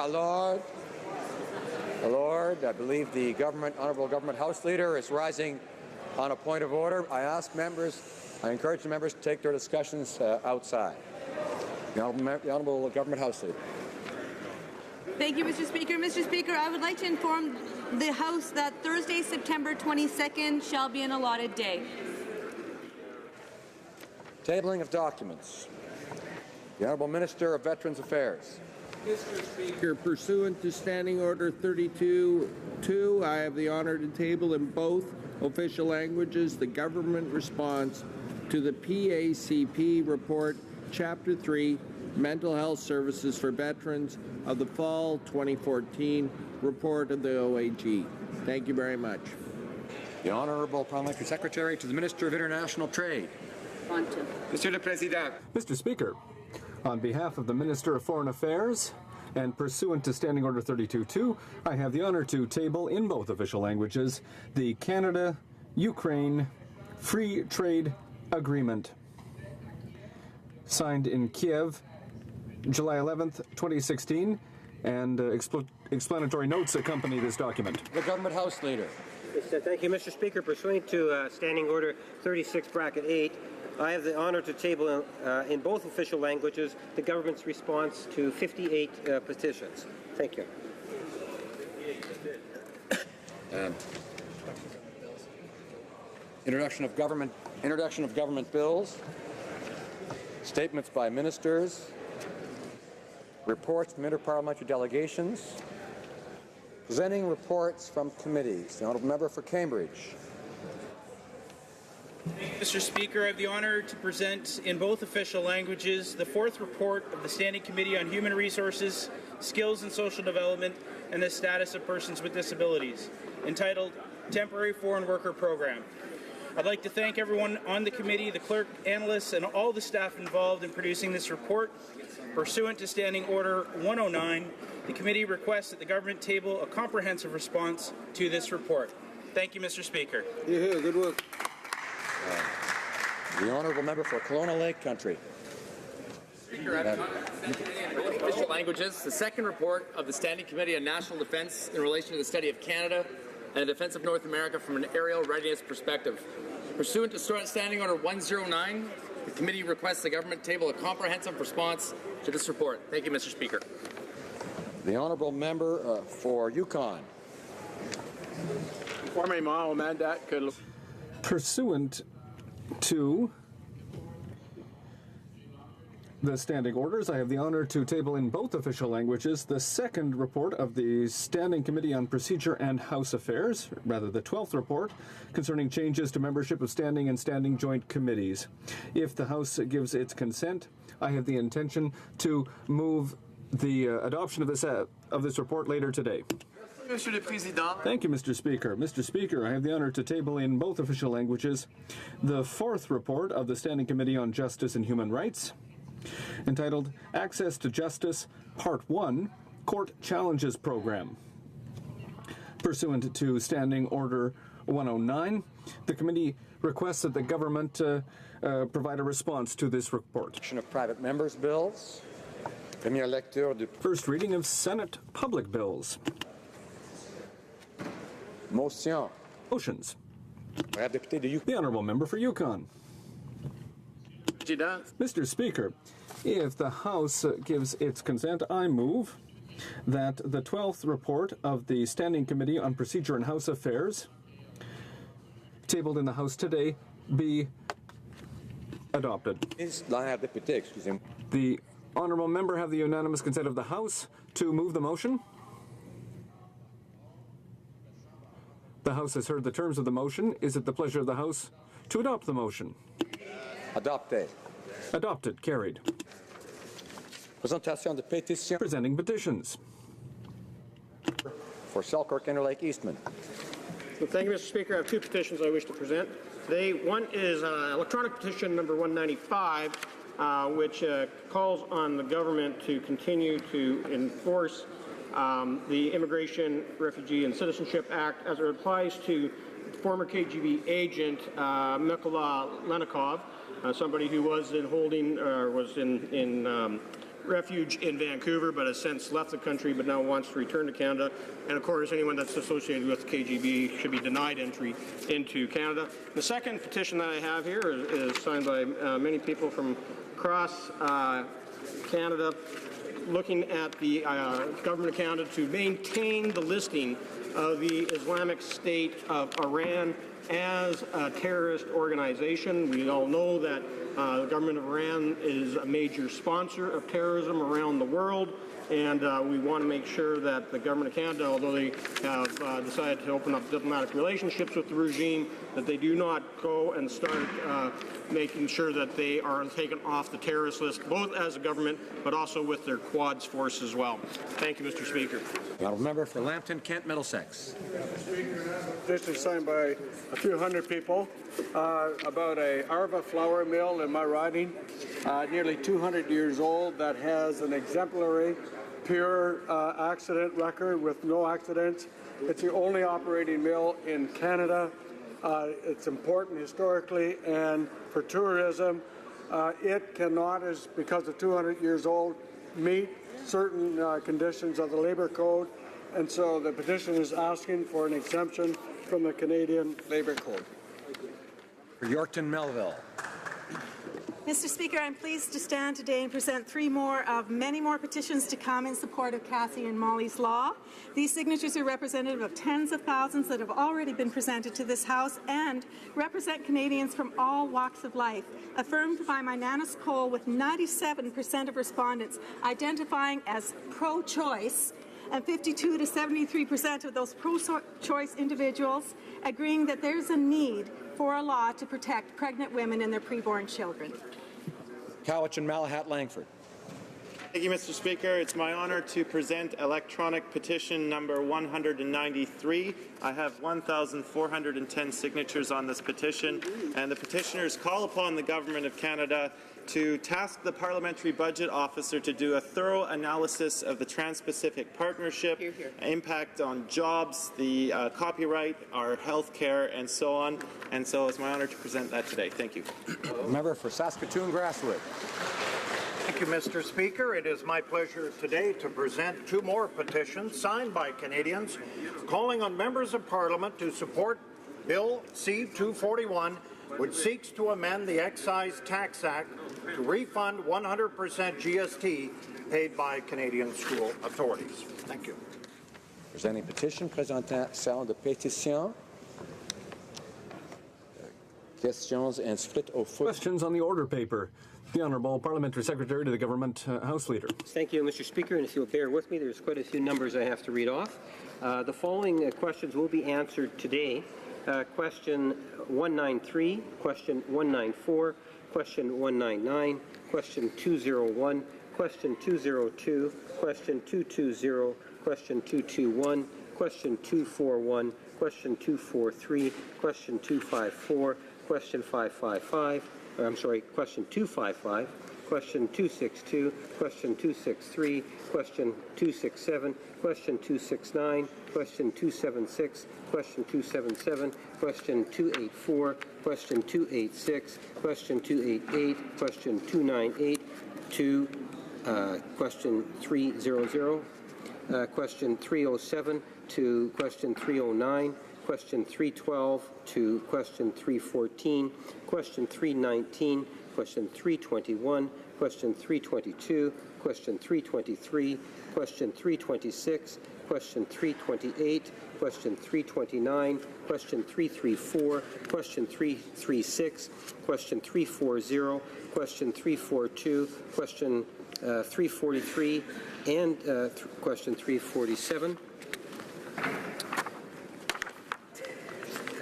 Speaker 6: Lord. I believe the Honourable Government House Leader is rising on a point of order. I encourage the members to take their discussions outside. The Honourable Government House Leader.
Speaker 10: Thank you, Mr. Speaker. Mr. Speaker, I would like to inform the House that Thursday, September 22nd shall be an allotted day.
Speaker 6: Tabling of documents. The Honourable Minister of Veterans Affairs.
Speaker 14: Mr. Speaker, pursuant to Standing Order 32-2, I have the honor to table in both official languages the government response to the PACP report, Chapter 3, Mental Health Services for Veterans of the Fall 2014 report of the OAG. Thank you very much.
Speaker 6: The Honourable Parliamentary Secretary to the Minister of International Trade.
Speaker 17: Monsieur le Président.
Speaker 18: Mr. Speaker, on behalf of the Minister of Foreign Affairs and pursuant to Standing Order 32-2, I have the honor to table in both official languages the Canada-Ukraine Free Trade Agreement, signed in Kiev, July 11th, 2016, and explanatory notes accompany this document.
Speaker 6: The Government House Leader.
Speaker 19: Thank you, Mr. Speaker. Pursuant to Standing Order 36(8), I have the honor to table in both official languages the government's response to 58 petitions. Thank you.
Speaker 6: Introduction of government bills. Statements by ministers. Reports from interparliamentary delegations. Presenting reports from committees. The Honourable Member for Cambridge.
Speaker 20: Mr. Speaker, I have the honour to present in both official languages the fourth report of the Standing Committee on Human Resources, Skills and Social Development and the Status of Persons with Disabilities, entitled Temporary Foreign Worker Program. I'd like to thank everyone on the committee, the clerk, analysts, and all the staff involved in producing this report. Pursuant to Standing Order 109, the committee requests that the government table a comprehensive response to this report. Thank you, Mr. Speaker.
Speaker 6: Good work. The Honourable Member for Kelowna Lake Country.
Speaker 21: Speaker, I have in both official languages the second report of the Standing Committee on National Defence in relation to the study of Canada and the defence of North America from an aerial readiness perspective. Pursuant to Standing Order 109, the committee requests the government table a comprehensive response to this report. Thank you, Mr. Speaker.
Speaker 6: The Honourable Member for Yukon.
Speaker 18: Pursuant to the standing orders, I have the honor to table in both official languages the second report of the Standing Committee on Procedure and House Affairs, rather the 12th report, concerning changes to membership of standing and standing joint committees. If the House gives its consent, I have the intention to move the adoption of this report later today. Thank you, Mr. Speaker. Mr. Speaker, I have the honor to table in both official languages the fourth report of the Standing Committee on Justice and Human Rights, entitled Access to Justice, Part 1, Court Challenges Program. Pursuant to Standing Order 109, the committee requests that the government provide a response to this report.
Speaker 6: Of private members' bills.
Speaker 18: First reading of Senate public bills. Motions. The Honourable Member for Yukon. Mr. Speaker, if the House gives its consent, I move that the 12th report of the Standing Committee on Procedure and House Affairs, tabled in the House today, be adopted. The Honourable Member have the unanimous consent of the House to move the motion. The House has heard the terms of the motion. Is it the pleasure of the House to adopt the motion?
Speaker 6: Adopted.
Speaker 18: Adopted. Carried. Presenting petitions.
Speaker 6: For Selkirk Interlake Eastman.
Speaker 4: Well, thank you, Mr. Speaker. I have two petitions I wish to present today. One is electronic petition number 195, which calls on the government to continue to enforce the Immigration, Refugee and Citizenship Act as it applies to former KGB agent Mykola Lenikov, somebody who was in holding, or was in
Speaker 3: refuge in Vancouver but has since left the country but now wants to return to Canada. And of course, anyone that's associated with KGB should be denied entry into Canada. The second petition that I have here is signed by many people from across Canada, looking at the government of Canada to maintain the listing of the Islamic State of Iran as a terrorist organization. We all know that the government of Iran is a major sponsor of terrorism around the world, and we want to make sure that the government of Canada, although they have decided to open up diplomatic relationships with the regime, that they do not go and start making sure that they are taken off the terrorist list, both as a government but also with their Quads force as well. Thank you, Mr. Speaker.
Speaker 6: The honourable member for Lambton, Kent, Middlesex.
Speaker 7: This is signed by a few hundred people about a Arva flour mill in my riding, nearly 200 years old, that has an exemplary pure accident record with no accidents. It's the only operating mill in Canada. It's important historically and for tourism. It cannot, because of 200 years old, meet certain conditions of the Labour Code, and so the petition is asking for an exemption from the Canadian Labour Code.
Speaker 6: For Yorkton, Melville.
Speaker 8: Mr. Speaker, I'm pleased to stand today and present three more of many more petitions to come in support of Cassie and Molly's Law. These signatures are representative of tens of thousands that have already been presented to this House and represent Canadians from all walks of life, affirmed by my Manus poll with 97% of respondents identifying as pro-choice and 52 to 73% of those pro-choice individuals agreeing that there's a need for a law to protect pregnant women and their preborn children.
Speaker 6: Cowichan, Malahat, Langford.
Speaker 9: Thank you, Mr. Speaker. It's my honour to present electronic petition number 193. I have 1,410 signatures on this petition, and the petitioners call upon the Government of Canada to task the Parliamentary Budget Officer to do a thorough analysis of the Trans-Pacific Partnership, impact on jobs, the copyright, our health care, and so on. And so it's my honour to present that today. Thank you.
Speaker 6: Member for Saskatoon, Grasswood.
Speaker 11: Thank you, Mr. Speaker. It is my pleasure today to present two more petitions signed by Canadians calling on members of Parliament to support Bill C-241, which seeks to amend the Excise Tax Act to refund 100% GST paid by Canadian school authorities. Thank you.
Speaker 6: Presenting petition, présentant salle de pétition. Questions and split au foot.
Speaker 18: Questions on the order paper. The Honourable Parliamentary Secretary to the Government House Leader.
Speaker 19: Thank you, Mr. Speaker, and if you'll bear with me, there's quite a few numbers I have to read off. The following questions will be answered today. Question 193, question 194, question 199, question 201, question 202, question 220, question 221, question 241, question 243, question 254, question 555, question 255, question 262, question 263, question 267, question 269, question 276, question 277, question 284, question 286, question 288, question 298, to question 300, question 307 to question 309, question 312 to question 314, question 319, question 321, question 322, question 323, question 326, question 328, question 329, question 334, question 336, question 340, question 342, question 343, and question 347.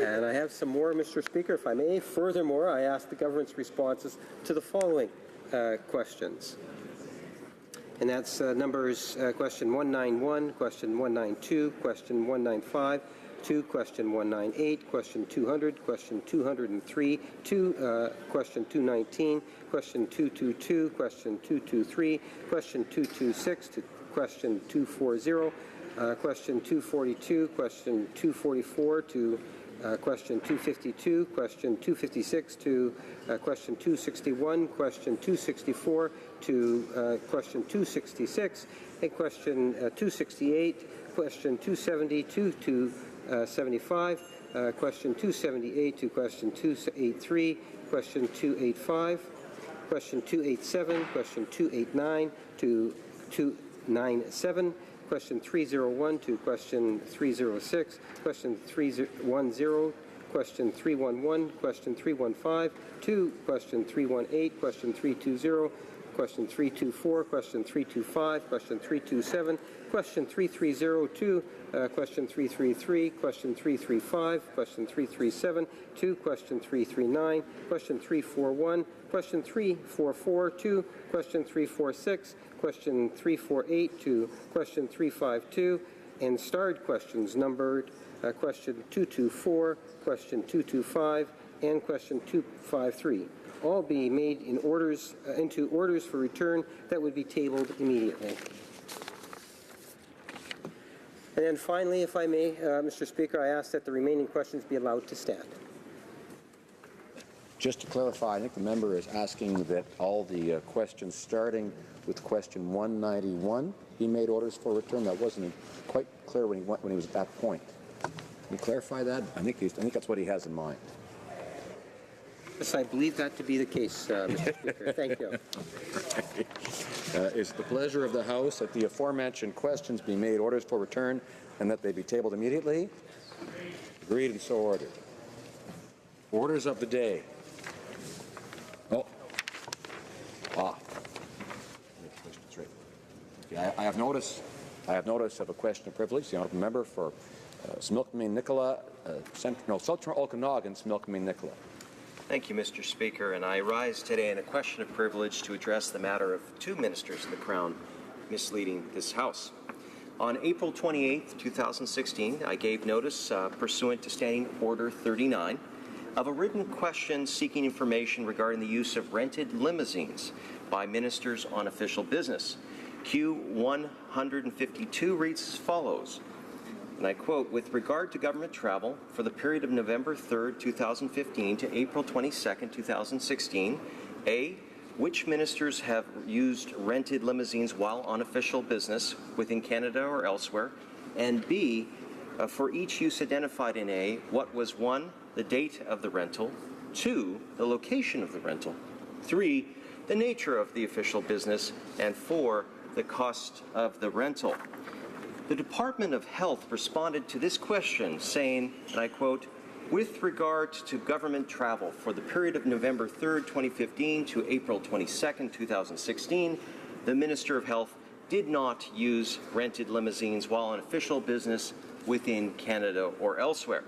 Speaker 19: And I have some more, Mr. Speaker, if I may. Furthermore, I ask the government's responses to the following questions. And that's numbers question 191, question 192, question 195, to question 198, question 200, question 203, to question 219, question 222, question 223, question 226, to question 240, question 242, question 244, to question 252, question 256 to question 261, question 264 to question 266, and question 268, question 272 to 75, question 278 to question 283, question 285, question 287, question 289 to 297, question 301 to question 306, question 310, question 311, question 315 to question 318, question 320, question 324, question 325, question 327, question 3302, question 333, question 335, question 337, to question 339, question 341, question 344, to question 346, question 348 to question 352, and starred questions numbered question 224, question 225, and question 253. All be made in orders into orders for return that would be tabled immediately. And then finally, if I may, Mr. Speaker, I ask that the remaining questions be allowed to stand.
Speaker 6: Just to clarify, I think the member is asking that all the questions starting with question 191 be made orders for return. That wasn't quite clear when he was at that point. Can you clarify that? I think that's what he has in mind.
Speaker 19: Yes, I believe that to be the case, Mr. Speaker. Thank you.
Speaker 6: It's the pleasure of the House that the aforementioned questions be made orders for return and that they be tabled immediately. Agreed and so ordered. Orders of the day. I have notice of a question of privilege. The honourable member for Smilkameen Nicola, Central Okanagan, Smilkameen Nicola.
Speaker 12: Thank you, Mr. Speaker, and I rise today in a question of privilege to address the matter of two ministers of the Crown misleading this House. On April 28, 2016, I gave notice pursuant to Standing Order 39 of a written question seeking information regarding the use of rented limousines by ministers on official business. Q152 reads as follows, and I quote, "With regard to government travel for the period of November 3rd, 2015 to April 22nd, 2016, A, which ministers have used rented limousines while on official business within Canada or elsewhere, and B, for each use identified in A, what was 1, the date of the rental, 2, the location of the rental, 3, the nature of the official business, and 4, the cost of the rental." The Department of Health responded to this question saying, and I quote, "With regard to government travel for the period of November 3rd, 2015 to April 22nd, 2016, the Minister of Health did not use rented limousines while on official business within Canada or elsewhere."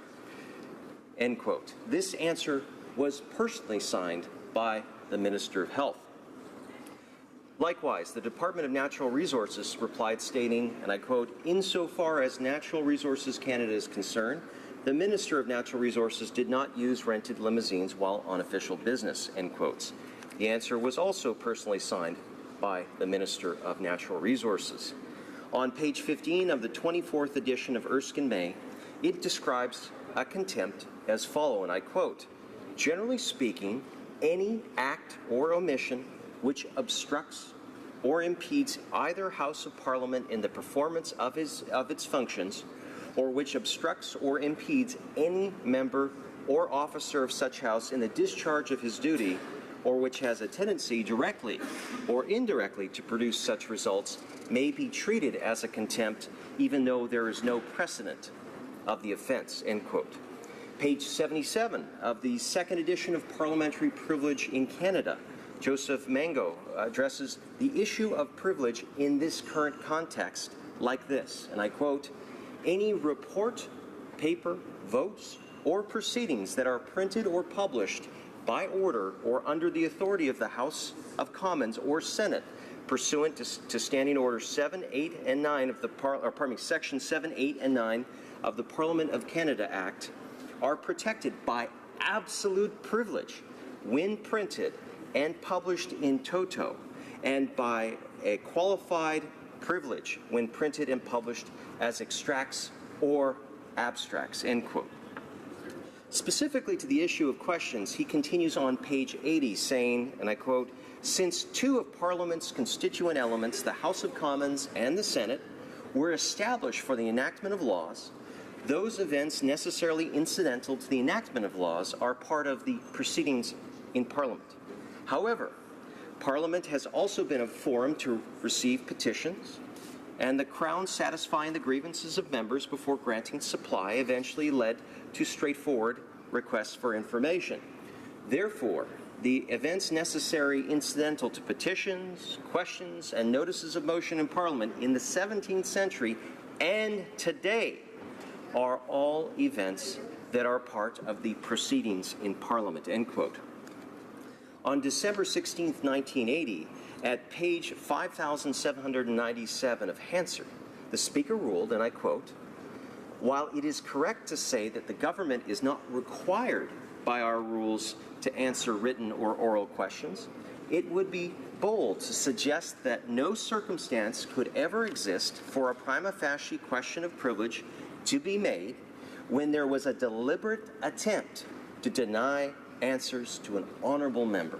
Speaker 12: End quote. This answer was personally signed by the Minister of Health. Likewise, the Department of Natural Resources replied stating, and I quote, "Insofar as Natural Resources Canada is concerned, the Minister of Natural Resources did not use rented limousines while on official business," end quotes. The answer was also personally signed by the Minister of Natural Resources. On page 15 of the 24th edition of Erskine May, it describes a contempt as follows, and I quote, "Generally speaking, any act or omission which obstructs or impedes either House of Parliament in the performance of its functions, or which obstructs or impedes any member or officer of such House in the discharge of his duty, or which has a tendency directly or indirectly to produce such results, may be treated as a contempt, even though there is no precedent of the offence," end quote. Page 77 of the second edition of Parliamentary Privilege in Canada, Joseph Mango addresses the issue of privilege in this current context like this, and I quote, "Any report, paper, votes, or proceedings that are printed or published by order or under the authority of the House of Commons or Senate pursuant to Standing Order 7, 8, and 9 of the Section 7, 8, and 9 of the Parliament of Canada Act are protected by absolute privilege when printed and published in toto, and by a qualified privilege when printed and published as extracts or abstracts," end quote. Specifically to the issue of questions, he continues on page 80 saying, and I quote, "Since two of Parliament's constituent elements, the House of Commons and the Senate, were established for the enactment of laws, those events necessarily incidental to the enactment of laws are part of the proceedings in Parliament. However, Parliament has also been a forum to receive petitions, and the Crown satisfying the grievances of members before granting supply eventually led to straightforward requests for information. Therefore, the events necessary incidental to petitions, questions, and notices of motion in Parliament in the 17th century and today are all events that are part of the proceedings in Parliament," end quote. On December 16, 1980, at page 5797 of Hansard, the Speaker ruled, and I quote, "While it is correct to say that the government is not required by our rules to answer written or oral questions, it would be bold to suggest that no circumstance could ever exist for a prima facie question of privilege to be made when there was a deliberate attempt to deny answers to an honorable member,"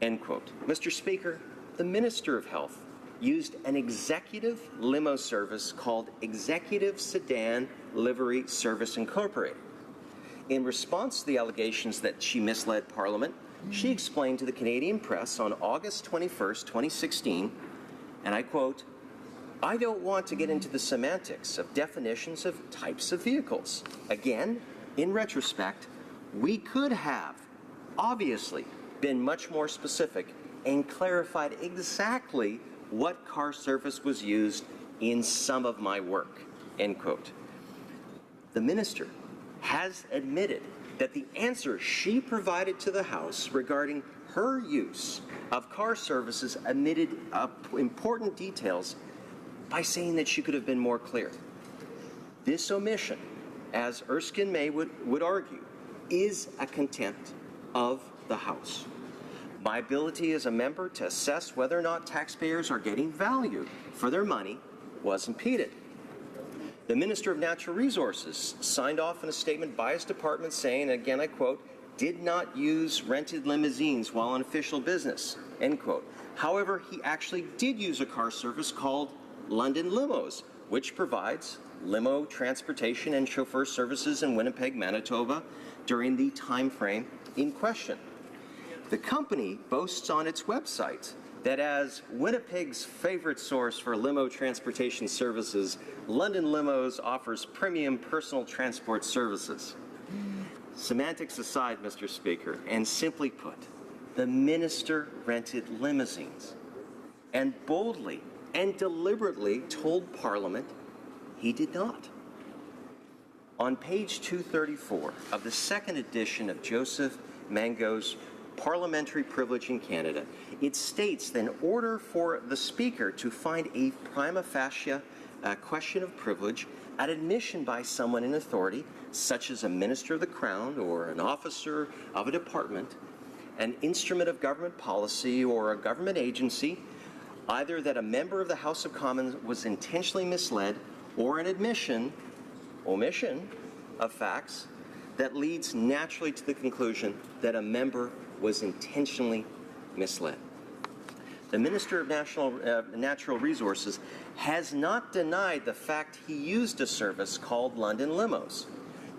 Speaker 12: end quote. Mr. Speaker, the Minister of Health used an executive limo service called Executive Sedan Livery Service Incorporated. In response to the allegations that she misled Parliament, she explained to the Canadian press on August 21, 2016, and I quote, "I don't want to get into the semantics of definitions of types of vehicles. Again, in retrospect, we could have, obviously, been much more specific and clarified exactly what car service was used in some of my work," end quote. The Minister has admitted that the answer she provided to the House regarding her use of car services omitted important details by saying that she could have been more clear. This omission, as Erskine May would argue, is a contempt of the House. My ability as a member to assess whether or not taxpayers are getting value for their money was impeded. The Minister of Natural Resources signed off on a statement by his department saying, again I quote, "did not use rented limousines while on official business," end quote. However, he actually did use a car service called London Limos, which provides limo transportation and chauffeur services in Winnipeg, Manitoba during the time frame in question. The company boasts on its website that as Winnipeg's favorite source for limo transportation services, London Limos offers premium personal transport services. Semantics aside, Mr. Speaker, and simply put, the minister rented limousines and boldly and deliberately told Parliament he did not. On page 234 of the second edition of Joseph Mango's Parliamentary Privilege in Canada, it states that in order for the Speaker to find a prima facie question of privilege, an admission by someone in authority, such as a Minister of the Crown or an officer of a department, an instrument of government policy or a government agency, either that a member of the House of Commons was intentionally misled or an omission of facts that leads naturally to the conclusion that a member was intentionally misled. The Minister of Natural Resources has not denied the fact he used a service called London Limos,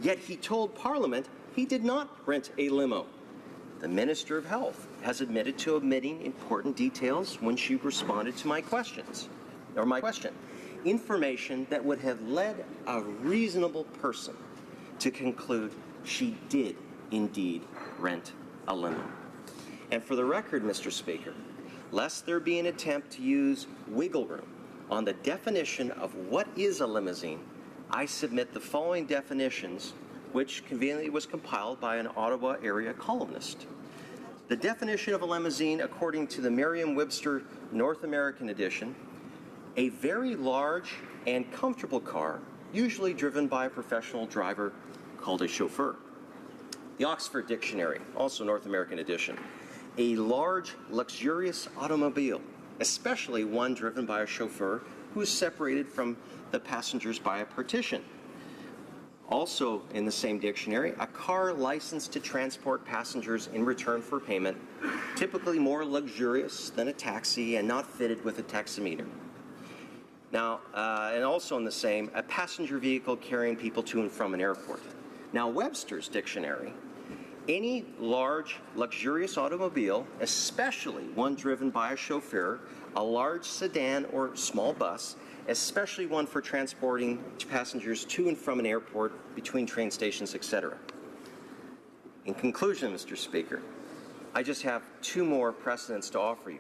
Speaker 12: yet he told Parliament he did not rent a limo. The Minister of Health has admitted to omitting important details when she responded to my question. Information that would have led a reasonable person to conclude she did indeed rent a limo. And for the record, Mr. Speaker, lest there be an attempt to use wiggle room on the definition of what is a limousine, I submit the following definitions, which conveniently was compiled by an Ottawa area columnist. The definition of a limousine, according to the Merriam-Webster North American edition, a very large and comfortable car, usually driven by a professional driver called a chauffeur. The Oxford Dictionary, also North American edition, a large, luxurious automobile, especially one driven by a chauffeur who is separated from the passengers by a partition. Also in the same dictionary, a car licensed to transport passengers in return for payment, typically more luxurious than a taxi and not fitted with a taximeter. Now, and also in the same, a passenger vehicle carrying people to and from an airport. Now, Webster's dictionary, any large, luxurious automobile, especially one driven by a chauffeur, a large sedan or small bus, especially one for transporting passengers to and from an airport, between train stations, etc. In conclusion, Mr. Speaker, I just have two more precedents to offer you.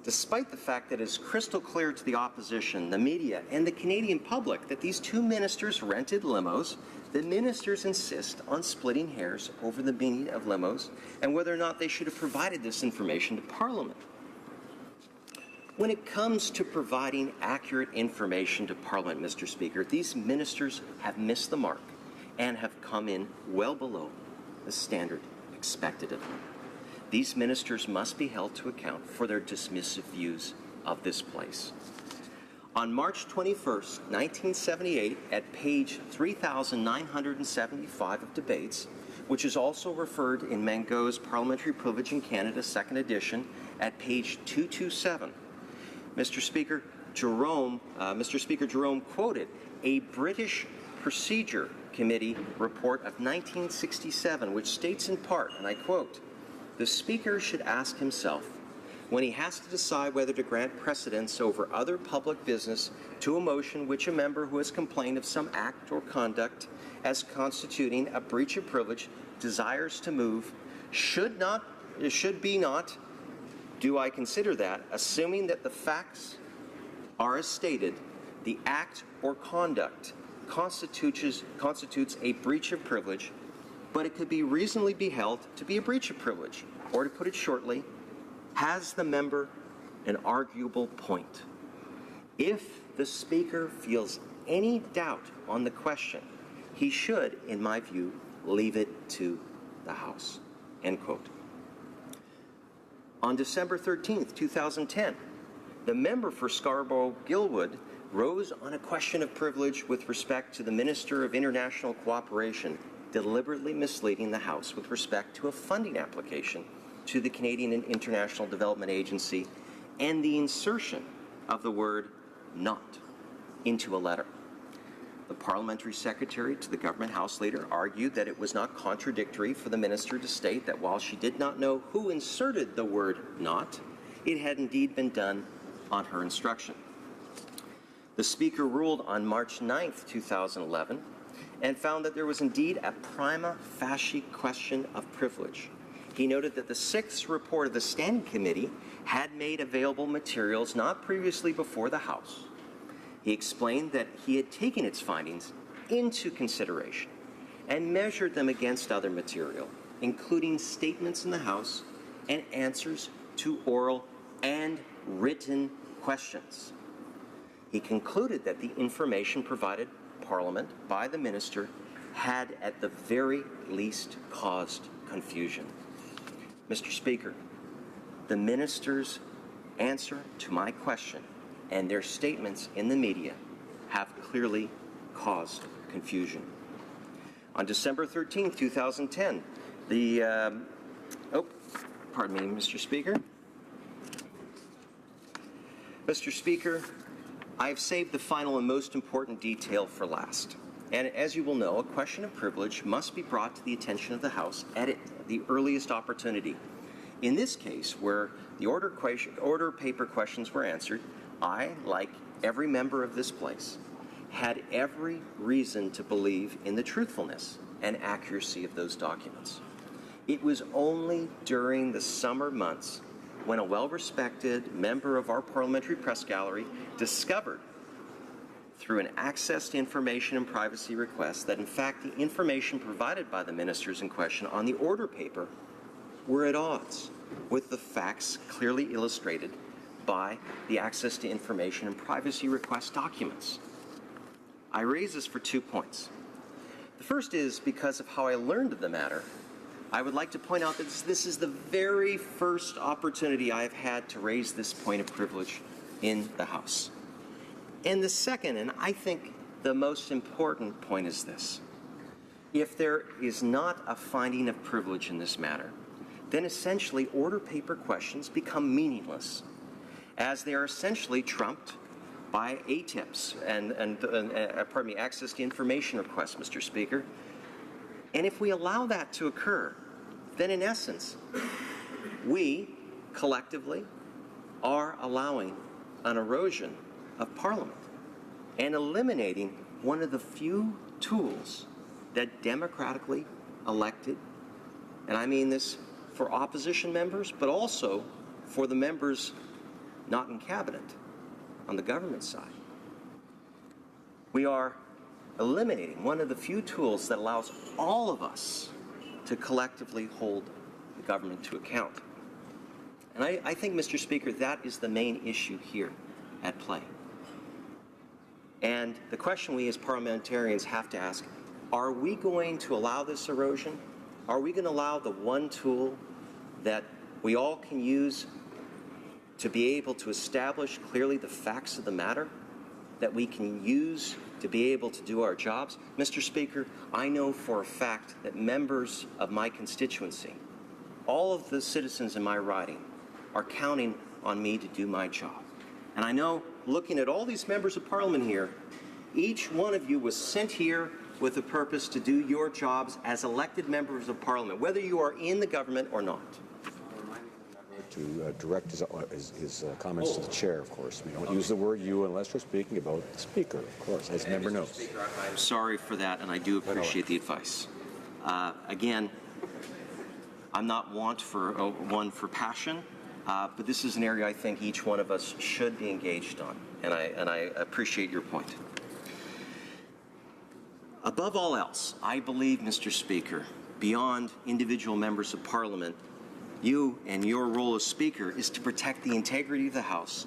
Speaker 12: Despite the fact that it is crystal clear to the opposition, the media, and the Canadian public that these two ministers rented limos, the ministers insist on splitting hairs over the meaning of limos and whether or not they should have provided this information to Parliament. When it comes to providing accurate information to Parliament, Mr. Speaker, these ministers have missed the mark and have come in well below the standard expected of them. These ministers must be held to account for their dismissive views of this place. On March 21st, 1978, at page 3,975 of Debates, which is also referred in Mango's Parliamentary Privilege in Canada, 2nd edition, at page 227, Mr. Speaker Jerome quoted a British Procedure Committee report of 1967, which states in part, and I quote, "The Speaker should ask himself, when he has to decide whether to grant precedence over other public business to a motion which a member who has complained of some act or conduct as constituting a breach of privilege desires to move, do I consider that, assuming that the facts are as stated, the act or conduct constitutes a breach of privilege, but it could be reasonably be held to be a breach of privilege, or to put it shortly, has the member an arguable point? If the Speaker feels any doubt on the question, he should, in my view, leave it to the House." End quote. On December 13th, 2010, the member for Scarborough-Gilwood rose on a question of privilege with respect to the Minister of International Cooperation deliberately misleading the House with respect to a funding application to the Canadian International Development Agency and the insertion of the word "not" into a letter. The parliamentary secretary to the government House Leader argued that it was not contradictory for the minister to state that while she did not know who inserted the word "not," it had indeed been done on her instruction. The Speaker ruled on March 9th, 2011, and found that there was indeed a prima facie question of privilege. He noted that the 6th report of the Standing Committee had made available materials not previously before the House. He explained that he had taken its findings into consideration and measured them against other material, including statements in the House and answers to oral and written questions. He concluded that the information provided Parliament by the minister had at the very least caused confusion. Mr. Speaker, the minister's answer to my question and their statements in the media have clearly caused confusion. On December 13, 2010, Mr. Speaker. Mr. Speaker, I have saved the final and most important detail for last. And as you will know, a question of privilege must be brought to the attention of the House at the earliest opportunity. In this case, where the order paper questions were answered, I, like every member of this place, had every reason to believe in the truthfulness and accuracy of those documents. It was only during the summer months when a well-respected member of our parliamentary press gallery discovered through an access to information and privacy request that in fact the information provided by the ministers in question on the order paper were at odds with the facts clearly illustrated by the access to information and privacy request documents. I raise this for 2 points. The first is because of how I learned of the matter. I would like to point out that this is the very first opportunity I have had to raise this point of privilege in the House. And the second, and I think The most important point is this. If there is not a finding of privilege in this matter, then essentially order paper questions become meaningless, as they are essentially trumped by ATIPs and access to information requests, Mr. Speaker. And if we allow that to occur, then in essence, we collectively are allowing an erosion of Parliament and eliminating one of the few tools that democratically elected, and I mean this for opposition members, but also for the members not in cabinet, on the government side. We are eliminating one of the few tools that allows all of us to collectively hold the government to account. And I think, Mr. Speaker, that is the main issue here at play. And the question we as parliamentarians have to ask, are we going to allow this erosion? Are we going to allow the one tool that we all can use to be able to establish clearly the facts of the matter, that we can use to be able to do our jobs? Mr. Speaker, I know for a fact that members of my constituency, all of the citizens in my riding, are counting on me to do my job. And I know, looking at all these members of Parliament here, each one of you was sent here with a purpose to do your jobs as elected members of Parliament, whether you are in the government or not.
Speaker 6: To direct his comments to the chair, of course. We don't use the word you unless we're speaking about the Speaker, of course, as the member knows.
Speaker 12: Speaker, I'm sorry for that, and I do appreciate the advice. Again, I'm not one for passion, but this is an area I think each one of us should be engaged on, and I appreciate your point. Above all else, I believe, Mr. Speaker, beyond individual members of Parliament, you and your role as Speaker is to protect the integrity of the House,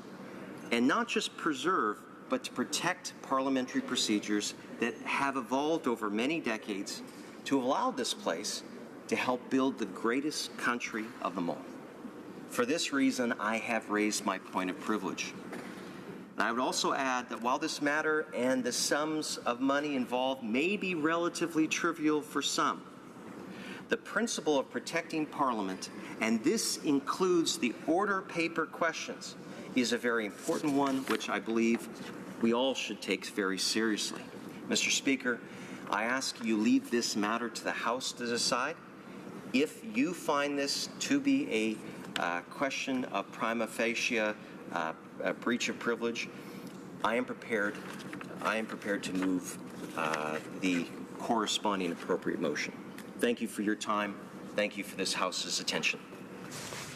Speaker 12: and not just preserve, but to protect parliamentary procedures that have evolved over many decades to allow this place to help build the greatest country of them all. For this reason, I have raised my point of privilege. And I would also add that while this matter and the sums of money involved may be relatively trivial for some, the principle of protecting Parliament, and this includes the order paper questions, is a very important one which I believe we all should take very seriously. Mr. Speaker, I ask you leave this matter to the House to decide. If you find this to be a question of prima facie a breach of privilege, I am prepared to move the corresponding appropriate motion. Thank you for your time. Thank you for this House's attention.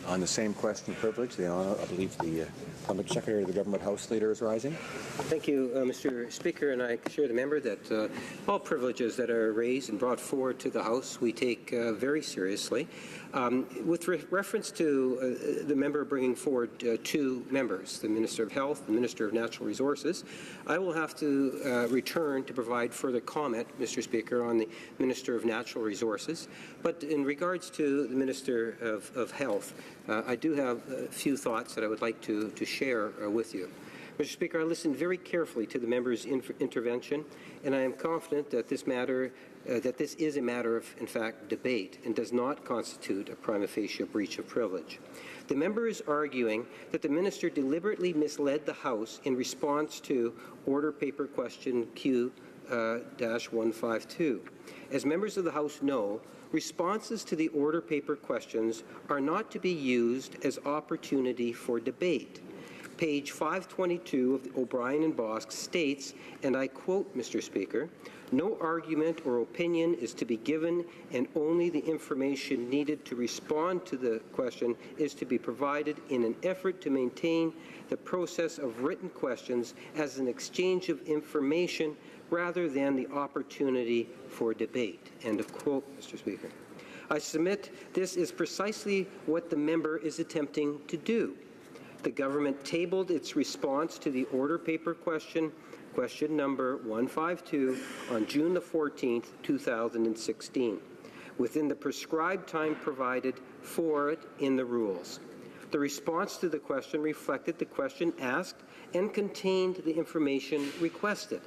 Speaker 6: On the same question, privilege, I believe the Public Secretary of the Government House Leader is rising.
Speaker 19: Thank you, Mr. Speaker, and I assure the member that all privileges that are raised and brought forward to the House we take very seriously. With reference to the member bringing forward two members, the Minister of Health, the Minister of Natural Resources, I will have to return to provide further comment, Mr. Speaker, on the Minister of Natural Resources. But in regards to the Minister of Health, I do have a few thoughts that I would like to share with you. Mr. Speaker, I listened very carefully to the member's intervention, and I am confident that this is a matter of, in fact, debate and does not constitute a prima facie breach of privilege. The member is arguing that the minister deliberately misled the House in response to Order Paper Question Q-152. As members of the House know, responses to the Order Paper questions are not to be used as opportunity for debate. Page 522 of O'Brien and Bosk states, and I quote, Mr. Speaker, "No argument or opinion is to be given, and only the information needed to respond to the question is to be provided in an effort to maintain the process of written questions as an exchange of information rather than the opportunity for debate." End of quote, Mr. Speaker. I submit this is precisely what the member is attempting to do. The government tabled its response to the Order Paper question number 152, on June the 14th, 2016, within the prescribed time provided for it in the rules. The response to the question reflected the question asked and contained the information requested.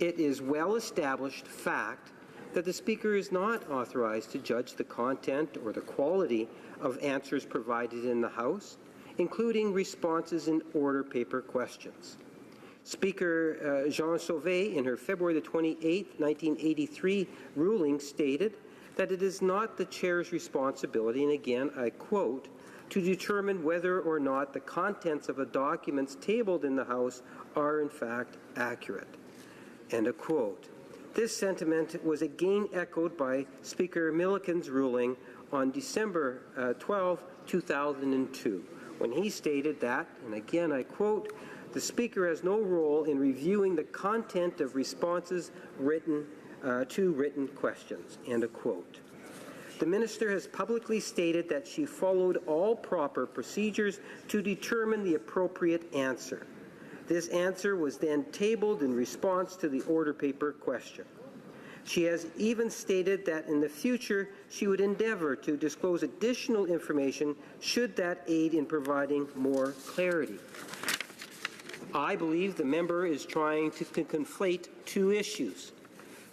Speaker 19: It is well-established fact that the Speaker is not authorized to judge the content or the quality of answers provided in the House, including responses in order paper questions. Speaker Jean Sauvé, in her February 28, 1983 ruling, stated that it is not the Chair's responsibility, and again I quote, to determine whether or not the contents of the documents tabled in the House are in fact accurate. End of quote. This sentiment was again echoed by Speaker Milliken's ruling on December 12, 2002, when he stated that, and again I quote, the Speaker has no role in reviewing the content of responses to written questions, end of quote. The Minister has publicly stated that she followed all proper procedures to determine the appropriate answer. This answer was then tabled in response to the order paper question. She has even stated that in the future she would endeavour to disclose additional information should that aid in providing more clarity. I believe the member is trying to conflate two issues.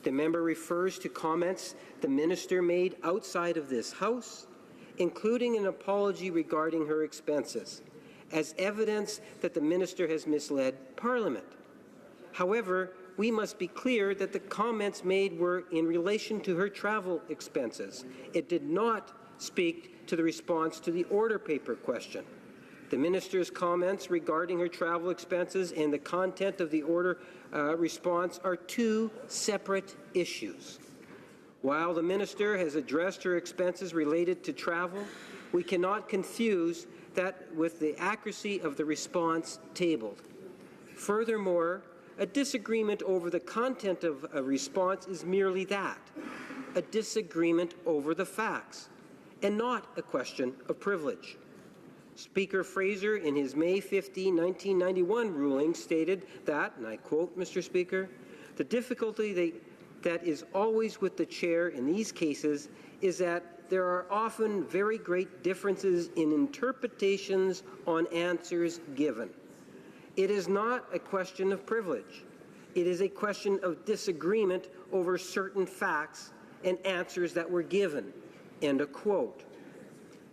Speaker 19: The member refers to comments the Minister made outside of this House, including an apology regarding her expenses, as evidence that the Minister has misled Parliament. However, we must be clear that the comments made were in relation to her travel expenses. It did not speak to the response to the order paper question. The Minister's comments regarding her travel expenses and the content of the order response are two separate issues. While the Minister has addressed her expenses related to travel, we cannot confuse that with the accuracy of the response tabled. Furthermore, a disagreement over the content of a response is merely that, a disagreement over the facts, and not a question of privilege. Speaker Fraser, in his May 15, 1991 ruling, stated that, and I quote, Mr. Speaker, the difficulty that is always with the Chair in these cases is that there are often very great differences in interpretations on answers given. It is not a question of privilege. It is a question of disagreement over certain facts and answers that were given. End of quote.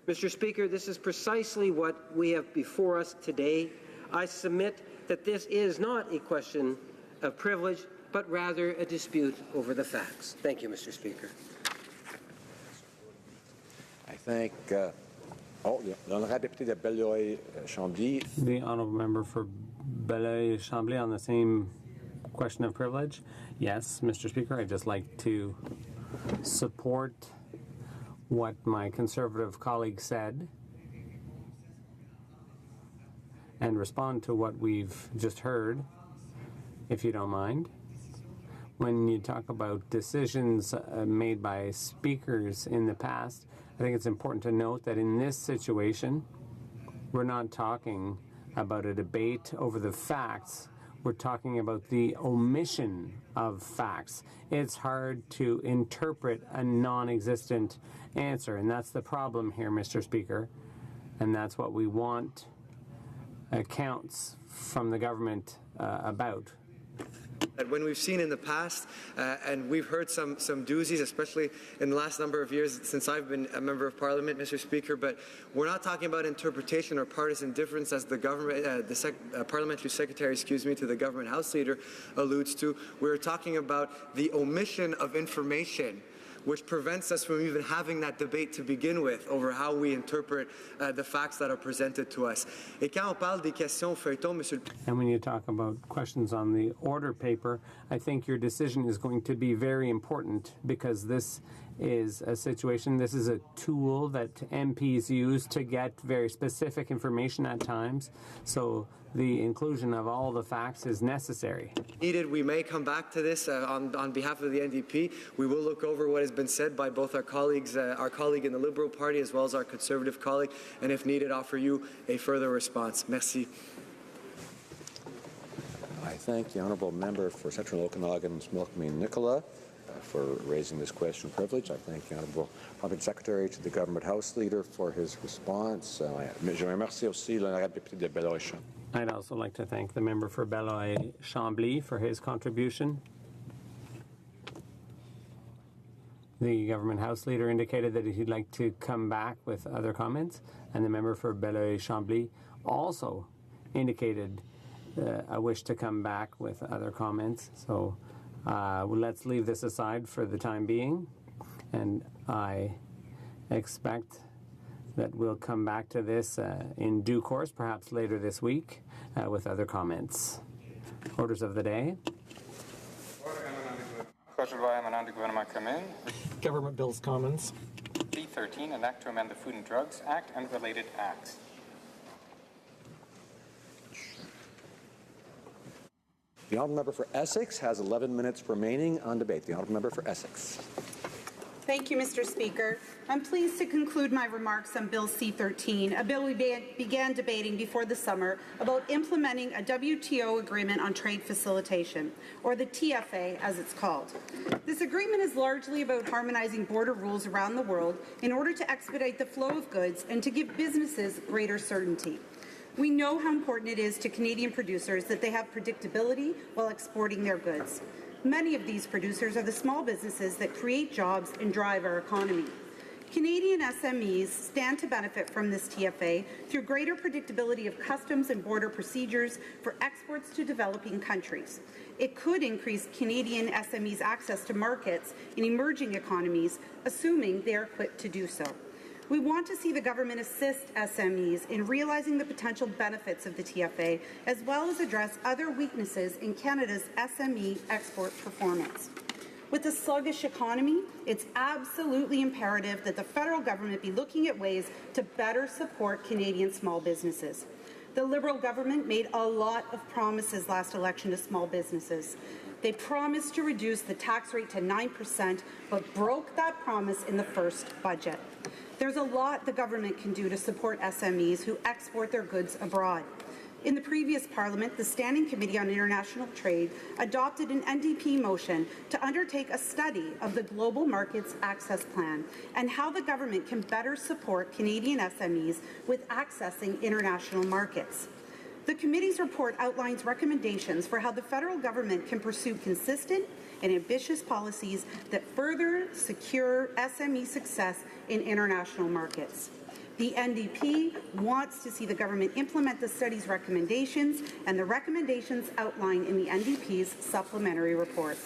Speaker 19: Mr. Speaker, this is precisely what we have before us today. I submit that this is not a question of privilege, but rather a dispute over the facts. Thank you, Mr. Speaker.
Speaker 6: I thank the honourable député de Belleuil-Chambly.
Speaker 13: The honourable member for Belleuil-Chambly on the same question of privilege. Yes, Mr. Speaker, I'd just like to support what my Conservative colleague said and respond to what we've just heard, if you don't mind. When you talk about decisions made by speakers in the past, I think it's important to note that in this situation, we're not talking about a debate over the facts. We're talking about the omission of facts. It's hard to interpret a non-existent answer, and that's the problem here, Mr. Speaker, and that's what we want accounts from the government about.
Speaker 15: When we've seen in the past, and we've heard some doozies, especially in the last number of years since I've been a member of Parliament, Mr. Speaker, but we're not talking about interpretation or partisan difference as the government, Parliamentary Secretary, to the Government House Leader alludes to. We're talking about the omission of information which prevents us from even having that debate to begin with over how we interpret the facts that are presented to us. Et quand on parle des questions feuilletons, Monsieur.
Speaker 13: And when you talk about questions on the order paper, I think your decision is going to be very important because this is a situation, this is a tool that MPs use to get very specific information at times. So the inclusion of all the facts is necessary.
Speaker 15: Needed, we may come back to this on behalf of the NDP. We will look over what has been said by both our colleagues, our colleague in the Liberal Party as well as our Conservative colleague, and if needed, offer you a further response. Merci.
Speaker 6: I thank the honourable member for Central Okanagan's Milkmead Nicola for raising this question of privilege. I thank the honourable Parliament Secretary to the Government House Leader for his response. Je remercie aussi l'honorable député de Belleuil-Chambly.
Speaker 13: I'd also like to thank the member for Belleuil-Chambly for his contribution. The government House Leader indicated that he'd like to come back with other comments, and the member for Belleuil-Chambly also indicated a wish to come back with other comments. So let's leave this aside for the time being, and I expect that we'll come back to this in due course, perhaps later this week, with other comments. Orders of the day.
Speaker 2: Government Bills Commons.
Speaker 16: B13, an act to amend the Food and Drugs Act and related acts.
Speaker 6: The honourable member for Essex has 11 minutes remaining on debate. The honourable member for Essex.
Speaker 22: Thank you, Mr. Speaker. I'm pleased to conclude my remarks on Bill C-13, a bill we began debating before the summer about implementing a WTO agreement on trade facilitation, or the TFA as it's called. This agreement is largely about harmonizing border rules around the world in order to expedite the flow of goods and to give businesses greater certainty. We know how important it is to Canadian producers that they have predictability while exporting their goods. Many of these producers are the small businesses that create jobs and drive our economy. Canadian SMEs stand to benefit from this TFA through greater predictability of customs and border procedures for exports to developing countries. It could increase Canadian SMEs' access to markets in emerging economies, assuming they are equipped to do so. We want to see the government assist SMEs in realizing the potential benefits of the TFA, as well as address other weaknesses in Canada's SME export performance. With a sluggish economy, it's absolutely imperative that the federal government be looking at ways to better support Canadian small businesses. The Liberal government made a lot of promises last election to small businesses. They promised to reduce the tax rate to 9%, but broke that promise in the first budget. There's a lot the government can do to support SMEs who export their goods abroad. In the previous Parliament, the Standing Committee on International Trade adopted an NDP motion to undertake a study of the Global Markets Access Plan and how the government can better support Canadian SMEs with accessing international markets. The committee's report outlines recommendations for how the federal government can pursue consistent and ambitious policies that further secure SME success in international markets. The NDP wants to see the government implement the study's recommendations and the recommendations outlined in the NDP's supplementary report.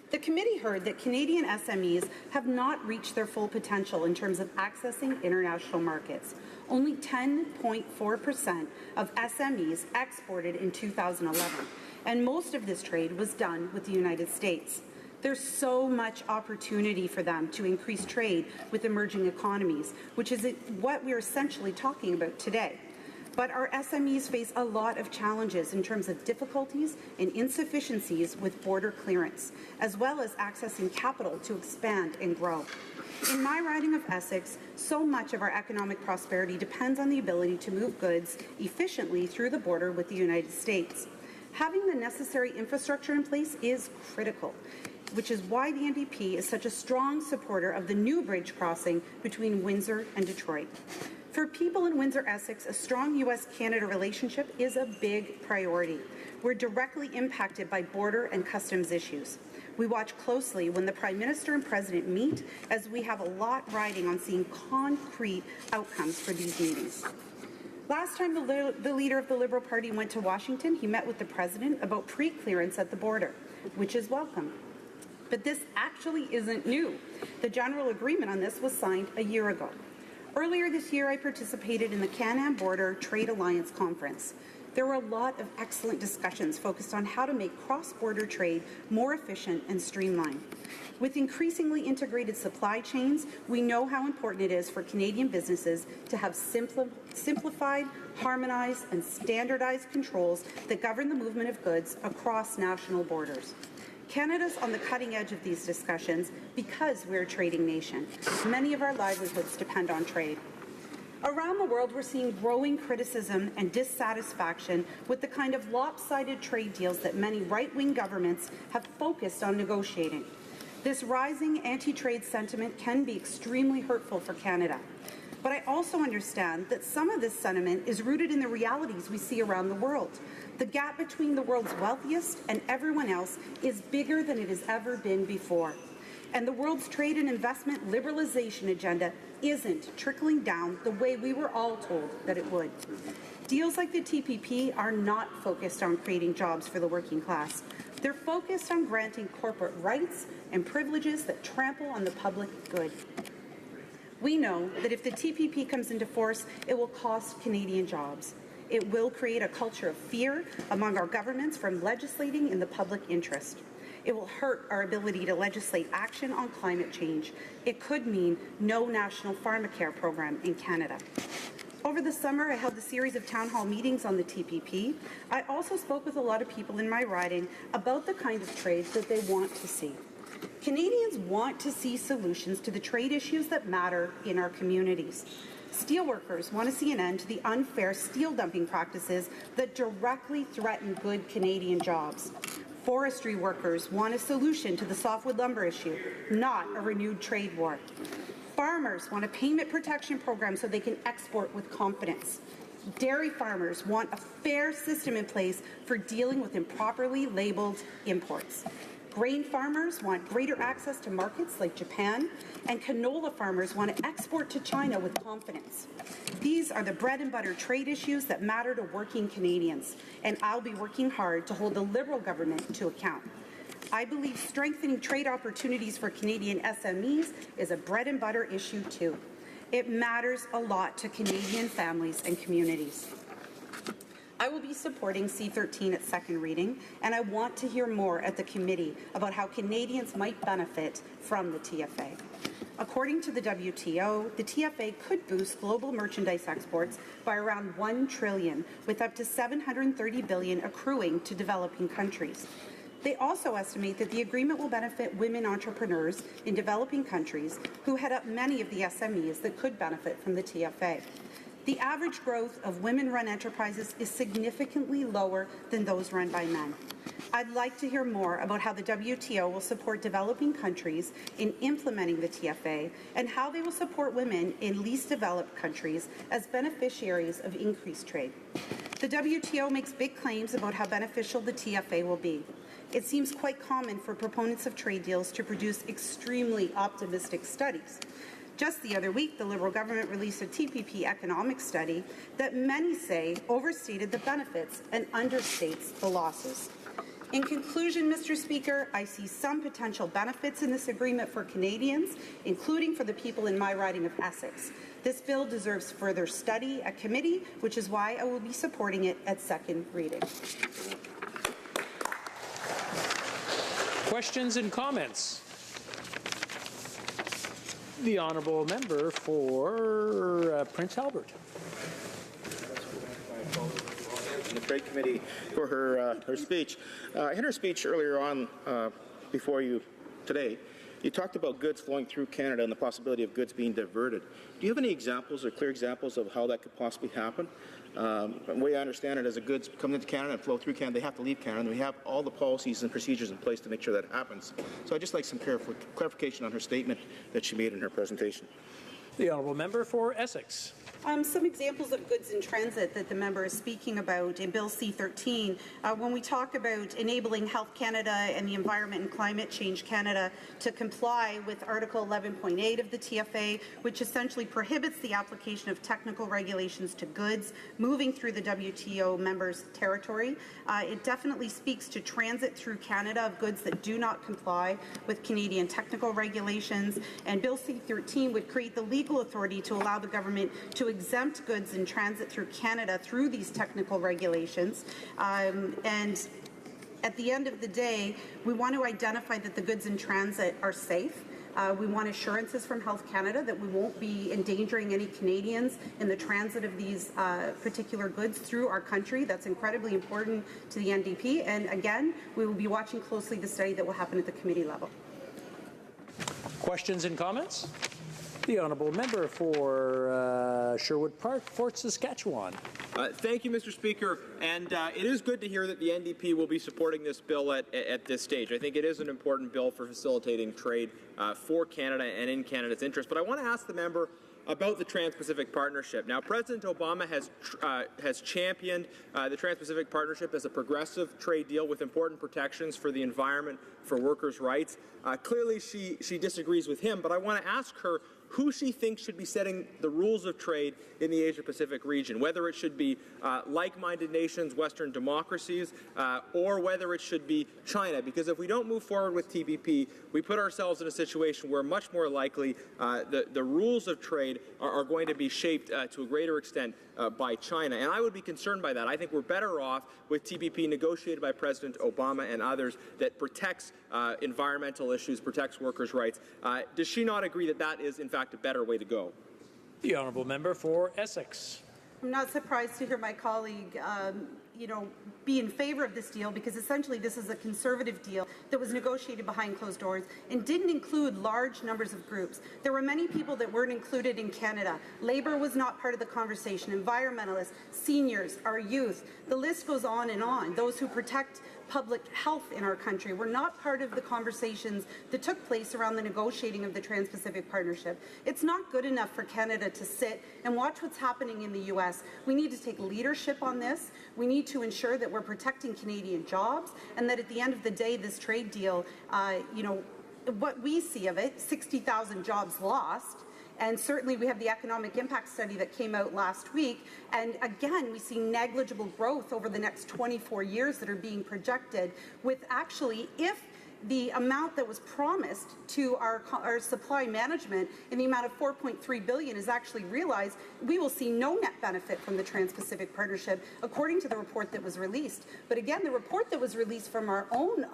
Speaker 22: The committee heard that Canadian SMEs have not reached their full potential in terms of accessing international markets. Only 10.4% of SMEs exported in 2011, and most of this trade was done with the United States. There's so much opportunity for them to increase trade with emerging economies, which is what we're essentially talking about today. But our SMEs face a lot of challenges in terms of difficulties and insufficiencies with border clearance, as well as accessing capital to expand and grow. In my riding of Essex, so much of our economic prosperity depends on the ability to move goods efficiently through the border with the United States. Having the necessary infrastructure in place is critical, which is why the NDP is such a strong supporter of the new bridge crossing between Windsor and Detroit. For people in Windsor-Essex, a strong U.S.-Canada relationship is a big priority. We're directly impacted by border and customs issues. We watch closely when the Prime Minister and President meet, as we have a lot riding on seeing concrete outcomes for these meetings. Last time the leader of the Liberal Party went to Washington, he met with the President about pre-clearance at the border, which is welcome. But this actually isn't new. The general agreement on this was signed a year ago. Earlier this year, I participated in the Can-Am Border Trade Alliance Conference. There were a lot of excellent discussions focused on how to make cross-border trade more efficient and streamlined. With increasingly integrated supply chains, we know how important it is for Canadian businesses to have simplified, harmonized, and standardized controls that govern the movement of goods across national borders. Canada's on the cutting edge of these discussions because we're a trading nation. Many of our livelihoods depend on trade. Around the world, we're seeing growing criticism and dissatisfaction with the kind of lopsided trade deals that many right-wing governments have focused on negotiating. This rising anti-trade sentiment can be extremely hurtful for Canada. But I also understand that some of this sentiment is rooted in the realities we see around the world. The gap between the world's wealthiest and everyone else is bigger than it has ever been before. And the world's trade and investment liberalization agenda isn't trickling down the way we were all told that it would. Deals like the TPP are not focused on creating jobs for the working class. They're focused on granting corporate rights and privileges that trample on the public good. We know that if the TPP comes into force, it will cost Canadian jobs. It will create a culture of fear among our governments from legislating in the public interest. It will hurt our ability to legislate action on climate change. It could mean no national pharmacare program in Canada. Over the summer, I held a series of town hall meetings on the TPP. I also spoke with a lot of people in my riding about the kind of trade that they want to see. Canadians want to see solutions to the trade issues that matter in our communities. Steelworkers want to see an end to the unfair steel dumping practices that directly threaten good Canadian jobs. Forestry workers want a solution to the softwood lumber issue, not a renewed trade war. Farmers want a payment protection program so they can export with confidence. Dairy farmers want a fair system in place for dealing with improperly labeled imports. Grain farmers want greater access to markets like Japan, and canola farmers want to export to China with confidence. These are the bread and butter trade issues that matter to working Canadians, and I'll be working hard to hold the Liberal government to account. I believe strengthening trade opportunities for Canadian SMEs is a bread and butter issue too. It matters a lot to Canadian families and communities. I will be supporting C-13 at second reading, and I want to hear more at the committee about how Canadians might benefit from the TFA. According to the WTO, the TFA could boost global merchandise exports by around $1 trillion, with up to $730 billion accruing to developing countries. They also estimate that the agreement will benefit women entrepreneurs in developing countries who head up many of the SMEs that could benefit from the TFA. The average growth of women-run enterprises is significantly lower than those run by men. I'd like to hear more about how the WTO will support developing countries in implementing the TFA and how they will support women in least developed countries as beneficiaries of increased trade. The WTO makes big claims about how beneficial the TFA will be. It seems quite common for proponents of trade deals to produce extremely optimistic studies. Just the other week, the Liberal government released a TPP economic study that many say overstated the benefits and understates the losses. In conclusion, Mr. Speaker, I see some potential benefits in this agreement for Canadians, including for the people in my riding of Essex. This bill deserves further study at committee, which is why I will be supporting it at second reading.
Speaker 1: Questions and comments? The honourable member for Prince Albert.
Speaker 5: The Trade Committee for her speech. In her speech earlier on before you today, you talked about goods flowing through Canada and the possibility of goods being diverted. Do you have any examples or clear examples of how that could possibly happen? The way I understand it, as the goods come into Canada and flow through Canada, they have to leave Canada, and we have all the policies and procedures in place to make sure that happens. So I'd just like some clarification on her statement that she made in her presentation.
Speaker 1: The honourable member for Essex.
Speaker 22: Some examples of goods in transit that the member is speaking about in Bill C-13. When we talk about enabling Health Canada and the Environment and Climate Change Canada to comply with Article 11.8 of the TFA, which essentially prohibits the application of technical regulations to goods moving through the WTO members' territory, it definitely speaks to transit through Canada of goods that do not comply with Canadian technical regulations. And Bill C-13 would create the legal authority to allow the government to exempt goods in transit through Canada through these technical regulations. And at the end of the day, we want to identify that the goods in transit are safe. We want assurances from Health Canada that we won't be endangering any Canadians in the transit of these particular goods through our country. That's incredibly important to the NDP. And again, we will be watching closely the study that will happen at the committee level.
Speaker 1: Questions and comments? The honourable member for Sherwood Park, Fort Saskatchewan.
Speaker 23: Thank you, Mr. Speaker. And it is good to hear that the NDP will be supporting this bill at this stage. I think it is an important bill for facilitating trade for Canada and in Canada's interest. But I want to ask the member about the Trans-Pacific Partnership. Now, President Obama has championed the Trans-Pacific Partnership as a progressive trade deal with important protections for the environment, for workers' rights. Clearly, she disagrees with him, but I want to ask her who she thinks should be setting the rules of trade in the Asia-Pacific region, whether it should be like-minded nations, Western democracies, or whether it should be China. Because if we don't move forward with TPP, we put ourselves in a situation where much more likely the rules of trade are going to be shaped to a greater extent by China. And I would be concerned by that. I think we're better off with TPP negotiated by President Obama and others that protects environmental issues, protects workers' rights. Does she not agree that that is, in fact, a better way to go?
Speaker 1: The honourable member for Essex.
Speaker 22: I'm not surprised to hear my colleague, be in favor of this deal, because essentially this is a conservative deal that was negotiated behind closed doors and didn't include large numbers of groups. There were many people that weren't included in Canada. Labour was not part of the conversation. Environmentalists, seniors, our youth, the list goes on and on. Those who protect public health in our country were not part of the conversations that took place around the negotiating of the Trans-Pacific Partnership. It's not good enough for Canada to sit and watch what's happening in the U.S. We need to take leadership on this. We need to ensure that we're protecting Canadian jobs, and that at the end of the day, this trade deal, what we see of it, 60,000 jobs lost. And certainly we have the economic impact study that came out last week. And again, we see negligible growth over the next 24 years that are being projected, with actually, if the amount that was promised to our supply management in the amount of $4.3 billion is actually realized, we will see no net benefit from the Trans-Pacific Partnership, according to the report that was released. But again, the report that was released from our own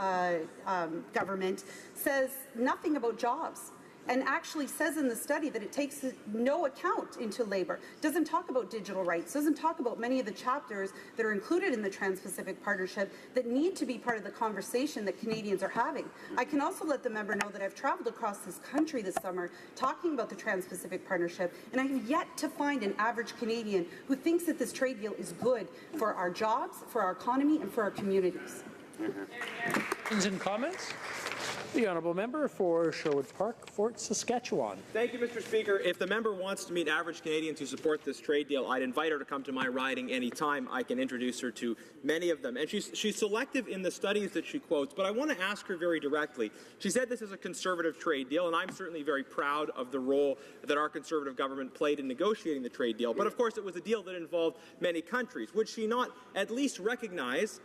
Speaker 22: government says nothing about jobs, and actually says in the study that it takes no account into labor, doesn't talk about digital rights, doesn't talk about many of the chapters that are included in the Trans-Pacific Partnership that need to be part of the conversation that Canadians are having. I can also let the member know that I've traveled across this country this summer talking about the Trans-Pacific Partnership, and I have yet to find an average Canadian who thinks that this trade deal is good for our jobs, for our economy, and for our communities.
Speaker 1: Questions and comments? The honourable member for Sherwood Park, Fort Saskatchewan.
Speaker 23: Thank you, Mr. Speaker. If the member wants to meet average Canadians who support this trade deal, I'd invite her to come to my riding anytime. I can introduce her to many of them. And she's selective in the studies that she quotes, but I want to ask her very directly. She said this is a conservative trade deal, and I'm certainly very proud of the role that our conservative government played in negotiating the trade deal. But of course, it was a deal that involved many countries. Would she not at least recognize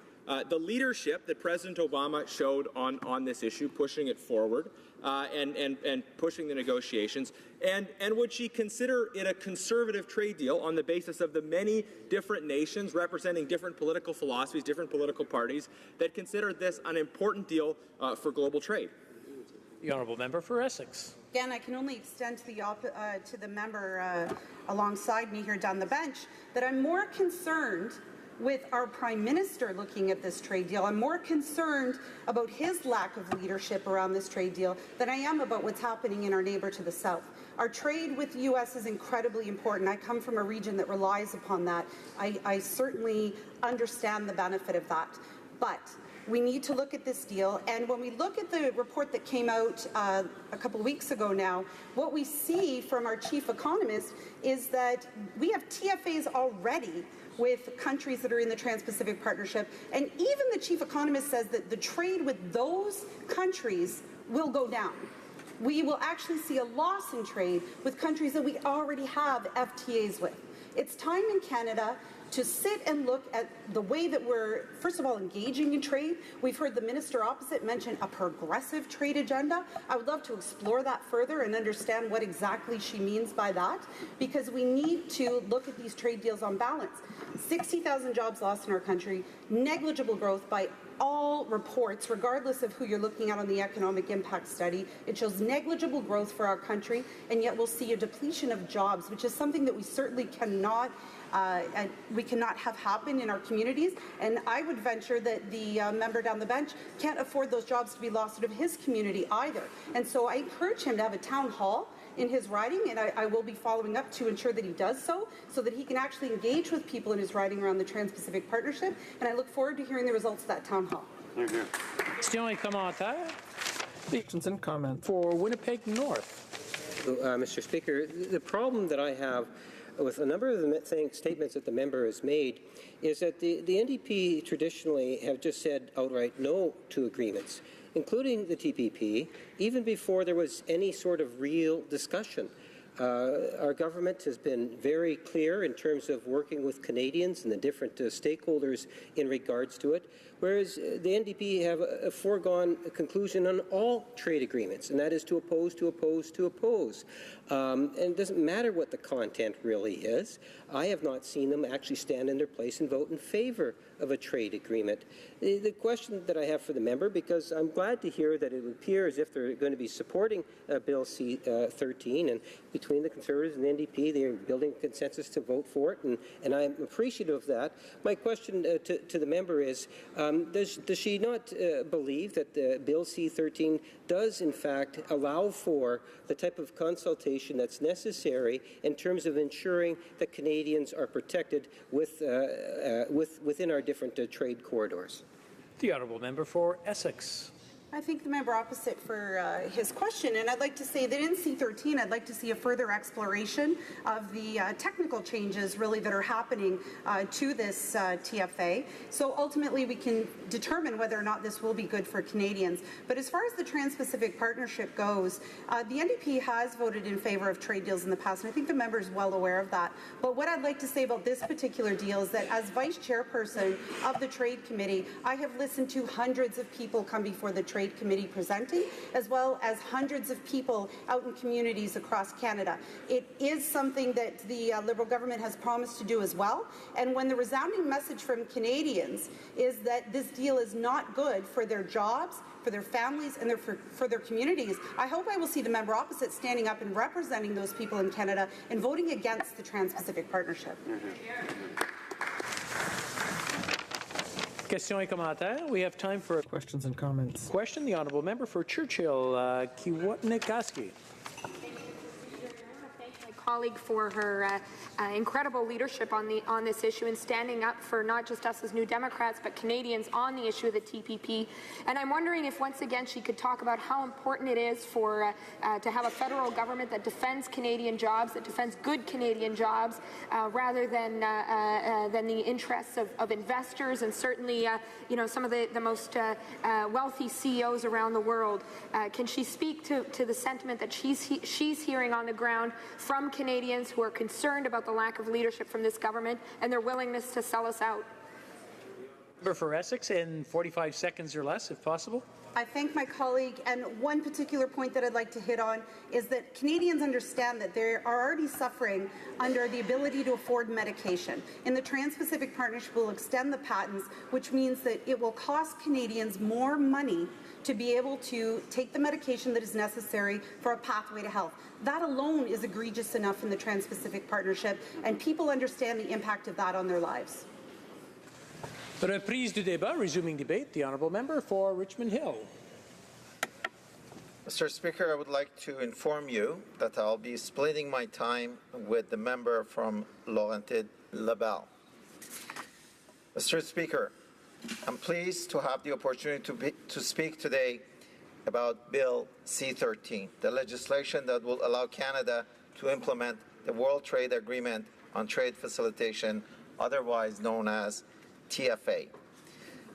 Speaker 23: the leadership that President Obama showed on this issue, pushing it forward and pushing the negotiations? And would she consider it a conservative trade deal on the basis of the many different nations representing different political philosophies, different political parties that consider this an important deal for global trade?
Speaker 1: The honourable member for Essex.
Speaker 22: Again, I can only extend to the member alongside me here down the bench that I'm more concerned with our Prime Minister looking at this trade deal. I'm more concerned about his lack of leadership around this trade deal than I am about what's happening in our neighbour to the south. Our trade with the U.S. is incredibly important. I come from a region that relies upon that. I certainly understand the benefit of that. But we need to look at this deal, and when we look at the report that came out a couple weeks ago now, what we see from our chief economist is that we have TFAs already with countries that are in the Trans-Pacific Partnership, and even the chief economist says that the trade with those countries will go down. We will actually see a loss in trade with countries that we already have FTAs with. It's time in Canada to sit and look at the way that we're, first of all, engaging in trade. We've heard the minister opposite mention a progressive trade agenda. I would love to explore that further and understand what exactly she means by that, because we need to look at these trade deals on balance. 60,000 jobs lost in our country, negligible growth by all reports, regardless of who you're looking at on the economic impact study. It shows negligible growth for our country, and yet we'll see a depletion of jobs, which is something that we certainly cannot have happen in our communities. And I would venture that the member down the bench can't afford those jobs to be lost out of his community either. And so I encourage him to have a town hall in his riding, and I will be following up to ensure that he does so that he can actually engage with people in his riding around the Trans-Pacific Partnership, and I look forward to hearing the results of that town hall.
Speaker 1: Questions and comments?
Speaker 2: Questions and comments.
Speaker 1: For Winnipeg North.
Speaker 19: Mr. Speaker. The problem that I have with a number of the statements that the member has made is that the NDP traditionally have just said outright no to agreements, including the TPP, even before there was any sort of real discussion. Our government has been very clear in terms of working with Canadians and the different stakeholders in regards to it, whereas the NDP have a foregone conclusion on all trade agreements, and that is to oppose, to oppose, to oppose. And it doesn't matter what the content really is. I have not seen them actually stand in their place and vote in favour of a trade agreement. The question that I have for the member, because I'm glad to hear that it would appear as if they're going to be supporting Bill C-13, and between the Conservatives and the NDP, they are building a consensus to vote for it, and I'm appreciative of that. My question to the member is, does she not believe that Bill C-13 does, in fact, allow for the type of consultation that's necessary in terms of ensuring that Canadians are protected within our different trade corridors?
Speaker 1: The honourable member for Essex.
Speaker 22: I thank the member opposite for his question, and I'd like to say that in C-13, I'd like to see a further exploration of the technical changes really that are happening to this TFA. So ultimately, we can determine whether or not this will be good for Canadians. But as far as the Trans-Pacific Partnership goes, the NDP has voted in favour of trade deals in the past, and I think the member is well aware of that. But what I'd like to say about this particular deal is that as Vice Chairperson of the Trade Committee, I have listened to hundreds of people come before the Trade Committee presenting, as well as hundreds of people out in communities across Canada. It is something that the Liberal government has promised to do as well, and when the resounding message from Canadians is that this deal is not good for their jobs, for their families, and for their communities, I hope I will see the member opposite standing up and representing those people in Canada and voting against the Trans-Pacific Partnership.
Speaker 1: Questions et commentaires. We have time for
Speaker 2: questions and comments.
Speaker 1: Question, the honourable member for Churchill, Kiwatnikaski.
Speaker 10: Colleague for her incredible leadership on this issue and standing up for not just us as New Democrats but Canadians on the issue of the TPP. And I'm wondering if once again she could talk about how important it is for to have a federal government that defends Canadian jobs, that defends good Canadian jobs, rather than the interests of investors and certainly some of the most wealthy CEOs around the world. Can she speak to the sentiment that she's hearing on the ground from Canadians who are concerned about the lack of leadership from this government and their willingness to sell us out?
Speaker 1: Member for Essex in 45 seconds or less, if possible.
Speaker 22: I thank my colleague, and one particular point that I'd like to hit on is that Canadians understand that they are already suffering under the ability to afford medication. In the Trans-Pacific Partnership, we'll extend the patents, which means that it will cost Canadians more money to be able to take the medication that is necessary for a pathway to health. That alone is egregious enough in the Trans-Pacific Partnership, and people understand the impact of that on their lives.
Speaker 1: Reprise du débat, resuming debate. The honourable member for Richmond Hill.
Speaker 14: Mr. Speaker, I would like to inform you that I'll be splitting my time with the member from Laurentides-Laval. Mr. Speaker, I'm pleased to have the opportunity to speak today about Bill C-13, the legislation that will allow Canada to implement the World Trade Agreement on Trade Facilitation, otherwise known as TFA.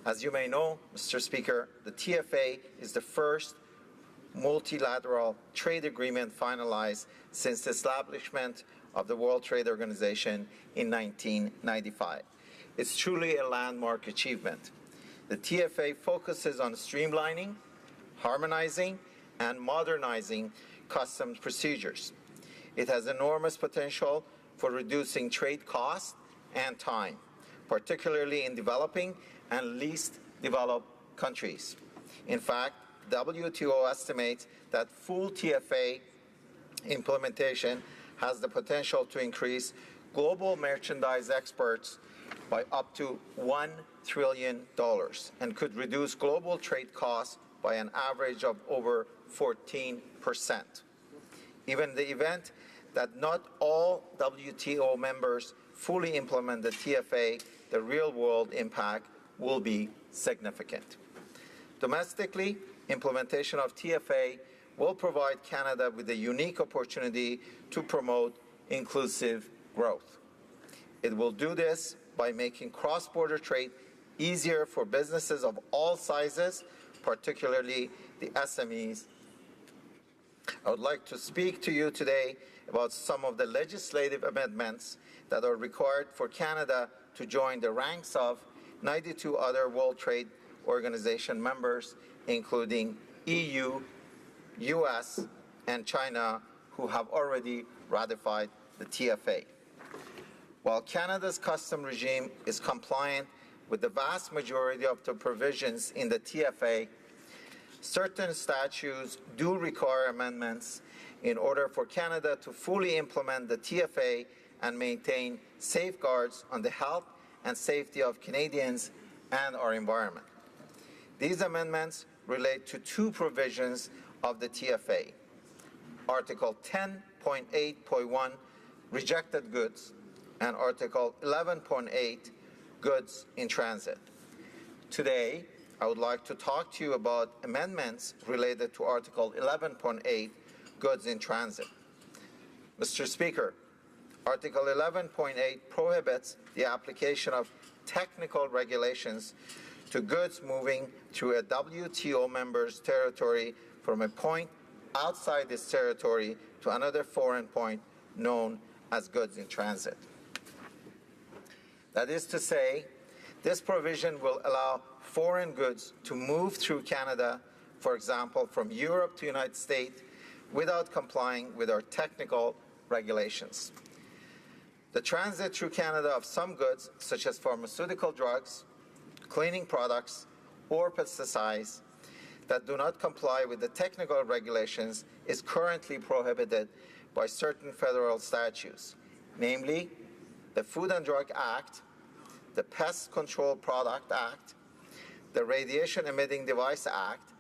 Speaker 14: As you may know, Mr. Speaker, the TFA is the first multilateral trade agreement finalized since the establishment of the World Trade Organization in 1995. It's truly a landmark achievement. The TFA focuses on streamlining, harmonizing, and modernizing customs procedures. It has enormous potential for reducing trade costs and time, particularly in developing and least developed countries. In fact, WTO estimates that full TFA implementation has the potential to increase global merchandise exports by up to $1 trillion and could reduce global trade costs by an average of over 14%. Even in the event that not all WTO members fully implement the TFA, the real-world impact will be significant. Domestically, implementation of TFA will provide Canada with a unique opportunity to promote inclusive growth. It will do this by making cross-border trade easier for businesses of all sizes, particularly the SMEs. I would like to speak to you today about some of the legislative amendments that are required for Canada to join the ranks of 92 other World Trade Organization members, including EU, US, and China, who have already ratified the TFA. While Canada's custom regime is compliant with the vast majority of the provisions in the TFA, certain statutes do require amendments in order for Canada to fully implement the TFA and maintain safeguards on the health and safety of Canadians and our environment. These amendments relate to two provisions of the TFA. Article 10.8.1, rejected goods, and Article 11.8, goods in transit. Today, I would like to talk to you about amendments related to Article 11.8, goods in transit. Mr. Speaker, Article 11.8 prohibits the application of technical regulations to goods moving through a WTO member's territory from a point outside this territory to another foreign point known as goods in transit. That is to say, this provision will allow foreign goods to move through Canada, for example, from Europe to the United States, without complying with our technical regulations. The transit through Canada of some goods, such as pharmaceutical drugs, cleaning products, or pesticides that do not comply with the technical regulations is currently prohibited by certain federal statutes, namely the Food and Drug Act, the Pest Control Product Act, the Radiation Emitting Device Act,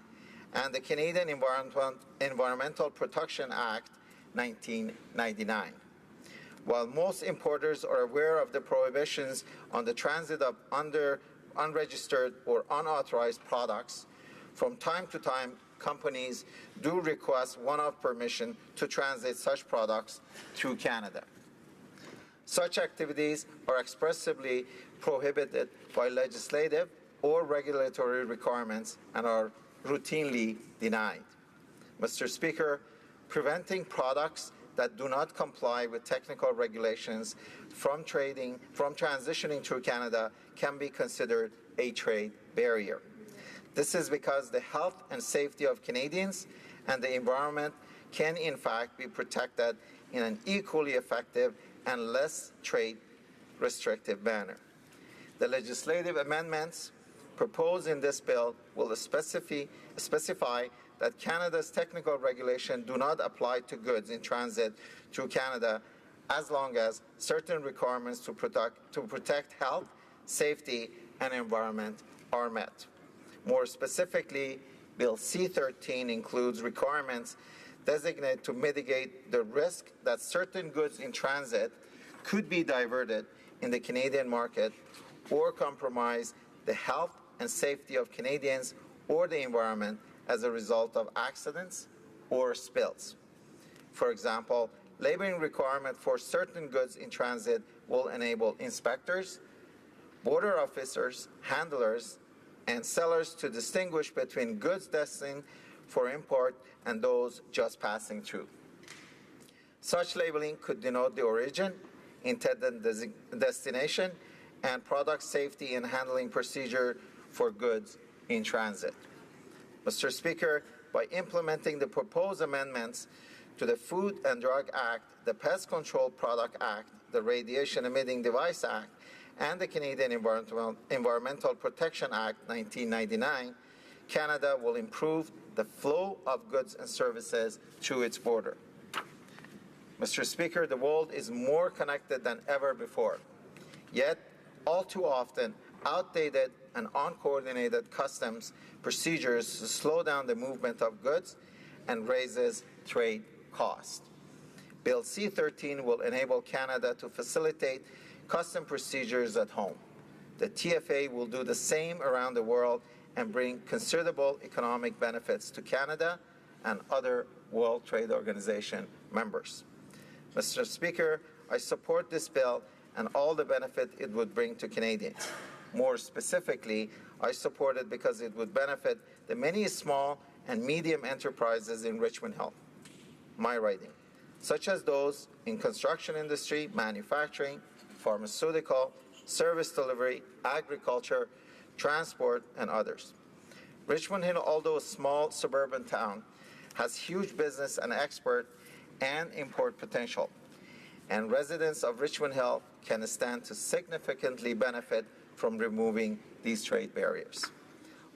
Speaker 14: and the Canadian Environmental Protection Act 1999. While most importers are aware of the prohibitions on the transit of unregistered or unauthorized products, from time to time companies do request one-off permission to transit such products through Canada. Such activities are expressly prohibited by legislative or regulatory requirements and are routinely denied. Mr. Speaker, preventing products that do not comply with technical regulations from transitioning through Canada can be considered a trade barrier. This is because the health and safety of Canadians and the environment can in fact be protected in an equally effective and less trade restrictive manner. The legislative amendments proposed in this bill will specify that Canada's technical regulations do not apply to goods in transit through Canada as long as certain requirements to protect health, safety, and environment are met. More specifically, Bill C-13 includes requirements designated to mitigate the risk that certain goods in transit could be diverted in the Canadian market or compromise the health and safety of Canadians or the environment as a result of accidents or spills. For example, labeling requirement for certain goods in transit will enable inspectors, border officers, handlers, and sellers to distinguish between goods destined for import and those just passing through. Such labeling could denote the origin, intended destination, and product safety and handling procedure for goods in transit. Mr. Speaker, by implementing the proposed amendments to the Food and Drug Act, the Pest Control Product Act, the Radiation Emitting Device Act, and the Canadian Environmental Protection Act 1999, Canada will improve the flow of goods and services through its border. Mr. Speaker, the world is more connected than ever before. Yet, all too often, outdated and uncoordinated customs procedures slow down the movement of goods and raises trade costs. Bill C-13 will enable Canada to facilitate custom procedures at home. The TFA will do the same around the world and bring considerable economic benefits to Canada and other World Trade Organization members. Mr. Speaker, I support this bill and all the benefit it would bring to Canadians. More specifically, I support it because it would benefit the many small and medium enterprises in Richmond Hill, my riding, such as those in construction industry, manufacturing, pharmaceutical, service delivery, agriculture, transport, and others. Richmond Hill, although a small suburban town, has huge business and export and import potential, and residents of Richmond Hill can stand to significantly benefit from removing these trade barriers.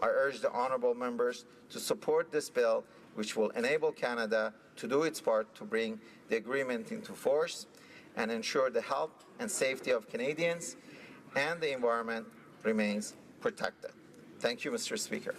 Speaker 14: I urge the honourable members to support this bill, which will enable Canada to do its part to bring the agreement into force and ensure the health and safety of Canadians and the environment remains protected. Thank you, Mr. Speaker.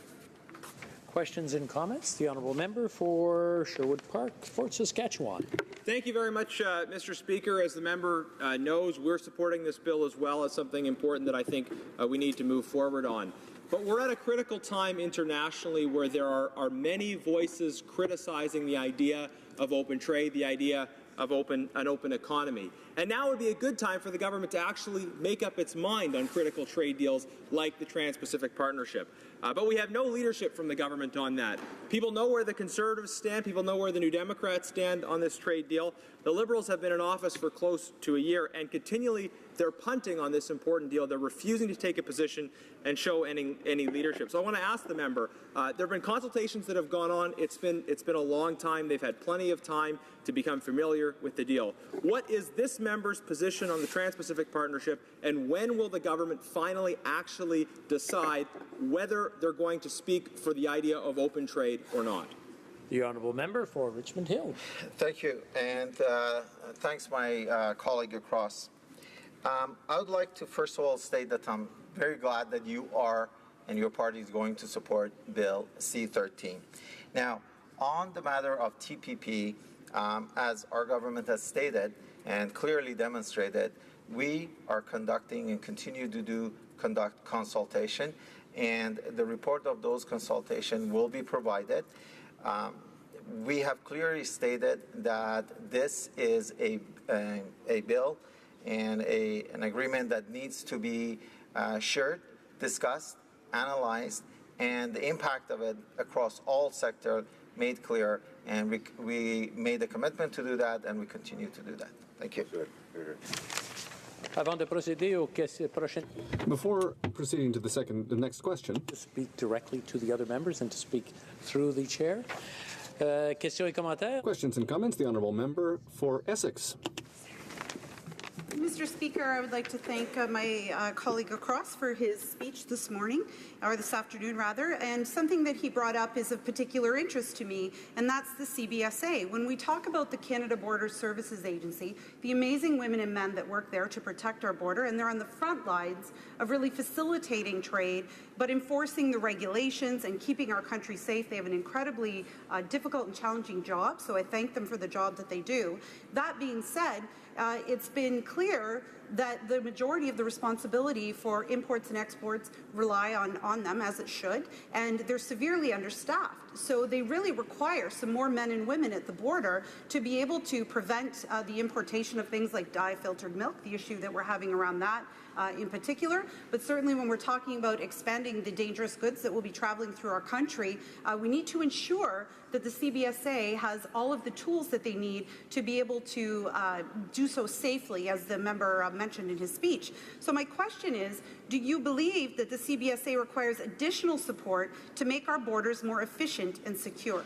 Speaker 1: Questions and comments? The honourable member for Sherwood Park, Fort Saskatchewan.
Speaker 23: Thank you very much, Mr. Speaker. As the member knows, we're supporting this bill as well as something important that I think we need to move forward on. But we're at a critical time internationally where there are many voices criticizing the idea of open trade, the idea of an open economy. And now would be a good time for the government to actually make up its mind on critical trade deals like the Trans-Pacific Partnership. But we have no leadership from the government on that. People know where the Conservatives stand. People know where the New Democrats stand on this trade deal. The Liberals have been in office for close to a year, and continually they're punting on this important deal. They're refusing to take a position and show any leadership. So I want to ask the member, there have been consultations that have gone on. It's been a long time. They've had plenty of time to become familiar with the deal. What is this member's position on the Trans-Pacific Partnership, and when will the government finally actually decide whether they're going to speak for the idea of open trade or not?
Speaker 1: The honourable member for Richmond Hill.
Speaker 14: Thank you, and thanks my colleague across. I would like to first of all state that I'm very glad that you are and your party is going to support Bill C-13. Now, on the matter of TPP, as our government has stated and clearly demonstrated, we are conducting and continue to conduct consultation, and the report of those consultations will be provided. We have clearly stated that this is a bill and an agreement that needs to be shared, discussed, analyzed, and the impact of it across all sectors made clear, and we made a commitment to do that, and we continue to do that. Thank you.
Speaker 18: Before proceeding to the next question,
Speaker 1: to speak directly to the other members and to speak through the chair.
Speaker 18: Questions and comments. The honourable member for Essex.
Speaker 22: Mr. Speaker, I would like to thank my colleague across for his speech this morning, or this afternoon rather, and something that he brought up is of particular interest to me, and that's the CBSA. When we talk about the Canada Border Services Agency, the amazing women and men that work there to protect our border, and they're on the front lines of really facilitating trade, but enforcing the regulations and keeping our country safe. They have an incredibly difficult and challenging job, so I thank them for the job that they do. That being said, it's been clear that the majority of the responsibility for imports and exports rely on them, as it should, and they're severely understaffed. So they really require some more men and women at the border to be able to prevent the importation of things like dye-filtered milk, the issue that we're having around that in particular. But certainly when we're talking about expanding the dangerous goods that will be traveling through our country, we need to ensure that the CBSA has all of the tools that they need to be able to do so safely, as the member mentioned in his speech. So my question is, do you believe that the CBSA requires additional support to make our borders more efficient and secure?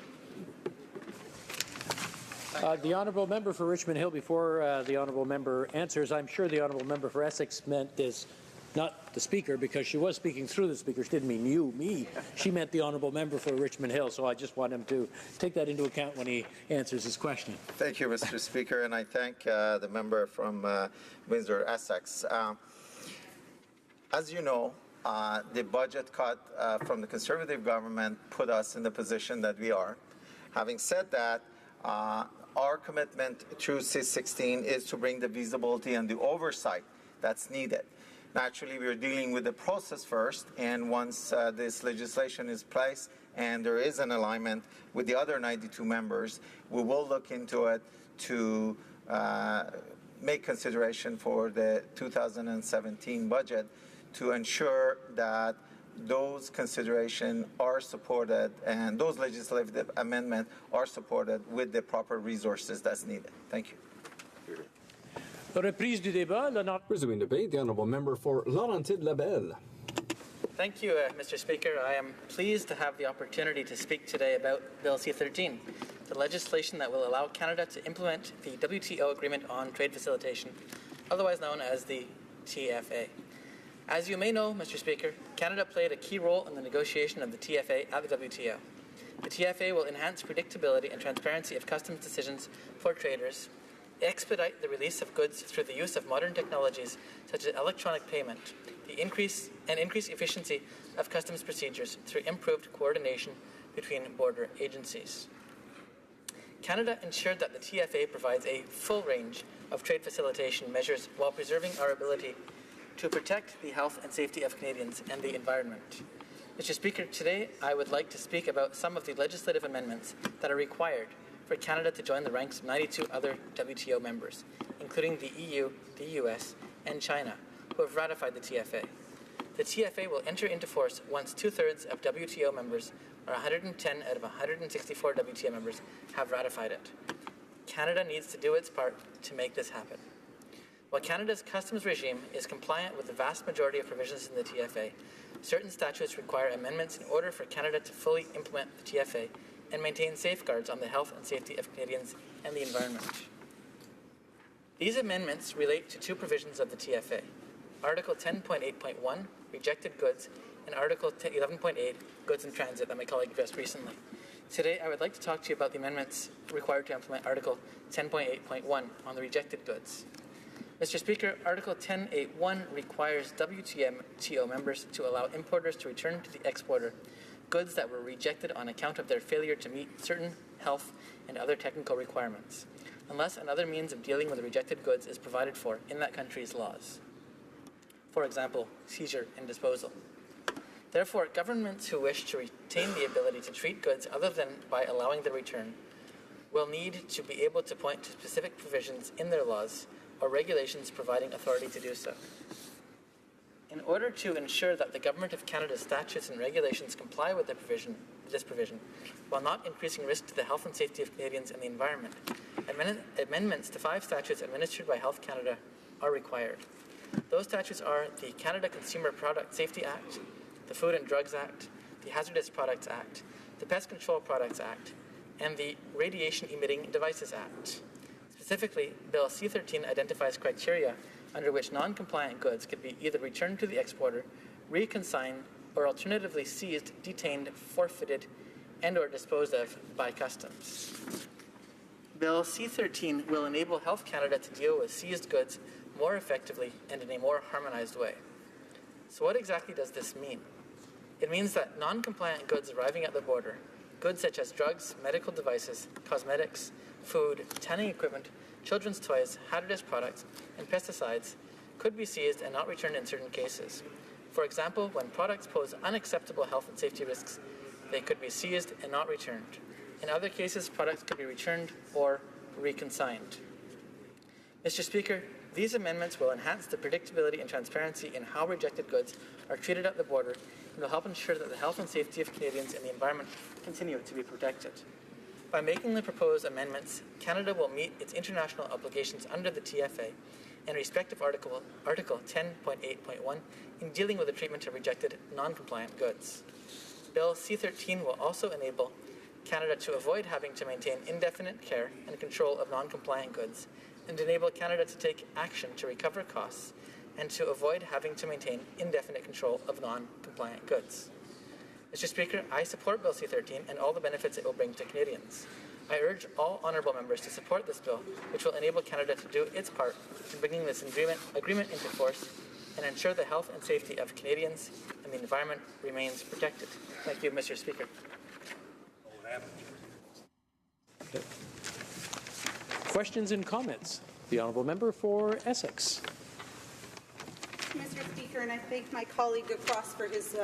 Speaker 1: The honourable member for Richmond Hill, before the honourable member answers, I'm sure the honourable member for Essex meant this, not the speaker, because she was speaking through the speaker. She didn't mean you, me. She meant the honourable member for Richmond Hill, so I just want him to take that into account when he answers his question.
Speaker 14: Thank you, Mr. Speaker, and I thank the member from Windsor, Essex. As you know, the budget cut from the Conservative government put us in the position that we are. Having said that, our commitment through C-16 is to bring the visibility and the oversight that's needed. Naturally, we're dealing with the process first, and once this legislation is placed and there is an alignment with the other 92 members, we will look into it to make consideration for the 2017 budget to ensure that those considerations are supported and those legislative amendments are supported with the proper resources that's needed. Thank you.
Speaker 1: Reprise du débat.
Speaker 18: Resuming debate, the honourable member for Laurentide-Labelle.
Speaker 17: Thank you, Mr. Speaker. I am pleased to have the opportunity to speak today about Bill C-13, the legislation that will allow Canada to implement the WTO Agreement on Trade Facilitation, otherwise known as the TFA. As you may know, Mr. Speaker, Canada played a key role in the negotiation of the TFA at the WTO. The TFA will enhance predictability and transparency of customs decisions for traders, expedite the release of goods through the use of modern technologies such as electronic payment, increase efficiency of customs procedures through improved coordination between border agencies. Canada ensured that the TFA provides a full range of trade facilitation measures while preserving our ability to protect the health and safety of Canadians and the environment. Mr. Speaker, today I would like to speak about some of the legislative amendments that are required for Canada to join the ranks of 92 other WTO members, including the EU, the US, and China, who have ratified the TFA. The TFA will enter into force once 2/3 of WTO members, or 110 out of 164 WTO members, have ratified it. Canada needs to do its part to make this happen. While Canada's customs regime is compliant with the vast majority of provisions in the TFA, certain statutes require amendments in order for Canada to fully implement the TFA and maintain safeguards on the health and safety of Canadians and the environment. These amendments relate to two provisions of the TFA, Article 10.8.1, Rejected Goods, and Article 11.8, Goods in Transit, that my colleague addressed recently. Today, I would like to talk to you about the amendments required to implement Article 10.8.1 on the rejected goods. Mr. Speaker, Article 10.8.1 requires WTO members to allow importers to return to the exporter goods that were rejected on account of their failure to meet certain health and other technical requirements, unless another means of dealing with the rejected goods is provided for in that country's laws. For example, seizure and disposal. Therefore, governments who wish to retain the ability to treat goods other than by allowing the return will need to be able to point to specific provisions in their laws or regulations providing authority to do so. In order to ensure that the Government of Canada's statutes and regulations comply with this provision, while not increasing risk to the health and safety of Canadians and the environment, amendments to 5 statutes administered by Health Canada are required. Those statutes are the Canada Consumer Product Safety Act, the Food and Drugs Act, the Hazardous Products Act, the Pest Control Products Act, and the Radiation Emitting Devices Act. Specifically, Bill C-13 identifies criteria under which non-compliant goods could be either returned to the exporter, reconsigned, or alternatively seized, detained, forfeited, and or disposed of by customs. Bill C-13 will enable Health Canada to deal with seized goods more effectively and in a more harmonized way. So what exactly does this mean? It means that non-compliant goods arriving at the border, goods such as drugs, medical devices, cosmetics, food, tanning equipment, children's toys, hazardous products, and pesticides could be seized and not returned in certain cases. For example, when products pose unacceptable health and safety risks, they could be seized and not returned. In other cases, products could be returned or reconsigned. Mr. Speaker, these amendments will enhance the predictability and transparency in how rejected goods are treated at the border and will help ensure that the health and safety of Canadians and the environment continue to be protected. By making the proposed amendments, Canada will meet its international obligations under the TFA and respective Article 10.8.1 in dealing with the treatment of rejected non-compliant goods. Bill C-13 will also enable Canada to avoid having to maintain indefinite care and control of non-compliant goods and enable Canada to take action to recover costs and to avoid having to maintain indefinite control of non-compliant goods. Mr. Speaker, I support Bill C-13 and all the benefits it will bring to Canadians. I urge all honourable members to support this bill, which will enable Canada to do its part in bringing this agreement into force and ensure the health and safety of Canadians and the environment remains protected. Thank you, Mr. Speaker.
Speaker 1: Questions and comments? The honourable member for Essex.
Speaker 22: Mr. Speaker, and I thank my colleague across for his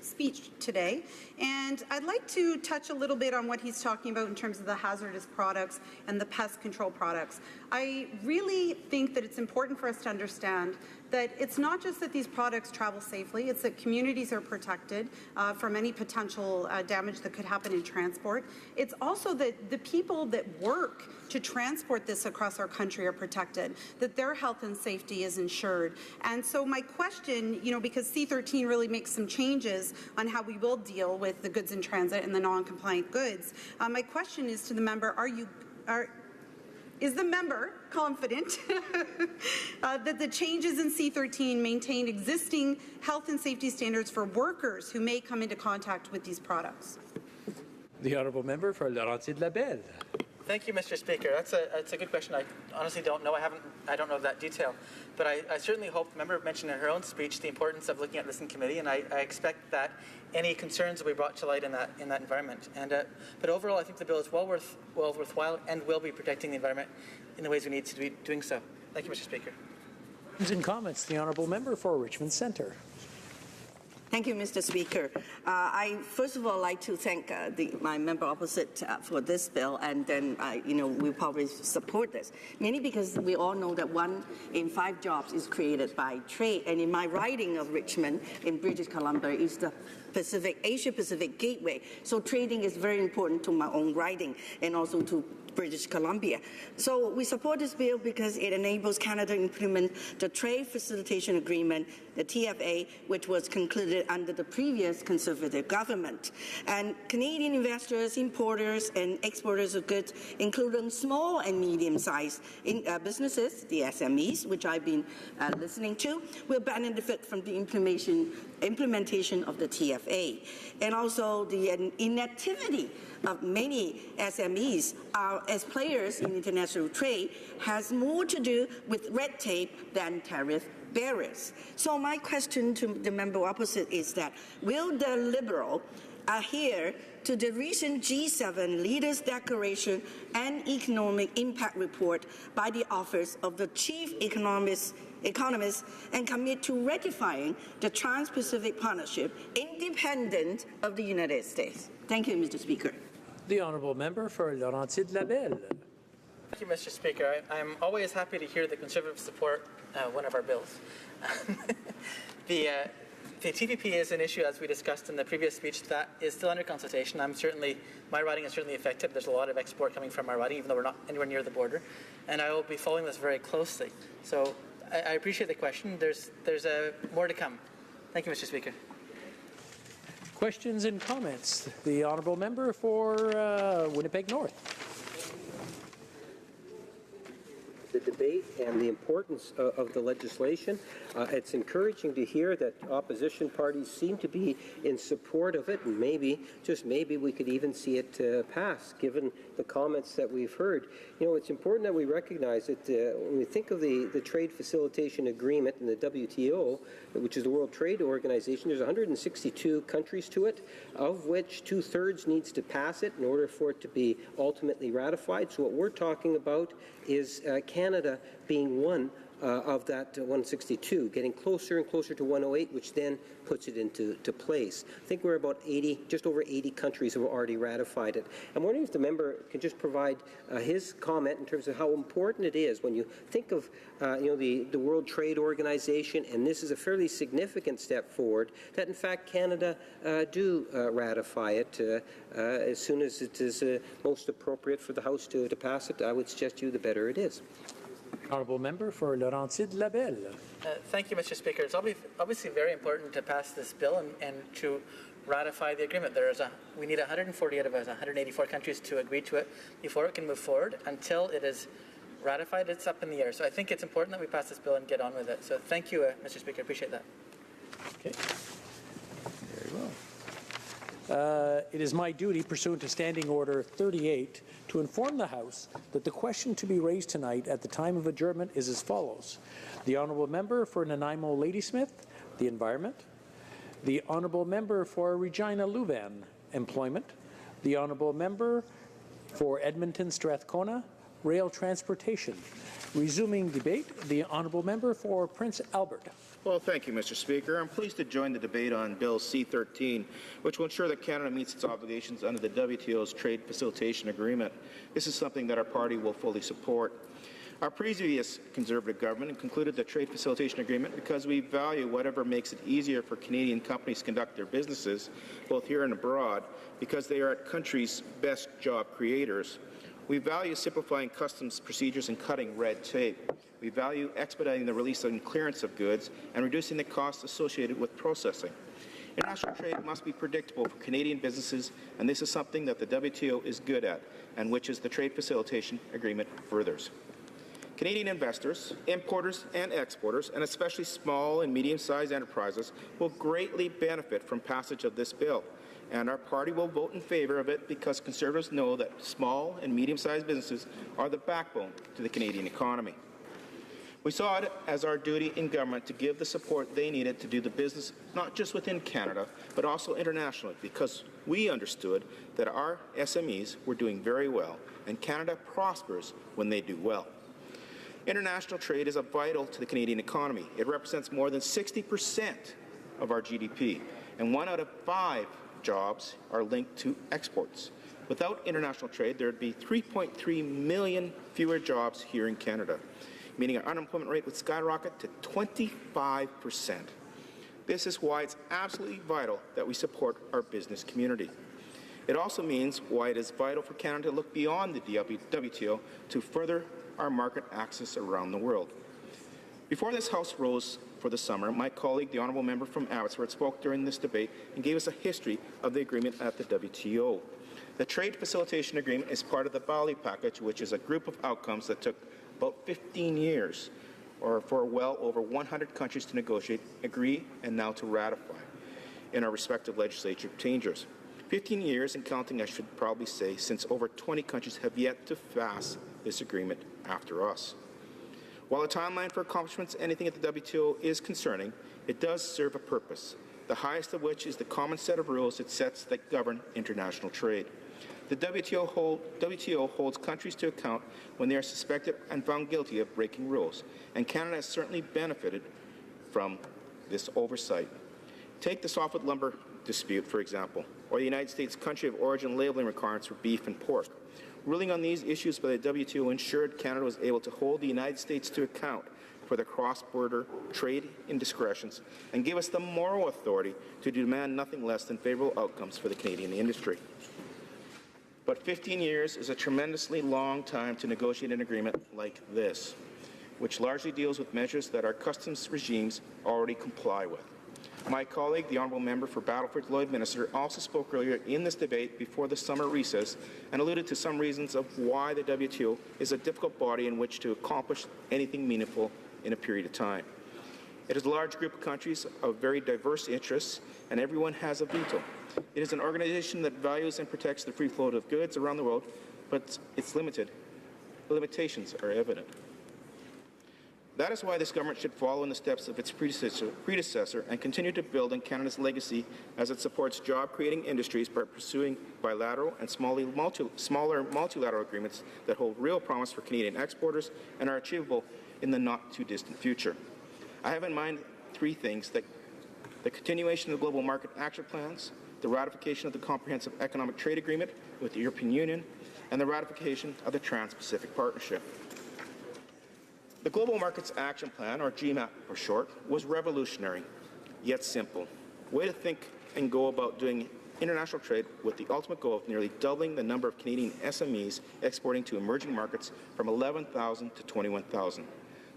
Speaker 22: speech today. And I'd like to touch a little bit on what he's talking about in terms of the hazardous products and the pest control products. I really think that it's important for us to understand that it's not just that these products travel safely, it's that communities are protected from any potential damage that could happen in transport. It's also that the people that work to transport this across our country are protected, that their health and safety is ensured. And so my question, because C13 really makes some changes on how we will deal with the goods in transit and the non-compliant goods, my question is to the member, is the member confident that the changes in C13 maintain existing health and safety standards for workers who may come into contact with these products?
Speaker 1: The honourable member for Laurentides-Labelle.
Speaker 17: Thank you, Mr. Speaker. That's a good question. I honestly don't know. I don't know that detail, but I certainly hope the member mentioned in her own speech the importance of looking at this in committee, and I expect that any concerns will be brought to light in that environment. And but overall, I think the bill is well worthwhile and will be protecting the environment in the ways we need to be doing so. Thank you, Mr. Speaker.
Speaker 1: Questions and comments. The honourable member for Richmond Centre.
Speaker 4: Thank you, Mr. Speaker. I first of all like to thank my member opposite for this bill, and then we'll probably support this. Mainly because we all know that 1 in 5 jobs is created by trade, and in my riding of Richmond in British Columbia is the Asia-Pacific Gateway. So trading is very important to my own riding and also to British Columbia. So we support this bill because it enables Canada to implement the Trade Facilitation Agreement, the TFA, which was concluded under the previous Conservative government. And Canadian investors, importers, and exporters of goods, including small and medium-sized businesses, the SMEs, which I've been listening to, will benefit from the implementation of the TFA. And also the inactivity of many SMEs as players in international trade has more to do with red tape than tariff barriers. So my question to the member opposite is that will the Liberal adhere to the recent G7 Leaders Declaration and Economic Impact Report by the Office of the Chief Economist and commit to ratifying the Trans-Pacific Partnership independent of the United States? Thank you, Mr. Speaker.
Speaker 1: The honourable member for Laurentides-Labelle.
Speaker 17: Thank you, Mr. Speaker. I'm always happy to hear the Conservatives support one of our bills. The TPP is an issue, as we discussed in the previous speech, that is still under consultation. My riding is certainly affected. There's a lot of export coming from our riding, even though we're not anywhere near the border. And I will be following this very closely. So I appreciate the question. There's more to come. Thank you, Mr. Speaker.
Speaker 1: Questions and comments. The honourable member for Winnipeg North.
Speaker 19: The debate and the importance of the legislation. It's encouraging to hear that opposition parties seem to be in support of it, and maybe, just maybe, we could even see it pass, given the comments that we've heard. It's important that we recognize that when we think of the Trade Facilitation Agreement and the WTO, which is the World Trade Organization, there's 162 countries to it, of which 2/3 needs to pass it in order for it to be ultimately ratified. So what we're talking about is Canada being one of that 162, getting closer and closer to 108, which then puts it into place. I think we're about 80, just over 80 countries have already ratified it. I'm wondering if the member can just provide his comment in terms of how important it is when you think of the World Trade Organization, and this is a fairly significant step forward, that in fact Canada do ratify it as soon as it is most appropriate for the House to pass it. I would suggest to you the better it is.
Speaker 1: Honourable member for Laurentides-Labelle.
Speaker 17: Thank you, Mr. Speaker. It's obviously very important to pass this bill and to ratify the agreement. We need 140 out of 184 countries to agree to it before it can move forward. Until it is ratified, it's up in the air. So I think it's important that we pass this bill and get on with it. So thank you, Mr. Speaker. I appreciate that.
Speaker 1: Okay. Very well. It is my duty, pursuant to Standing Order 38, to inform the House that the question to be raised tonight at the time of adjournment is as follows. The Honourable Member for Nanaimo Ladysmith, the Environment. The Honourable Member for Regina Louvain, Employment. The Honourable Member for Edmonton Strathcona, rail transportation. Resuming debate, the honourable member for Prince Albert.
Speaker 5: Well, thank you, Mr. Speaker. I'm pleased to join the debate on Bill C-13, which will ensure that Canada meets its obligations under the WTO's Trade Facilitation Agreement. This is something that our party will fully support. Our previous Conservative government concluded the Trade Facilitation Agreement because we value whatever makes it easier for Canadian companies to conduct their businesses, both here and abroad, because they are our country's best job creators. We value simplifying customs procedures and cutting red tape. We value expediting the release and clearance of goods and reducing the costs associated with processing. International trade must be predictable for Canadian businesses, and this is something that the WTO is good at, and which is the Trade Facilitation Agreement furthers. Canadian investors, importers and exporters, and especially small and medium-sized enterprises, will greatly benefit from passage of this bill, and our party will vote in favour of it because Conservatives know that small and medium-sized businesses are the backbone to the Canadian economy. We saw it as our duty in government to give the support they needed to do the business not just within Canada, but also internationally, because we understood that our SMEs were doing very well, and Canada prospers when they do well. International trade is vital to the Canadian economy. It represents more than 60% of our GDP, and 1 out of 5 jobs are linked to exports. Without international trade, there would be 3.3 million fewer jobs here in Canada, meaning our unemployment rate would skyrocket to 25%. This is why it's absolutely vital that we support our business community. It also means why it is vital for Canada to look beyond the WTO to further our market access around the world. Before this House rose for the summer, my colleague, the Honourable Member from Abbotsford, spoke during this debate and gave us a history of the agreement at the WTO. The Trade Facilitation Agreement is part of the Bali Package, which is a group of outcomes that took about 15 years, or for well over 100 countries to negotiate, agree, and now to ratify in our respective legislature chambers. 15 years and counting, I should probably say, since over 20 countries have yet to pass this agreement after us. While the timeline for accomplishments anything at the WTO is concerning, it does serve a purpose, the highest of which is the common set of rules it sets that govern international trade. The WTO holds countries to account when they are suspected and found guilty of breaking rules, and Canada has certainly benefited from this oversight. Take the softwood lumber dispute, for example, or the United States country of origin labeling requirements for beef and pork. Ruling on these issues by the WTO ensured Canada was able to hold the United States to account for the cross-border trade indiscretions and give us the moral authority to demand nothing less than favourable outcomes for the Canadian industry. But 15 years is a tremendously long time to negotiate an agreement like this, which largely deals with measures that our customs regimes already comply with. My colleague, the Honourable Member for Battleford Lloydminster, also spoke earlier in this debate before the summer recess and alluded to some reasons of why the WTO is a difficult body in which to accomplish anything meaningful in a period of time. It is a large group of countries of very diverse interests, and everyone has a veto. It is an organization that values and protects the free flow of goods around the world, but it's limited. The limitations are evident. That is why this government should follow in the steps of its predecessor and continue to build on Canada's legacy as it supports job-creating industries by pursuing bilateral and smaller multilateral agreements that hold real promise for Canadian exporters and are achievable in the not-too-distant future. I have in mind 3 things: the continuation of the Global Market Action Plans, the ratification of the Comprehensive Economic Trade Agreement with the European Union, and the ratification of the Trans-Pacific Partnership. The Global Markets Action Plan, or GMAP for short, was revolutionary, yet simple. Way to think and go about doing international trade with the ultimate goal of nearly doubling the number of Canadian SMEs exporting to emerging markets from 11,000 to 21,000.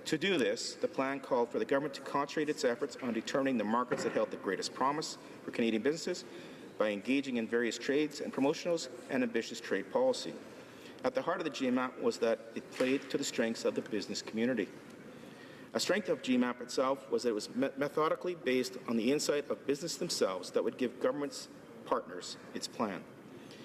Speaker 5: To do this, the plan called for the government to concentrate its efforts on determining the markets that held the greatest promise for Canadian businesses by engaging in various trades and promotionals and ambitious trade policy. At the heart of the GMAP was that it played to the strengths of the business community. A strength of GMAP itself was that it was methodically based on the insight of business themselves that would give government's partners its plan.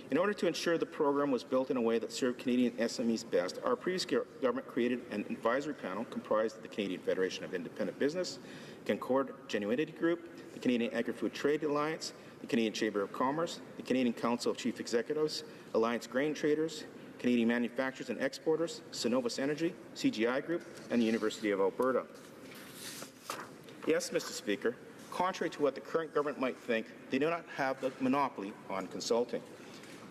Speaker 5: In order to ensure the program was built in a way that served Canadian SMEs best, our previous government created an advisory panel comprised of the Canadian Federation of Independent Business, Concord Genuinity Group, the Canadian Agri-Food Trade Alliance, the Canadian Chamber of Commerce, the Canadian Council of Chief Executives, Alliance Grain Traders, Canadian Manufacturers and Exporters, Cenovus Energy, CGI Group, and the University of Alberta. Yes, Mr. Speaker, contrary to what the current government might think, they do not have the monopoly on consulting.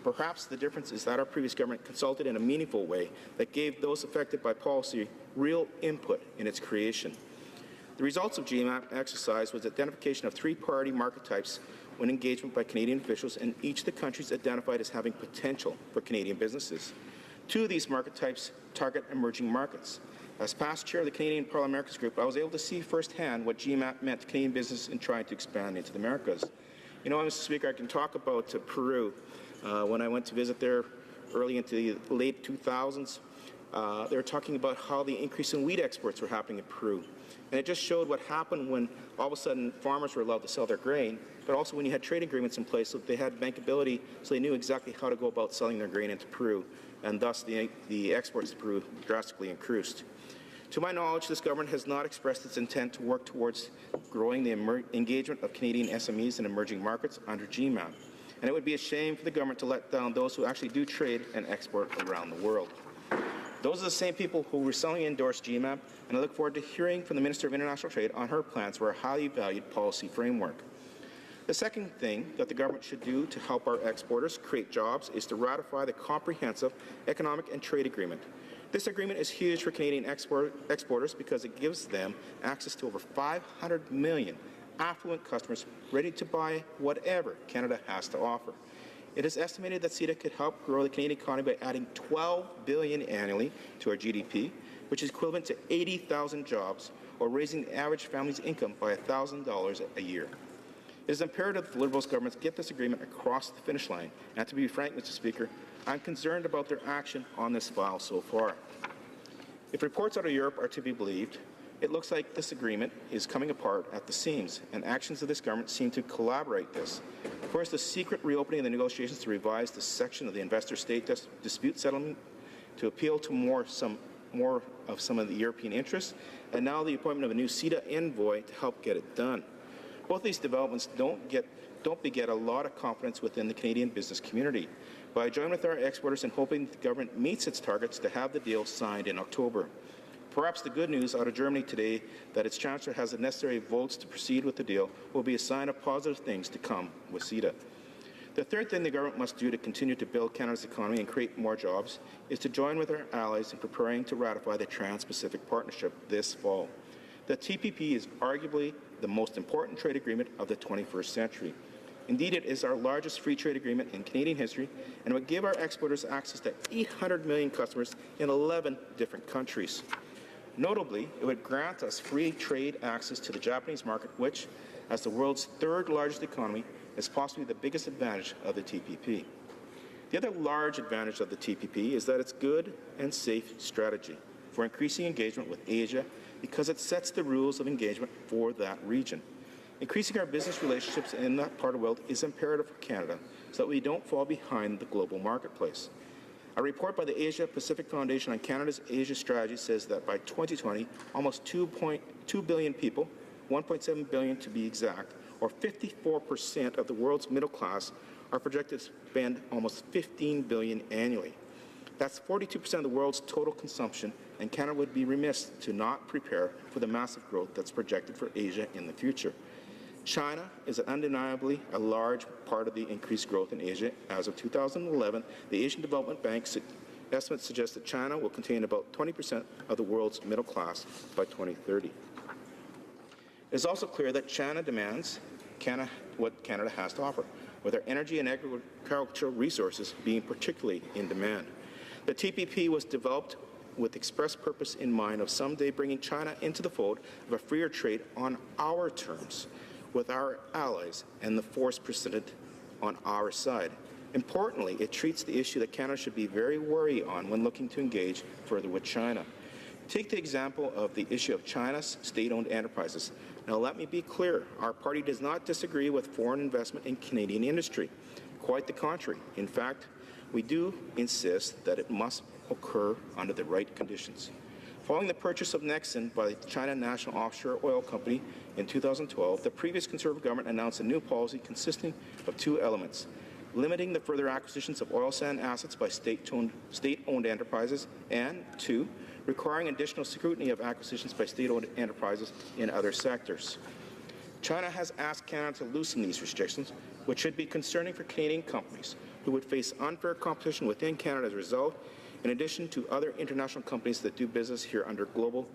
Speaker 5: Perhaps the difference is that our previous government consulted in a meaningful way that gave those affected by policy real input in its creation. The results of GMAP exercise was identification of 3 priority market types when engagement by Canadian officials, and each of the countries identified as having potential for Canadian businesses. 2 of these market types target emerging markets. As past chair of the Canadian Parliamentarians Group, I was able to see firsthand what GMAP meant to Canadian business in trying to expand into the Americas. You know, Mr. Speaker, I can talk about Peru. When I went to visit there early into the late 2000s, they were talking about how the increase in wheat exports were happening in Peru. And it just showed what happened when all of a sudden farmers were allowed to sell their grain, but also when you had trade agreements in place so they had bankability, so they knew exactly how to go about selling their grain into Peru, and thus the exports to Peru drastically increased. To my knowledge, this government has not expressed its intent to work towards growing the engagement of Canadian SMEs in emerging markets under GMAP. And it would be a shame for the government to let down those who actually do trade and export around the world. Those are the same people who recently endorsed GMAP, and I look forward to hearing from the Minister of International Trade on her plans for a highly valued policy framework. The second thing that the government should do to help our exporters create jobs is to ratify the Comprehensive Economic and Trade Agreement. This agreement is huge for Canadian exporters because it gives them access to over 500 million affluent customers ready to buy whatever Canada has to offer. It is estimated that CETA could help grow the Canadian economy by adding $12 billion annually to our GDP, which is equivalent to 80,000 jobs, or raising the average family's income by $1,000 a year. It is imperative that the Liberals governments get this agreement across the finish line. And to be frank, Mr. Speaker, I'm concerned about their action on this file so far. If reports out of Europe are to be believed, it looks like this agreement is coming apart at the seams, and actions of this government seem to collaborate this. First, the secret reopening of the negotiations to revise the section of the investor-state dispute settlement to appeal to more of some of the European interests, and now the appointment of a new CETA envoy to help get it done. Both these developments don't beget a lot of confidence within the Canadian business community. But I join with our exporters in hoping the government meets its targets to have the deal signed in October. Perhaps the good news out of Germany today that its chancellor has the necessary votes to proceed with the deal will be a sign of positive things to come with CETA. The third thing the government must do to continue to build Canada's economy and create more jobs is to join with our allies in preparing to ratify the Trans-Pacific Partnership this fall. The TPP is arguably the most important trade agreement of the 21st century. Indeed, it is our largest free trade agreement in Canadian history, and would give our exporters access to 800 million customers in 11 different countries. Notably, it would grant us free trade access to the Japanese market, which, as the world's third largest economy, is possibly the biggest advantage of the TPP. The other large advantage of the TPP is that it's good and safe strategy for increasing engagement with Asia because it sets the rules of engagement for that region. Increasing our business relationships in that part of the world is imperative for Canada so that we don't fall behind the global marketplace. A report by the Asia Pacific Foundation on Canada's Asia strategy says that by 2020, almost 2.2 billion people, 1.7 billion to be exact, or 54% of the world's middle class are projected to spend almost 15 billion annually. That's 42% of the world's total consumption, and Canada would be remiss to not prepare for the massive growth that's projected for Asia in the future. China is undeniably a large part of the increased growth in Asia. As of 2011, the Asian Development Bank's estimates suggest that China will contain about 20% of the world's middle class by 2030. It is also clear that China demands what Canada has to offer, with our energy and agricultural resources being particularly in demand. The TPP was developed with express purpose in mind of someday bringing China into the fold of a freer trade on our terms, with our allies and the force precedent on our side. Importantly, it treats the issue that Canada should be very wary on when looking to engage further with China. Take the example of the issue of China's state-owned enterprises. Now, let me be clear. Our party does not disagree with foreign investment in Canadian industry. Quite the contrary. In fact, we do insist that it must occur under the right conditions. Following the purchase of Nexen by the China National Offshore Oil Company in 2012, the previous Conservative government announced a new policy consisting of 2 elements: limiting the further acquisitions of oil sand assets by state-owned enterprises, and 2, requiring additional scrutiny of acquisitions by state-owned enterprises in other sectors. China has asked Canada to loosen these restrictions, which should be concerning for Canadian companies who would face unfair competition within Canada as a result, in addition to other international companies that do business here under global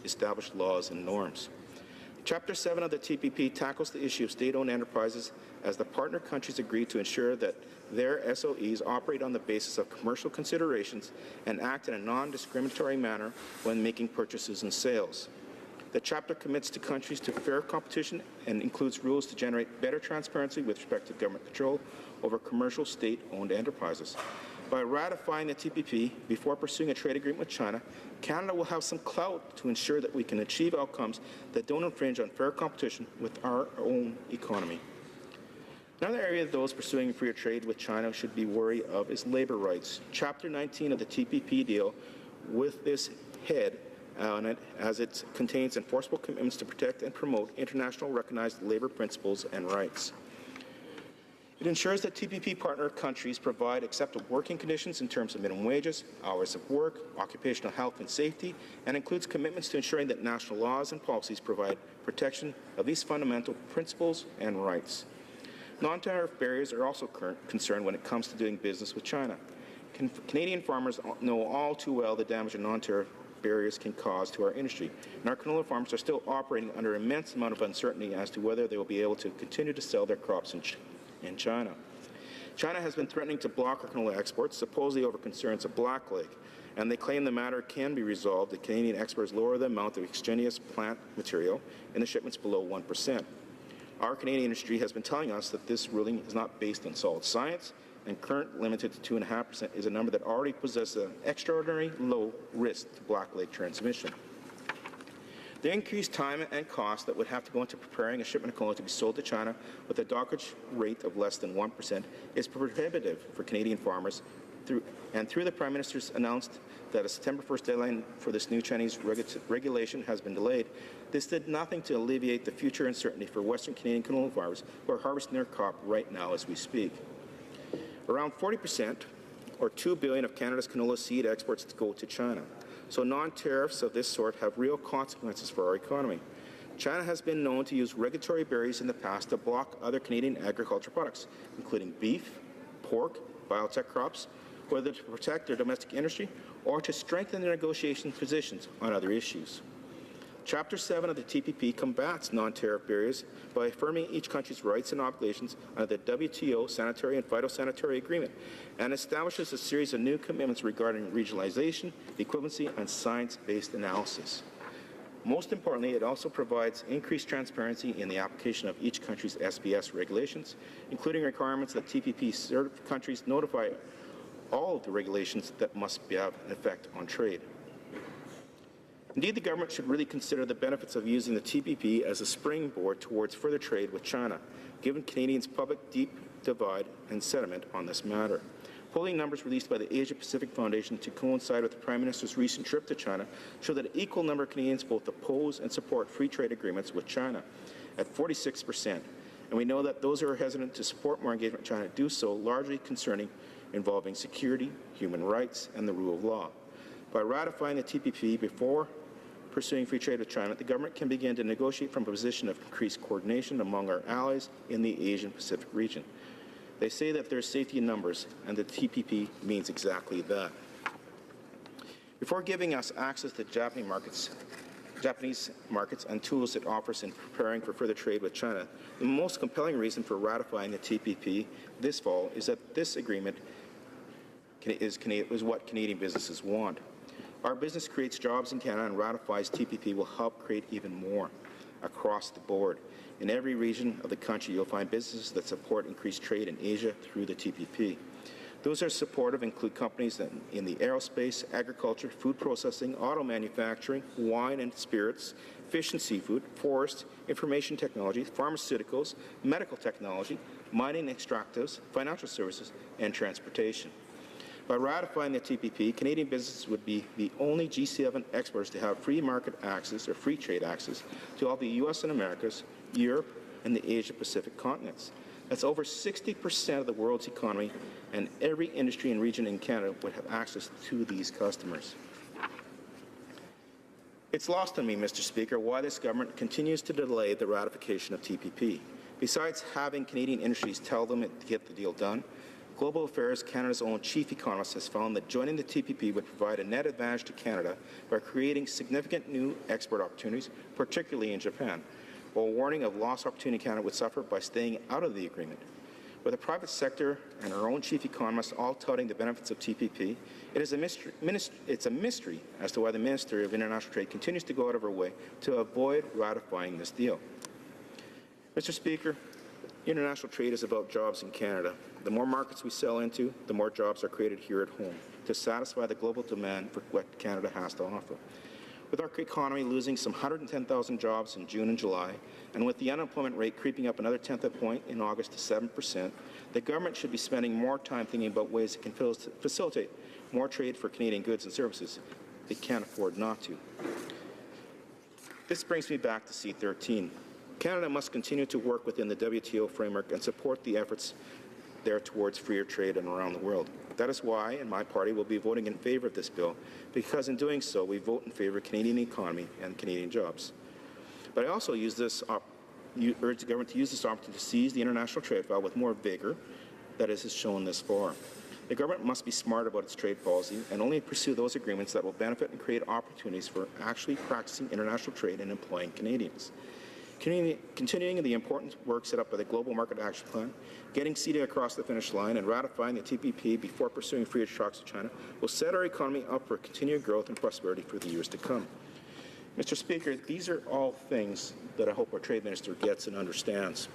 Speaker 5: established laws and norms. Chapter 7 of the TPP tackles the issue of state-owned enterprises as the partner countries agree to ensure that their SOEs operate on the basis of commercial considerations and act in a non-discriminatory manner when making purchases and sales. The chapter commits to countries to fair competition and includes rules to generate better transparency with respect to government control over commercial state-owned enterprises. By ratifying the TPP before pursuing a trade agreement with China, Canada will have some clout to ensure that we can achieve outcomes that don't infringe on fair competition with our own economy. Another area those pursuing free trade with China should be wary of is labor rights. Chapter 19 of the TPP deal with this head on it, as it contains enforceable commitments to protect and promote international recognized labor principles and rights. It ensures that TPP partner countries provide acceptable working conditions in terms of minimum wages, hours of work, occupational health and safety, and includes commitments to ensuring that national laws and policies provide protection of these fundamental principles and rights. Non-tariff barriers are also concerned when it comes to doing business with China. Canadian farmers know all too well the damage that non-tariff barriers can cause to our industry, and our canola farmers are still operating under an immense amount of uncertainty as to whether they will be able to continue to sell their crops in China. China has been threatening to block our canola exports, supposedly over concerns of blackleg, and they claim the matter can be resolved if Canadian exporters lower the amount of extraneous plant material in the shipments below 1%. Our Canadian industry has been telling us that this ruling is not based on solid science, and current limited to 2.5% is a number that already possesses an extraordinary low risk to blackleg transmission. The increased time and cost that would have to go into preparing a shipment of canola to be sold to China with a dockage rate of less than 1% is prohibitive for Canadian farmers. Through the Prime Minister's announced that a September 1st deadline for this new Chinese regulation has been delayed, this did nothing to alleviate the future uncertainty for Western Canadian canola farmers who are harvesting their crop right now as we speak. Around 40%, or $2 billion of Canada's canola seed exports go to China. So non-tariffs of this sort have real consequences for our economy. China has been known to use regulatory barriers in the past to block other Canadian agricultural products, including beef, pork, biotech crops, whether to protect their domestic industry or to strengthen their negotiation positions on other issues. Chapter 7 of the TPP combats non-tariff barriers by affirming each country's rights and obligations under the WTO Sanitary and Phytosanitary Agreement and establishes a series of new commitments regarding regionalization, equivalency, and science-based analysis. Most importantly, it also provides increased transparency in the application of each country's SPS regulations, including requirements that TPP countries notify all of the regulations that must have an effect on trade. Indeed, the government should really consider the benefits of using the TPP as a springboard towards further trade with China, given Canadians' public deep divide and sentiment on this matter. Polling numbers released by the Asia-Pacific Foundation to coincide with the Prime Minister's recent trip to China show that an equal number of Canadians both oppose and support free trade agreements with China, at 46%. And we know that those who are hesitant to support more engagement with China do so largely concerning involving security, human rights, and the rule of law. By ratifying the TPP before pursuing free trade with China, the government can begin to negotiate from a position of increased coordination among our allies in the Asian-Pacific region. They say that there's safety in numbers, and the TPP means exactly that. Before giving us access to Japanese markets and tools it offers in preparing for further trade with China, the most compelling reason for ratifying the TPP this fall is that this agreement is what Canadian businesses want. Our business creates jobs in Canada, and ratifies TPP will help create even more across the board. In every region of the country, you'll find businesses that support increased trade in Asia through the TPP. Those who are supportive include companies in the aerospace, agriculture, food processing, auto manufacturing, wine and spirits, fish and seafood, forest, information technology, pharmaceuticals, medical technology, mining and extractives, financial services, and transportation. By ratifying the TPP, Canadian businesses would be the only G7 exporters to have free market access or free trade access to all the U.S. and Americas, Europe, and the Asia-Pacific continents. That's over 60% of the world's economy, and every industry and region in Canada would have access to these customers. It's lost on me, Mr. Speaker, why this government continues to delay the ratification of TPP. Besides having Canadian industries tell them to get the deal done, Global Affairs Canada's own chief economist has found that joining the TPP would provide a net advantage to Canada by creating significant new export opportunities, particularly in Japan, while warning of lost opportunity Canada would suffer by staying out of the agreement. With the private sector and our own chief economist all touting the benefits of TPP, it's a mystery as to why the Minister of International Trade continues to go out of her way to avoid ratifying this deal. Mr. Speaker, international trade is about jobs in Canada. The more markets we sell into, the more jobs are created here at home to satisfy the global demand for what Canada has to offer. With our economy losing some 110,000 jobs in June and July, and with the unemployment rate creeping up another tenth of a point in August to 7%, the government should be spending more time thinking about ways it can facilitate more trade for Canadian goods and services. They can't afford not to. This brings me back to C-13. Canada must continue to work within the WTO framework and support the efforts there towards freer trade and around the world. That is why, and my party will be voting in favour of this bill, because in doing so, we vote in favour of Canadian economy and Canadian jobs. But I also urge the government to use this opportunity to seize the international trade file with more vigour that it has shown this far. The government must be smart about its trade policy and only pursue those agreements that will benefit and create opportunities for actually practicing international trade and employing Canadians. Continuing the important work set up by the Global Market Action Plan, getting CETA across the finish line, and ratifying the TPP before pursuing free trade talks with China will set our economy up for continued growth and prosperity for the years to come. Mr. Speaker, these are all things that I hope our Trade Minister gets and understands.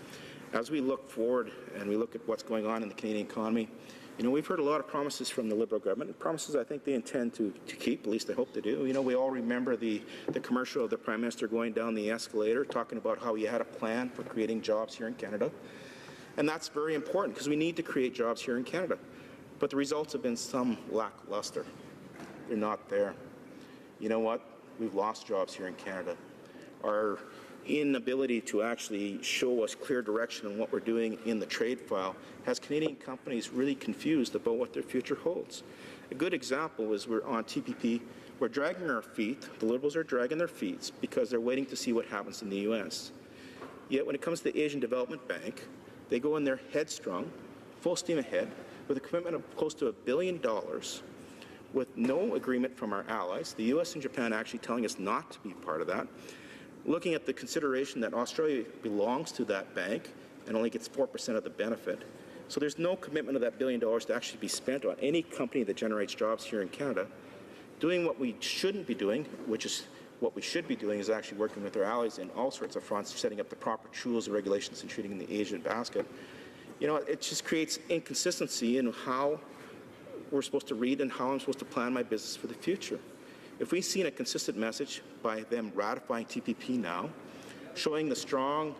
Speaker 5: As we look forward and we look at what's going on in the Canadian economy, you know, we've heard a lot of promises from the Liberal government, and promises I think they intend to keep, at least I hope they do. You know, we all remember the commercial of the Prime Minister going down the escalator talking about how he had a plan for creating jobs here in Canada. And that's very important because we need to create jobs here in Canada. But the results have been some lackluster. They're not there. You know what? We've lost jobs here in Canada. Our inability to actually show us clear direction on what we're doing in the trade file has Canadian companies really confused about what their future holds. A good example is we're on TPP. We're dragging our feet. The Liberals are dragging their feet because they're waiting to see what happens in the U.S. Yet when it comes to the Asian Development Bank, they go in there headstrong, full steam ahead, with a commitment of close to $1 billion, with no agreement from our allies, the U.S. and Japan actually telling us not to be part of that, looking at the consideration that Australia belongs to that bank and only gets 4% of the benefit. So there's no commitment of that $1 billion to actually be spent on any company that generates jobs here in Canada. Doing what we shouldn't be doing, which is what we should be doing, is actually working with our allies in all sorts of fronts, setting up the proper tools and regulations and treating the Asian basket. You know, it just creates inconsistency in how we're supposed to read and how I'm supposed to plan my business for the future. If we've seen a consistent message by them ratifying TPP now, showing the strong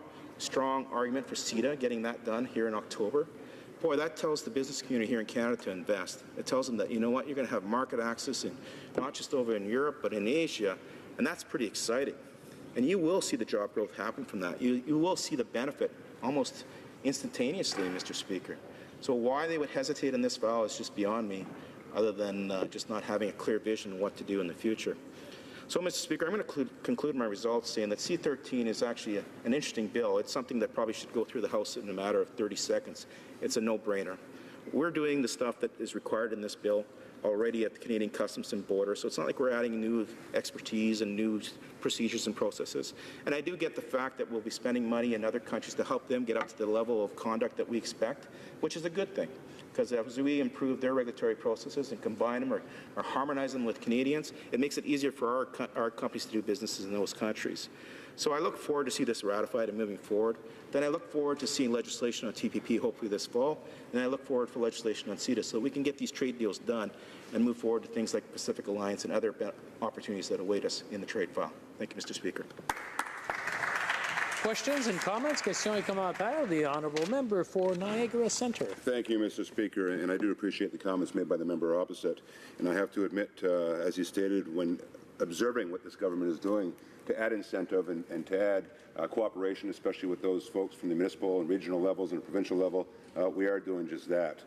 Speaker 5: argument for CETA, getting that done here in October, boy, that tells the business community here in Canada to invest. It tells them that, you know what, you're going to have market access in, not just over in Europe, but in Asia, and that's pretty exciting. And you will see the job growth happen from that. You will see the benefit almost instantaneously, Mr. Speaker. So why they would hesitate in this file is just beyond me, other than just not having a clear vision of what to do in the future. So, Mr. Speaker, I'm going to conclude my results saying that C-13 is actually an interesting bill. It's something that probably should go through the House in a matter of 30 seconds. It's a no-brainer. We're doing the stuff that is required in this bill already at the Canadian Customs and Border, so it's not like we're adding new expertise and new procedures and processes. And I do get the fact that we'll be spending money in other countries to help them get up to the level of conduct that we expect, which is a good thing. Because as we improve their regulatory processes and combine them or harmonize them with Canadians, it makes it easier for our companies to do businesses in those countries. So I look forward to see this ratified and moving forward. Then I look forward to seeing legislation on TPP hopefully this fall. And I look forward for legislation on CETA so that we can get these trade deals done and move forward to things like Pacific Alliance and other opportunities that await us in the trade file. Thank you, Mr. Speaker.
Speaker 1: Questions and comments? Question et commentaires. The honourable member for Niagara Centre.
Speaker 3: Thank you, Mr. Speaker, and I do appreciate the comments made by the member opposite. And I have to admit, as he stated, when observing what this government is doing to add incentive and to add cooperation, especially with those folks from the municipal and regional levels and provincial level. We are doing just that.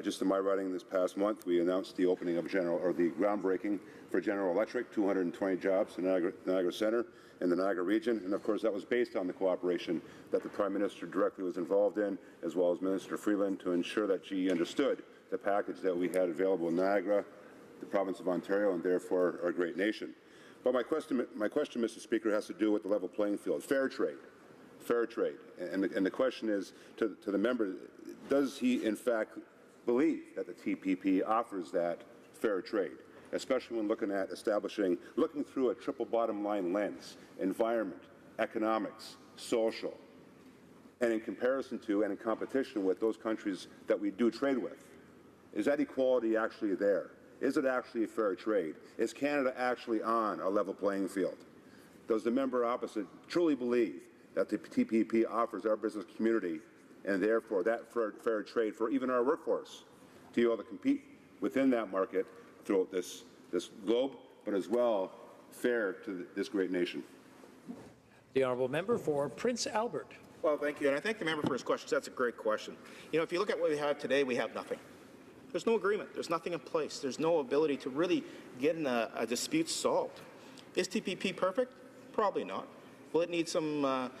Speaker 3: Just in my writing this past month, we announced the opening of the groundbreaking for General Electric, 220 jobs in Niagara Centre and the Niagara region. And of course, that was based on the cooperation that the Prime Minister directly was involved in, as well as Minister Freeland, to ensure that GE understood the package that we had available in Niagara, the province of Ontario, and therefore our great nation. But my question, Mr. Speaker, has to do with the level playing field, fair trade. Fair trade. And the question is to the member, does he in fact believe that the TPP offers that fair trade, especially when looking through a triple bottom line lens, environment, economics, social, and in comparison to and in competition with those countries that we do trade with? Is that equality actually there? Is it actually a fair trade? Is Canada actually on a level playing field? Does the member opposite truly believe that the TPP offers our business community and therefore that fair trade for even our workforce to be able to compete within that market throughout this globe, but as well fair to this great nation?
Speaker 1: The honourable member for Prince Albert.
Speaker 5: Well, thank you, and I thank the member for his questions. That's a great question. You know, if you look at what we have today, we have nothing. There's no agreement. There's nothing in place. There's no ability to really get a dispute solved. Is TPP perfect? Probably not. Will it need some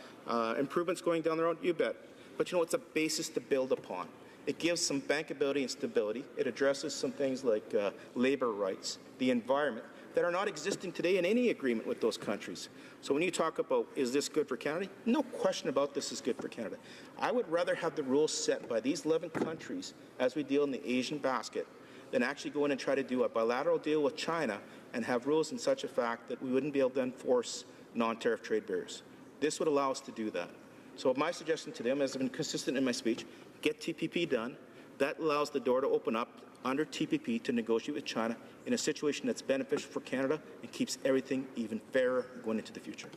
Speaker 5: improvements going down the road? You bet. But you know, it's a basis to build upon. It gives some bankability and stability. It addresses some things like labor rights, the environment, that are not existing today in any agreement with those countries. So when you talk about, is this good for Canada? No question about this is good for Canada. I would rather have the rules set by these 11 countries as we deal in the Asian basket than actually go in and try to do a bilateral deal with China and have rules in such a fact that we wouldn't be able to enforce non-tariff trade barriers. This would allow us to do that. So my suggestion to them, as I've been consistent in my speech, get TPP done. That allows the door to open up under TPP to negotiate with China in a situation that's beneficial for Canada and keeps everything even fairer going into the future.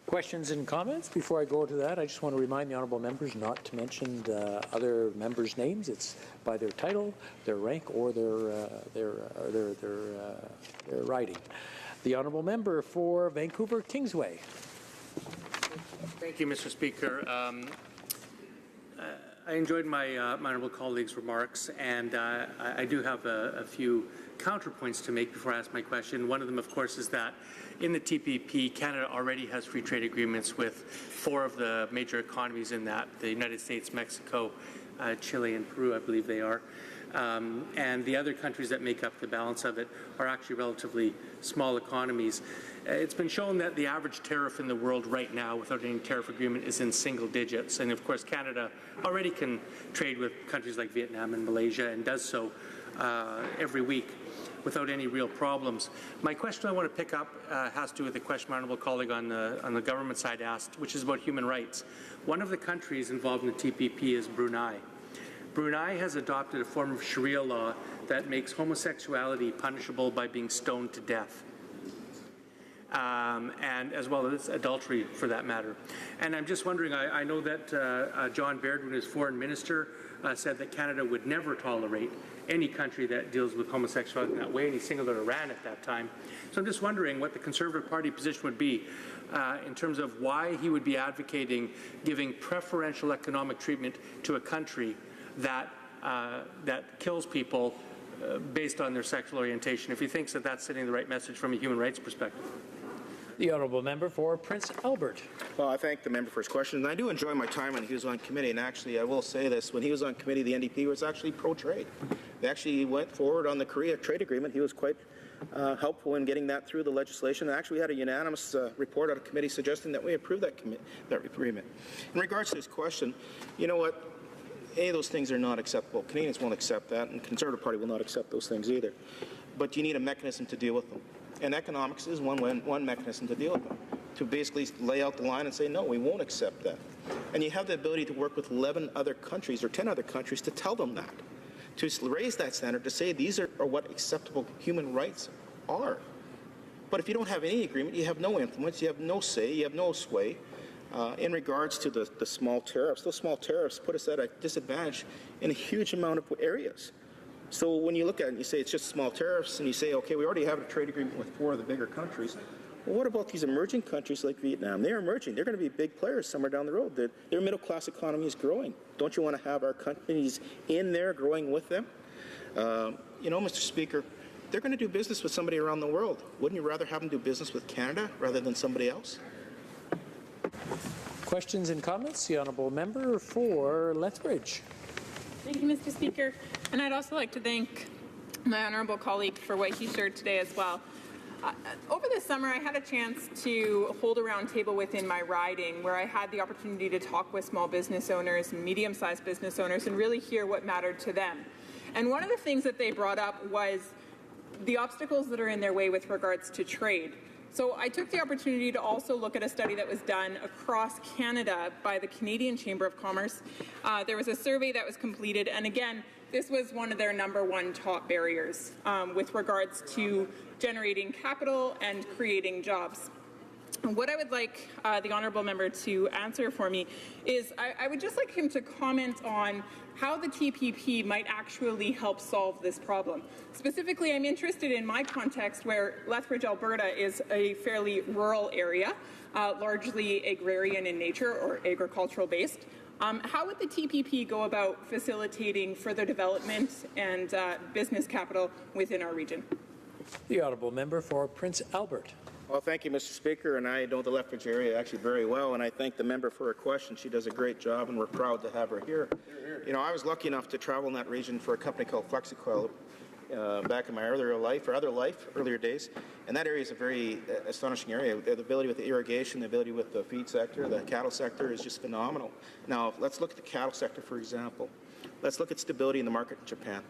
Speaker 1: Questions and comments? Before I go to that, I just want to remind the honourable members not to mention other members' names. It's by their title, their rank, or their riding. The honourable member for Vancouver Kingsway.
Speaker 20: Thank you, Mr. Speaker. I enjoyed my honourable colleague's remarks, and I do have a few counterpoints to make before I ask my question. One of them, of course, is that in the TPP, Canada already has free trade agreements with 4 of the major economies in that, the United States, Mexico, Chile, and Peru, I believe they are. And the other countries that make up the balance of it are actually relatively small economies. It's been shown that the average tariff in the world right now without any tariff agreement is in single digits. And of course, Canada already can trade with countries like Vietnam and Malaysia and does so every week without any real problems. My question I want to pick up has to do with the question my honourable colleague on the government side asked, which is about human rights. One of the countries involved in the TPP is Brunei. Brunei has adopted a form of Sharia law that makes homosexuality punishable by being stoned to death. And as well as adultery, for that matter. And I'm just wondering, I know that John Baird, when he was foreign minister, said that Canada would never tolerate any country that deals with homosexuality in that way, and he singled out Iran at that time. So I'm just wondering what the Conservative Party position would be in terms of why he would be advocating giving preferential economic treatment to a country that kills people based on their sexual orientation, if he thinks that that's sending the right message from a human rights perspective.
Speaker 1: The honourable member for Prince Albert.
Speaker 5: Well, I thank the member for his question. And I do enjoy my time when he was on committee. And actually, I will say this, when he was on committee, the NDP was actually pro-trade. They actually went forward on the Korea trade agreement. He was quite helpful in getting that through the legislation. And actually, we had a unanimous report out of committee suggesting that we approve that agreement. In regards to his question, you know what? Any of those things are not acceptable. Canadians won't accept that, and the Conservative Party will not accept those things either. But you need a mechanism to deal with them. And economics is one mechanism to deal with them, to basically lay out the line and say, no, we won't accept that. And you have the ability to work with 11 other countries or 10 other countries to tell them that, to raise that standard, to say these are what acceptable human rights are. But if you don't have any agreement, you have no influence, you have no say, you have no sway. In regards to the small tariffs, those small tariffs put us at a disadvantage in a huge amount of areas. So when you look at it and you say it's just small tariffs, and you say, okay, we already have a trade agreement with 4 of the bigger countries, well, what about these emerging countries like Vietnam? They're emerging. They're going to be big players somewhere down the road. Their middle-class economy is growing. Don't you want to have our companies in there growing with them? You know, Mr. Speaker, they're going to do business with somebody around the world. Wouldn't you rather have them do business with Canada rather than somebody else?
Speaker 1: Questions and comments? The honourable member for Lethbridge.
Speaker 7: Thank you, Mr. Speaker. And I'd also like to thank my honourable colleague for what he shared today as well. Over the summer, I had a chance to hold a roundtable within my riding where I had the opportunity to talk with small business owners and medium-sized business owners and really hear what mattered to them. And one of the things that they brought up was the obstacles that are in their way with regards to trade. So I took the opportunity to also look at a study that was done across Canada by the Canadian Chamber of Commerce. There was a survey that was completed, and again, this was one of their #1 top barriers with regards to generating capital and creating jobs. What I would like the honourable member to answer for me is I would just like him to comment on how the TPP might actually help solve this problem. Specifically, I'm interested in my context where Lethbridge, Alberta is a fairly rural area, largely agrarian in nature or agricultural based. How would the TPP go about facilitating further development and business capital within our region?
Speaker 1: The honourable member for Prince Albert.
Speaker 5: Well, thank you, Mr. Speaker, and I know the Lethbridge area actually very well, and I thank the member for her question. She does a great job, and we're proud to have her here. You know, I was lucky enough to travel in that region for a company called Flexicoil back in my earlier days, and that area is a very astonishing area. The ability with the irrigation, the ability with the feed sector, the cattle sector is just phenomenal. Now, let's look at the cattle sector, for example. Let's look at stability in the market in Japan.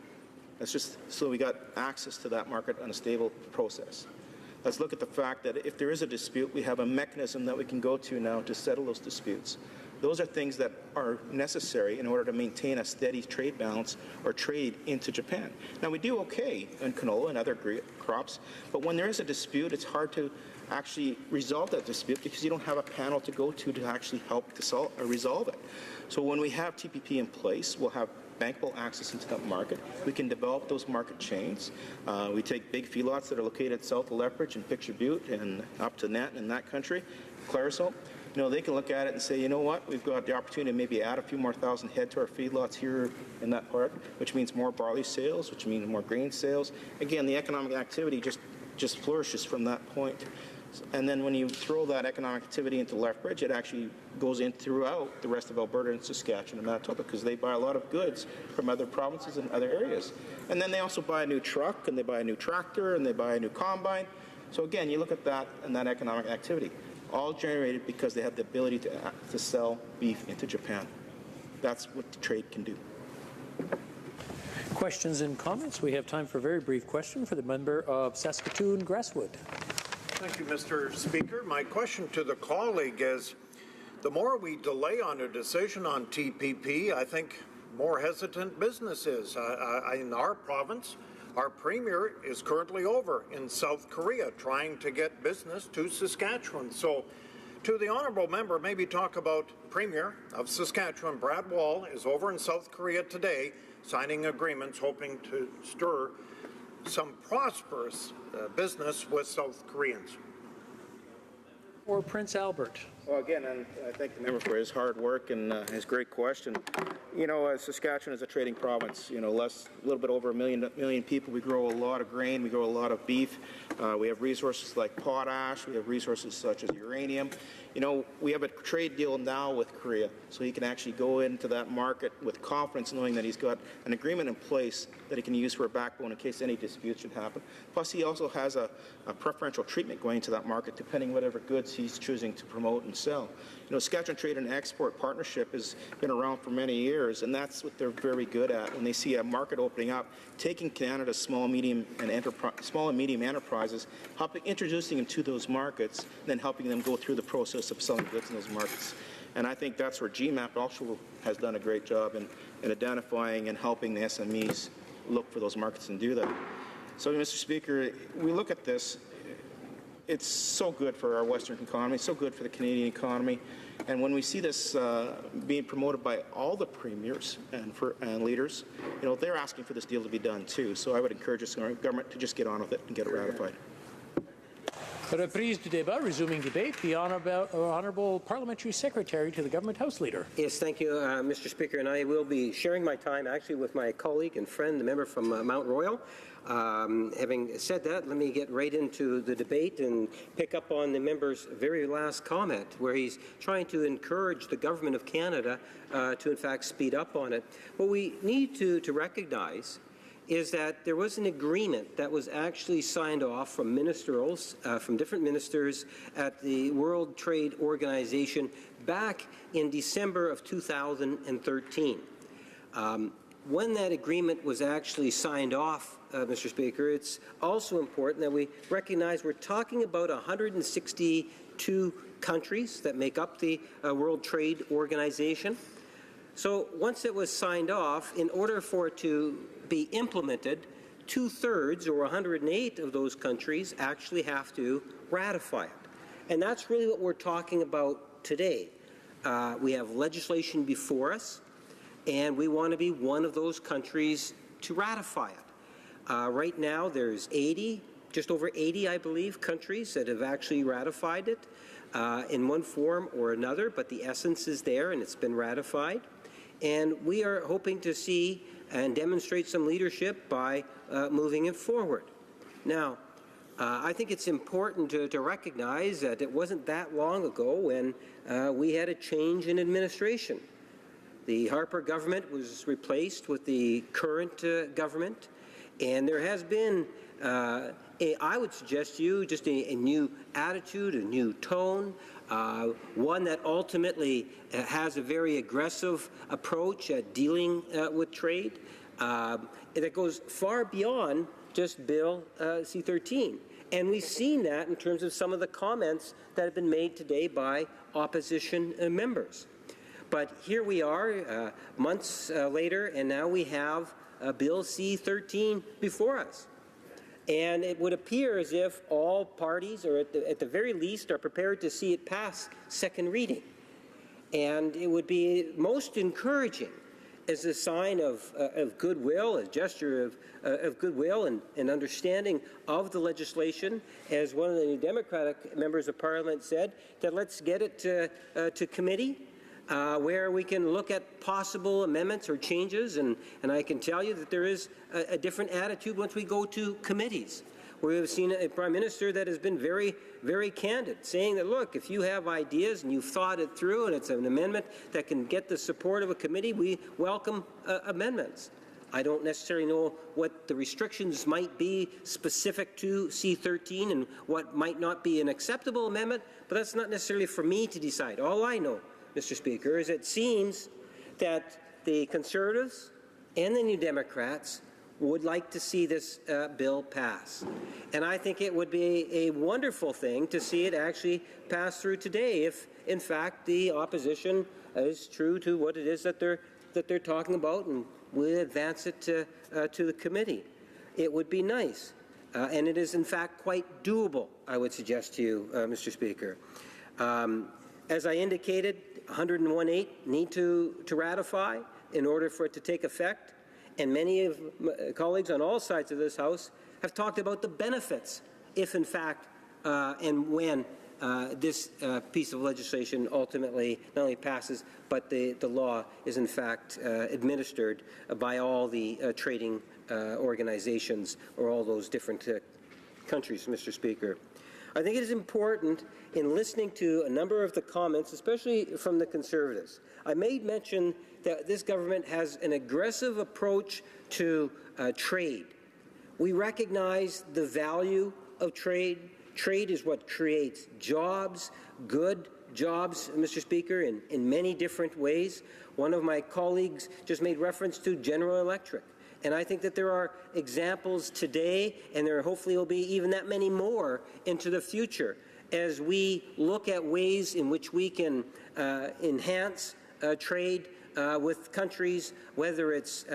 Speaker 5: That's just so we got access to that market on a stable process. Let's look at the fact that if there is a dispute, we have a mechanism that we can go to now to settle those disputes. Those are things that are necessary in order to maintain a steady trade balance or trade into Japan. Now, we do okay in canola and other crops, but when there is a dispute, it's hard to actually resolve that dispute because you don't have a panel to go to actually help to resolve it. So when we have TPP in place, we'll have bankable access into that market. We can develop those market chains. We take big feedlots that are located south of Lethbridge and Picture Butte and up to Net in that country, Clarisol. You know, they can look at it and say, you know what, we've got the opportunity to maybe add a few more thousand head to our feedlots here in that part, which means more barley sales, which means more grain sales. Again, the economic activity just flourishes from that point. And then when you throw that economic activity into Lethbridge, it actually goes in throughout the rest of Alberta and Saskatchewan and Manitoba because they buy a lot of goods from other provinces and other areas. And then they also buy a new truck, and they buy a new tractor, and they buy a new combine. So again, you look at that and that economic activity, all generated because they have the ability to sell beef into Japan. That's what the trade can do.
Speaker 1: Questions and comments? We have time for a very brief question for the member of Saskatoon Grasswood.
Speaker 11: Thank you, Mr. Speaker. My question to the colleague is, the more we delay on a decision on TPP, I think more hesitant business is. In our province, our premier is currently over in South Korea trying to get business to Saskatchewan. So to the honourable member, maybe talk about Premier of Saskatchewan, Brad Wall, is over in South Korea today signing agreements hoping to stir some prosperous business with South Koreans.
Speaker 1: Or Prince Albert.
Speaker 5: Well, again, and I thank the member for his hard work and his great question. You know, Saskatchewan is a trading province. You know, a little bit over a million people. We grow a lot of grain. We grow a lot of beef. We have resources like potash. We have resources such as uranium. You know, we have a trade deal now with Korea, so he can actually go into that market with confidence, knowing that he's got an agreement in place that he can use for a backbone in case any dispute should happen. Plus, he also has a preferential treatment going into that market, depending whatever goods he's choosing to promote and sell. You know, Saskatchewan Trade and Export Partnership has been around for many years, and that's what they're very good at. When they see a market opening up, taking Canada's small and medium enterprises, introducing them to those markets, and then helping them go through the process of selling goods in those markets. And I think that's where GMAP also has done a great job in identifying and helping the SMEs look for those markets and do that. So, Mr. Speaker, we look at this. It's so good for our Western economy, so good for the Canadian economy. And when we see this being promoted by all the premiers and leaders, they're asking for this deal to be done too. So I would encourage this government to just get on with it and get it ratified.
Speaker 1: Reprise du débat, resuming debate. The Honourable Parliamentary Secretary to the Government House Leader.
Speaker 19: Yes, thank you, Mr. Speaker, and I will be sharing my time actually with my colleague and friend, the member from Mount Royal. Having said that, let me get right into the debate and pick up on the member's very last comment, where he's trying to encourage the Government of Canada to, in fact, speed up on it. What we need to recognize is that there was an agreement that was actually signed off from ministerials, from different ministers at the World Trade Organization back in December of 2013. When that agreement was actually signed off, Mr. Speaker, it's also important that we recognize we're talking about 162 countries that make up the World Trade Organization. So once it was signed off, in order for it to be implemented, 2/3 or 108 of those countries actually have to ratify it. And that's really what we're talking about today. We have legislation before us, and we want to be one of those countries to ratify it. Right now, there's 80, just over 80, I believe, countries that have actually ratified it in one form or another, but the essence is there and it's been ratified. And we are hoping to see and demonstrate some leadership by moving it forward. Now, I think it's important to recognize that it wasn't that long ago when we had a change in administration. The Harper government was replaced with the current government, and there has been, I would suggest to you, just a new attitude, a new tone, one that ultimately has a very aggressive approach at dealing with trade that goes far beyond just Bill C-13. And we've seen that in terms of some of the comments that have been made today by opposition members. But here we are, months later, and now we have Bill C-13 before us. And it would appear as if all parties, or at the very least, are prepared to see it pass second reading. And it would be most encouraging as a sign of goodwill, a gesture of goodwill and understanding of the legislation, as one of the Democratic members of Parliament said, that let's get it to committee, where we can look at possible amendments or changes, and I can tell you that there is a different attitude once we go to committees. We have seen a Prime Minister that has been very, very candid, saying that, look, if you have ideas and you've thought it through and it's an amendment that can get the support of a committee, we welcome amendments. I don't necessarily know what the restrictions might be specific to C-13 and what might not be an acceptable amendment, but that's not necessarily for me to decide. All I know, Mr. Speaker, is it seems that the Conservatives and the New Democrats would like to see this bill pass. And I think it would be a wonderful thing to see it actually pass through today if, in fact, the opposition is true to what it is that they're talking about and will advance it to the committee. It would be nice. And it is, in fact, quite doable, I would suggest to you, Mr. Speaker. As I indicated, 101.8 need to ratify in order for it to take effect. And many of my colleagues on all sides of this House have talked about the benefits if, in fact, and when this piece of legislation ultimately not only passes, but the law is, in fact, administered by all the trading organizations or all those different countries, Mr. Speaker. I think it is important in listening to a number of the comments, especially from the Conservatives. I made mention that this government has an aggressive approach to trade. We recognize the value of trade. Trade is what creates jobs, good jobs, Mr. Speaker, in many different ways. One of my colleagues just made reference to General Electric. And I think that there are examples today, and there hopefully will be even that many more into the future, as we look at ways in which we can enhance trade with countries, whether it's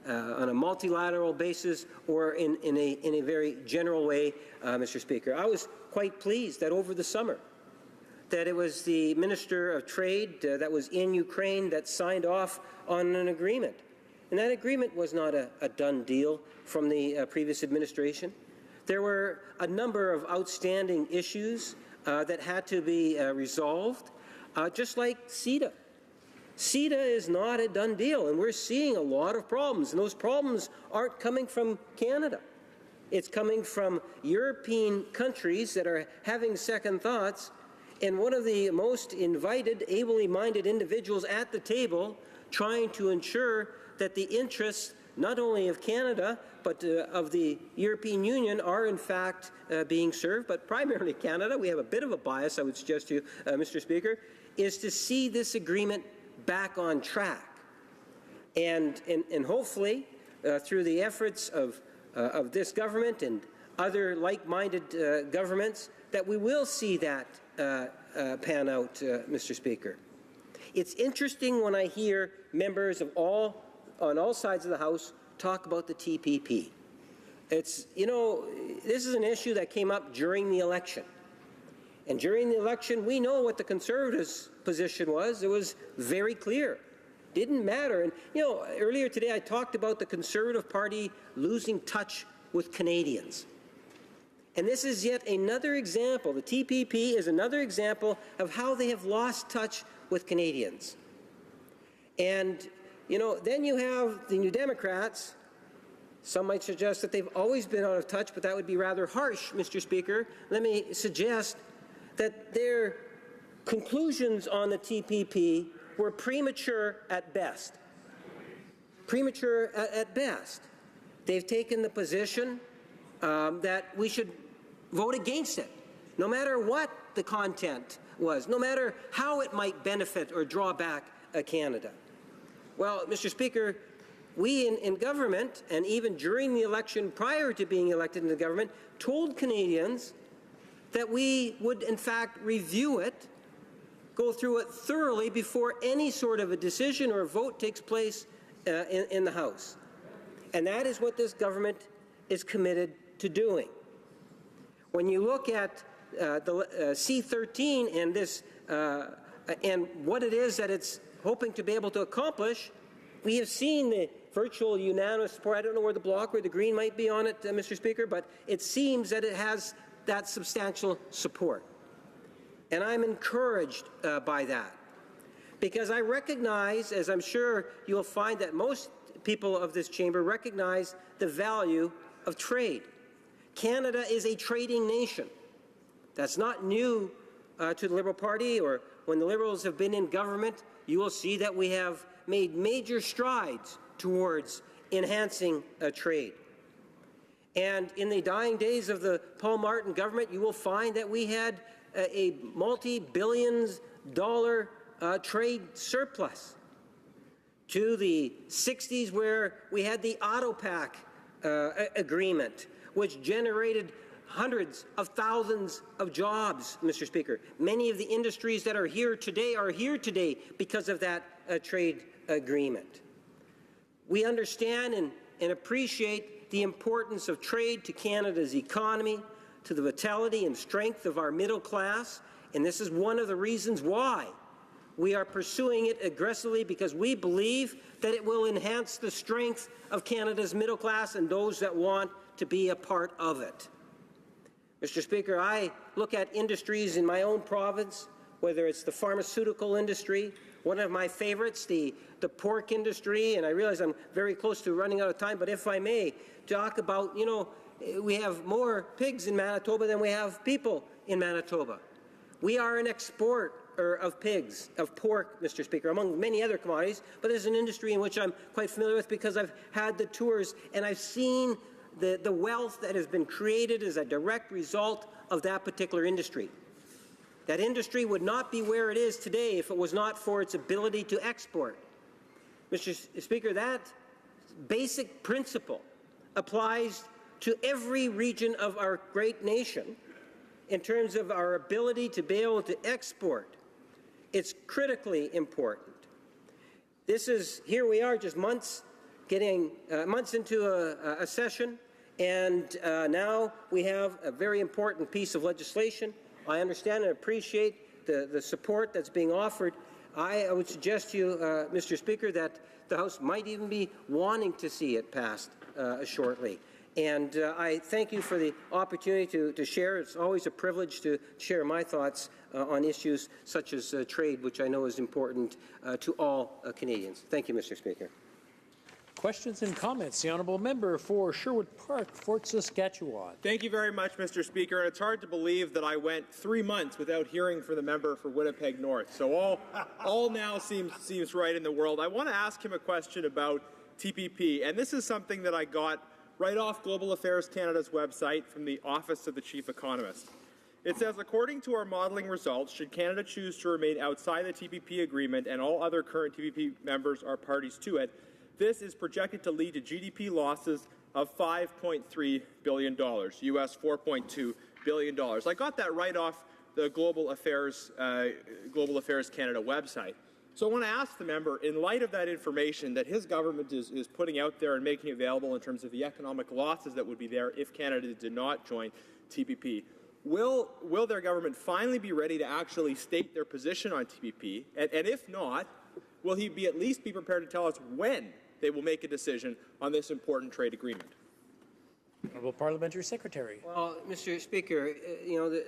Speaker 19: on a multilateral basis or in a very general way, Mr. Speaker. I was quite pleased that over the summer that it was the Minister of Trade that was in Ukraine that signed off on an agreement. And that agreement was not a done deal from the previous administration. There were a number of outstanding issues that had to be resolved, just like CETA. CETA is not a done deal, and we're seeing a lot of problems, and those problems aren't coming from Canada. It's coming from European countries that are having second thoughts, and one of the most invited, ably-minded individuals at the table trying to ensure that the interests not only of Canada but of the European Union are in fact being served, but primarily Canada. We have a bit of a bias, I would suggest to you, Mr. Speaker, is to see this agreement back on track. And hopefully, through the efforts of this government and other like-minded governments, that we will see that pan out, Mr. Speaker. It's interesting when I hear members of on all sides of the House talk about the TPP. It's, you know, this is an issue that came up during the election. And during the election, we know what the Conservatives' position was. It was very clear. Didn't matter. And, you know, earlier today I talked about the Conservative Party losing touch with Canadians. And this is yet another example. The TPP is another example of how they have lost touch with Canadians. And, you know, then you have the New Democrats. Some might suggest that they've always been out of touch, but that would be rather harsh, Mr. Speaker. Let me suggest that their conclusions on the TPP were premature at best. Premature at best. They've taken the position that we should vote against it, no matter what the content was, no matter how it might benefit or draw back Canada. Well, Mr. Speaker, we in government, and even during the election prior to being elected into government, told Canadians that we would in fact review it, go through it thoroughly before any sort of a decision or a vote takes place in the House. And that is what this government is committed to doing. When you look at the C-13 and this and what it is that it's hoping to be able to accomplish, we have seen the virtual unanimous support. I don't know where the Bloc or the Green might be on it, Mr. Speaker, but it seems that it has that substantial support. And I'm encouraged by that, because I recognize, as I'm sure you'll find that most people of this chamber recognize, the value of trade. Canada is a trading nation. That's not new to the Liberal Party, or when the Liberals have been in government, you will see that we have made major strides towards enhancing trade. And in the dying days of the Paul Martin government, you will find that we had a multi-billions-dollar trade surplus. To the 60s, where we had the AutoPac agreement, which generated hundreds of thousands of jobs, Mr. Speaker. Many of the industries that are here today because of that trade agreement. We understand and appreciate the importance of trade to Canada's economy, to the vitality and strength of our middle class, and this is one of the reasons why we are pursuing it aggressively, because we believe that it will enhance the strength of Canada's middle class and those that want to be a part of it. Mr. Speaker, I look at industries in my own province, whether it's the pharmaceutical industry, one of my favorites, the pork industry, and I realize I'm very close to running out of time, but if I may, talk about, you know, we have more pigs in Manitoba than we have people in Manitoba. We are an exporter of pigs, of pork, Mr. Speaker, among many other commodities, but there's an industry in which I'm quite familiar with because I've had the tours and I've seen the wealth that has been created as a direct result of that particular industry. That industry would not be where it is today if it was not for its ability to export. Mr. Speaker, that basic principle applies to every region of our great nation in terms of our ability to be able to export. It's critically important. Here we are just months into a session, and now we have a very important piece of legislation. I understand and appreciate the support that's being offered, I would suggest to you, Mr. Speaker, that the House might even be wanting to see it passed shortly. And I thank you for the opportunity to share. It's always a privilege to share my thoughts on issues such as trade, which I know is important to all Canadians. Thank you, Mr. Speaker.
Speaker 1: Questions and comments? The honourable member for Sherwood Park, Fort Saskatchewan.
Speaker 23: Thank you very much, Mr. Speaker. It's hard to believe that I went 3 months without hearing from the member for Winnipeg North. So all now seems right in the world. I want to ask him a question about TPP, and this is something that I got right off Global Affairs Canada's website from the Office of the Chief Economist. It says, according to our modelling results, should Canada choose to remain outside the TPP agreement and all other current TPP members are parties to it, this is projected to lead to GDP losses of $5.3 billion, US $4.2 billion. I got that right off the Global Affairs Canada website. So I want to ask the member, in light of that information that his government is putting out there and making available in terms of the economic losses that would be there if Canada did not join TPP, will their government finally be ready to actually state their position on TPP? And if not, will he at least be prepared to tell us when they will make a decision on this important trade agreement?
Speaker 1: Honourable Parliamentary Secretary.
Speaker 19: Well, Mr. Speaker,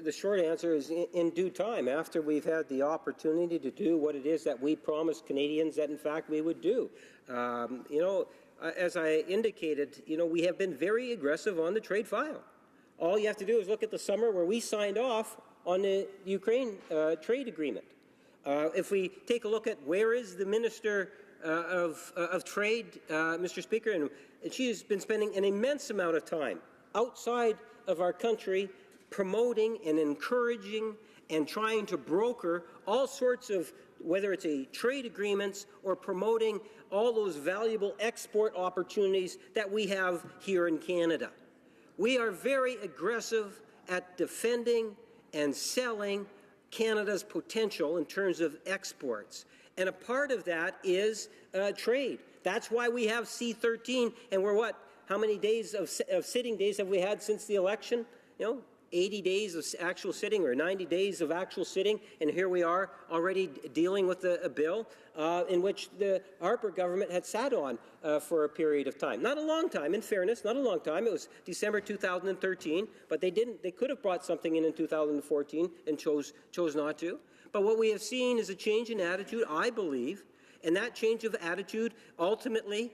Speaker 19: the short answer is in due time, after we've had the opportunity to do what it is that we promised Canadians that, in fact, we would do. As I indicated, we have been very aggressive on the trade file. All you have to do is look at the summer where we signed off on the Ukraine trade agreement. If we take a look at where is the Minister of Trade, Mr. Speaker, and she has been spending an immense amount of time outside of our country promoting and encouraging and trying to broker all sorts of, whether it's trade agreements or promoting all those valuable export opportunities that we have here in Canada. We are very aggressive at defending and selling Canada's potential in terms of exports. And a part of that is trade. That's why we have C-13, and we're how many days of sitting days have we had since the election? 80 days of actual sitting or 90 days of actual sitting, and here we are already dealing with a bill in which the Harper government had sat on for a period of time. Not a long time, in fairness, not a long time. It was December 2013, but they didn't. They could have brought something in 2014 and chose not to. But what we have seen is a change in attitude, I believe, and that change of attitude ultimately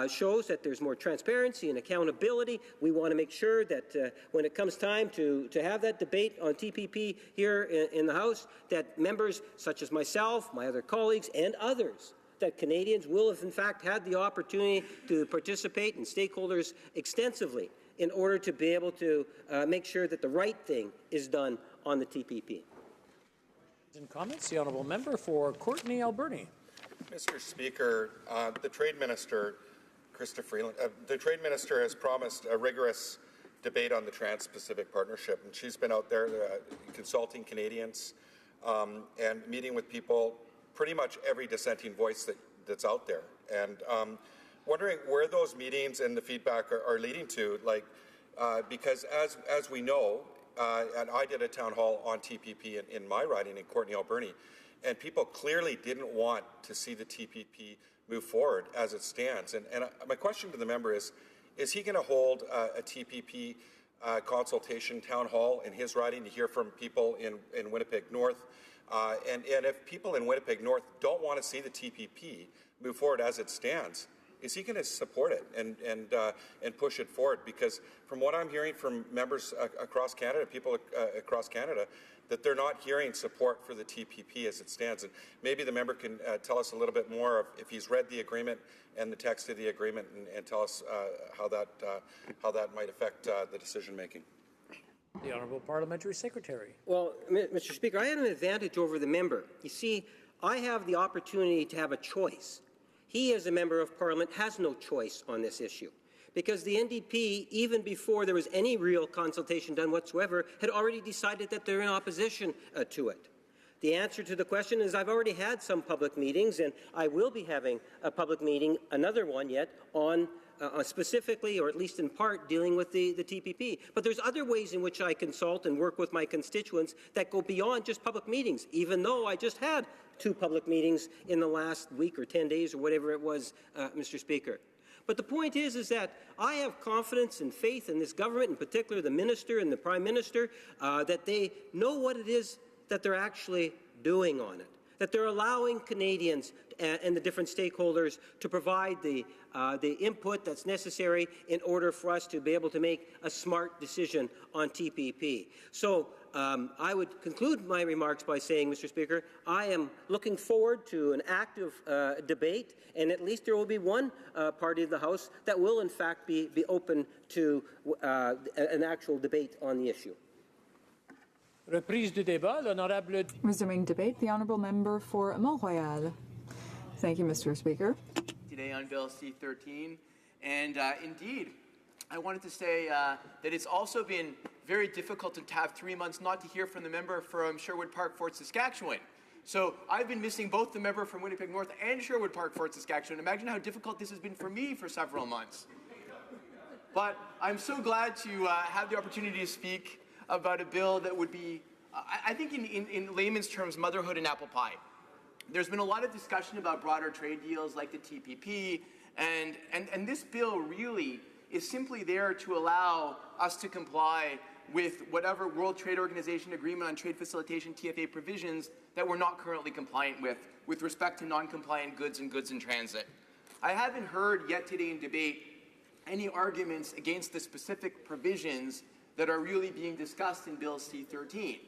Speaker 19: shows that there's more transparency and accountability. We want to make sure that when it comes time to have that debate on TPP here in the House, that members such as myself, my other colleagues, and others, that Canadians will have in fact had the opportunity to participate and stakeholders extensively in order to be able to make sure that the right thing is done on the TPP.
Speaker 1: And comments, the honourable member for Courtenay, Alberni.
Speaker 8: Mr. Speaker, the Trade Minister, Krista Freeland, the Trade Minister has promised a rigorous debate on the Trans-Pacific Partnership, and she's been out there consulting Canadians and meeting with people, pretty much every dissenting voice that's out there, and wondering where those meetings and the feedback are leading to, because as we know, and I did a town hall on TPP in my riding in Courtenay, Alberni, and people clearly didn't want to see the TPP move forward as it stands. And my question to the member is he going to hold a TPP consultation town hall in his riding to hear from people in Winnipeg North? And if people in Winnipeg North don't want to see the TPP move forward as it stands, is he going to support it and push it forward? Because from what I'm hearing from members across Canada, people across Canada, that they're not hearing support for the TPP as it stands. And maybe the member can tell us a little bit more of if he's read the agreement and the text of the agreement, and tell us how that might affect the decision making.
Speaker 1: The Honourable Parliamentary Secretary.
Speaker 19: Well, Mr. Speaker, I have an advantage over the member. You see, I have the opportunity to have a choice. He, as a member of Parliament, has no choice on this issue, because the NDP, even before there was any real consultation done whatsoever, had already decided that they're in opposition to it. The answer to the question is I've already had some public meetings, and I will be having a public meeting, another one yet, on specifically, or at least in part, dealing with the TPP. But there's other ways in which I consult and work with my constituents that go beyond just public meetings, even though I just had 2 public meetings in the last week or 10 days or whatever it was, Mr. Speaker. But the point is that I have confidence and faith in this government, in particular the minister and the prime minister, that they know what it is that they're actually doing on it, that they're allowing Canadians and the different stakeholders to provide the input that's necessary in order for us to be able to make a smart decision on TPP. So I would conclude my remarks by saying, Mr. Speaker, I am looking forward to an active debate, and at least there will be one party of the House that will, in fact, be open to an actual debate on the issue.
Speaker 1: Reprise du débat, l'honorable.
Speaker 9: Resuming debate, the honourable member for Mont-Royal. Thank you, Mr. Speaker.
Speaker 12: Today on Bill C-13, and indeed, I wanted to say that it's also been very difficult to have 3 months not to hear from the member from Sherwood Park, Fort Saskatchewan. So I've been missing both the member from Winnipeg North and Sherwood Park, Fort Saskatchewan. Imagine how difficult this has been for me for several months. But I'm so glad to have the opportunity to speak about a bill that would be, I think in layman's terms, motherhood and apple pie. There's been a lot of discussion about broader trade deals like the TPP, and this bill really is simply there to allow us to comply with whatever World Trade Organization Agreement on Trade Facilitation TFA provisions that we're not currently compliant with respect to non-compliant goods and goods in transit. I haven't heard yet today in debate any arguments against the specific provisions that are really being discussed in Bill C-13.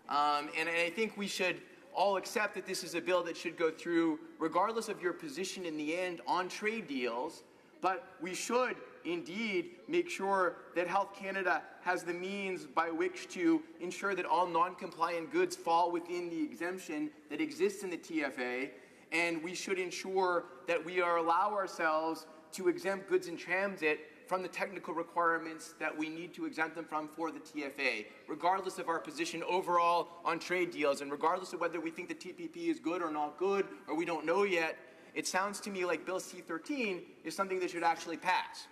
Speaker 12: And I think we should all accept that this is a bill that should go through regardless of your position in the end on trade deals, but we should indeed make sure that Health Canada has the means by which to ensure that all non-compliant goods fall within the exemption that exists in the TFA, and we should ensure that we allow ourselves to exempt goods in transit from the technical requirements that we need to exempt them from for the TFA, regardless of our position overall on trade deals, and regardless of whether we think the TPP is good or not good, or we don't know yet. It sounds to me like Bill C-13 is something that should actually pass.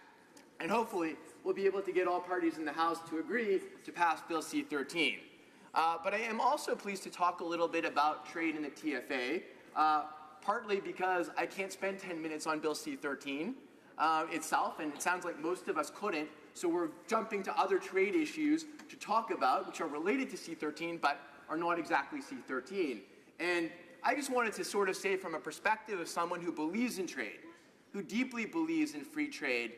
Speaker 12: And hopefully, we'll be able to get all parties in the House to agree to pass Bill C-13. But I am also pleased to talk a little bit about trade in the TFA, partly because I can't spend 10 minutes on Bill C-13 itself, and it sounds like most of us couldn't, so we're jumping to other trade issues to talk about, which are related to C-13, but are not exactly C-13. And I just wanted to sort of say from a perspective of someone who believes in trade, who deeply believes in free trade,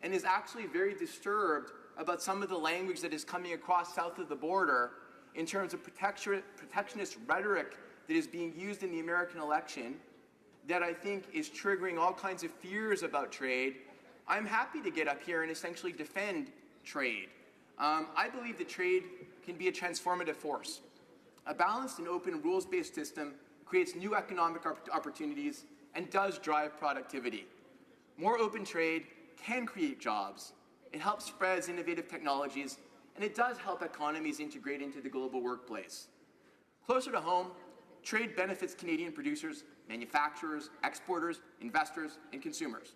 Speaker 12: and is actually very disturbed about some of the language that is coming across south of the border in terms of protectionist rhetoric that is being used in the American election, that I think is triggering all kinds of fears about trade. I'm happy to get up here and essentially defend trade. I believe that trade can be a transformative force. A balanced and open rules-based system creates new economic opportunities and does drive productivity. More open trade can create jobs. It helps spread innovative technologies, and it does help economies integrate into the global workplace. Closer to home, trade benefits Canadian producers, manufacturers, exporters, investors, and consumers.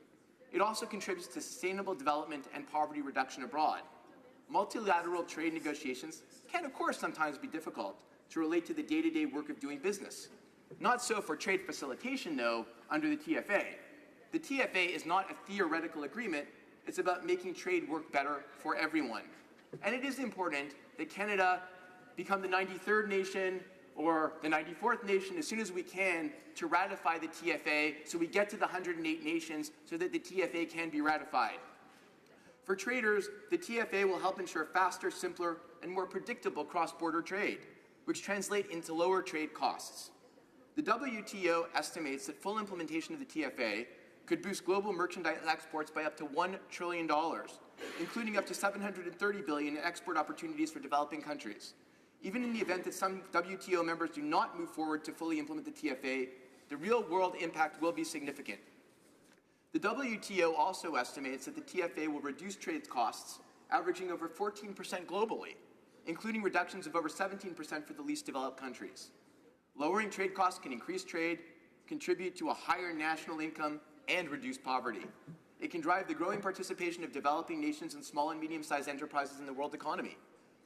Speaker 12: It also contributes to sustainable development and poverty reduction abroad. Multilateral trade negotiations can, of course, sometimes be difficult to relate to the day-to-day work of doing business. Not so for trade facilitation, though, under the TFA. The TFA is not a theoretical agreement. It's about making trade work better for everyone. And it is important that Canada become the 93rd nation or the 94th nation as soon as we can to ratify the TFA so we get to the 108 nations so that the TFA can be ratified. For traders, the TFA will help ensure faster, simpler, and more predictable cross-border trade, which translate into lower trade costs. The WTO estimates that full implementation of the TFA could boost global merchandise exports by up to $1 trillion, including up to $730 billion in export opportunities for developing countries. Even in the event that some WTO members do not move forward to fully implement the TFA, the real-world impact will be significant. The WTO also estimates that the TFA will reduce trade costs, averaging over 14% globally, including reductions of over 17% for the least developed countries. Lowering trade costs can increase trade, contribute to a higher national income, and reduce poverty. It can drive the growing participation of developing nations and small and medium-sized enterprises in the world economy.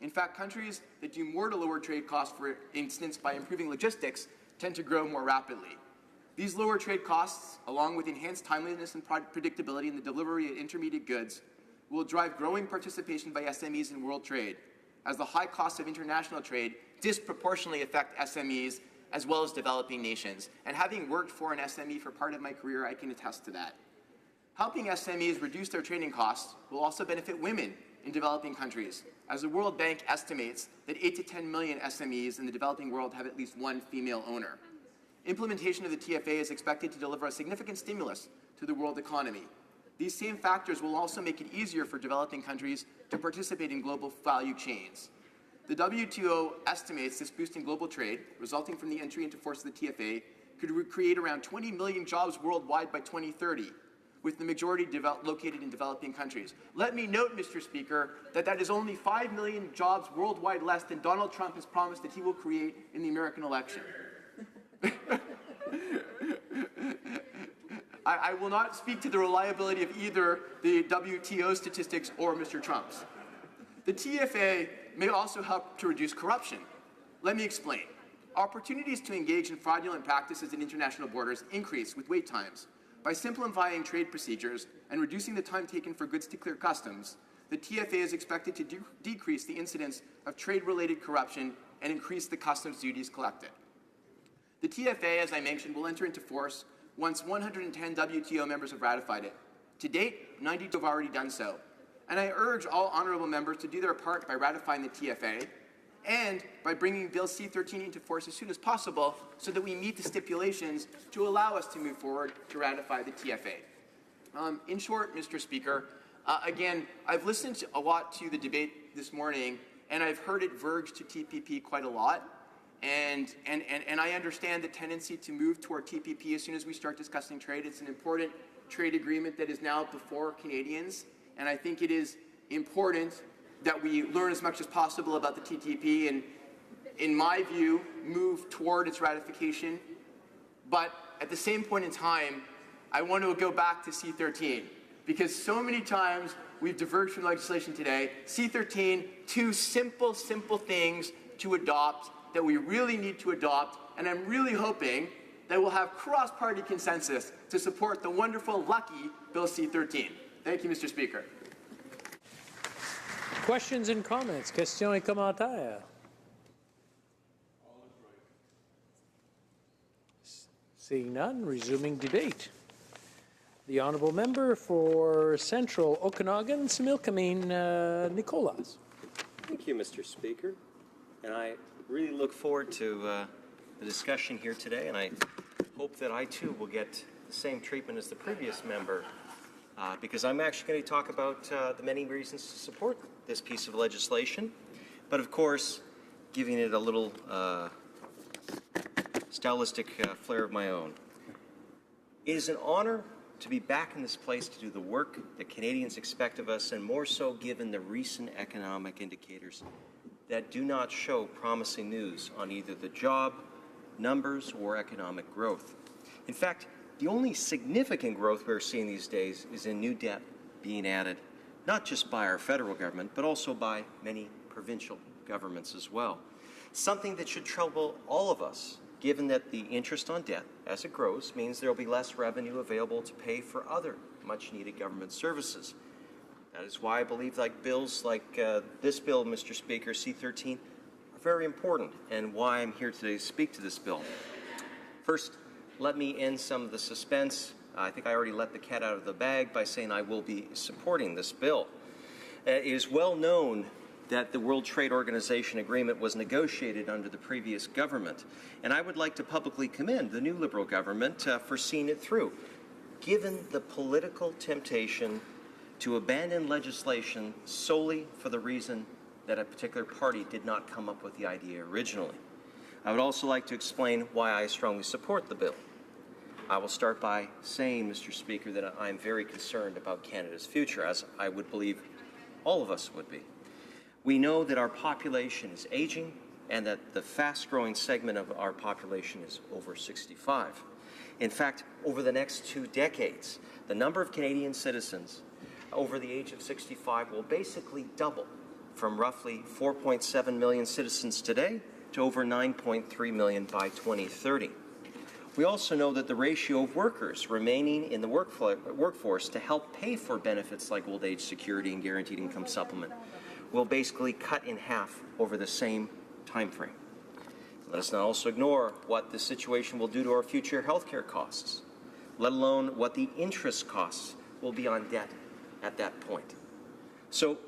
Speaker 12: In fact, countries that do more to lower trade costs, for instance, by improving logistics, tend to grow more rapidly. These lower trade costs, along with enhanced timeliness and predictability in the delivery of intermediate goods, will drive growing participation by SMEs in world trade, as the high costs of international trade disproportionately affect SMEs as well as developing nations. And having worked for an SME for part of my career, I can attest to that. Helping SMEs reduce their trading costs will also benefit women in developing countries, as the World Bank estimates that 8 to 10 million SMEs in the developing world have at least one female owner. Implementation of the TFA is expected to deliver a significant stimulus to the world economy. These same factors will also make it easier for developing countries to participate in global value chains. The WTO estimates this boost in global trade, resulting from the entry into force of the TFA, could create around 20 million jobs worldwide by 2030, with the majority located in developing countries. Let me note, Mr. Speaker, that is only 5 million jobs worldwide less than Donald Trump has promised that he will create in the American election. I will not speak to the reliability of either the WTO statistics or Mr. Trump's. The TFA may also help to reduce corruption. Let me explain. Opportunities to engage in fraudulent practices at international borders increase with wait times. By simplifying trade procedures and reducing the time taken for goods to clear customs, the TFA is expected to decrease the incidence of trade-related corruption and increase the customs duties collected. The TFA, as I mentioned, will enter into force once 110 WTO members have ratified it. To date, 92 have already done so. And I urge all honourable members to do their part by ratifying the TFA and by bringing Bill C-13 into force as soon as possible so that we meet the stipulations to allow us to move forward to ratify the TFA. In short, Mr. Speaker, again, I've listened a lot to the debate this morning, and I've heard it verge to TPP quite a lot. And I understand the tendency to move toward TPP as soon as we start discussing trade. It's an important trade agreement that is now before Canadians, and I think it is important that we learn as much as possible about the TTP and, in my view, move toward its ratification. But at the same point in time, I want to go back to C-13, because so many times we've diverged from legislation today. C-13, two simple things to adopt that we really need to adopt, and I'm really hoping that we'll have cross-party consensus to support the wonderful, lucky Bill C-13. Thank you, Mr. Speaker.
Speaker 1: Questions and comments? Questions et commentaires? Seeing none, resuming debate. The honourable member for Central Okanagan, Similkameen Nicolas.
Speaker 13: Thank you, Mr. Speaker. And I really look forward to the discussion here today, and I hope that I too will get the same treatment as the previous member, because I'm actually going to talk about the many reasons to support this piece of legislation, but of course, giving it a little stylistic flair of my own. It is an honor to be back in this place to do the work that Canadians expect of us, and more so given the recent economic indicators that do not show promising news on either the job, numbers, or economic growth. In fact, the only significant growth we're seeing these days is in new debt being added, not just by our federal government, but also by many provincial governments as well. Something that should trouble all of us, given that the interest on debt, as it grows, means there will be less revenue available to pay for other much-needed government services. That is why I believe bills like this bill, Mr. Speaker, C-13, are very important, and why I'm here today to speak to this bill. First, let me end some of the suspense. I think I already let the cat out of the bag by saying I will be supporting this bill. It is well known that the World Trade Organization agreement was negotiated under the previous government, and I would like to publicly commend the new Liberal government for seeing it through, given the political temptation to abandon legislation solely for the reason that a particular party did not come up with the idea originally. I would also like to explain why I strongly support the bill. I will start by saying, Mr. Speaker, that I am very concerned about Canada's future, as I would believe all of us would be. We know that our population is aging and that the fast-growing segment of our population is over 65. In fact, over the next 2 decades, the number of Canadian citizens over the age of 65 will basically double from roughly 4.7 million citizens today to over 9.3 million by 2030. We also know that the ratio of workers remaining in the workforce to help pay for benefits like old age security and guaranteed income supplement will basically cut in half over the same time frame. Let us not also ignore what this situation will do to our future healthcare costs, let alone what the interest costs will be on debt at that point. So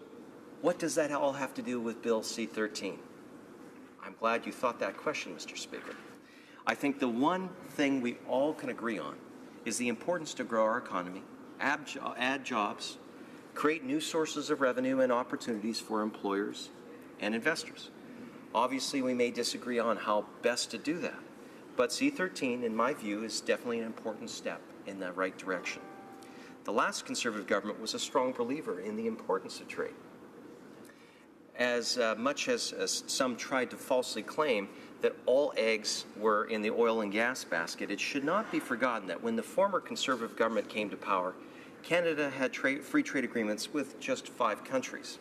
Speaker 13: what does that all have to do with Bill C-13? I'm glad you thought that question, Mr. Speaker. I think the one thing we all can agree on is the importance to grow our economy, add jobs, create new sources of revenue and opportunities for employers and investors. Obviously, we may disagree on how best to do that, but C-13, in my view, is definitely an important step in the right direction. The last Conservative government was a strong believer in the importance of trade. As much as some tried to falsely claim that all eggs were in the oil and gas basket, it should not be forgotten that when the former Conservative government came to power, Canada had free trade agreements with just 5 countries.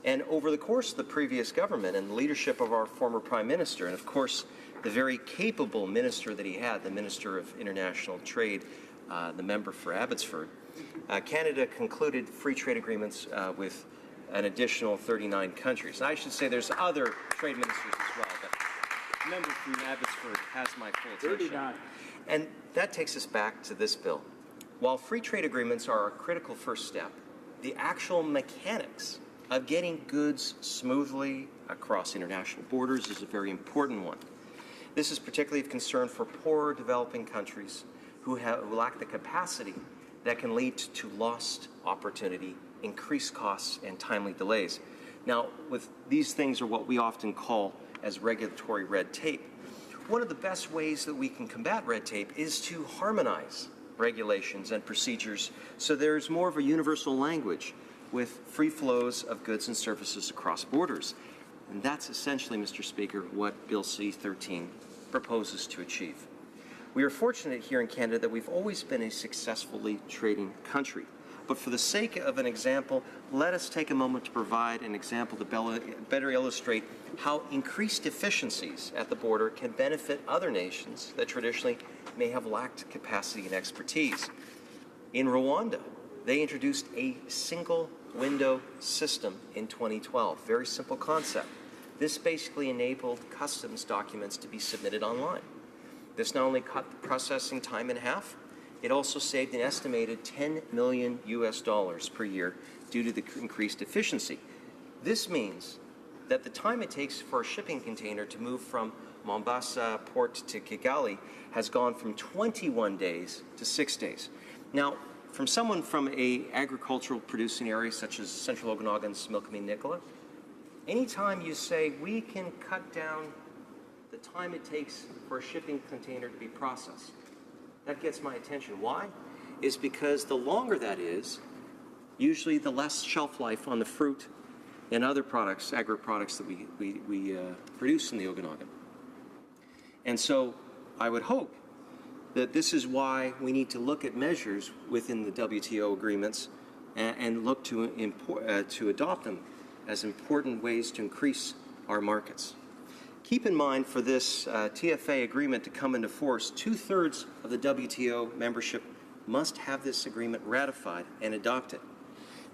Speaker 13: And over the course of the previous government and the leadership of our former Prime Minister, and of course the very capable minister that he had, the Minister of International Trade, the member for Abbotsford, Canada concluded free trade agreements with an additional 39 countries. And I should say there's other trade ministers as well, but the member from Abbotsford has my full attention. 39. And that takes us back to this bill. While free trade agreements are a critical first step, the actual mechanics of getting goods smoothly across international borders is a very important one. This is particularly of concern for poorer developing countries who lack the capacity that can lead to lost opportunity, increased costs, and timely delays. Now, with these things are what we often call as regulatory red tape. One of the best ways that we can combat red tape is to harmonize regulations and procedures so there's more of a universal language with free flows of goods and services across borders. And that's essentially, Mr. Speaker, what Bill C-13 proposes to achieve. We are fortunate here in Canada that we've always been a successfully trading country. But for the sake of an example, let us take a moment to provide an example to better illustrate how increased efficiencies at the border can benefit other nations that traditionally may have lacked capacity and expertise. In Rwanda, they introduced a single window system in 2012. Very simple concept. This basically enabled customs documents to be submitted online. This not only cut the processing time in half, it also saved an estimated $10 million per year due to the increased efficiency. This means that the time it takes for a shipping container to move from Mombasa port to Kigali has gone from 21 days to 6 days. Now, from someone from an agricultural producing area such as Central Okanagan's Similkameen-Nicola, anytime you say we can cut down the time it takes for a shipping container to be processed, that gets my attention. Why? Is because the longer that is, usually the less shelf life on the fruit and other products, agri-products that we produce in the Okanagan. And so I would hope that this is why we need to look at measures within the WTO agreements and look to adopt them as important ways to increase our markets. Keep in mind, for this TFA agreement to come into force, 2/3 of the WTO membership must have this agreement ratified and adopted.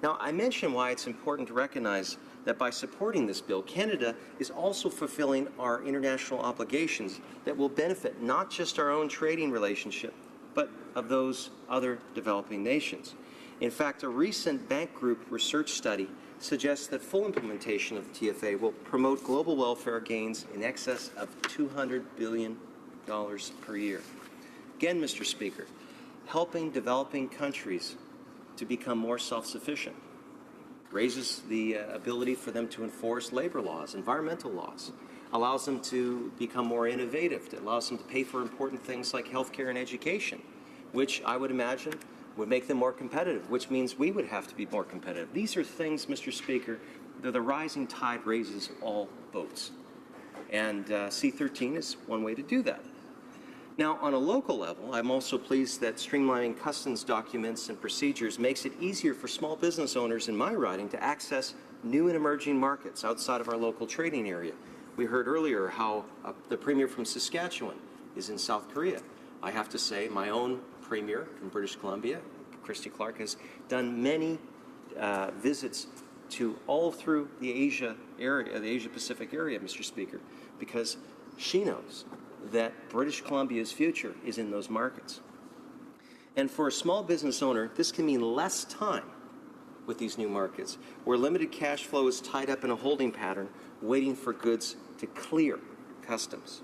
Speaker 13: Now, I mention why it's important to recognize that by supporting this bill, Canada is also fulfilling our international obligations that will benefit not just our own trading relationship, but of those other developing nations. In fact, a recent Bank Group research study suggests that full implementation of the TFA will promote global welfare gains in excess of $200 billion per year. Again, Mr. Speaker, helping developing countries to become more self-sufficient raises the ability for them to enforce labor laws, environmental laws, allows them to become more innovative, it allows them to pay for important things like healthcare and education, which I would imagine would make them more competitive, which means we would have to be more competitive. These are things, Mr. Speaker, that the rising tide raises all boats. And C-13 is one way to do that. Now, on a local level, I'm also pleased that streamlining customs documents and procedures makes it easier for small business owners in my riding to access new and emerging markets outside of our local trading area. We heard earlier how the Premier from Saskatchewan is in South Korea. I have to say, my own Premier from British Columbia, Christy Clark, has done many visits to all through the Asia area, the Asia Pacific area, Mr. Speaker, because she knows that British Columbia's future is in those markets. And for a small business owner, this can mean less time with these new markets, where limited cash flow is tied up in a holding pattern, waiting for goods to clear customs.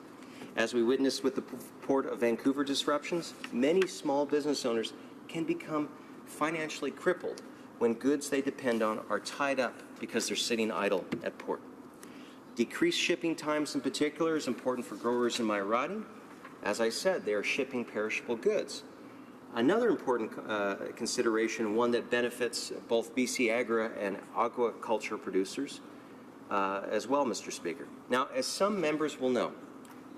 Speaker 13: As we witnessed with the Port of Vancouver disruptions, many small business owners can become financially crippled when goods they depend on are tied up because they're sitting idle at port. Decreased shipping times in particular is important for growers in my riding. As I said, they are shipping perishable goods. Another important consideration, one that benefits both BC Agra and aquaculture producers as well, Mr. Speaker. Now, as some members will know,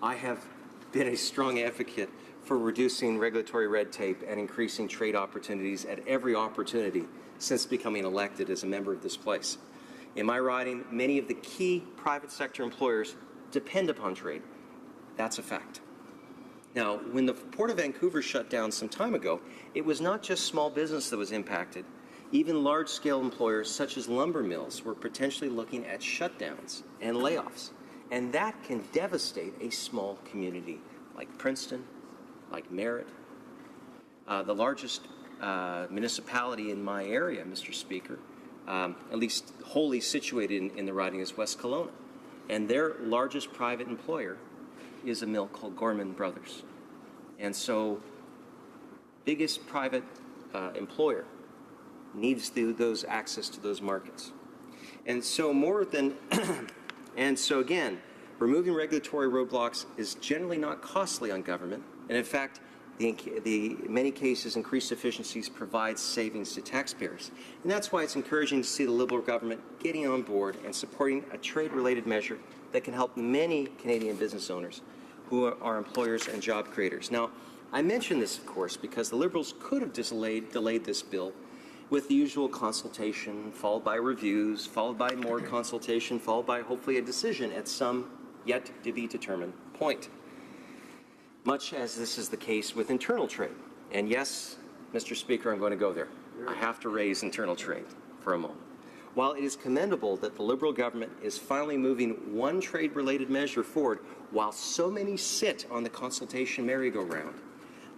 Speaker 13: I have been a strong advocate for reducing regulatory red tape and increasing trade opportunities at every opportunity since becoming elected as a member of this place. In my riding, many of the key private sector employers depend upon trade. That's a fact. Now, when the Port of Vancouver shut down some time ago, it was not just small business that was impacted. Even large-scale employers such as lumber mills were potentially looking at shutdowns and layoffs. And that can devastate a small community like Princeton, like Merritt. The largest municipality in my area, Mr. Speaker, at least wholly situated in the riding, is West Kelowna. And their largest private employer is a mill called Gorman Brothers. And so, biggest private employer needs those access to those markets. And so and so again, removing regulatory roadblocks is generally not costly on government. And in fact, in many cases, increased efficiencies provide savings to taxpayers. And that's why it's encouraging to see the Liberal government getting on board and supporting a trade-related measure that can help many Canadian business owners who are employers and job creators. Now, I mention this, of course, because the Liberals could have delayed this bill with the usual consultation, followed by reviews, followed by more consultation, followed by hopefully a decision at some yet-to-be-determined point, much as this is the case with internal trade. And yes, Mr. Speaker, I'm going to go there. I have to raise internal trade for a moment. While it is commendable that the Liberal government is finally moving one trade-related measure forward while so many sit on the consultation merry-go-round,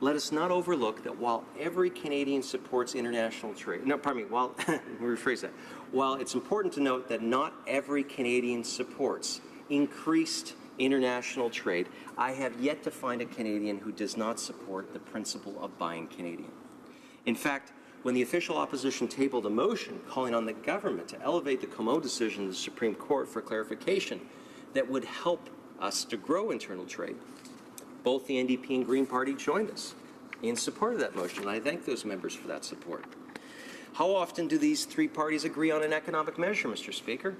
Speaker 13: let us not overlook that while every Canadian supports international trade, let me rephrase that. While it's important to note that not every Canadian supports increased international trade, I have yet to find a Canadian who does not support the principle of buying Canadian. In fact, when the official opposition tabled a motion calling on the government to elevate the Comeau decision to the Supreme Court for clarification that would help us to grow internal trade, both the NDP and Green Party joined us in support of that motion, and I thank those members for that support. How often do these three parties agree on an economic measure, Mr. Speaker?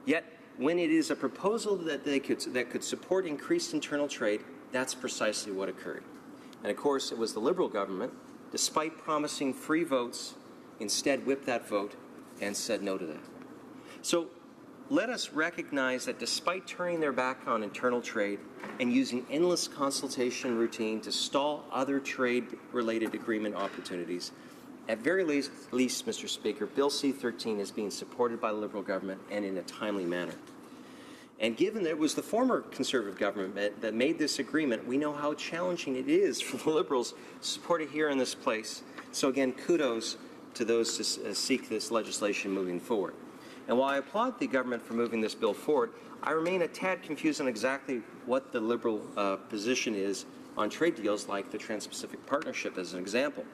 Speaker 13: Yet, when it is a proposal that could support increased internal trade, that's precisely what occurred. And of course, it was the Liberal government, despite promising free votes, instead whipped that vote and said no to that. So let us recognize that despite turning their back on internal trade and using endless consultation routine to stall other trade-related agreement opportunities, at very least, Mr. Speaker, Bill C-13 is being supported by the Liberal government and in a timely manner. And given that it was the former Conservative government that made this agreement, we know how challenging it is for the Liberals to support it here in this place. So again, kudos to those to seek this legislation moving forward. And while I applaud the government for moving this bill forward, I remain a tad confused on exactly what the Liberal position is on trade deals like the Trans-Pacific Partnership as an example.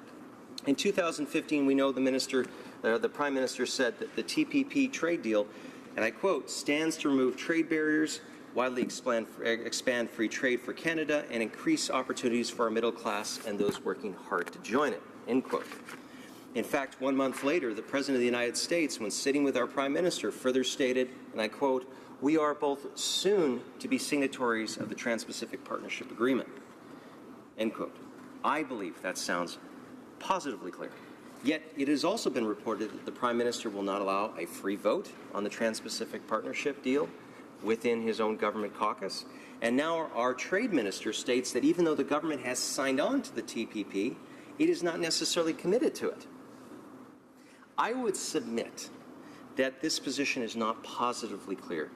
Speaker 13: In 2015, we know the Prime Minister said that the TPP trade deal, and I quote, stands to remove trade barriers, widely expand free trade for Canada, and increase opportunities for our middle class and those working hard to join it, end quote. In fact, 1 month later, the President of the United States, when sitting with our Prime Minister, further stated, and I quote, "We are both soon to be signatories of the Trans-Pacific Partnership Agreement." end quote. I believe that sounds positively clear. Yet it has also been reported that the Prime Minister will not allow a free vote on the Trans-Pacific Partnership deal within his own government caucus. And now our Trade Minister states that even though the government has signed on to the TPP, it is not necessarily committed to it. I would submit that this position is not positively clear.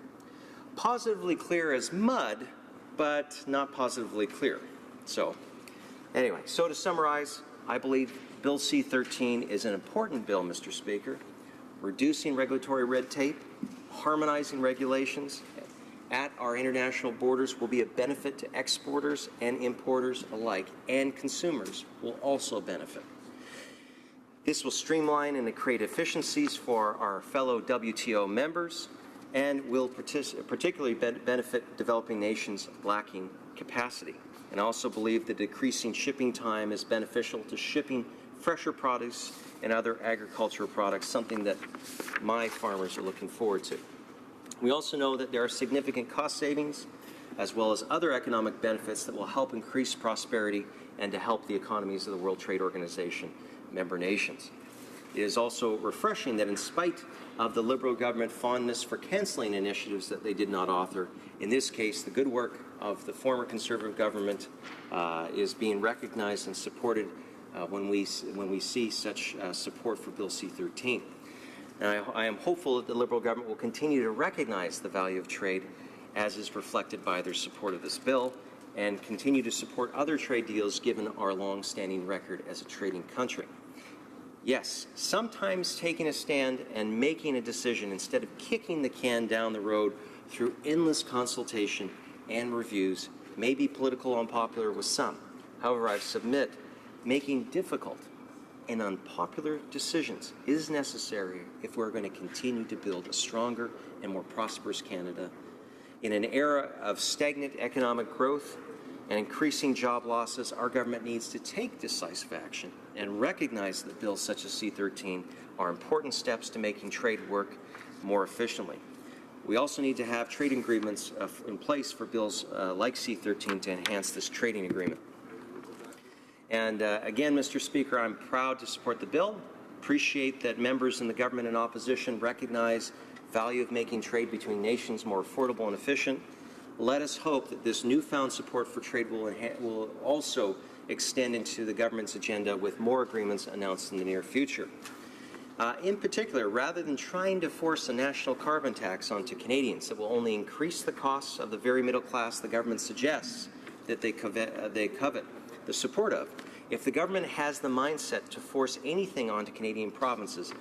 Speaker 13: Positively clear as mud, but not positively clear. So, anyway, so to summarize, I believe Bill C-13 is an important bill, Mr. Speaker, reducing regulatory red tape, harmonizing regulations at our international borders will be a benefit to exporters and importers alike, and consumers will also benefit. This will streamline and create efficiencies for our fellow WTO members and will particularly benefit developing nations lacking capacity. And I also believe that decreasing shipping time is beneficial to shipping fresher produce and other agricultural products, something that my farmers are looking forward to. We also know that there are significant cost savings as well as other economic benefits that will help increase prosperity and to help the economies of the World Trade Organization member nations. It is also refreshing that in spite of the Liberal government fondness for cancelling initiatives that they did not author, in this case, the good work of the former Conservative government is being recognized and supported when we see such support for Bill C-13. And I am hopeful that the Liberal government will continue to recognize the value of trade as is reflected by their support of this bill and continue to support other trade deals given our long-standing record as a trading country. Yes, sometimes taking a stand and making a decision instead of kicking the can down the road through endless consultation and reviews may be politically unpopular with some. However, I submit making difficult and unpopular decisions is necessary if we're going to continue to build a stronger and more prosperous Canada. In an era of stagnant economic growth and increasing job losses, our government needs to take decisive action and recognize that bills such as C-13 are important steps to making trade work more efficiently. We also need to have trading agreements in place for bills like C-13 to enhance this trading agreement. And again, Mr. Speaker, I'm proud to support the bill. Appreciate that members in the government and opposition recognize the value of making trade between nations more affordable and efficient. Let us hope that this newfound support for trade will also extend into the government's agenda with more agreements announced in the near future. In particular, rather than trying to force a national carbon tax onto Canadians that will only increase the costs of the very middle class the government suggests that they covet the support of, if the government has the mindset to force anything onto Canadian provinces,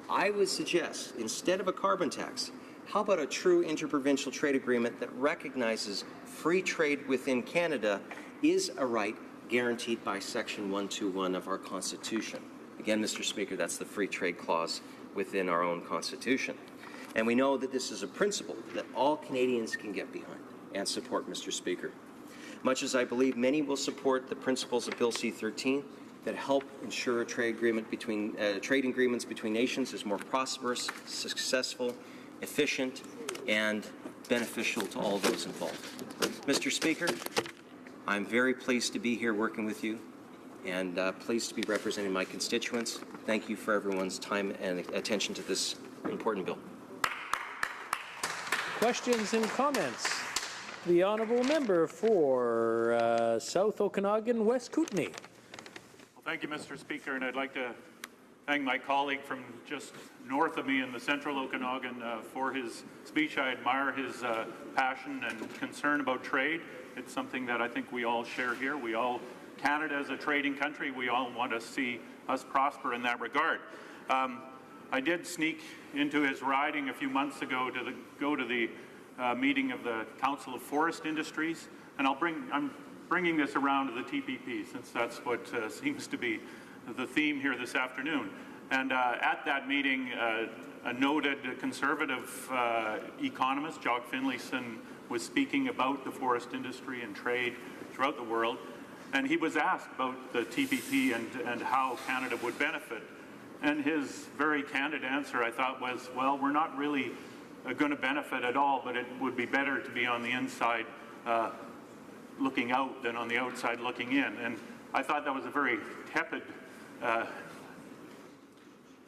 Speaker 13: I would suggest, instead of a carbon tax, how about a true interprovincial trade agreement that recognizes free trade within Canada is a right guaranteed by Section 121 of our Constitution. Again, Mr. Speaker, that's the free trade clause within our own Constitution. And we know that this is a principle that all Canadians can get behind and support, Mr. Speaker. Much as I believe many will support the principles of Bill C-13 that help ensure trade agreements between nations is more prosperous, successful, efficient, and beneficial to all those involved. Mr. Speaker, I'm very pleased to be here working with you and pleased to be representing my constituents. Thank you for everyone's time and attention to this important bill.
Speaker 1: Questions and comments? The Honourable Member for South Okanagan, West Kootenay.
Speaker 15: Well, thank you, Mr. Speaker, and I'd like to thank my colleague from just north of me in the central Okanagan for his speech. I admire his passion and concern about trade. It's something that I think we all share here. Canada is a trading country. We all want to see us prosper in that regard. I did sneak into his riding a few months ago to go to the meeting of the Council of Forest Industries, and I'm bringing this around to the TPP since that's what seems to be the theme here this afternoon. And at that meeting, a noted conservative economist, Jock Finlayson, was speaking about the forest industry and trade throughout the world, and he was asked about the TPP and how Canada would benefit. And his very candid answer, I thought, was, well, we're not really going to benefit at all, but it would be better to be on the inside looking out than on the outside looking in. And I thought that was a very tepid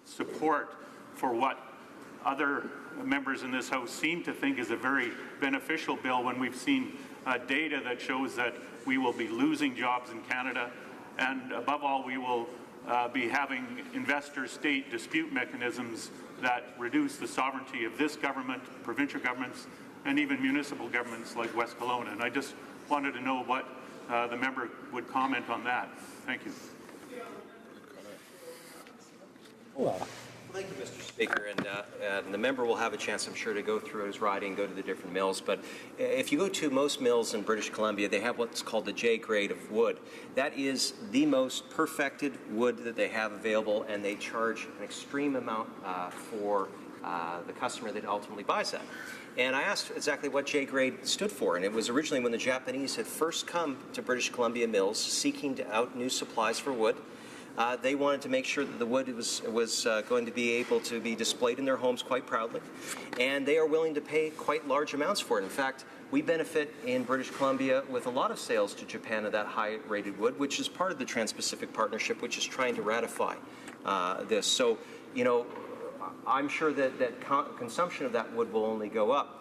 Speaker 15: support for what other members in this House seem to think is a very beneficial bill when we've seen data that shows that we will be losing jobs in Canada, and above all, we will be having investor-state dispute mechanisms that reduce the sovereignty of this government, provincial governments, and even municipal governments like West Kelowna. And I just wanted to know what the member would comment on that. Thank you.
Speaker 13: Thank you, Mr. Speaker, and the member will have a chance, I'm sure, to go through his riding, go to the different mills. But if you go to most mills in British Columbia, they have what's called the J grade of wood. That is the most perfected wood that they have available, and they charge an extreme amount for the customer that ultimately buys that. And I asked exactly what J grade stood for, and it was originally when the Japanese had first come to British Columbia mills seeking to out new supplies for wood. They wanted to make sure that the wood was going to be able to be displayed in their homes quite proudly, and they are willing to pay quite large amounts for it. In fact, we benefit in British Columbia with a lot of sales to Japan of that high-rated wood, which is part of the Trans-Pacific Partnership, which is trying to ratify this. So, you know, I'm sure that consumption of that wood will only go up.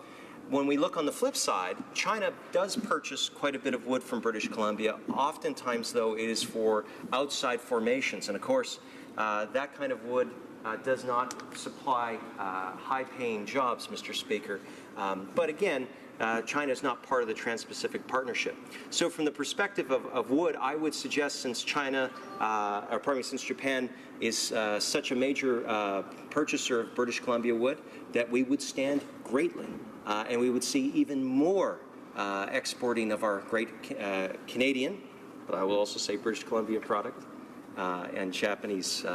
Speaker 13: When we look on the flip side, China does purchase quite a bit of wood from British Columbia. Oftentimes, though, it is for outside formations. And, of course, that kind of wood does not supply high-paying jobs, Mr. Speaker. But, again, China is not part of the Trans-Pacific Partnership. So from the perspective of wood, I would suggest, since since Japan is such a major purchaser of British Columbia wood, that we would stand greatly. And we would see even more exporting of our great Canadian, but I will also say British Columbia product, and Japanese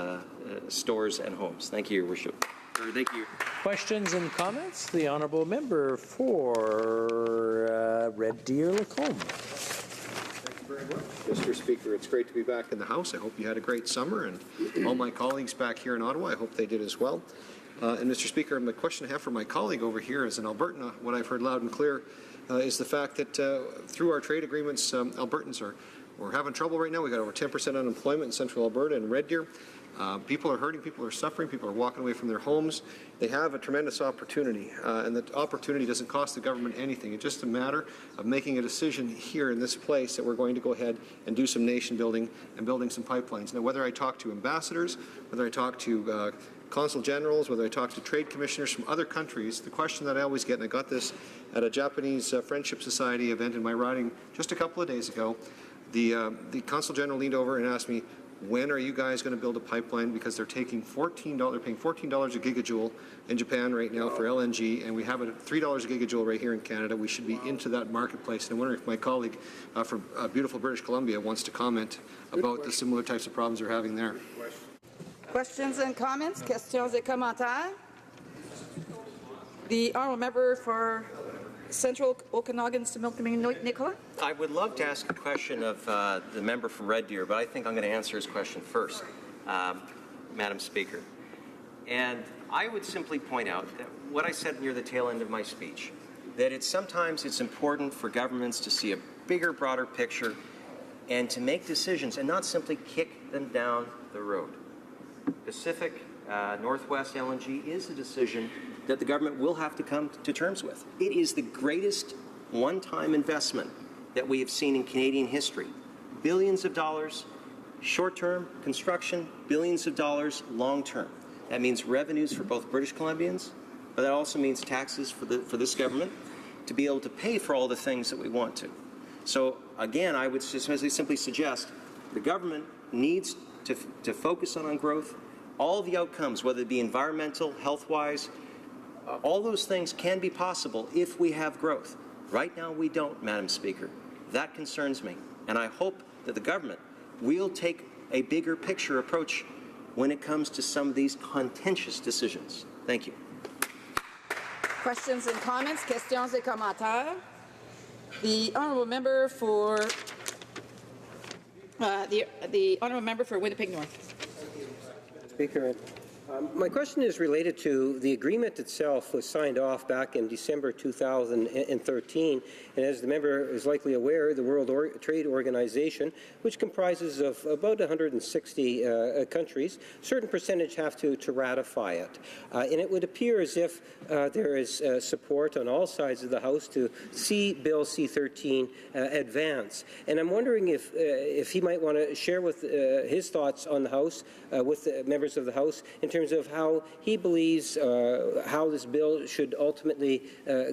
Speaker 13: stores and homes. Thank you, Your Worship. Thank you.
Speaker 1: Questions and comments? The Honourable Member for Red Deer Lacombe.
Speaker 6: Thank you very much, Mr. Speaker. It's great to be back in the House. I hope you had a great summer, and all my colleagues back here in Ottawa, I hope they did as well. And Mr. Speaker, the question I have for my colleague over here as an Albertan, what I've heard loud and clear is the fact that through our trade agreements, Albertans we're having trouble right now. We've got over 10% unemployment in Central Alberta and Red Deer. People are hurting, people are suffering, people are walking away from their homes. They have a tremendous opportunity, and the opportunity doesn't cost the government anything. It's just a matter of making a decision here in this place that we're going to go ahead and do some nation building and building some pipelines. Now, whether I talk to ambassadors, whether I talk to consul generals, whether I talk to trade commissioners from other countries, the question that I always get, and I got this at a Japanese Friendship Society event in my riding just a couple of days ago, the consul general leaned over and asked me, when are you guys going to build a pipeline? Because they're taking paying $14 a gigajoule in Japan right now for LNG, and we have it at $3 a gigajoule right here in Canada. We should be into that marketplace. And I wonder if my colleague from beautiful British Columbia wants to comment about the similar types of problems they're having there.
Speaker 16: Questions and comments? Questions et commentaires? The honourable member for Central Okanagan, Nicola.
Speaker 13: I would love to ask a question of the member from Red Deer, but I think I'm going to answer his question first, Madam Speaker. And I would simply point out that what I said near the tail end of my speech, that sometimes it's important for governments to see a bigger, broader picture and to make decisions and not simply kick them down the road. Pacific Northwest LNG is a decision that the government will have to come to terms with. It is the greatest one-time investment that we have seen in Canadian history. Billions of dollars, short-term construction, billions of dollars, long-term. That means revenues for both British Columbians, but that also means taxes for this government to be able to pay for all the things that we want to. So again, I would simply suggest the government needs to focus on growth. All the outcomes, whether it be environmental, health-wise, all those things can be possible if we have growth. Right now we don't, Madam Speaker. That concerns me. And I hope that the government will take a bigger picture approach when it comes to some of these contentious decisions. Thank you.
Speaker 16: Questions and comments? Questions et commentaires? The honourable member for the honourable member for Winnipeg North.
Speaker 21: Speaker,
Speaker 19: My question is related to the agreement itself was signed off back in December 2013, and as the member is likely aware, the World Trade Organization, which comprises of about 160 countries, certain percentage have to ratify it. And it would appear as if there is support on all sides of the House to see Bill C-13 advance. And I'm wondering if he might want to share with his thoughts on the House, with the members of the House, in terms of how he believes how this bill should ultimately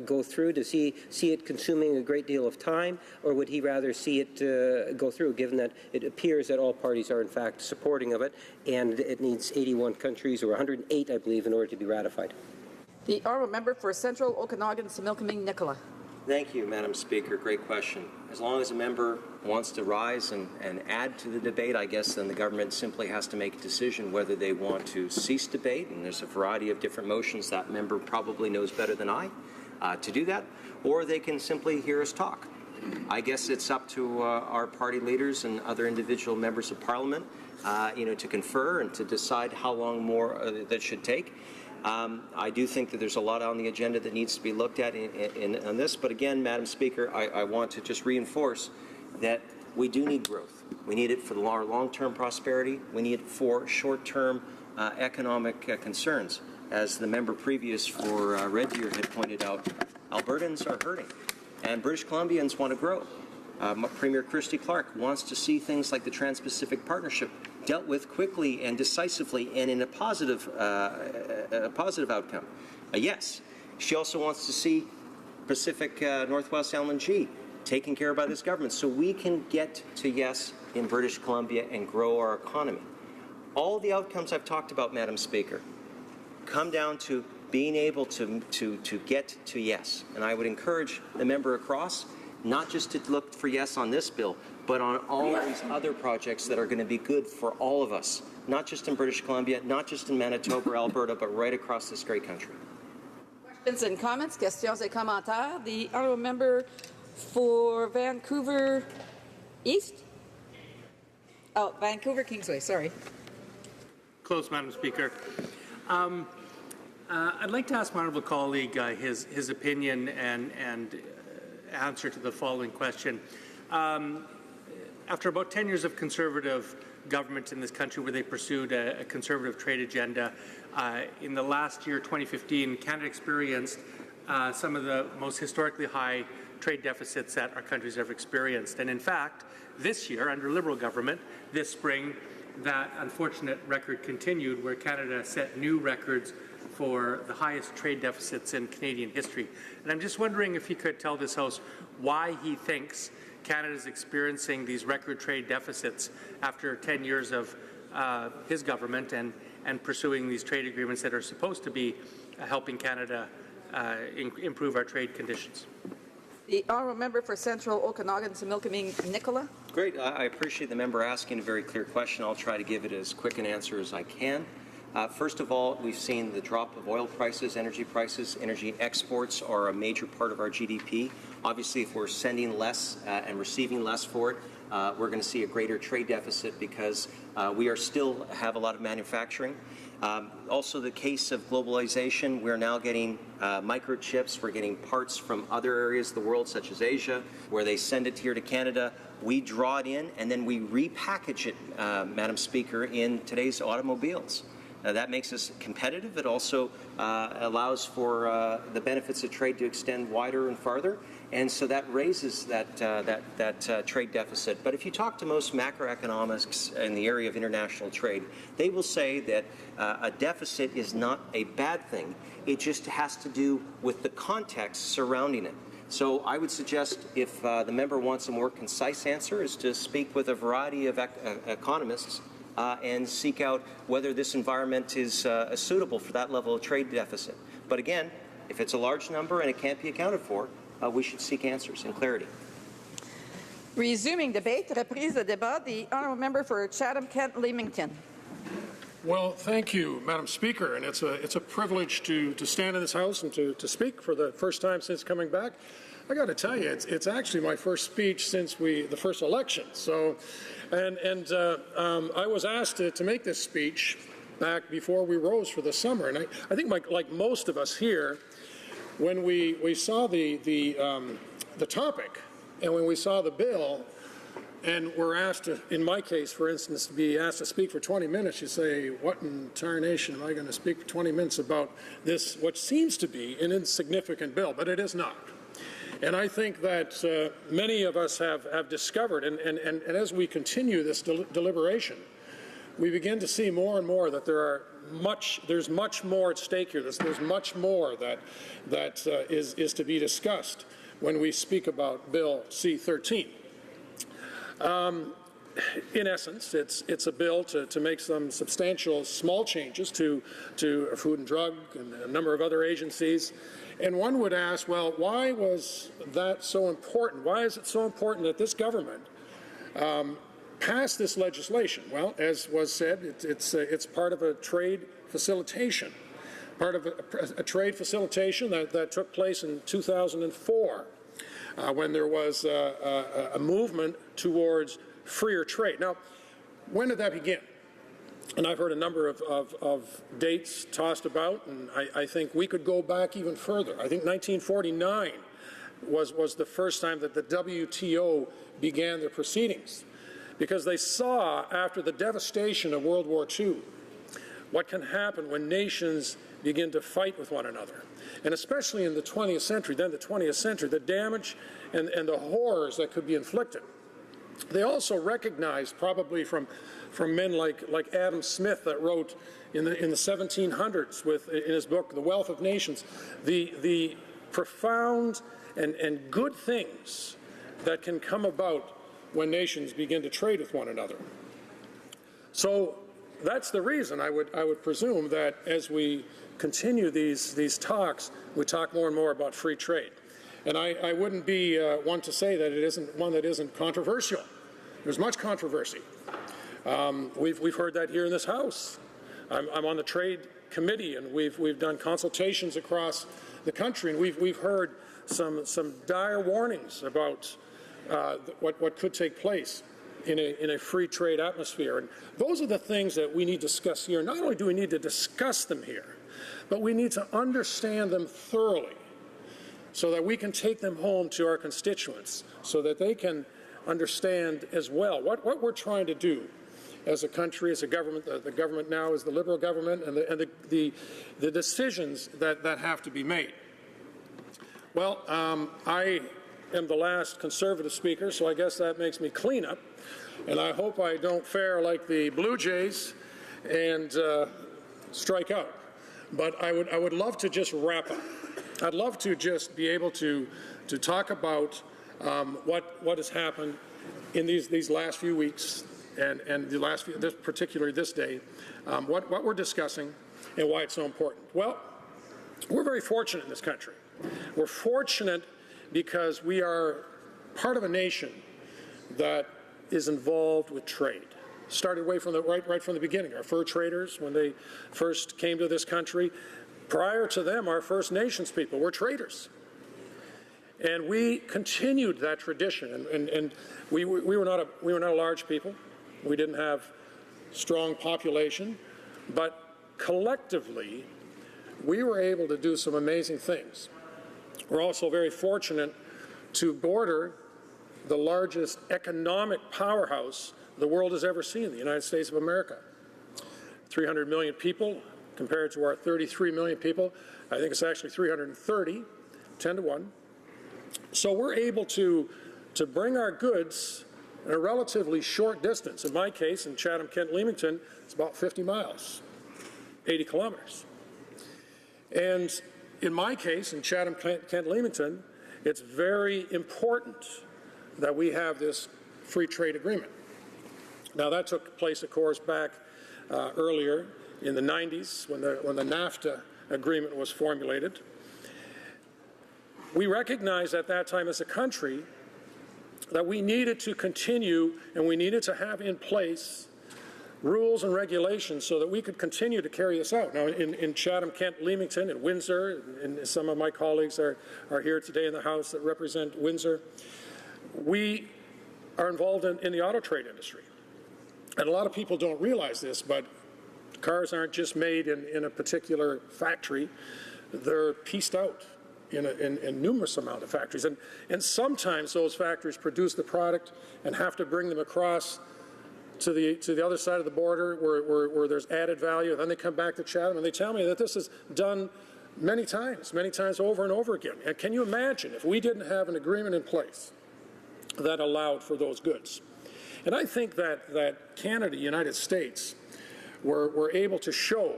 Speaker 19: go through. Does he see it consuming a great deal of time, or would he rather see it go through, given that it appears that all parties are in fact supporting of it, and it needs 81 countries, or 108, I believe, in order to be ratified?
Speaker 16: The honourable member for Central Okanagan, Similkameen Nicola.
Speaker 13: Thank you, Madam Speaker. Great question. As long as a member wants to rise and add to the debate, I guess then the government simply has to make a decision whether they want to cease debate, and there's a variety of different motions that member probably knows better than I to do that, or they can simply hear us talk. I guess it's up to our party leaders and other individual members of Parliament, to confer and to decide how long more that should take. I do think that there's a lot on the agenda that needs to be looked at on this, but again, Madam Speaker, I want to just reinforce that we do need growth. We need it for our long-term prosperity. We need it for short-term economic concerns. As the member previous for Red Deer had pointed out, Albertans are hurting, and British Columbians want to grow. Premier Christy Clark wants to see things like the Trans-Pacific Partnership dealt with quickly and decisively and in a positive outcome. Yes. She also wants to see Pacific Northwest LNG taken care of by this government so we can get to yes in British Columbia and grow our economy. All the outcomes I've talked about, Madam Speaker, come down to being able to get to yes. And I would encourage the member across not just to look for yes on this bill, but on all of these other projects that are going to be good for all of us, not just in British Columbia, not just in Manitoba or Alberta, but right across this great country.
Speaker 16: Questions and comments, questions et commentaires. The honourable member for Vancouver East? Oh, Vancouver Kingsway, sorry.
Speaker 20: Close, Madam Speaker. I'd like to ask my honourable colleague his opinion and answer to the following question. After about 10 years of Conservative government in this country where they pursued a Conservative trade agenda, in the last year, 2015, Canada experienced some of the most historically high trade deficits that our country's ever experienced. And in fact, this year, under Liberal government, this spring, that unfortunate record continued where Canada set new records for the highest trade deficits in Canadian history. And I'm just wondering if he could tell this House why he thinks Canada is experiencing these record trade deficits after 10 years of his government and pursuing these trade agreements that are supposed to be helping Canada improve our trade conditions.
Speaker 16: The honourable member for Central Okanagan, Similkameen Nicola.
Speaker 13: Great. I appreciate the member asking a very clear question. I'll try to give it as quick an answer as I can. First of all, we've seen the drop of oil prices, energy exports are a major part of our GDP. Obviously, if we're sending less and receiving less for it, we're going to see a greater trade deficit because we still have a lot of manufacturing. Also, the case of globalization, we're now getting microchips. We're getting parts from other areas of the world, such as Asia, where they send it here to Canada. We draw it in, and then we repackage it, Madam Speaker, in today's automobiles. That makes us competitive. It also allows for the benefits of trade to extend wider and farther, and so that raises that trade deficit. But if you talk to most macroeconomists in the area of international trade, they will say that a deficit is not a bad thing. It just has to do with the context surrounding it. So I would suggest, if the member wants a more concise answer, is to speak with a variety of economists and seek out whether this environment is suitable for that level of trade deficit. But again, if it's a large number and it can't be accounted for, we should seek answers and clarity.
Speaker 16: Resuming debate, reprise de débat, the honourable member for Chatham-Kent-Leamington.
Speaker 2: Well, thank you, Madam Speaker, and it's a privilege to stand in this House and to speak for the first time since coming back. I got to tell you, it's actually my first speech since the first election. So, and I was asked to make this speech back before we rose for the summer. And I think like most of us here, when we saw the topic and when we saw the bill, and we're asked to, in my case, for instance, to be asked to speak for 20 minutes, you say, what in tarnation am I going to speak for 20 minutes about this, what seems to be an insignificant bill, but it is not. And I think that many of us have discovered, and as we continue this deliberation, we begin to see more and more that there's much more at stake here. There's much more that is to be discussed when we speak about Bill C-13. In essence, it's a bill to make some substantial small changes to Food and Drug and a number of other agencies. And one would ask, well, why was that so important? Why is it so important that this government pass this legislation? Well, as was said, it's part of a trade facilitation, part of a trade facilitation that took place in 2004 when there was a movement towards freer trade. Now, when did that begin? And I've heard a number of dates tossed about, and I think we could go back even further. I think 1949 was the first time that the WTO began their proceedings, because they saw, after the devastation of World War II, what can happen when nations begin to fight with one another. And especially in the 20th century, the damage and the horrors that could be inflicted. They also recognized, probably from men like Adam Smith, that wrote in the 1700s in his book, The Wealth of Nations, the profound and good things that can come about when nations begin to trade with one another. So that's the reason I would presume that as we continue these talks, we talk more and more about free trade. And I wouldn't be one to say that it isn't one that isn't controversial. There's much controversy. We've heard that here in this House. I'm on the Trade Committee, and we've done consultations across the country, and we've heard some dire warnings about what could take place in a free trade atmosphere. And those are the things that we need to discuss here. Not only do we need to discuss them here, but we need to understand them thoroughly so that we can take them home to our constituents, so that they can understand as well what we're trying to do as a country, as a government. The government now is the Liberal government, and the decisions that have to be made. Well, I am the last Conservative speaker, so I guess that makes me cleanup, and I hope I don't fare like the Blue Jays and strike out. But I would love to just wrap up. I'd love to just be able to talk about what has happened in these last few weeks and the last few, particularly this day, what we're discussing and why it's so important. Well, we're very fortunate in this country. We're fortunate because we are part of a nation that is involved with trade. Started way from right from the beginning. Our fur traders, when they first came to this country, prior to them, our First Nations people were traders. And we continued that tradition. And we were not a large people. We didn't have strong population, but collectively, we were able to do some amazing things. We're also very fortunate to border the largest economic powerhouse the world has ever seen, the United States of America. 300 million people compared to our 33 million people. I think it's actually 330, 10 to 1. So we're able to bring our goods in a relatively short distance. In my case, in Chatham-Kent, Leamington, it's about 50 miles, 80 kilometers. And in my case, in Chatham-Kent, Leamington, it's very important that we have this free trade agreement. Now, that took place, of course, back earlier in the 90s when the NAFTA agreement was formulated. We recognized at that time as a country that we needed to continue and we needed to have in place rules and regulations so that we could continue to carry this out. Now, in Chatham-Kent, Leamington, in Windsor, and some of my colleagues are here today in the House that represent Windsor, we are involved in the auto trade industry. And a lot of people don't realize this, but Cars aren't just made in a particular factory. They're pieced out in numerous amount of factories. And sometimes those factories produce the product and have to bring them across to the other side of the border where there's added value. And then they come back to Chatham and they tell me that this is done many times over and over again. And can you imagine if we didn't have an agreement in place that allowed for those goods? And I think that Canada, United States, were able to show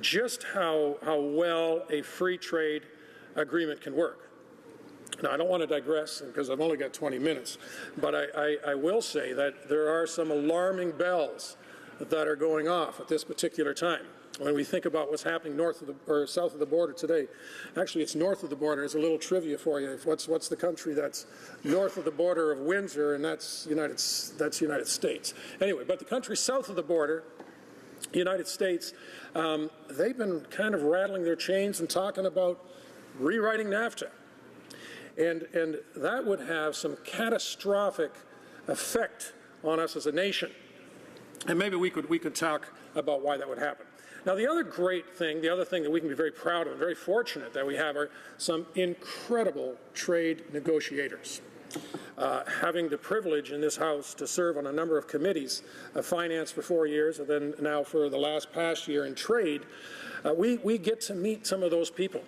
Speaker 2: just how well a free trade agreement can work. Now, I don't want to digress because I've only got 20 minutes, but I will say that there are some alarming bells that are going off at this particular time. When we think about what's happening north of or south of the border today, actually it's north of the border. There's a little trivia for you. What's the country that's north of the border of Windsor? And that's United States. Anyway, but the country south of the border, United States, they've been kind of rattling their chains and talking about rewriting NAFTA. And that would have some catastrophic effect on us as a nation. And maybe we could talk about why that would happen. Now, the other great thing, the other thing that we can be very proud of and very fortunate that we have are some incredible trade negotiators. Having the privilege in this House to serve on a number of committees of finance for 4 years and then now for the past year in trade, we get to meet some of those people.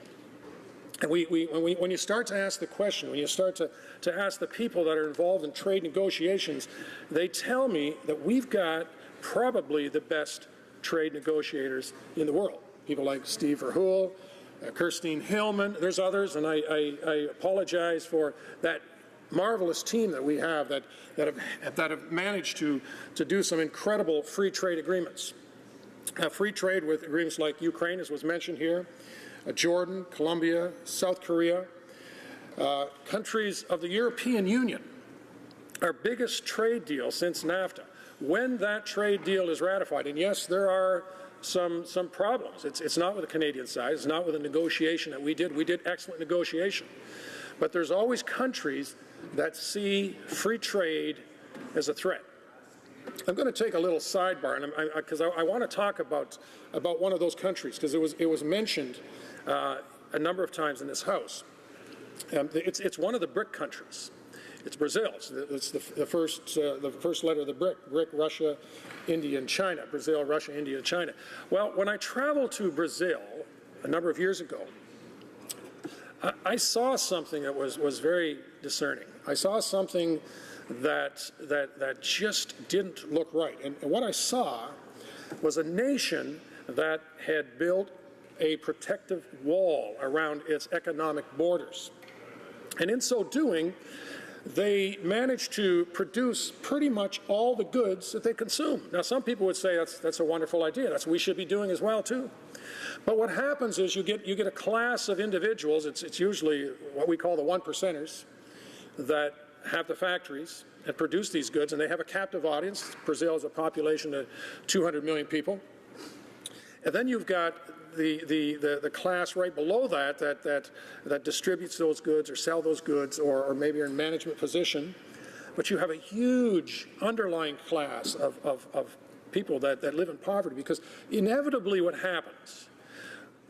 Speaker 2: And when you start to ask the question, when you start to ask the people that are involved in trade negotiations, they tell me that we've got probably the best trade negotiators in the world. People like Steve Verhoeven, Kirstine Hillman, there's others, and I apologize for that marvelous team that we have that have managed to do some incredible free trade agreements. Free trade with agreements like Ukraine, as was mentioned here, Jordan, Colombia, South Korea, countries of the European Union, our biggest trade deal since NAFTA. When that trade deal is ratified, and yes, there are some problems. It's not with the Canadian side. It's not with the negotiation that we did. We did excellent negotiation. But there's always countries that see free trade as a threat. I'm going to take a little sidebar, because I want to talk about one of those countries, because it was mentioned a number of times in this House. It's one of the BRIC countries. It's Brazil. It's the first letter of the BRIC, Russia, India, and China. Brazil, Russia, India, and China. Well, when I traveled to Brazil a number of years ago, I saw something that was very discerning. I saw something that just didn't look right. And what I saw was a nation that had built a protective wall around its economic borders. And in so doing, they managed to produce pretty much all the goods that they consume. Now, some people would say that's a wonderful idea. That's what we should be doing as well, too. But what happens is you get a class of individuals, it's usually what we call the 1%ers, that have the factories and produce these goods, and they have a captive audience. Brazil has a population of 200 million people. And then you've got the class right below that distributes those goods or sell those goods or maybe are in management position. But you have a huge underlying class of people that live in poverty, because inevitably what happens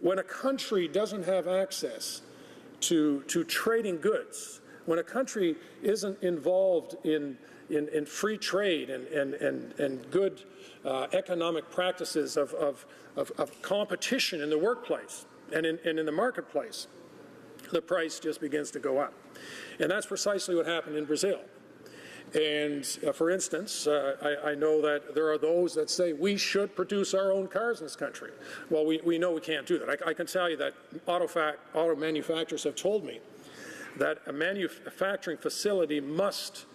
Speaker 2: when a country doesn't have access to trading goods, when a country isn't involved in free trade and good economic practices of competition in the workplace and in the marketplace, the price just begins to go up. And that's precisely what happened in Brazil. And for instance, I know that there are those that say we should produce our own cars in this country. Well, we know we can't do that. I can tell you that auto manufacturers have told me that a manufacturing facility must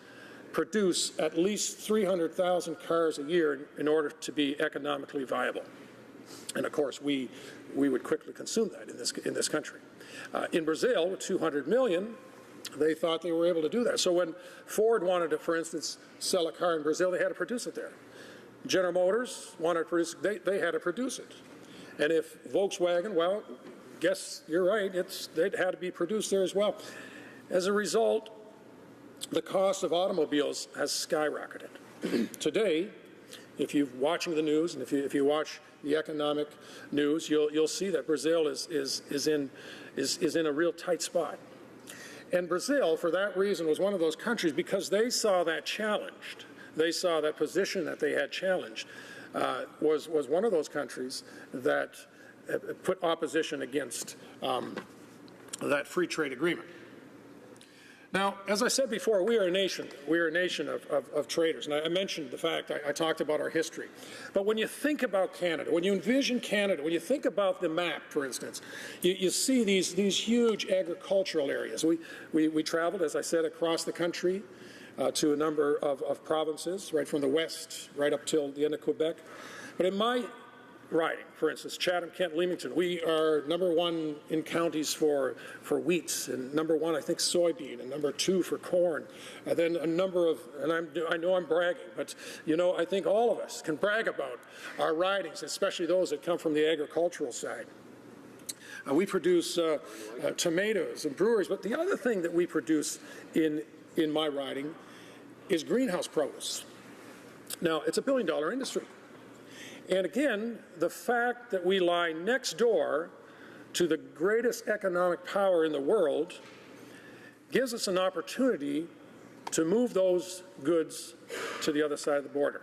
Speaker 2: produce at least 300,000 cars a year in order to be economically viable. And of course, we would quickly consume that in this country. In Brazil, with 200 million, they thought they were able to do that. So when Ford wanted to, for instance, sell a car in Brazil, they had to produce it there. General Motors wanted to produce it, they had to produce it. And if Volkswagen, well, guess you're right, it had to be produced there as well. As a result, the cost of automobiles has skyrocketed. Today, if you're watching the news and if you watch the economic news, you'll see that Brazil is in a real tight spot. And Brazil, for that reason, was one of those countries, because they saw that challenged. They saw that position that they had challenged, was one of those countries that put opposition against that free trade agreement. Now, as I said before, we are a nation. We are a nation of traders. And I mentioned the fact, I talked about our history. But when you think about Canada, when you envision Canada, when you think about the map, for instance, you see these huge agricultural areas. We traveled, as I said, across the country to a number of provinces, right from the west right up till the end of Quebec. But in my riding, for instance, Chatham, Kent, Leamington, we are #1 in counties for wheats, and #1, I think, soybean, and #2 for corn. And then a number of, and I know I'm bragging, but you know, I think all of us can brag about our ridings, especially those that come from the agricultural side. We produce tomatoes and breweries, but the other thing that we produce in my riding is greenhouse produce. Now, it's a billion-dollar industry. And again, the fact that we lie next door to the greatest economic power in the world gives us an opportunity to move those goods to the other side of the border.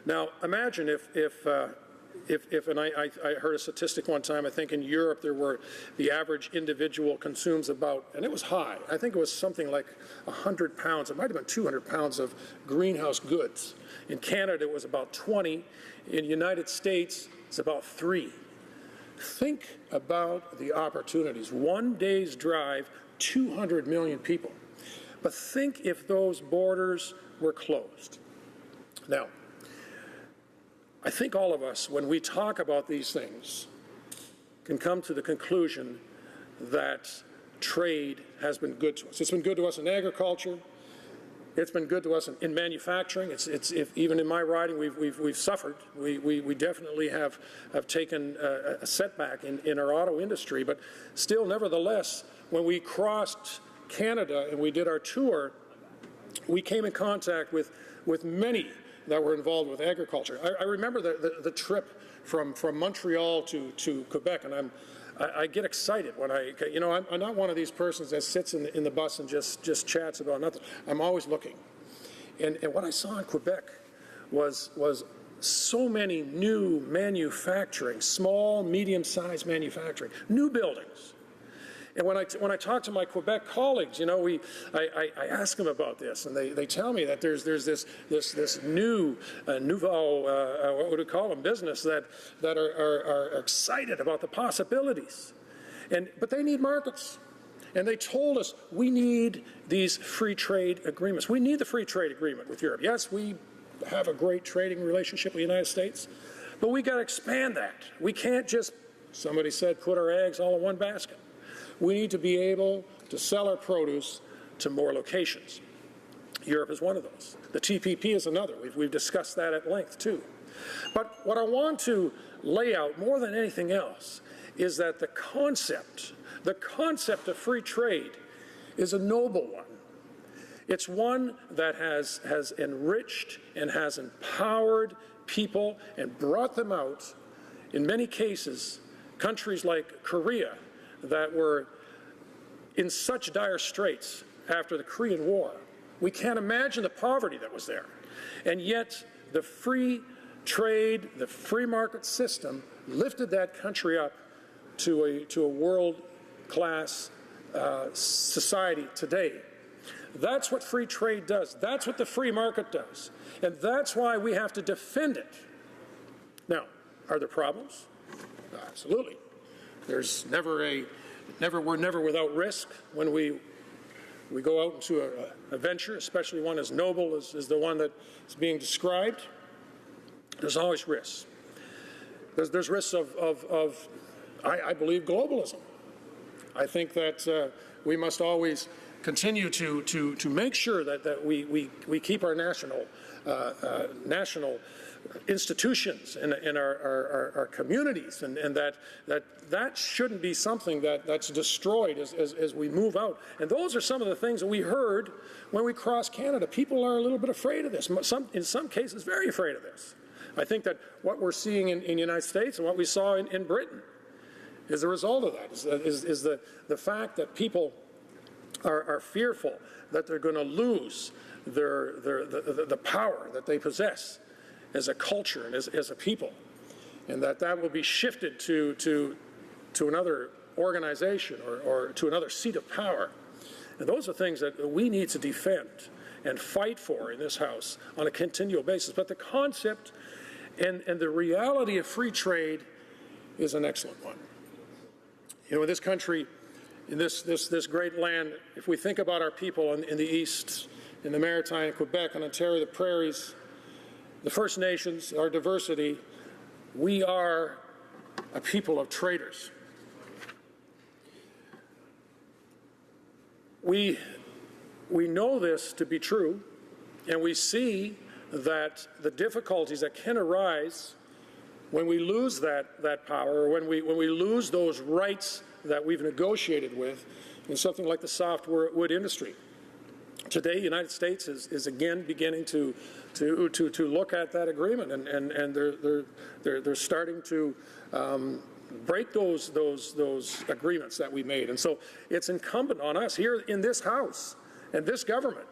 Speaker 2: Now, imagine if and I heard a statistic one time, I think in Europe the average individual consumes about, and it was high, I think it was something like 100 pounds, it might have been 200 pounds of greenhouse goods. In Canada, it was about 20. In the United States, it's about 3. Think about the opportunities. 1 day's drive, 200 million people. But think if those borders were closed. Now, I think all of us, when we talk about these things, can come to the conclusion that trade has been good to us. It's been good to us in agriculture. It's been good to us in manufacturing. Even in my riding, we've suffered. We definitely have taken a setback in our auto industry. But still, nevertheless, when we crossed Canada and we did our tour, we came in contact with many that were involved with agriculture. I remember the trip from Montreal to Quebec, and I get excited when I'm not one of these persons that sits in the bus and just chats about nothing. I'm always looking. And what I saw in Quebec was so many new manufacturing, small, medium-sized manufacturing, new buildings. And when I talk to my Quebec colleagues, I ask them about this, and they tell me that there's this nouveau, what would we call them, business that are excited about the possibilities, but they need markets. And they told us we need these free trade agreements. We need the free trade agreement with Europe. Yes, we have a great trading relationship with the United States, but we got to expand that. We can't just, somebody said, put our eggs all in one basket. We need to be able to sell our produce to more locations. Europe is one of those. The TPP is another. We've discussed that at length, too. But what I want to lay out more than anything else is that the concept of free trade is a noble one. It's one that has enriched and has empowered people and brought them out, in many cases, countries like Korea, that were in such dire straits after the Korean War. We can't imagine the poverty that was there. And yet, the free trade, the free market system lifted that country up to a world-class society today. That's what free trade does. That's what the free market does. And that's why we have to defend it. Now, are there problems? Absolutely. There's we're never without risk when we go out into a venture, especially one as noble as the one that is being described. There's always risks. There's risks of I believe, globalism. I think that we must always continue to make sure that we keep our national institutions and our communities, and that shouldn't be something that's destroyed as we move out. And those are some of the things that we heard when we crossed Canada. People are a little bit afraid of this. In some cases, very afraid of this. I think that what we're seeing in the United States and what we saw in Britain is a result of that, is the fact that people are fearful that they're going to lose the power that they possess as a culture and as a people, and that will be shifted to another organization or to another seat of power. And those are things that we need to defend and fight for in this House on a continual basis. But the concept and the reality of free trade is an excellent one. You know, in this country, in this great land, if we think about our people in the East, in the Maritime, Quebec and Ontario, the prairies, the First Nations, our diversity, we are a people of traders. We know this to be true, and we see that the difficulties that can arise when we lose that power, or when we lose those rights that we've negotiated with in something like the softwood industry. Today, the United States is again beginning to look at that agreement, and they're starting to break those agreements that we made. And so it's incumbent on us here in this House and this government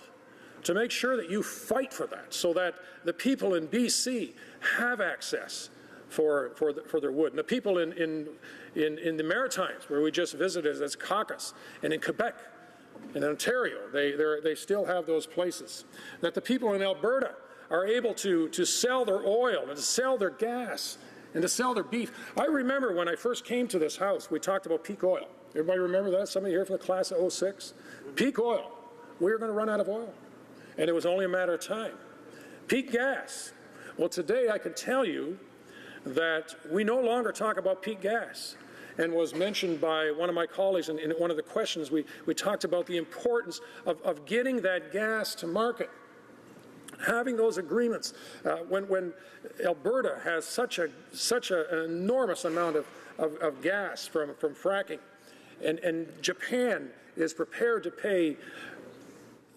Speaker 2: to make sure that you fight for that, so that the people in BC have access for their wood. And the people in the Maritimes, where we just visited as caucus, and in Quebec and Ontario, they still have those places. That the people in Alberta are able to sell their oil and to sell their gas and to sell their beef. I remember when I first came to this House, we talked about peak oil. Everybody remember that? Somebody here from the class of 06? Peak oil. We were going to run out of oil. And it was only a matter of time. Peak gas. Well, today I can tell you that we no longer talk about peak gas. And was mentioned by one of my colleagues in one of the questions, we talked about the importance of getting that gas to market. Having those agreements, when Alberta has such an enormous amount of gas from fracking, and Japan is prepared to pay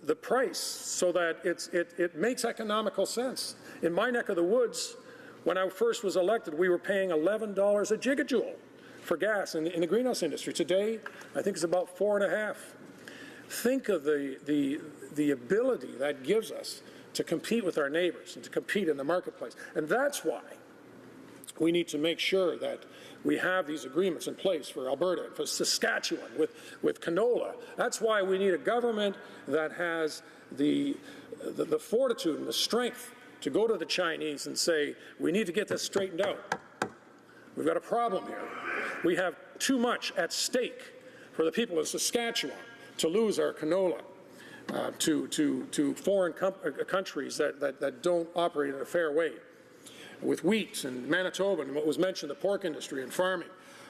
Speaker 2: the price so that it makes economical sense. In my neck of the woods, when I first was elected, we were paying $11 a gigajoule for gas in the greenhouse industry. Today, I think it's about $4.50. Think of the ability that gives us to compete with our neighbors and to compete in the marketplace. And that's why we need to make sure that we have these agreements in place for Alberta and for Saskatchewan with canola. That's why we need a government that has the fortitude and the strength to go to the Chinese and say, we need to get this straightened out. We've got a problem here. We have too much at stake for the people of Saskatchewan to lose our canola to foreign countries that don't operate in a fair way. With wheat and Manitoba and what was mentioned, the pork industry and farming.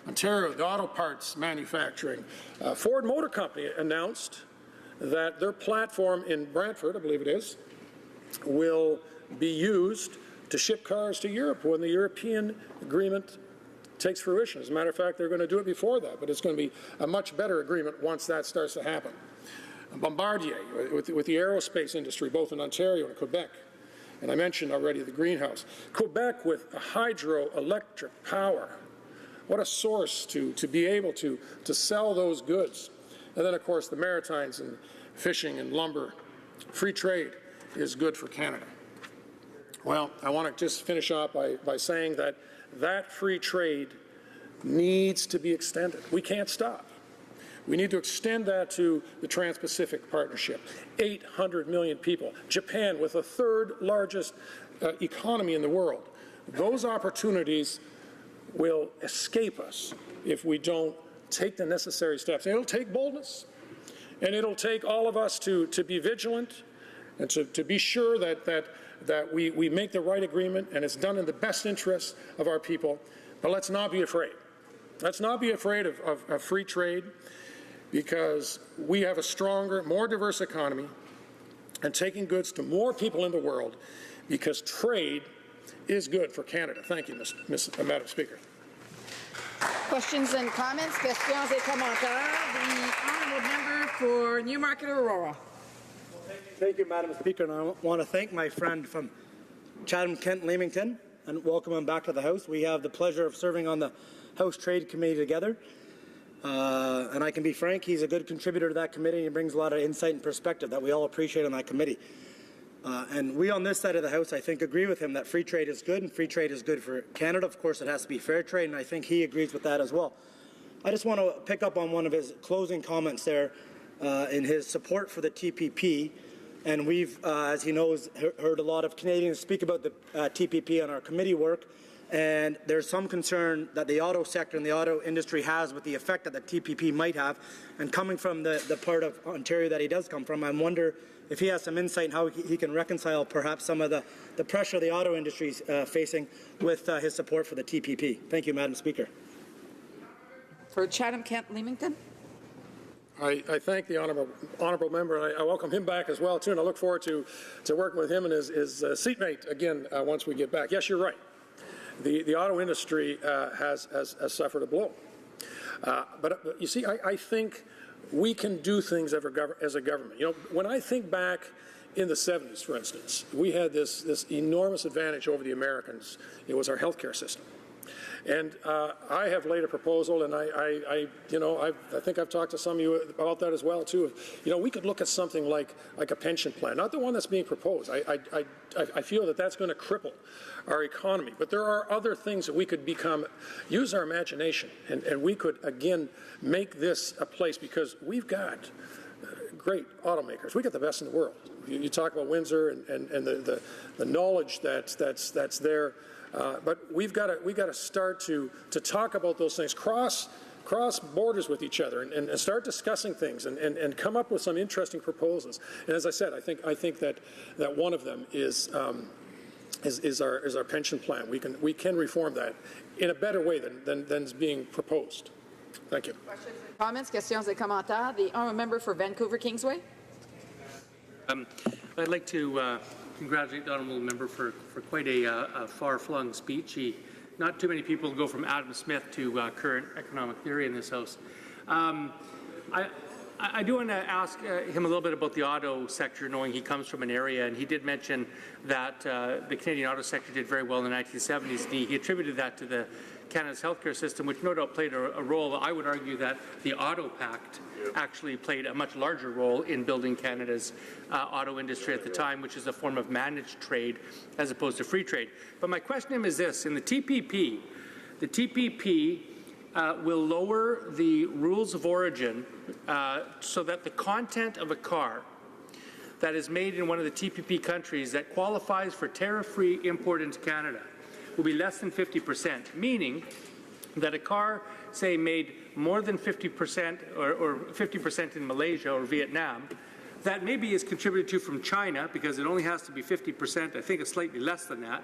Speaker 2: Ontario, the auto parts manufacturing. Ford Motor Company announced that their platform in Brantford, I believe it is, will be used to ship cars to Europe when the European agreement takes fruition. As a matter of fact, they're going to do it before that, but it's going to be a much better agreement once that starts to happen. Bombardier, with the aerospace industry, both in Ontario and Quebec. And I mentioned already the greenhouse. Quebec with hydroelectric power. What a source to be able to sell those goods. And then, of course, the Maritimes and fishing and lumber. Free trade is good for Canada. Well, I want to just finish off by saying that free trade needs to be extended. We can't stop. We need to extend that to the Trans-Pacific Partnership. 800 million people. Japan with the third largest economy in the world. Those opportunities will escape us if we don't take the necessary steps. And it'll take boldness. And it'll take all of us to be vigilant and to be sure that we make the right agreement and it's done in the best interest of our people. But let's not be afraid. Let's not be afraid of free trade, because we have a stronger, more diverse economy and taking goods to more people in the world, because trade is good for Canada. Thank you, Madam Speaker.
Speaker 16: Questions and comments? Questions et commentaires. The honourable member for Newmarket Aurora.
Speaker 10: Thank you, Madam Speaker, and I want to thank my friend from Chatham-Kent-Leamington and welcome him back to the House. We have the pleasure of serving on the House Trade Committee together. And I can be frank, he's a good contributor to that committee. He brings a lot of insight and perspective that we all appreciate on that committee. And we on this side of the House, I think, agree with him that free trade is good, and free trade is good for Canada. Of course, it has to be fair trade, and I think he agrees with that as well. I just want to pick up on one of his closing comments there in his support for the TPP. And we've, as he knows, heard a lot of Canadians speak about the TPP on our committee work. And there's some concern that the auto sector and the auto industry has with the effect that the TPP might have. And coming from the part of Ontario that he does come from, I wonder if he has some insight in how he can reconcile perhaps some of the pressure the auto industry is facing with his support for the TPP. Thank you, Madam Speaker.
Speaker 16: For Chatham-Kent-Leamington.
Speaker 2: I thank the honourable member, and I welcome him back as well, too, and I look forward to working with him and his seatmate again once we get back. Yes, you're right. The auto industry has suffered a blow. But you see, I think we can do things as a government. You know, when I think back in the 70s, for instance, we had this enormous advantage over the Americans. It was our healthcare system. And I have laid a proposal, and I think I've talked to some of you about that as well too. You know, we could look at something like a pension plan, not the one that's being proposed. I feel that that's going to cripple our economy. But there are other things that we could use our imagination, and we could again make this a place, because we've got great automakers. We got the best in the world. You talk about Windsor and the knowledge that's there. But we've got to start to talk about those things, cross borders with each other, and start discussing things, and come up with some interesting proposals. And as I said, I think that one of them is our pension plan. We can reform that in a better way than is being proposed. Thank you.
Speaker 16: Questions and comments, questions et commentaires. The honourable member for Vancouver Kingsway.
Speaker 20: I'd like to congratulate the honourable member for quite a far-flung speech. Not too many people go from Adam Smith to current economic theory in this House. I do want to ask him a little bit about the auto sector, knowing he comes from an area, and he did mention that the Canadian auto sector did very well in the 1970s, and he attributed that to Canada's healthcare system, which no doubt played a role. I would argue that the Auto Pact actually played a much larger role in building Canada's auto industry at the time, which is a form of managed trade as opposed to free trade. But my question to him is this: in the TPP will lower the rules of origin so that the content of a car that is made in one of the TPP countries that qualifies for tariff-free import into Canada will be less than 50%, meaning that a car, say, made more than 50% or 50% in Malaysia or Vietnam, that maybe is contributed to from China, because it only has to be 50%, I think it's slightly less than that,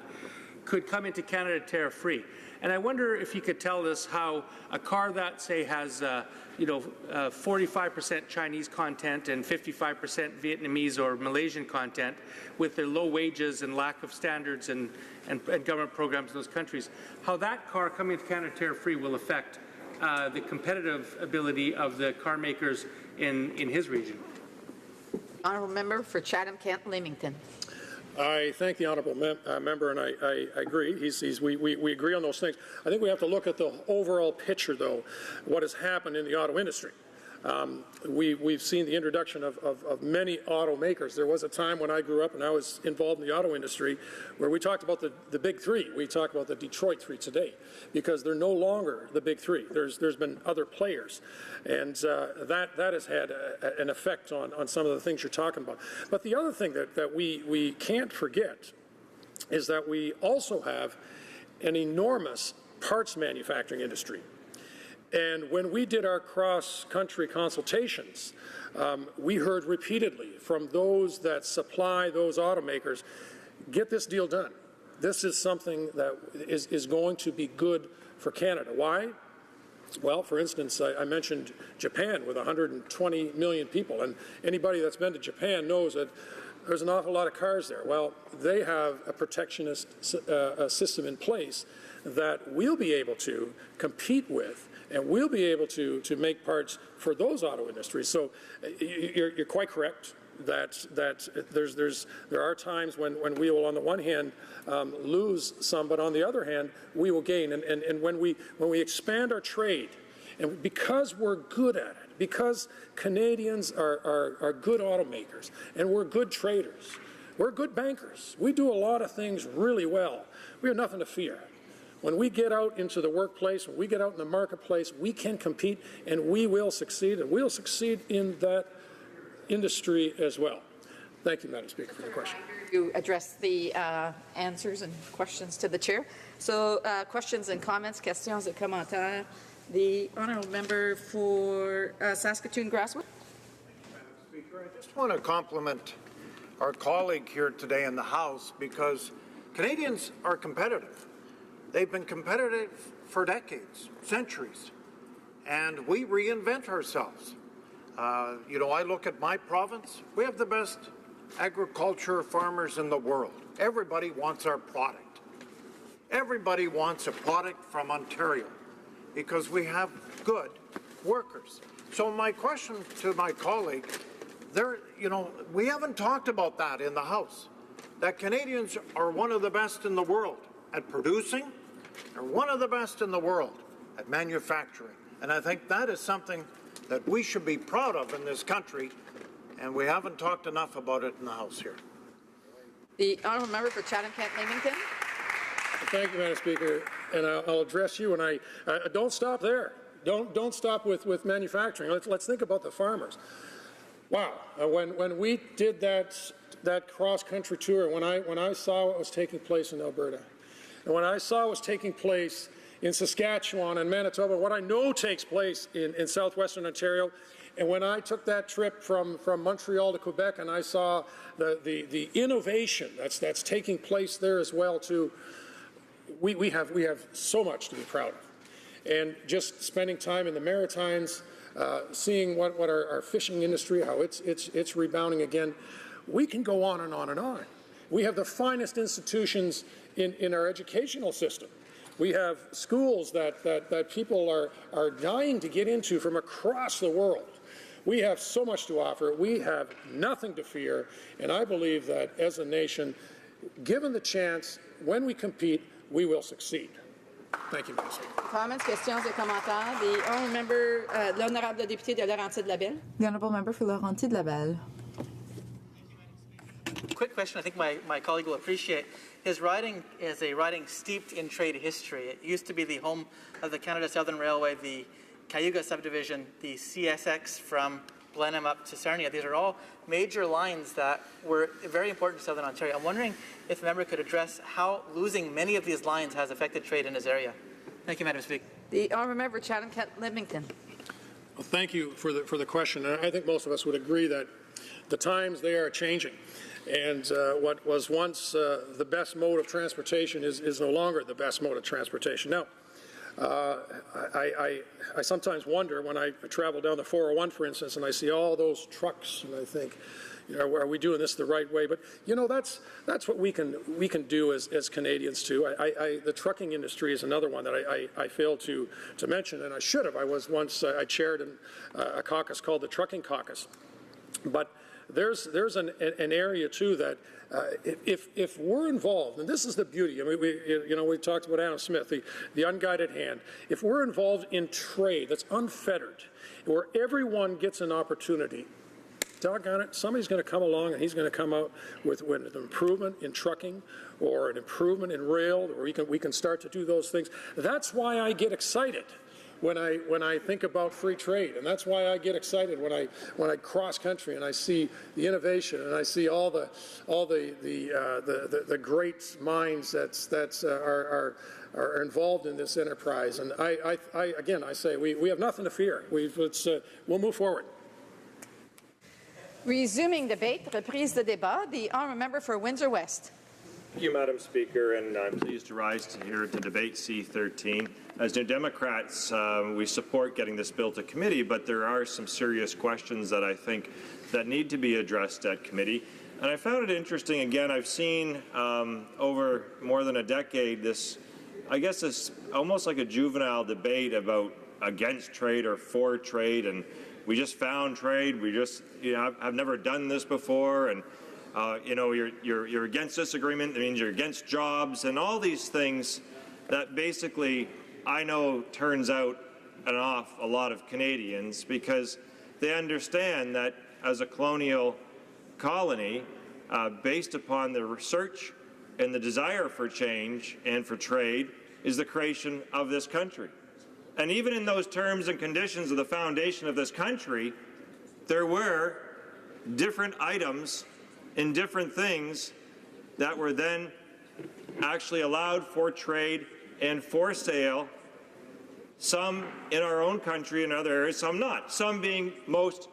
Speaker 20: could come into Canada tariff-free. And I wonder if you could tell us how a car that, say, has 45% Chinese content and 55% Vietnamese or Malaysian content, with their low wages and lack of standards and government programs in those countries, how that car coming to Canada tariff-free will affect the competitive ability of the car makers in his region.
Speaker 16: Honourable member for Chatham-Kent-Leamington.
Speaker 2: I thank the honourable member, and I agree. We agree on those things. I think we have to look at the overall picture, though, what has happened in the auto industry. We've seen the introduction of many automakers. There was a time when I grew up and I was involved in the auto industry where we talked about the big three. We talk about the Detroit three today, because they're no longer the big three. There's been other players, and that has had an effect on some of the things you're talking about. But the other thing that we can't forget is that we also have an enormous parts manufacturing industry. And when we did our cross-country consultations, we heard repeatedly from those that supply those automakers, get this deal done. This is something that is going to be good for Canada. Why? Well, for instance, I mentioned Japan with 120 million people, and anybody that's been to Japan knows that there's an awful lot of cars there. Well, they have a protectionist system in place that we'll be able to compete with, and we'll be able to make parts for those auto industries. So you're quite correct. that there are times when we will, on the one hand, lose some, but on the other hand, we will gain. And when we expand our trade, and because we're good at it, because Canadians are good automakers and we're good traders, we're good bankers, we do a lot of things really well, we have nothing to fear. When we get out into the workplace, when we get out in the marketplace, we can compete and we will succeed, and we'll succeed in that industry as well. Thank you, Madam Speaker, for the question.
Speaker 16: You address the answers and questions to the chair. So questions and comments, questions et commentaires. The honourable member for Saskatoon Grasswood.
Speaker 11: Madam Speaker, I just want to compliment our colleague here today in the House, because Canadians are competitive. They've been competitive for decades, centuries, and we reinvent ourselves. You know, I look at my province, we have the best agriculture farmers in the world. Everybody wants our product. Everybody wants a product from Ontario because we have good workers. So my question to my colleague, we haven't talked about that in the House, that Canadians are one of the best in the world at producing, are one of the best in the world at manufacturing. And I think that is something that we should be proud of in this country, and we haven't talked enough about it in the House here.
Speaker 16: The honourable member for Chatham-Kent-Leamington.
Speaker 2: Thank you, Madam Speaker, and I'll address you. And I don't stop there. Don't stop with manufacturing. Let's think about the farmers. Wow, when we did that cross-country tour, when I saw what was taking place in Alberta, and when I saw what was taking place in Saskatchewan and Manitoba, what I know takes place in southwestern Ontario, and when I took that trip from Montreal to Quebec and I saw the innovation that's taking place there as well too, we have so much to be proud of. And just spending time in the Maritimes, seeing what our fishing industry, how it's rebounding again, we can go on and on and on. We have the finest institutions in our educational system. We have schools that people are dying to get into from across the world. We have so much to offer. We have nothing to fear. And I believe that as a nation, given the chance, when we compete, we will succeed. Thank you, Mr. Speaker.
Speaker 16: Comments, questions et commentaires. The honourable member, l'honorable député de Laurentides-Labelle.
Speaker 9: The honourable member for Laurentides-Labelle.
Speaker 17: Quick question I think my colleague will appreciate. His riding is a riding steeped in trade history. It used to be the home of the Canada Southern Railway, the Cayuga subdivision, the CSX from Blenheim up to Sarnia. These are all major lines that were very important to Southern Ontario. I'm wondering if the member could address how losing many of these lines has affected trade in his area. Thank you, Madam Speaker.
Speaker 16: The honourable member Chatham-Kent-Leamington.
Speaker 2: Well, thank you for the question. I think most of us would agree that the times, they are changing. And what was once the best mode of transportation is no longer the best mode of transportation. Now, I sometimes wonder when I travel down the 401, for instance, and I see all those trucks, and I think, are we doing this the right way? But that's what we can do as Canadians too. The trucking industry is another one that I failed to mention, and I should have. I was once I chaired a caucus called the Trucking Caucus, but there's an area too that if we're involved, and this is the beauty. I mean, we talked about Adam Smith, the unguided hand. If we're involved in trade that's unfettered, where everyone gets an opportunity, doggone it, somebody's going to come along and he's going to come out with an improvement in trucking or an improvement in rail, or we can start to do those things. That's why I get excited when I think about free trade, and that's why I get excited when I cross country and I see the innovation and I see all the great minds that are involved in this enterprise. And I say we have nothing to fear. We'll move forward.
Speaker 16: Resuming debate, reprise de débat. The honourable member for Windsor West.
Speaker 14: Thank you, Madam Speaker, and I'm pleased to rise here to debate C-13. As New Democrats, we support getting this bill to committee, but there are some serious questions that I think that need to be addressed at committee. And I found it interesting, again, I've seen over more than a decade this, I guess this almost like a juvenile debate about against trade or for trade, and we just found trade. We just, I've never done this before, and you're against this agreement. That means you're against jobs and all these things that basically I know turns out off a lot of Canadians because they understand that as a colonial colony, based upon the research and the desire for change and for trade, is the creation of this country. And even in those terms and conditions of the foundation of this country, there were different items and different things that were then actually allowed for trade and for sale, some in our own country and other areas, some not. Some being most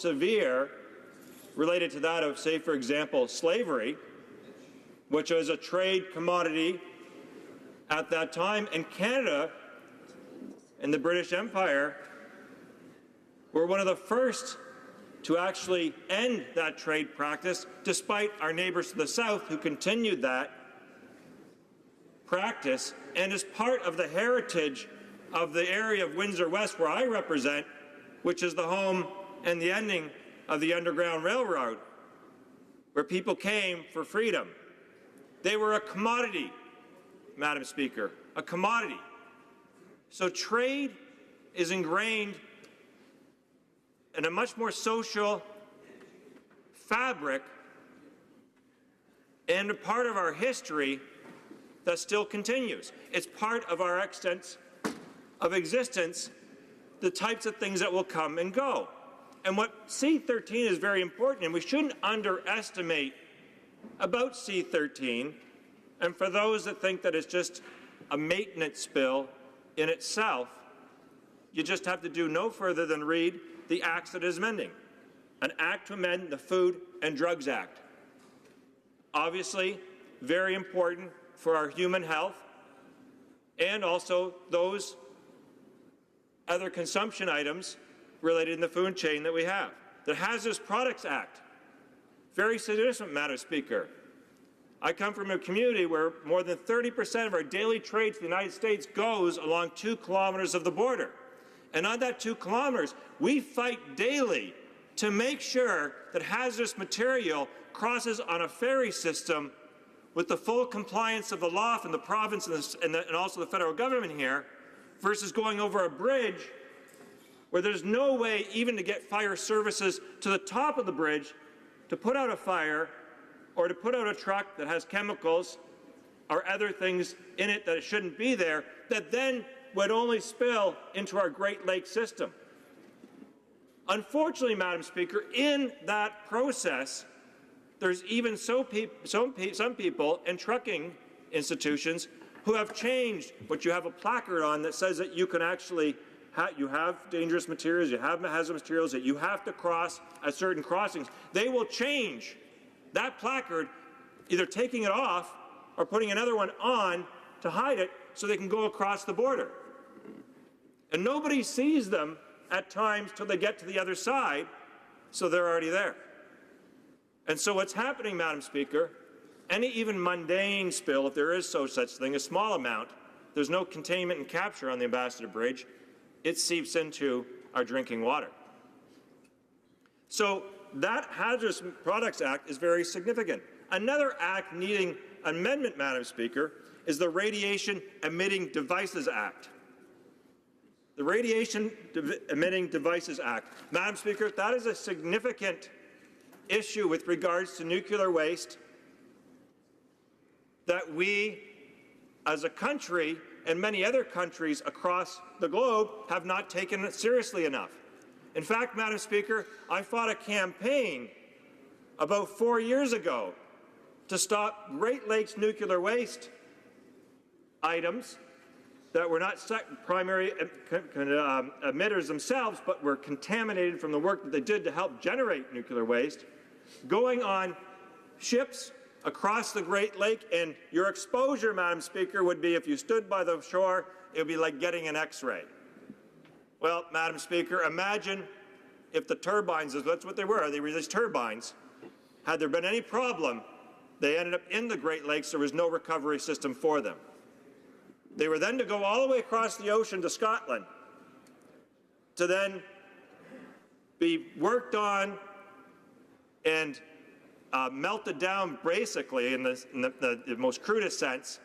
Speaker 14: severe, related to that of, say, for example, slavery, which was a trade commodity at that time, and Canada and the British Empire were one of the first to actually end that trade practice, despite our neighbors to the south who continued that practice, and is part of the heritage of the area of Windsor West where I represent, which is the home and the ending of the Underground Railroad, where people came for freedom. They were a commodity, Madam Speaker, a commodity. So trade is ingrained in a much more social fabric and a part of our history that still continues. It's part of our extent of existence, the types of things that will come and go. And what C-13 is very important, and we shouldn't underestimate about C-13, and for those that think that it's just a maintenance bill in itself, you just have to do no further than read the acts that it is amending. An act to amend the Food and Drugs Act. Obviously, very important for our human health and also those other consumption items related in the food chain that we have. The Hazardous Products Act, very significant, Madam Speaker. I come from a community where more than 30% of our daily trade to the United States goes along 2 kilometers of the border. And on that 2 kilometers, we fight daily to make sure that hazardous material crosses on a ferry system with the full compliance of the law from the province and also the federal government here, versus going over a bridge where there's no way even to get fire services to the top of the bridge to put out a fire or to put out a truck that has chemicals or other things in it that shouldn't be there, that then would only spill into our Great Lakes system. Unfortunately, Madam Speaker, in that process, there's even some people in trucking institutions who have changed what you have a placard on that says that you can actually you have dangerous materials, you have hazardous materials, that you have to cross at certain crossings. They will change that placard, either taking it off or putting another one on to hide it so they can go across the border. And nobody sees them at times till they get to the other side, so they're already there. And so what's happening, Madam Speaker, any even mundane spill, if there is such thing, a small amount, there's no containment and capture on the Ambassador Bridge, it seeps into our drinking water. So that Hazardous Products Act is very significant. Another act needing amendment, Madam Speaker, is the Radiation Emitting Devices Act. The Radiation Emitting Devices Act. Madam Speaker, that is a significant issue with regards to nuclear waste that we, as a country, and many other countries across the globe have not taken it seriously enough. In fact, Madam Speaker, I fought a campaign about 4 years ago to stop Great Lakes nuclear waste items that were not primary emitters themselves, but were contaminated from the work that they did to help generate nuclear waste, going on ships across the Great Lake, and your exposure, Madam Speaker, would be, if you stood by the shore, it would be like getting an X-ray. Well, Madam Speaker, imagine if the turbines, that's what they were these turbines, had there been any problem, they ended up in the Great Lakes, there was no recovery system for them. They were then to go all the way across the ocean to Scotland. to then be worked on and melted down basically in the most crudest sense,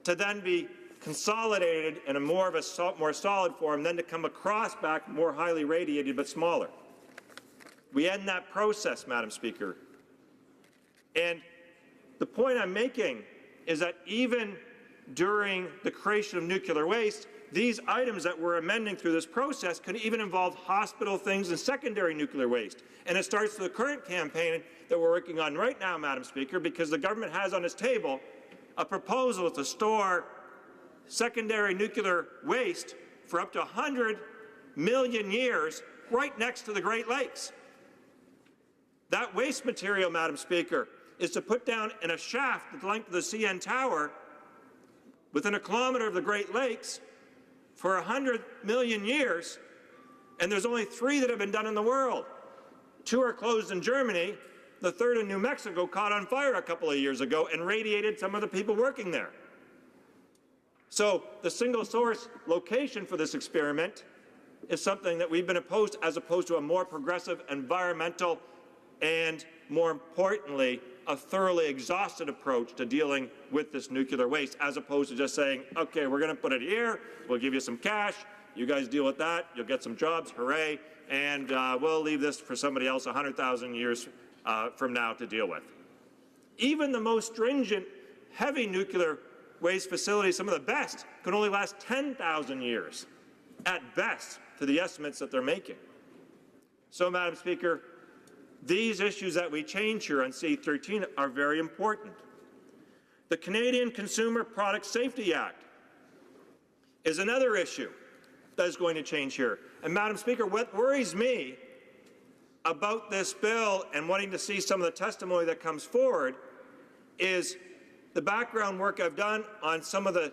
Speaker 14: to then be consolidated in a more solid form, then to come across back more highly radiated but smaller. We end that process, Madam Speaker. And the point I'm making is that even during the creation of nuclear waste, these items that we're amending through this process could even involve hospital things and secondary nuclear waste. And it starts with the current campaign that we're working on right now, Madam Speaker, because the government has on its table a proposal to store secondary nuclear waste for up to 100 million years right next to the Great Lakes. That waste material, Madam Speaker, is to put down in a shaft at the length of the CN Tower within a kilometre of the Great Lakes for 100 million years, and there's only 3 that have been done in the world. 2 are closed in Germany. The 3rd in New Mexico caught on fire a couple of years ago and radiated some of the people working there. So the single source location for this experiment is something that we've been opposed, as opposed to a more progressive environmental and, more importantly, a thoroughly exhausted approach to dealing with this nuclear waste, as opposed to just saying, okay, we're going to put it here, we'll give you some cash, you guys deal with that, you'll get some jobs, hooray, and we'll leave this for somebody else 100,000 years from now to deal with. Even the most stringent, heavy nuclear waste facilities, some of the best, can only last 10,000 years, at best, to the estimates that they're making. So, Madam Speaker, these issues that we change here on C-13 are very important. The Canadian Consumer Product Safety Act is another issue that is going to change here. And, Madam Speaker, what worries me about this bill and wanting to see some of the testimony that comes forward is the background work I've done on some of the,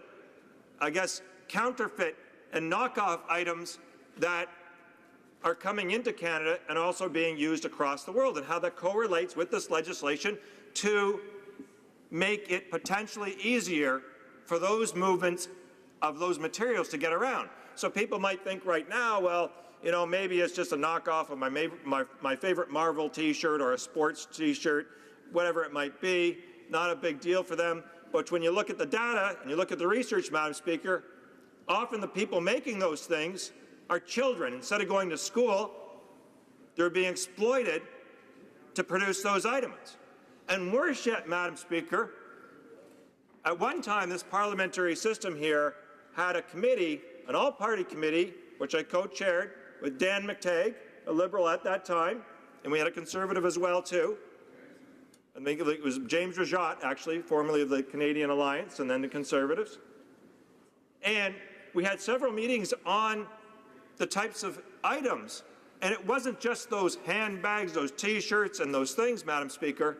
Speaker 14: I guess, counterfeit and knockoff items that are coming into Canada and also being used across the world, and how that correlates with this legislation to make it potentially easier for those movements of those materials to get around. So people might think right now, well, you know, maybe it's just a knockoff of my favorite Marvel T-shirt or a sports T-shirt, whatever it might be, not a big deal for them. But when you look at the data and you look at the research, Madam Speaker, often the people making those things are children. Instead of going to school, they're being exploited to produce those items. And worse yet, Madam Speaker, at one time this parliamentary system here had a committee, an all-party committee, which I co-chaired with Dan McTagg, a Liberal at that time, and we had a Conservative as well, too. I think it was James Rajat, actually, formerly of the Canadian Alliance, and then the Conservatives. And we had several meetings on the types of items, and it wasn't just those handbags, those T-shirts, and those things, Madam Speaker.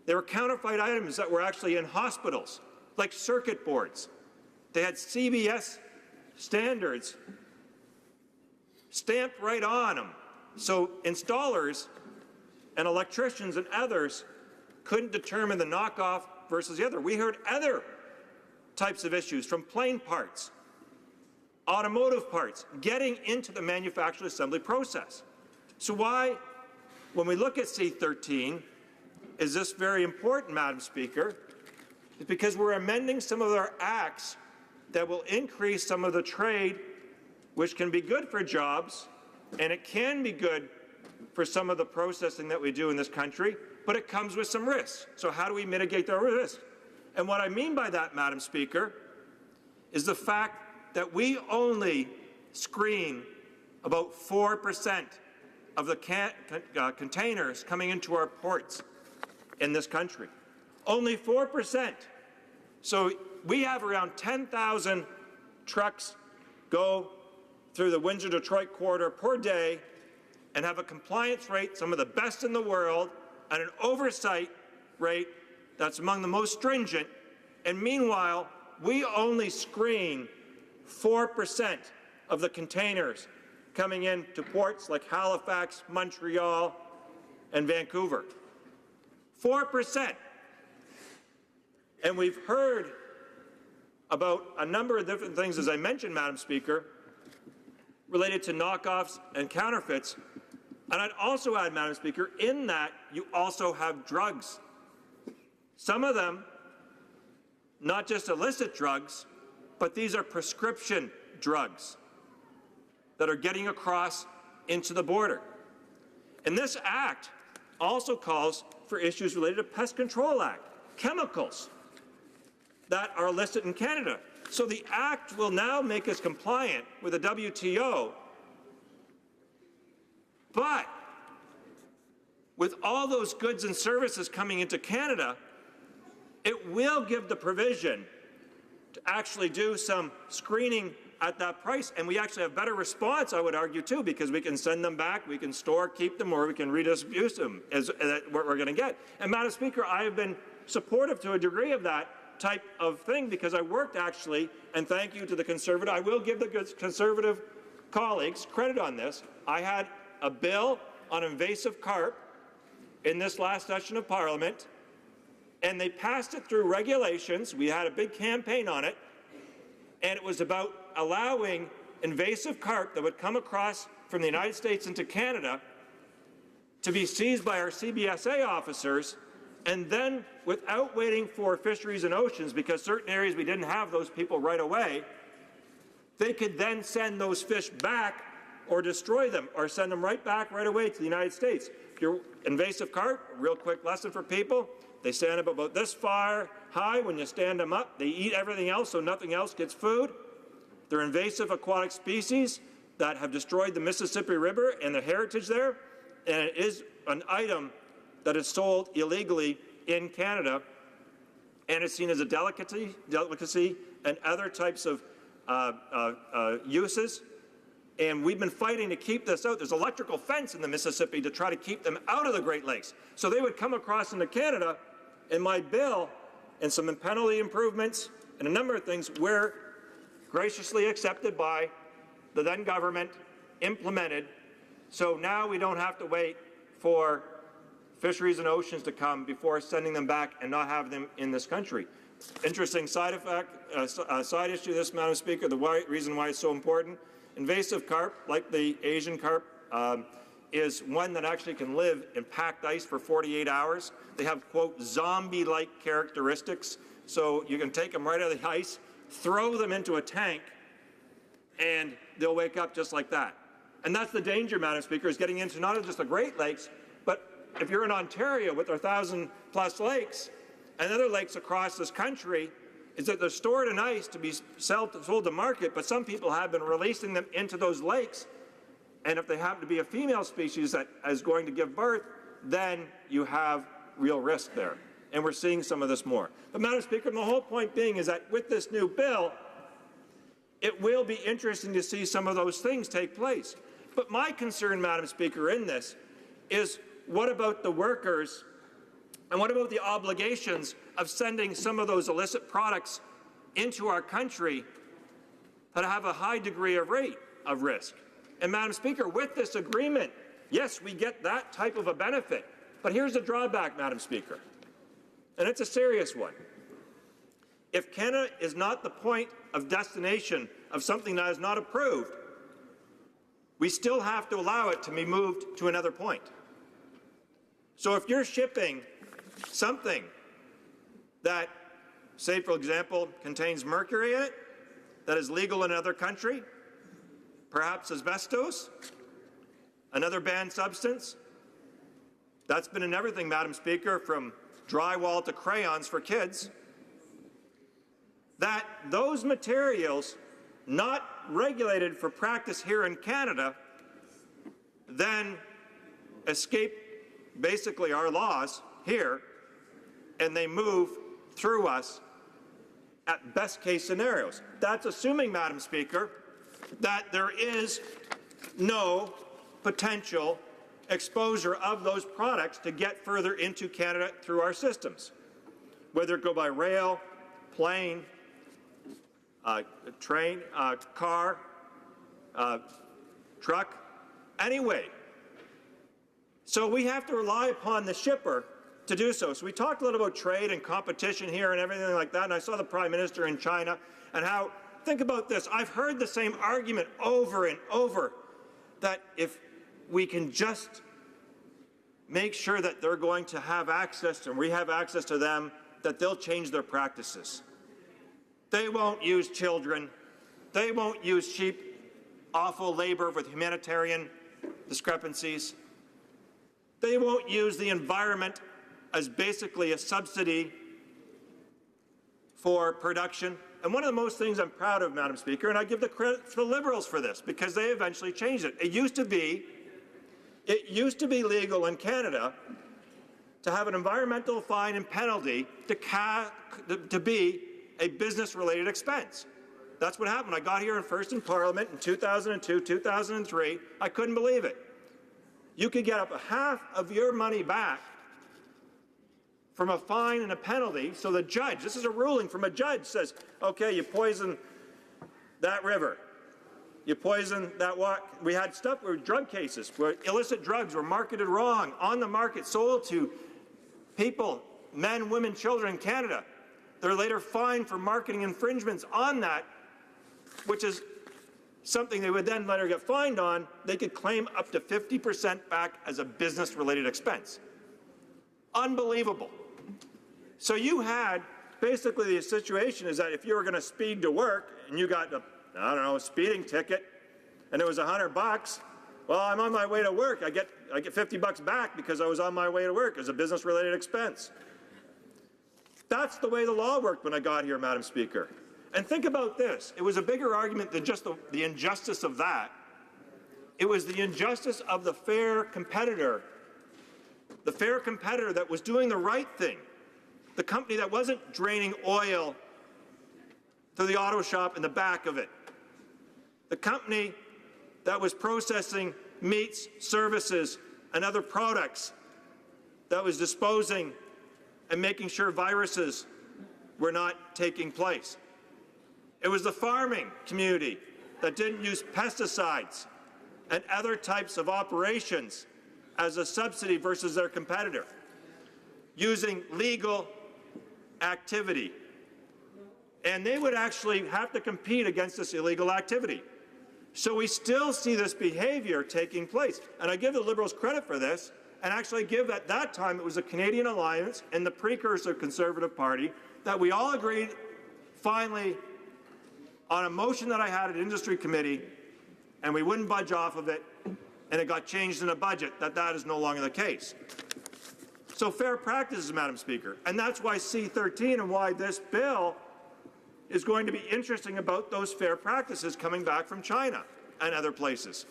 Speaker 14: They were counterfeit items that were actually in hospitals, like circuit boards. They had CBS standards stamped right on them, so installers and electricians and others couldn't determine the knockoff versus the other. We heard other types of issues, from plane parts, automotive parts, getting into the manufacturing assembly process. So why, when we look at C-13, is this very important, Madam Speaker? It's because we're amending some of our acts that will increase some of the trade, which can be good for jobs, and it can be good for some of the processing that we do in this country, but it comes with some risks. So how do we mitigate those risks? And what I mean by that, Madam Speaker, is the fact that we only screen about 4% of the containers coming into our ports in this country. Only 4%. So we have around 10,000 trucks go through the Windsor-Detroit corridor per day and have a compliance rate, some of the best in the world, and an oversight rate that's among the most stringent. And meanwhile, we only screen 4% of the containers coming into ports like Halifax, Montreal, and Vancouver. 4%. And we've heard about a number of different things, as I mentioned, Madam Speaker, related to knockoffs and counterfeits. And I'd also add, Madam Speaker, in that you also have drugs. Some of them, not just illicit drugs, but these are prescription drugs that are getting across into the border. And this act also calls for issues related to Pest Control Act, chemicals that are illicit in Canada. So the act will now make us compliant with the WTO, but with all those goods and services coming into Canada, it will give the provision to actually do some screening at that price, and we actually have better response, I would argue, too, because we can send them back, we can store, keep them, or we can redistribute them, as what we're going to get. And, Madam Speaker, I have been supportive to a degree of that type of thing because I worked actually, and thank you to the Conservative, I will give the Conservative colleagues credit on this. I had a bill on invasive carp in this last session of Parliament, and they passed it through regulations. We had a big campaign on it, and it was about allowing invasive carp that would come across from the United States into Canada to be seized by our CBSA officers, and then without waiting for Fisheries and Oceans, because certain areas we didn't have those people right away, they could then send those fish back or destroy them or send them right back right away to the United States. If you're invasive carp, a real quick lesson for people, they stand up about this far high. When you stand them up, they eat everything else so nothing else gets food. They're invasive aquatic species that have destroyed the Mississippi River and the heritage there, and it is an item that is sold illegally in Canada, and it's seen as a delicacy and other types of uses. And we've been fighting to keep this out. There's an electrical fence in the Mississippi to try to keep them out of the Great Lakes. So they would come across into Canada, and my bill and some penalty improvements and a number of things were graciously accepted by the then government, implemented. So now we don't have to wait for Fisheries and Oceans to come before sending them back and not have them in this country. Interesting side issue, this, Madam Speaker, the reason why it's so important. Invasive carp, like the Asian carp, is one that actually can live in packed ice for 48 hours. They have, quote, zombie-like characteristics. So you can take them right out of the ice, throw them into a tank, and they'll wake up just like that. And that's the danger, Madam Speaker, is getting into not just the Great Lakes, but if you're in Ontario with our 1,000-plus lakes and other lakes across this country, is that they're stored in ice to be sold to market, but some people have been releasing them into those lakes, and if they happen to be a female species that is going to give birth, then you have real risk there. And we're seeing some of this more. But, Madam Speaker, the whole point being is that with this new bill, it will be interesting to see some of those things take place. But my concern, Madam Speaker, in this is what about the workers and what about the obligations of sending some of those illicit products into our country that have a high degree of risk? And, Madam Speaker, with this agreement, yes, we get that type of a benefit. But here's the drawback, Madam Speaker, and it's a serious one. If Canada is not the point of destination of something that is not approved, we still have to allow it to be moved to another point. So if you're shipping something that, say, for example, contains mercury in it, that is legal in another country, perhaps asbestos, another banned substance, that's been in everything, Madam Speaker, from drywall to crayons for kids, that those materials not regulated for practice here in Canada then escape basically our laws here, and they move through us at best case scenarios. That's assuming, Madam Speaker, that there is no potential exposure of those products to get further into Canada through our systems, whether it go by rail, plane, train, car, truck, anyway. So we have to rely upon the shipper to do so. So we talked a little about trade and competition here and everything like that, and I saw the Prime Minister in China and how
Speaker 18: think about this. I've heard the same argument over and over, that if we can just make sure that they're going to have access and we have access to them, that they'll change their practices. They won't use children. They won't use cheap, awful labor with humanitarian discrepancies. They won't use the environment as basically a subsidy for production. And one of the most things I'm proud of, Madam Speaker, and I give the credit to the Liberals for this, because they eventually changed it. It used to be legal in Canada to have an environmental fine and penalty to be a business-related expense. That's what happened. I got here first in Parliament in 2002, 2003. I couldn't believe it. You could get up a half of your money back from a fine and a penalty. So the judge, this is a ruling from a judge, says, okay, you poison that river. You poison that water. We had stuff where drug cases, where illicit drugs were marketed wrong, on the market, sold to people, men, women, children in Canada. They're later fined for marketing infringements on that, which is something they would then later get fined on. They could claim up to 50% back as a business-related expense. Unbelievable. So you had basically the situation is that if you were going to speed to work and you got a speeding ticket and it was $100, well, I'm on my way to work. I get $50 back because I was on my way to work as a business-related expense. That's the way the law worked when I got here, Madam Speaker. And think about this. It was a bigger argument than just the injustice of that. It was the injustice of the fair competitor that was doing the right thing, the company that wasn't draining oil to the auto shop in the back of it, the company that was processing meats, services, and other products, that was disposing and making sure viruses were not taking place. It was the farming community that didn't use pesticides and other types of operations as a subsidy versus their competitor, using legal activity. And they would actually have to compete against this illegal activity. So we still see this behavior taking place. And I give the Liberals credit for this, and actually give at that time it was the Canadian Alliance and the precursor Conservative Party that we all agreed finally on a motion that I had at Industry Committee, and we wouldn't budge off of it, and it got changed in a budget, that is no longer the case. So fair practices, Madam Speaker, and that's why C-13 and why this bill is going to be interesting about those fair practices coming back from China and other places,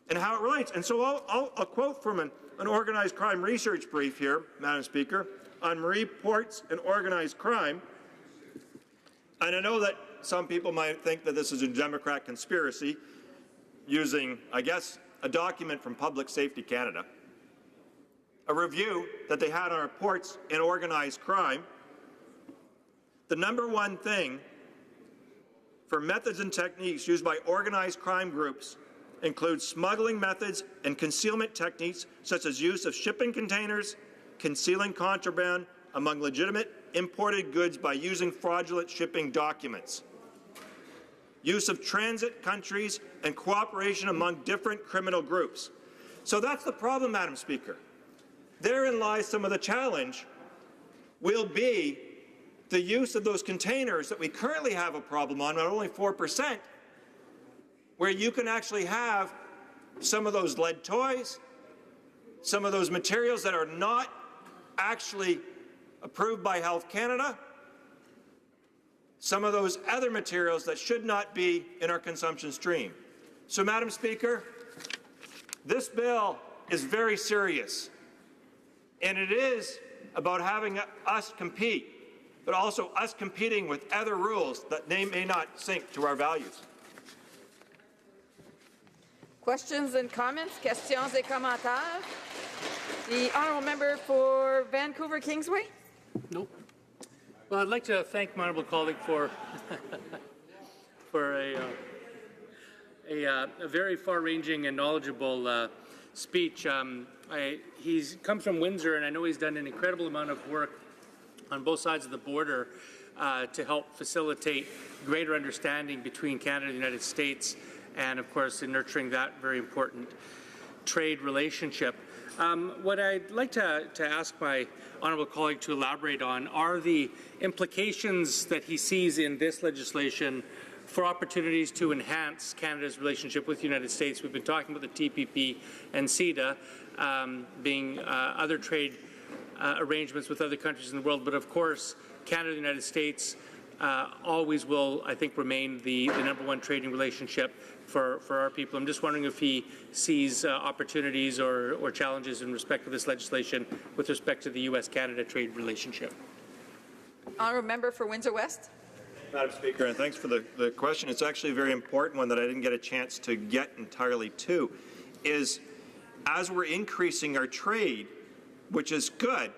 Speaker 18: and how it relates. And so I'll quote from an organized crime research brief here, Madam Speaker, on reports and organized crime. And I know that some people might think that this is a Democrat conspiracy using, I guess, a document from Public Safety Canada, a review that they had on reports in organized crime. The number one thing for methods and techniques used by organized crime groups includes smuggling methods and concealment techniques such as use of shipping containers, concealing contraband among legitimate imported goods by using fraudulent shipping documents, use of transit countries, and cooperation among different criminal groups. So that's the problem, Madam Speaker. Therein lies some of the challenge will be the use of those containers that we currently have a problem on, at only 4%, where you can actually have some of those lead toys, some of those materials that are not actually approved by Health Canada, some of those other materials that should not be in our consumption stream. So, Madam Speaker, this bill is very serious, and it is about having us compete, but also us competing with other rules that may not sync to our values.
Speaker 16: Questions and comments? Questions et commentaires? The honourable member for Vancouver Kingsway.
Speaker 20: Nope. Well, I'd like to thank my honourable colleague for a very far-ranging and knowledgeable speech. He comes from Windsor, and I know he's done an incredible amount of work on both sides of the border to help facilitate greater understanding between Canada and the United States, and of course in nurturing that very important trade relationship. What I'd like to ask my honourable colleague to elaborate on are the implications that he sees in this legislation for opportunities to enhance Canada's relationship with the United States. We've been talking about the TPP and CETA being other trade arrangements with other countries in the world, but of course Canada and the United States always will, I think, remain the #1 trading relationship for our people. I'm just wondering if he sees opportunities or challenges in respect to this legislation with respect to the U.S.-Canada trade relationship.
Speaker 16: Honourable Member for Windsor West.
Speaker 18: Madam Speaker, and thanks for the question. It's actually a very important one that I didn't get a chance to get entirely to, is as we're increasing our trade, which is good,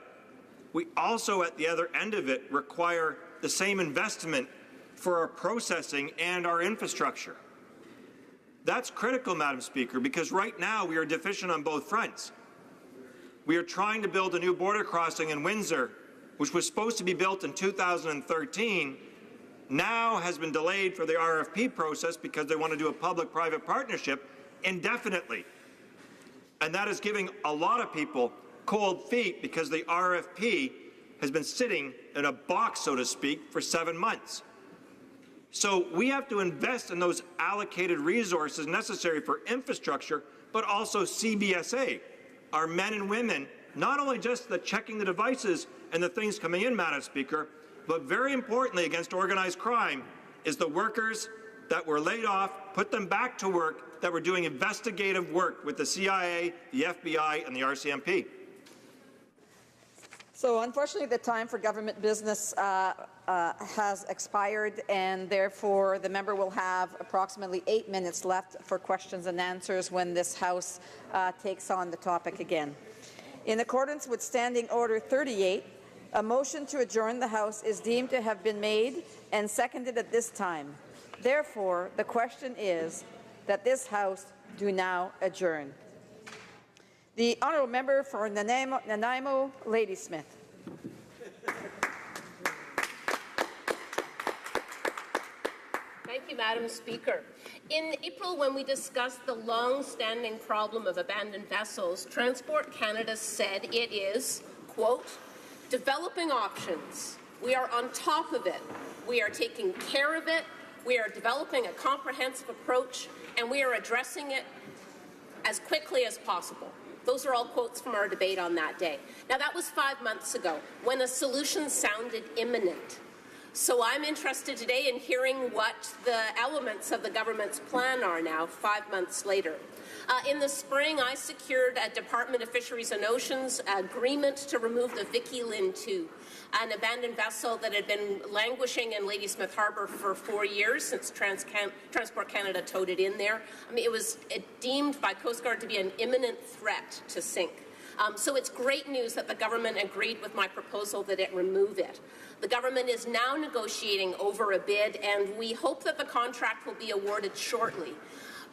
Speaker 18: we also at the other end of it require the same investment for our processing and our infrastructure. That's critical, Madam Speaker, because right now we are deficient on both fronts. We are trying to build a new border crossing in Windsor, which was supposed to be built in 2013, now has been delayed for the RFP process because they want to do a public-private partnership indefinitely. And that is giving a lot of people cold feet because the RFP has been sitting in a box, so to speak, for 7 months. So we have to invest in those allocated resources necessary for infrastructure, but also CBSA, our men and women, not only just the checking the devices and the things coming in, Madam Speaker, but very importantly against organized crime is the workers that were laid off, put them back to work, that were doing investigative work with the CIA, the FBI, and the RCMP.
Speaker 16: So unfortunately, the time for government business has expired, and therefore the member will have approximately 8 minutes left for questions and answers when this House takes on the topic again. In accordance with Standing Order 38, a motion to adjourn the House is deemed to have been made and seconded at this time. Therefore, the question is that this House do now adjourn. The honourable member for Nanaimo, Ladysmith.
Speaker 4: Thank you, Madam Speaker. In April, when we discussed the long-standing problem of abandoned vessels, Transport Canada said it is, quote, developing options. We are on top of it. We are taking care of it. We are developing a comprehensive approach, and we are addressing it as quickly as possible. Those are all quotes from our debate on that day. Now, that was 5 months ago, when a solution sounded imminent. So I'm interested today in hearing what the elements of the government's plan are now, 5 months later. In the spring, I secured a Department of Fisheries and Oceans agreement to remove the Vicky Lynn 2, an abandoned vessel that had been languishing in Ladysmith Harbour for 4 years since Transport Canada towed it in there. I mean, it was deemed by Coast Guard to be an imminent threat to sink. So it's great news that the government agreed with my proposal that it remove it. The government is now negotiating over a bid, and we hope that the contract will be awarded shortly.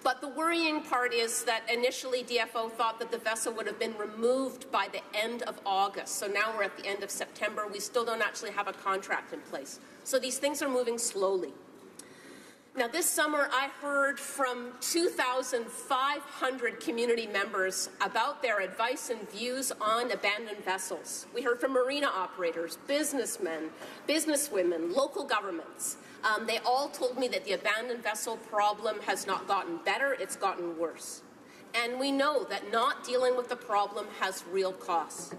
Speaker 4: But the worrying part is that initially DFO thought that the vessel would have been removed by the end of August. So now we're at the end of September. We still don't actually have a contract in place. So these things are moving slowly. Now, this summer, I heard from 2,500 community members about their advice and views on abandoned vessels. We heard from marina operators, businessmen, businesswomen, local governments. They all told me that the abandoned vessel problem has not gotten better, it's gotten worse. And we know that not dealing with the problem has real costs.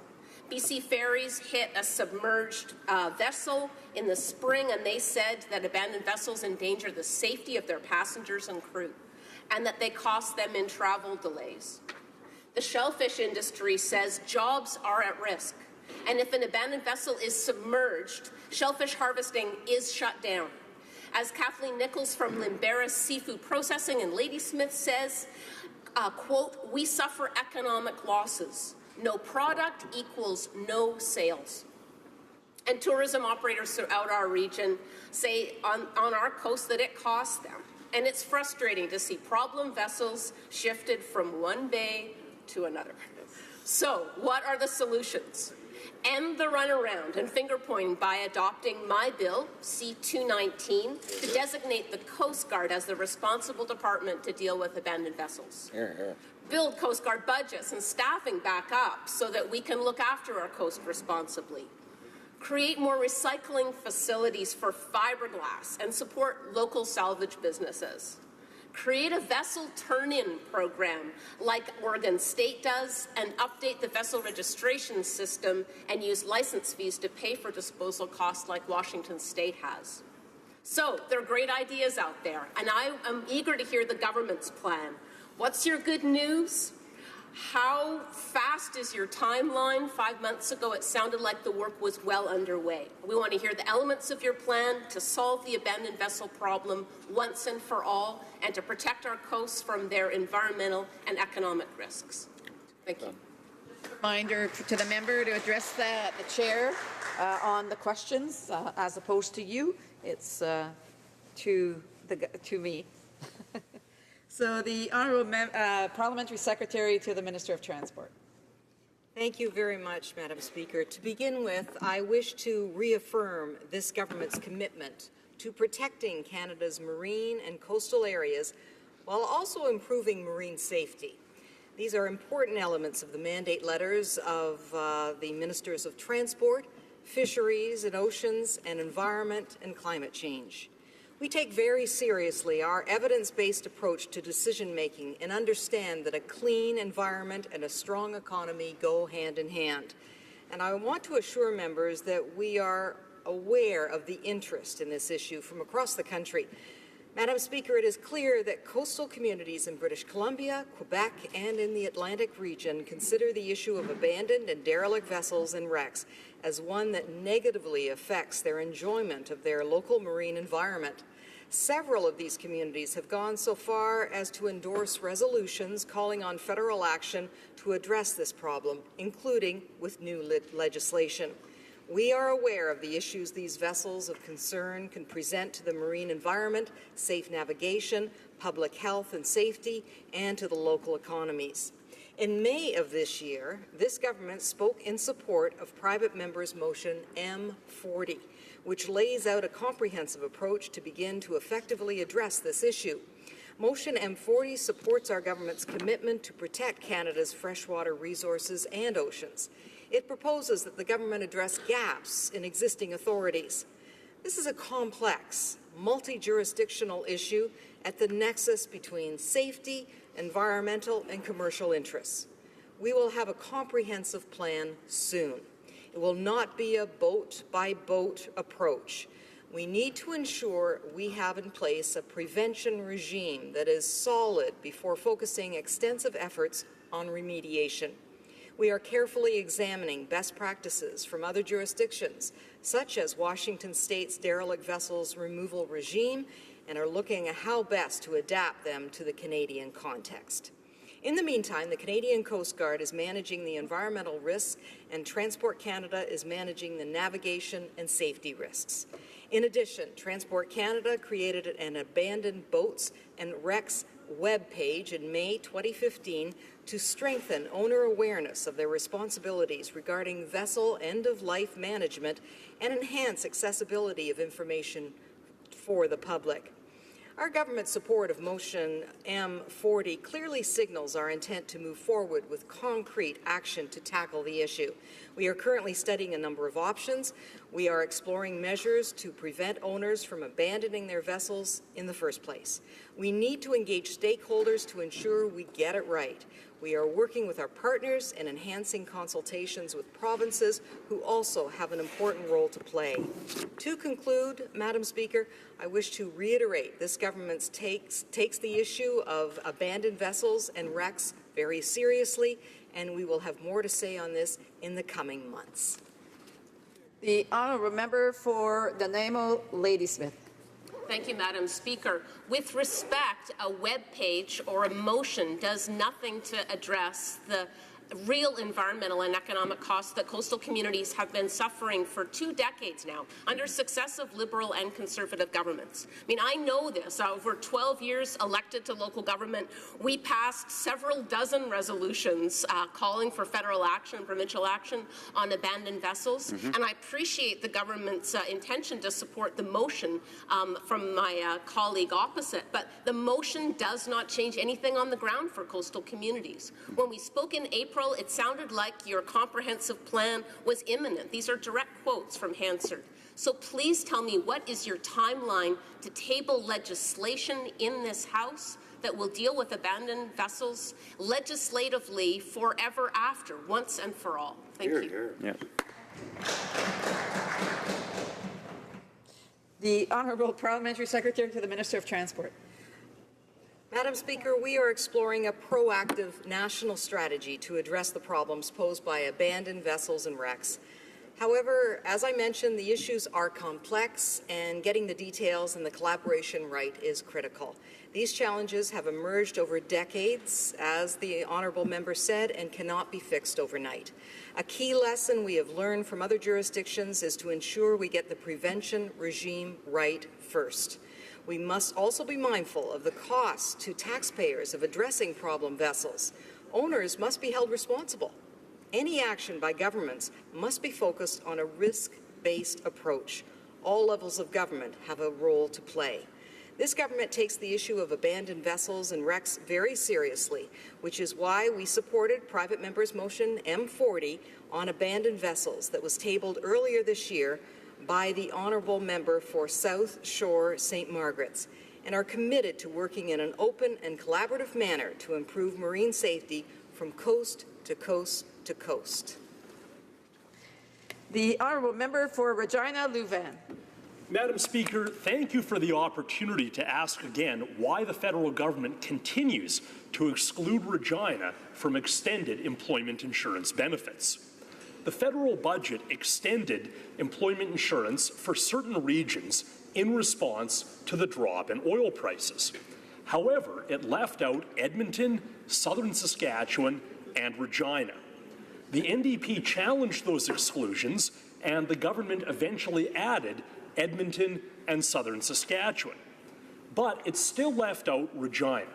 Speaker 4: BC Ferries hit a submerged vessel in the spring, and they said that abandoned vessels endanger the safety of their passengers and crew, and that they cost them in travel delays. The shellfish industry says jobs are at risk, and if an abandoned vessel is submerged, shellfish harvesting is shut down. As Kathleen Nichols from Limberis Seafood Processing in Ladysmith says, quote, we suffer economic losses. No product equals no sales. And tourism operators throughout our region say on our coast that it costs them. And it's frustrating to see problem vessels shifted from one bay to another. So what are the solutions? End the runaround and finger-pointing by adopting my bill, C-219, to designate the Coast Guard as the responsible department to deal with abandoned vessels. Build Coast Guard budgets and staffing back up so that we can look after our coast responsibly. Create more recycling facilities for fiberglass and support local salvage businesses. Create a vessel turn-in program like Oregon State does and update the vessel registration system and use license fees to pay for disposal costs like Washington State has. So there are great ideas out there, and I am eager to hear the government's plan. What's your good news? How fast is your timeline? 5 months ago, it sounded like the work was well underway. We want to hear the elements of your plan to solve the abandoned vessel problem once and for all, and to protect our coasts from their environmental and economic risks. Thank you.
Speaker 16: Reminder to the member to address the chair on the questions, as opposed to you. It's to me. So the Honourable Parliamentary Secretary to the Minister of Transport.
Speaker 3: Thank you very much, Madam Speaker. To begin with, I wish to reaffirm this government's commitment to protecting Canada's marine and coastal areas while also improving marine safety. These are important elements of the mandate letters of the Ministers of Transport, Fisheries and Oceans, and Environment and Climate Change. We take very seriously our evidence-based approach to decision-making and understand that a clean environment and a strong economy go hand in hand. And I want to assure members that we are aware of the interest in this issue from across the country. Madam Speaker, it is clear that coastal communities in British Columbia, Quebec, and in the Atlantic region consider the issue of abandoned and derelict vessels and wrecks as one that negatively affects their enjoyment of their local marine environment. Several of these communities have gone so far as to endorse resolutions calling on federal action to address this problem, including with new legislation. We are aware of the issues these vessels of concern can present to the marine environment, safe navigation, public health and safety, and to the local economies. In May of this year, this government spoke in support of private members' motion M40, which lays out a comprehensive approach to begin to effectively address this issue. Motion M40 supports our government's commitment to protect Canada's freshwater resources and oceans. It proposes that the government address gaps in existing authorities. This is a complex, multi-jurisdictional issue at the nexus between safety, environmental, and commercial interests. We will have a comprehensive plan soon. It will not be a boat-by-boat approach. We need to ensure we have in place a prevention regime that is solid before focusing extensive efforts on remediation. We are carefully examining best practices from other jurisdictions, such as Washington State's derelict vessels removal regime, and are looking at how best to adapt them to the Canadian context. In the meantime, the Canadian Coast Guard is managing the environmental risks, and Transport Canada is managing the navigation and safety risks. In addition, Transport Canada created an abandoned boats and wrecks webpage in May 2015 to strengthen owner awareness of their responsibilities regarding vessel end-of-life management and enhance accessibility of information for the public. Our government's support of Motion M40 clearly signals our intent to move forward with concrete action to tackle the issue. We are currently studying a number of options. We are exploring measures to prevent owners from abandoning their vessels in the first place. We need to engage stakeholders to ensure we get it right. We are working with our partners and enhancing consultations with provinces who also have an important role to play. To conclude, Madam Speaker, I wish to reiterate this government takes the issue of abandoned vessels and wrecks very seriously, and we will have more to say on this in the coming months.
Speaker 16: The honourable member for Nanaimo, Ladysmith.
Speaker 4: Thank you, Madam Speaker. With respect, a web page or a motion does nothing to address the real environmental and economic costs that coastal communities have been suffering for 2 decades now under successive Liberal and Conservative governments. I mean, I know this. Over 12 years elected to local government, we passed several dozen resolutions calling for federal action, provincial action on abandoned vessels, and I appreciate the government's intention to support the motion from my colleague opposite, but the motion does not change anything on the ground for coastal communities. When we spoke in April, it sounded like your comprehensive plan was imminent. These are direct quotes from Hansard. So please tell me, what is your timeline to table legislation in this House that will deal with abandoned vessels legislatively forever after, once and for all? Thank you.
Speaker 6: Yeah.
Speaker 16: The Honourable Parliamentary Secretary to the Minister of Transport.
Speaker 3: Madam Speaker, we are exploring a proactive national strategy to address the problems posed by abandoned vessels and wrecks. However, as I mentioned, the issues are complex, and getting the details and the collaboration right is critical. These challenges have emerged over decades, as the honourable member said, and cannot be fixed overnight. A key lesson we have learned from other jurisdictions is to ensure we get the prevention regime right first. We must also be mindful of the cost to taxpayers of addressing problem vessels. Owners must be held responsible. Any action by governments must be focused on a risk-based approach. All levels of government have a role to play. This government takes the issue of abandoned vessels and wrecks very seriously, which is why we supported private members' motion M40 on abandoned vessels that was tabled earlier this year by the Honourable Member for South Shore St. Margaret's, and are committed to working in an open and collaborative manner to improve marine safety from coast to coast to coast.
Speaker 16: The Honourable Member for Regina Louvain.
Speaker 7: Madam Speaker, thank you for the opportunity to ask again why the federal government continues to exclude Regina from extended employment insurance benefits. The federal budget extended employment insurance for certain regions in response to the drop in oil prices. However, it left out Edmonton, southern Saskatchewan, and Regina. The NDP challenged those exclusions, and the government eventually added Edmonton and southern Saskatchewan. But it still left out Regina.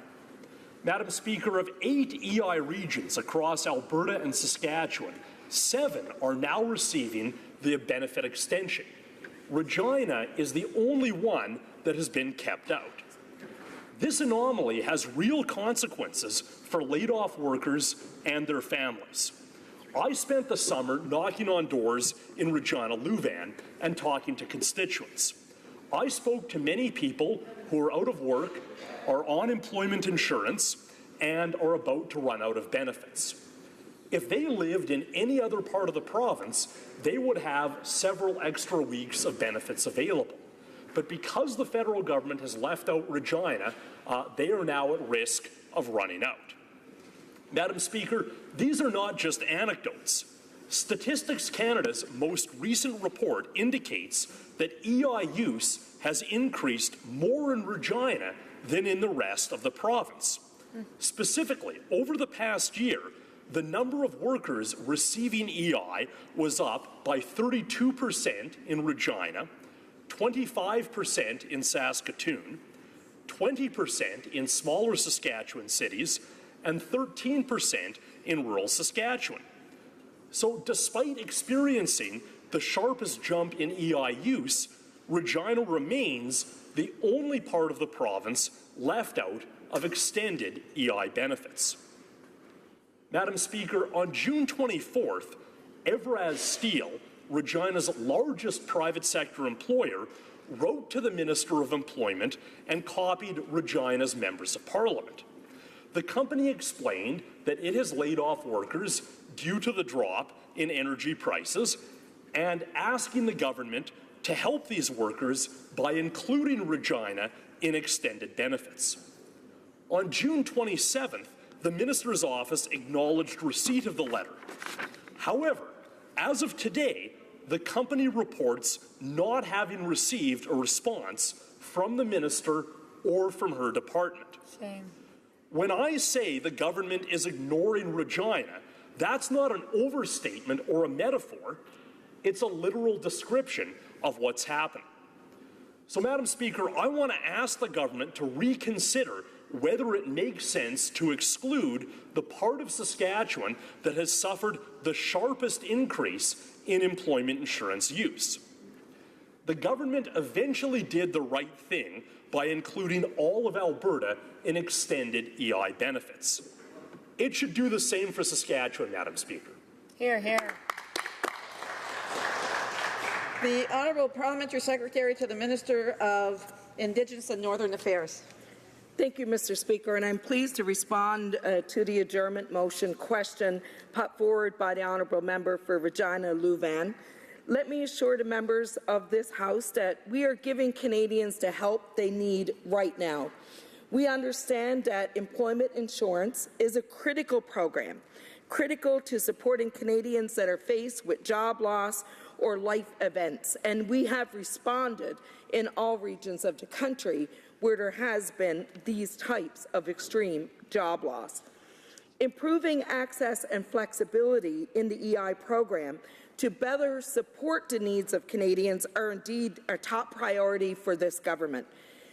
Speaker 7: Madam Speaker, of 8 EI regions across Alberta and Saskatchewan, 7 are now receiving the benefit extension. Regina is the only one that has been kept out. This anomaly has real consequences for laid-off workers and their families. I spent the summer knocking on doors in Regina Louvain and talking to constituents. I spoke to many people who are out of work, are on employment insurance, and are about to run out of benefits. If they lived in any other part of the province, they would have several extra weeks of benefits available. But because the federal government has left out Regina, they are now at risk of running out. Madam Speaker, these are not just anecdotes. Statistics Canada's most recent report indicates that EI use has increased more in Regina than in the rest of the province. Specifically, over the past year, the number of workers receiving EI was up by 32% in Regina, 25% in Saskatoon, 20% in smaller Saskatchewan cities, and 13% in rural Saskatchewan. So despite experiencing the sharpest jump in EI use, Regina remains the only part of the province left out of extended EI benefits. Madam Speaker, on June 24th, Evraz Steel, Regina's largest private sector employer, wrote to the Minister of Employment and copied Regina's members of Parliament. The company explained that it has laid off workers due to the drop in energy prices and asking the government to help these workers by including Regina in extended benefits. On June 27th, the Minister's office acknowledged receipt of the letter. However, as of today, the company reports not having received a response from the Minister or from her department.
Speaker 9: Shame.
Speaker 7: When I say the government is ignoring Regina, That's not an overstatement or a metaphor. It's a literal description of what's happening. So, Madam Speaker, I want to ask the government to reconsider whether it makes sense to exclude the part of Saskatchewan that has suffered the sharpest increase in employment insurance use. The government eventually did the right thing by including all of Alberta in extended EI benefits. It should do the same for Saskatchewan, Madam Speaker.
Speaker 16: Hear, hear. The Honourable Parliamentary Secretary to the Minister of Indigenous and Northern Affairs.
Speaker 5: Thank you, Mr. Speaker, and I'm pleased to respond to the adjournment motion question put forward by the Honourable Member for Regina Louvain. Let me assure the members of this House that we are giving Canadians the help they need right now. We understand that employment insurance is a critical program, critical to supporting Canadians that are faced with job loss or life events, and we have responded in all regions of the country where there has been these types of extreme job loss. Improving access and flexibility in the EI program to better support the needs of Canadians are indeed a top priority for this government.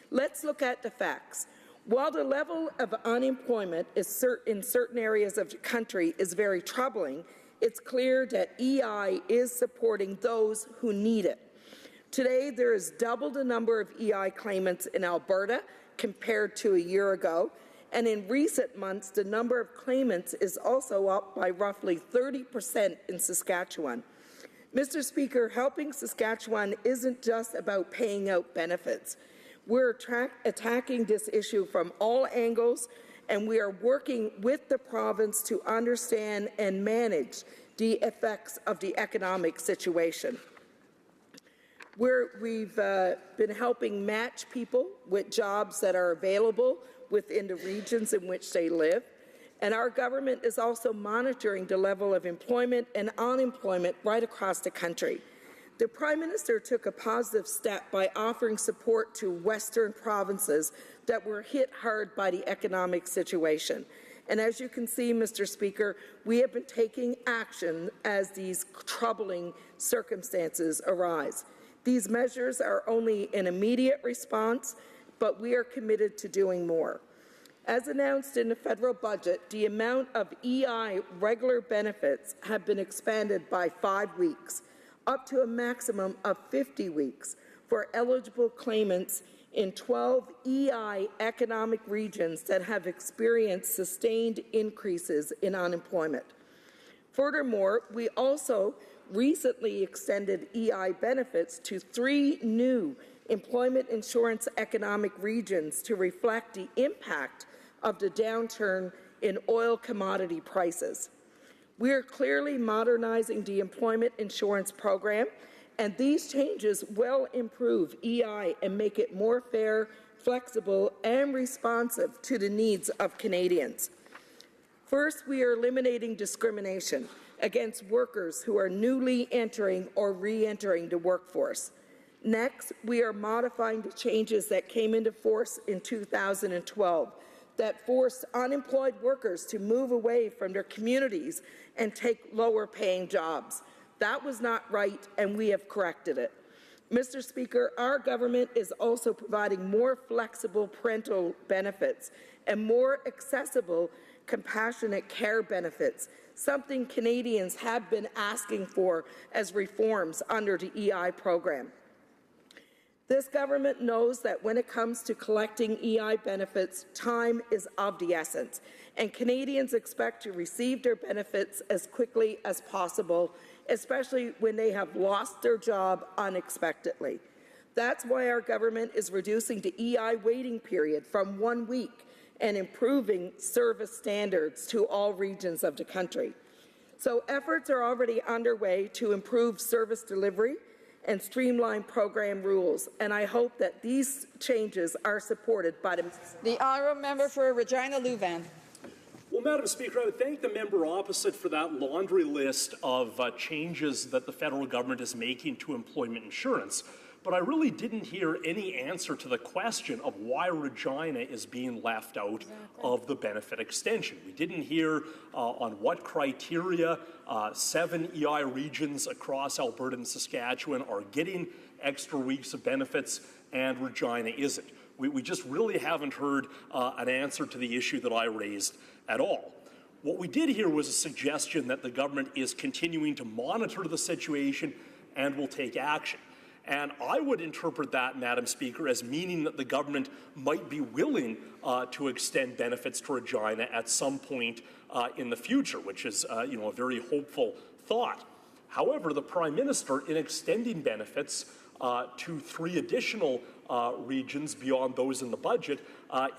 Speaker 5: Let's look at the facts. While the level of unemployment is in certain areas of the country is very troubling, it's clear that EI is supporting those who need it. Today, there is double the number of EI claimants in Alberta compared to a year ago, and in recent months, the number of claimants is also up by roughly 30% in Saskatchewan. Mr. Speaker, helping Saskatchewan isn't just about paying out benefits. We're attacking this issue from all angles, and we are working with the province to understand and manage the effects of the economic situation. We've been helping match people with jobs that are available within the regions in which they live, and our government is also monitoring the level of employment and unemployment right across the country. The Prime Minister took a positive step by offering support to Western provinces that were hit hard by the economic situation. And as you can see, Mr. Speaker, we have been taking action as these troubling circumstances arise. These measures are only an immediate response, but we are committed to doing more. As announced in the federal budget, the amount of EI regular benefits have been expanded by 5 weeks, up to a maximum of 50 weeks for eligible claimants in 12 EI economic regions that have experienced sustained increases in unemployment. Furthermore, we also recently extended EI benefits to 3 new employment insurance economic regions to reflect the impact of the downturn in oil commodity prices. We are clearly modernizing the employment insurance program, and these changes will improve EI and make it more fair, flexible, and responsive to the needs of Canadians. First, we are eliminating discrimination against workers who are newly entering or re-entering the workforce. Next, we are modifying the changes that came into force in 2012 that forced unemployed workers to move away from their communities and take lower-paying jobs. That was not right, and we have corrected it. Mr. Speaker, our government is also providing more flexible parental benefits and more accessible compassionate care benefits, something Canadians have been asking for as reforms under the EI program. This government knows that when it comes to collecting EI benefits, time is of the essence, and Canadians expect to receive their benefits as quickly as possible, especially when they have lost their job unexpectedly. That's why our government is reducing the EI waiting period from 1 week and improving service standards to all regions of the country. So efforts are already underway to improve service delivery and streamline program rules, and I hope that these changes are supported by
Speaker 16: the honourable member for Regina Louvain.
Speaker 7: Well, Madam Speaker, I would thank the member opposite for that laundry list of changes that the federal government is making to employment insurance. but I really didn't hear any answer to the question of why Regina is being left out of the benefit extension. We didn't hear on what criteria 7 EI regions across Alberta and Saskatchewan are getting extra weeks of benefits and Regina isn't. We just really haven't heard an answer to the issue that I raised at all. What we did hear was a suggestion that the government is continuing to monitor the situation and will take action. And I would interpret that, Madam Speaker, as meaning that the government might be willing to extend benefits to Regina at some point in the future, which is a very hopeful thought. However, the Prime Minister, in extending benefits to 3 additional regions beyond those in the budget,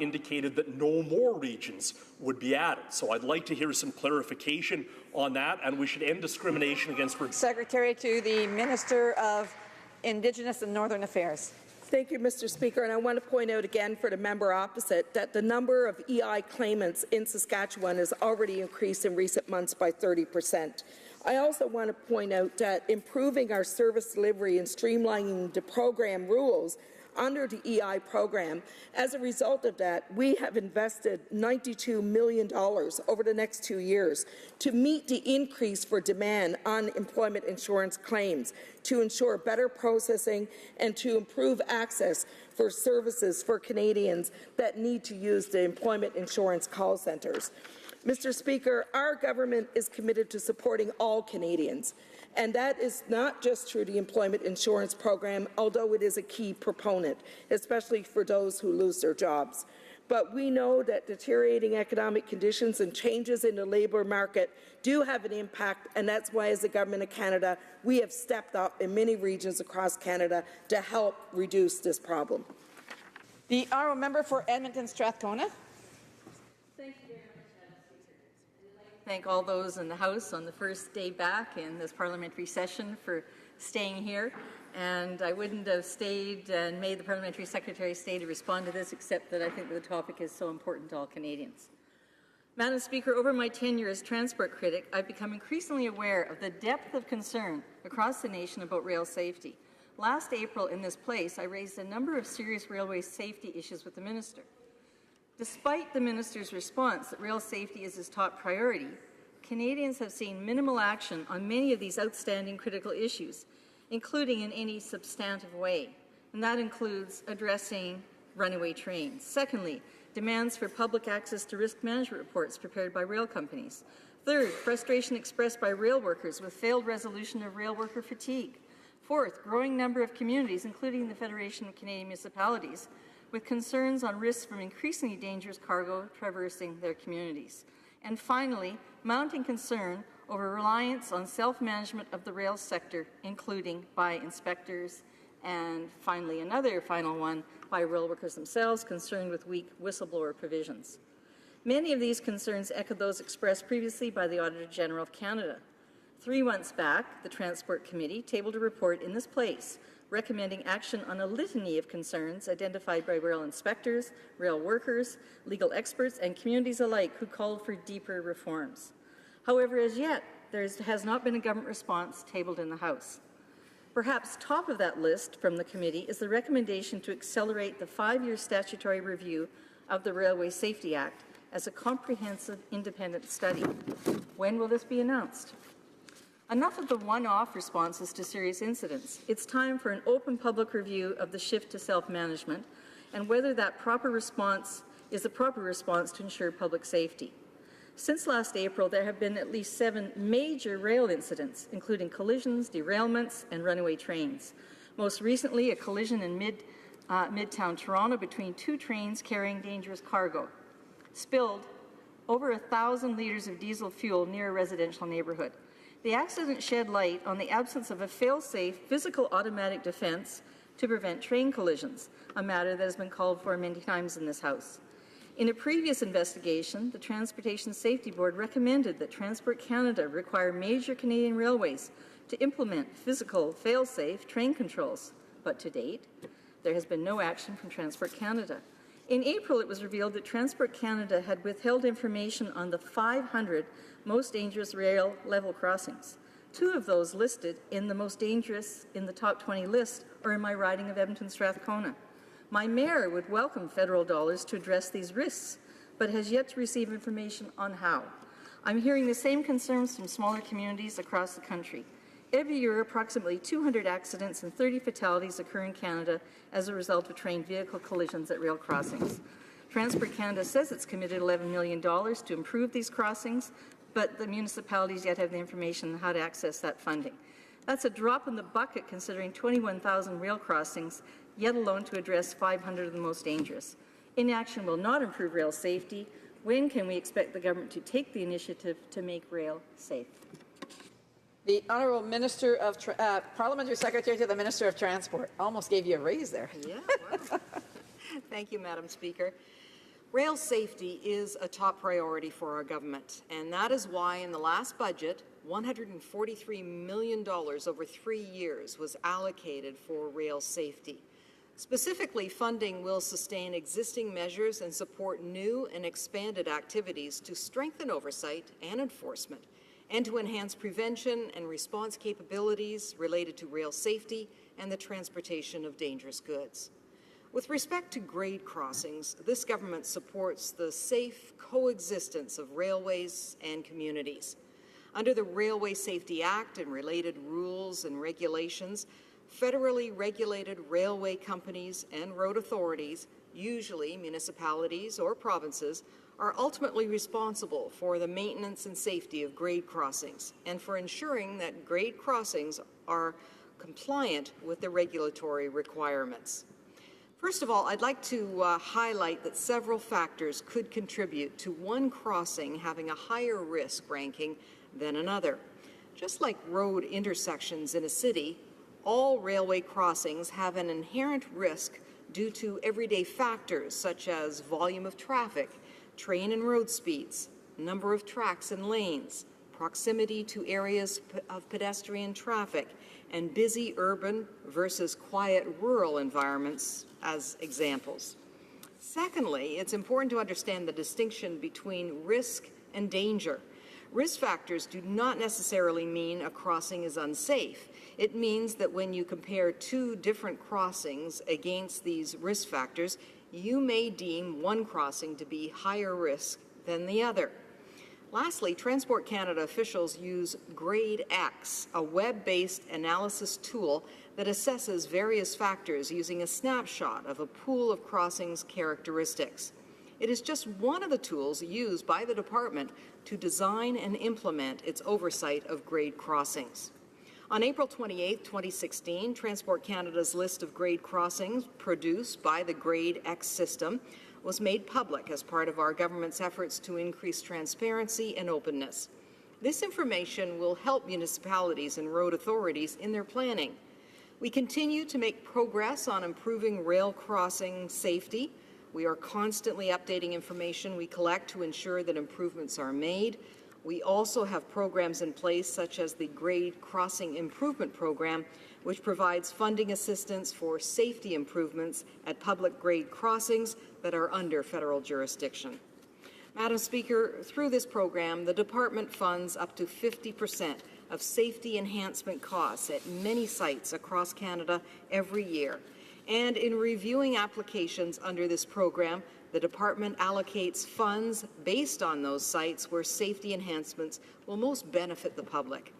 Speaker 7: indicated that no more regions would be added. So I'd like to hear some clarification on that, and we should end discrimination against Regina.
Speaker 16: Secretary to the Minister of Indigenous and Northern Affairs.
Speaker 5: Thank you, Mr. Speaker. And I want to point out again for the member opposite that the number of EI claimants in Saskatchewan has already increased in recent months by 30%. I also want to point out that improving our service delivery and streamlining the program rules under the EI program. As a result of that, we have invested $92 million over the next 2 years to meet the increase for demand on employment insurance claims, to ensure better processing and to improve access for services for Canadians that need to use the employment insurance call centres. Mr. Speaker, our government is committed to supporting all Canadians, and that is not just through the employment insurance program, although it is a key proponent, especially for those who lose their jobs. But we know that deteriorating economic conditions and changes in the labour market do have an impact, and that's why, as the Government of Canada, we have stepped up in many regions across Canada to help reduce this problem.
Speaker 16: The honourable member for Edmonton Strathcona.
Speaker 21: Thank all those in the House on the first day back in this parliamentary session for staying here. And I wouldn't have stayed and made the parliamentary secretary stay to respond to this, except that I think the topic is so important to all Canadians. Madam Speaker, over my tenure as transport critic, I've become increasingly aware of the depth of concern across the nation about rail safety. Last April in this place, I raised a number of serious railway safety issues with the minister. Despite the minister's response that rail safety is his top priority, Canadians have seen minimal action on many of these outstanding critical issues, including in any substantive way, and that includes addressing runaway trains. Secondly, demands for public access to risk management reports prepared by rail companies. Third, frustration expressed by rail workers with failed resolution of rail worker fatigue. Fourth, growing number of communities, including the Federation of Canadian Municipalities, with concerns on risks from increasingly dangerous cargo traversing their communities. And finally, mounting concern over reliance on self-management of the rail sector, including by inspectors, and finally another final one by rail workers themselves concerned with weak whistleblower provisions. Many of these concerns echo those expressed previously by the Auditor General of Canada. 3 months back, the Transport Committee tabled a report in this place recommending action on a litany of concerns identified by rail inspectors, rail workers, legal experts, and communities alike who called for deeper reforms. However, as yet, there has not been a government response tabled in the House. Perhaps top of that list from the committee is the recommendation to accelerate the 5-year statutory review of the Railway Safety Act as a comprehensive independent study. When will this be announced? Enough of the one-off responses to serious incidents. It's time for an open public review of the shift to self-management and whether that proper response is a proper response to ensure public safety. Since last April, there have been at least 7 major rail incidents, including collisions, derailments, and runaway trains. Most recently, a collision in Midtown Toronto between 2 trains carrying dangerous cargo. Spilled over 1,000 litres of diesel fuel near a residential neighbourhood. The accident shed light on the absence of a fail-safe physical automatic defence to prevent train collisions, a matter that has been called for many times in this House. In a previous investigation, the Transportation Safety Board recommended that Transport Canada require major Canadian railways to implement physical fail-safe train controls, but to date, there has been no action from Transport Canada. In April, it was revealed that Transport Canada had withheld information on the 500 most dangerous rail level crossings. 2 of those listed in the most dangerous in the top 20 list are in my riding of Edmonton Strathcona. My mayor would welcome federal dollars to address these risks, but has yet to receive information on how. I'm hearing the same concerns from smaller communities across the country. Every year, approximately 200 accidents and 30 fatalities occur in Canada as a result of train vehicle collisions at rail crossings. Transport Canada says it's committed $11 million to improve these crossings, but the municipalities yet have the information on how to access that funding. That's a drop in the bucket considering 21,000 rail crossings, yet alone to address 500 of the most dangerous. Inaction will not improve rail safety. When can we expect the government to take the initiative to make rail safe?
Speaker 16: The Honourable Minister of Parliamentary Secretary to the Minister of Transport. Almost gave you a raise there.
Speaker 3: Yeah, wow. Thank you, Madam Speaker. Rail safety is a top priority for our government, and that is why in the last budget, $143 million over 3 years was allocated for rail safety. Specifically, funding will sustain existing measures and support new and expanded activities to strengthen oversight and enforcement, and to enhance prevention and response capabilities related to rail safety and the transportation of dangerous goods. With respect to grade crossings, this government supports the safe coexistence of railways and communities. Under the Railway Safety Act and related rules and regulations, federally regulated railway companies and road authorities, usually municipalities or provinces, are ultimately responsible for the maintenance and safety of grade crossings and for ensuring that grade crossings are compliant with the regulatory requirements. First of all, I'd like to highlight that several factors could contribute to one crossing having a higher risk ranking than another. Just like road intersections in a city, all railway crossings have an inherent risk due to everyday factors such as volume of traffic, train and road speeds, number of tracks and lanes, proximity to areas of pedestrian traffic, and busy urban versus quiet rural environments as examples. Secondly, it's important to understand the distinction between risk and danger. Risk factors do not necessarily mean a crossing is unsafe. It means that when you compare 2 different crossings against these risk factors, you may deem one crossing to be higher risk than the other. Lastly, Transport Canada officials use Grade X, a web-based analysis tool that assesses various factors using a snapshot of a pool of crossings characteristics. It is just one of the tools used by the department to design and implement its oversight of grade crossings. On April 28, 2016, Transport Canada's list of grade crossings produced by the Grade X system was made public as part of our government's efforts to increase transparency and openness. This information will help municipalities and road authorities in their planning. We continue to make progress on improving rail crossing safety. We are constantly updating information we collect to ensure that improvements are made. We also have programs in place such as the Grade Crossing Improvement Program, which provides funding assistance for safety improvements at public grade crossings that are under federal jurisdiction. Madam Speaker, through this program, the department funds up to 50% of safety enhancement costs at many sites across Canada every year. And in reviewing applications under this program, the department allocates funds based on those sites where safety enhancements will most benefit the public.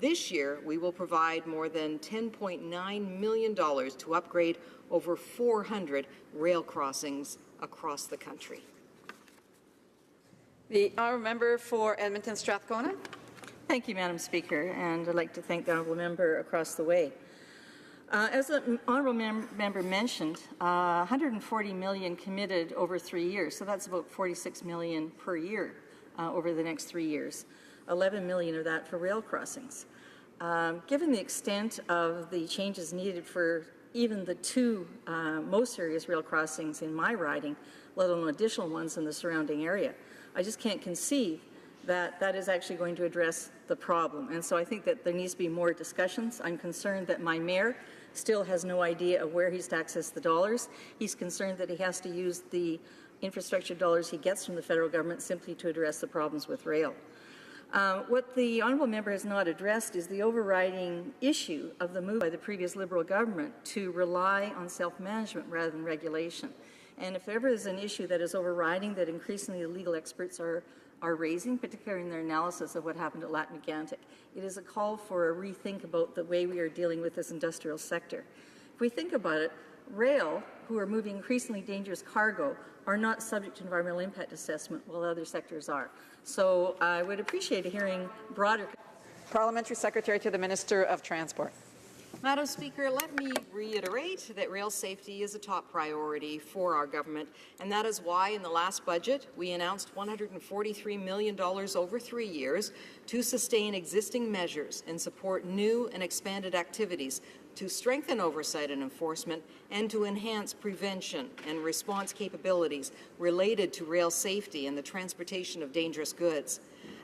Speaker 3: This year, we will provide more than $10.9 million to upgrade over 400 rail crossings across the country.
Speaker 16: The honourable member for Edmonton Strathcona.
Speaker 21: Thank you, Madam Speaker, and I'd like to thank the honourable member across the way. As the honourable member mentioned, $140 million committed over 3 years, so that's about $46 million per year over the next 3 years. $11 million of that for rail crossings. Given the extent of the changes needed for even the 2 most serious rail crossings in my riding, let alone additional ones in the surrounding area, I just can't conceive that that is actually going to address the problem. And so I think that there needs to be more discussions. I'm concerned that my mayor still has no idea of where he's to access the dollars. He's concerned that he has to use the infrastructure dollars he gets from the federal government simply to address the problems with rail. What the honourable member has not addressed is the overriding issue of the move by the previous Liberal government to rely on self-management rather than regulation. And if ever is an issue that is overriding that increasingly the legal experts are raising, particularly in their analysis of what happened at Lac-Mégantic, it is a call for a rethink about the way we are dealing with this industrial sector. If we think about it, rail, who are moving increasingly dangerous cargo, are not subject to environmental impact assessment while other sectors are. So I would appreciate hearing broader.
Speaker 16: Parliamentary Secretary to the Minister of Transport.
Speaker 3: Madam Speaker, let me reiterate that rail safety is a top priority for our government, and that is why in the last budget we announced $143 million over 3 years to sustain existing measures and support new and expanded activities to strengthen oversight and enforcement and to enhance prevention and response capabilities related to rail safety and the transportation of dangerous goods.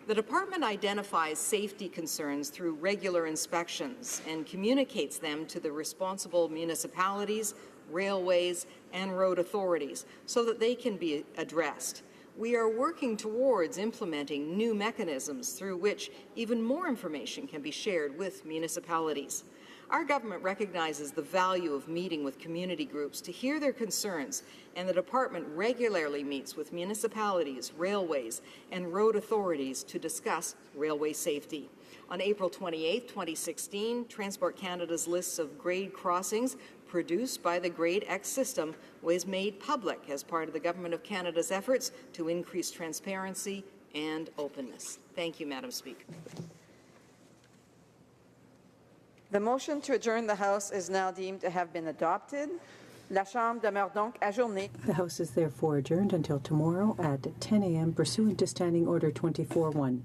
Speaker 3: The Department identifies safety concerns through regular inspections and communicates them to the responsible municipalities, railways, and road authorities so that they can be addressed. We are working towards implementing new mechanisms through which even more information can be shared with municipalities. Our government recognizes the value of meeting with community groups to hear their concerns, and the department regularly meets with municipalities, railways, and road authorities to discuss railway safety. On April 28, 2016, Transport Canada's list of grade crossings produced by the Grade X system was made public as part of the Government of Canada's efforts to increase transparency and openness. Thank you, Madam Speaker.
Speaker 16: The motion to adjourn the House is now deemed to have been adopted. La Chambre demeure donc ajournée.
Speaker 8: The House is therefore adjourned until tomorrow at 10 a.m. pursuant to Standing Order 24-1.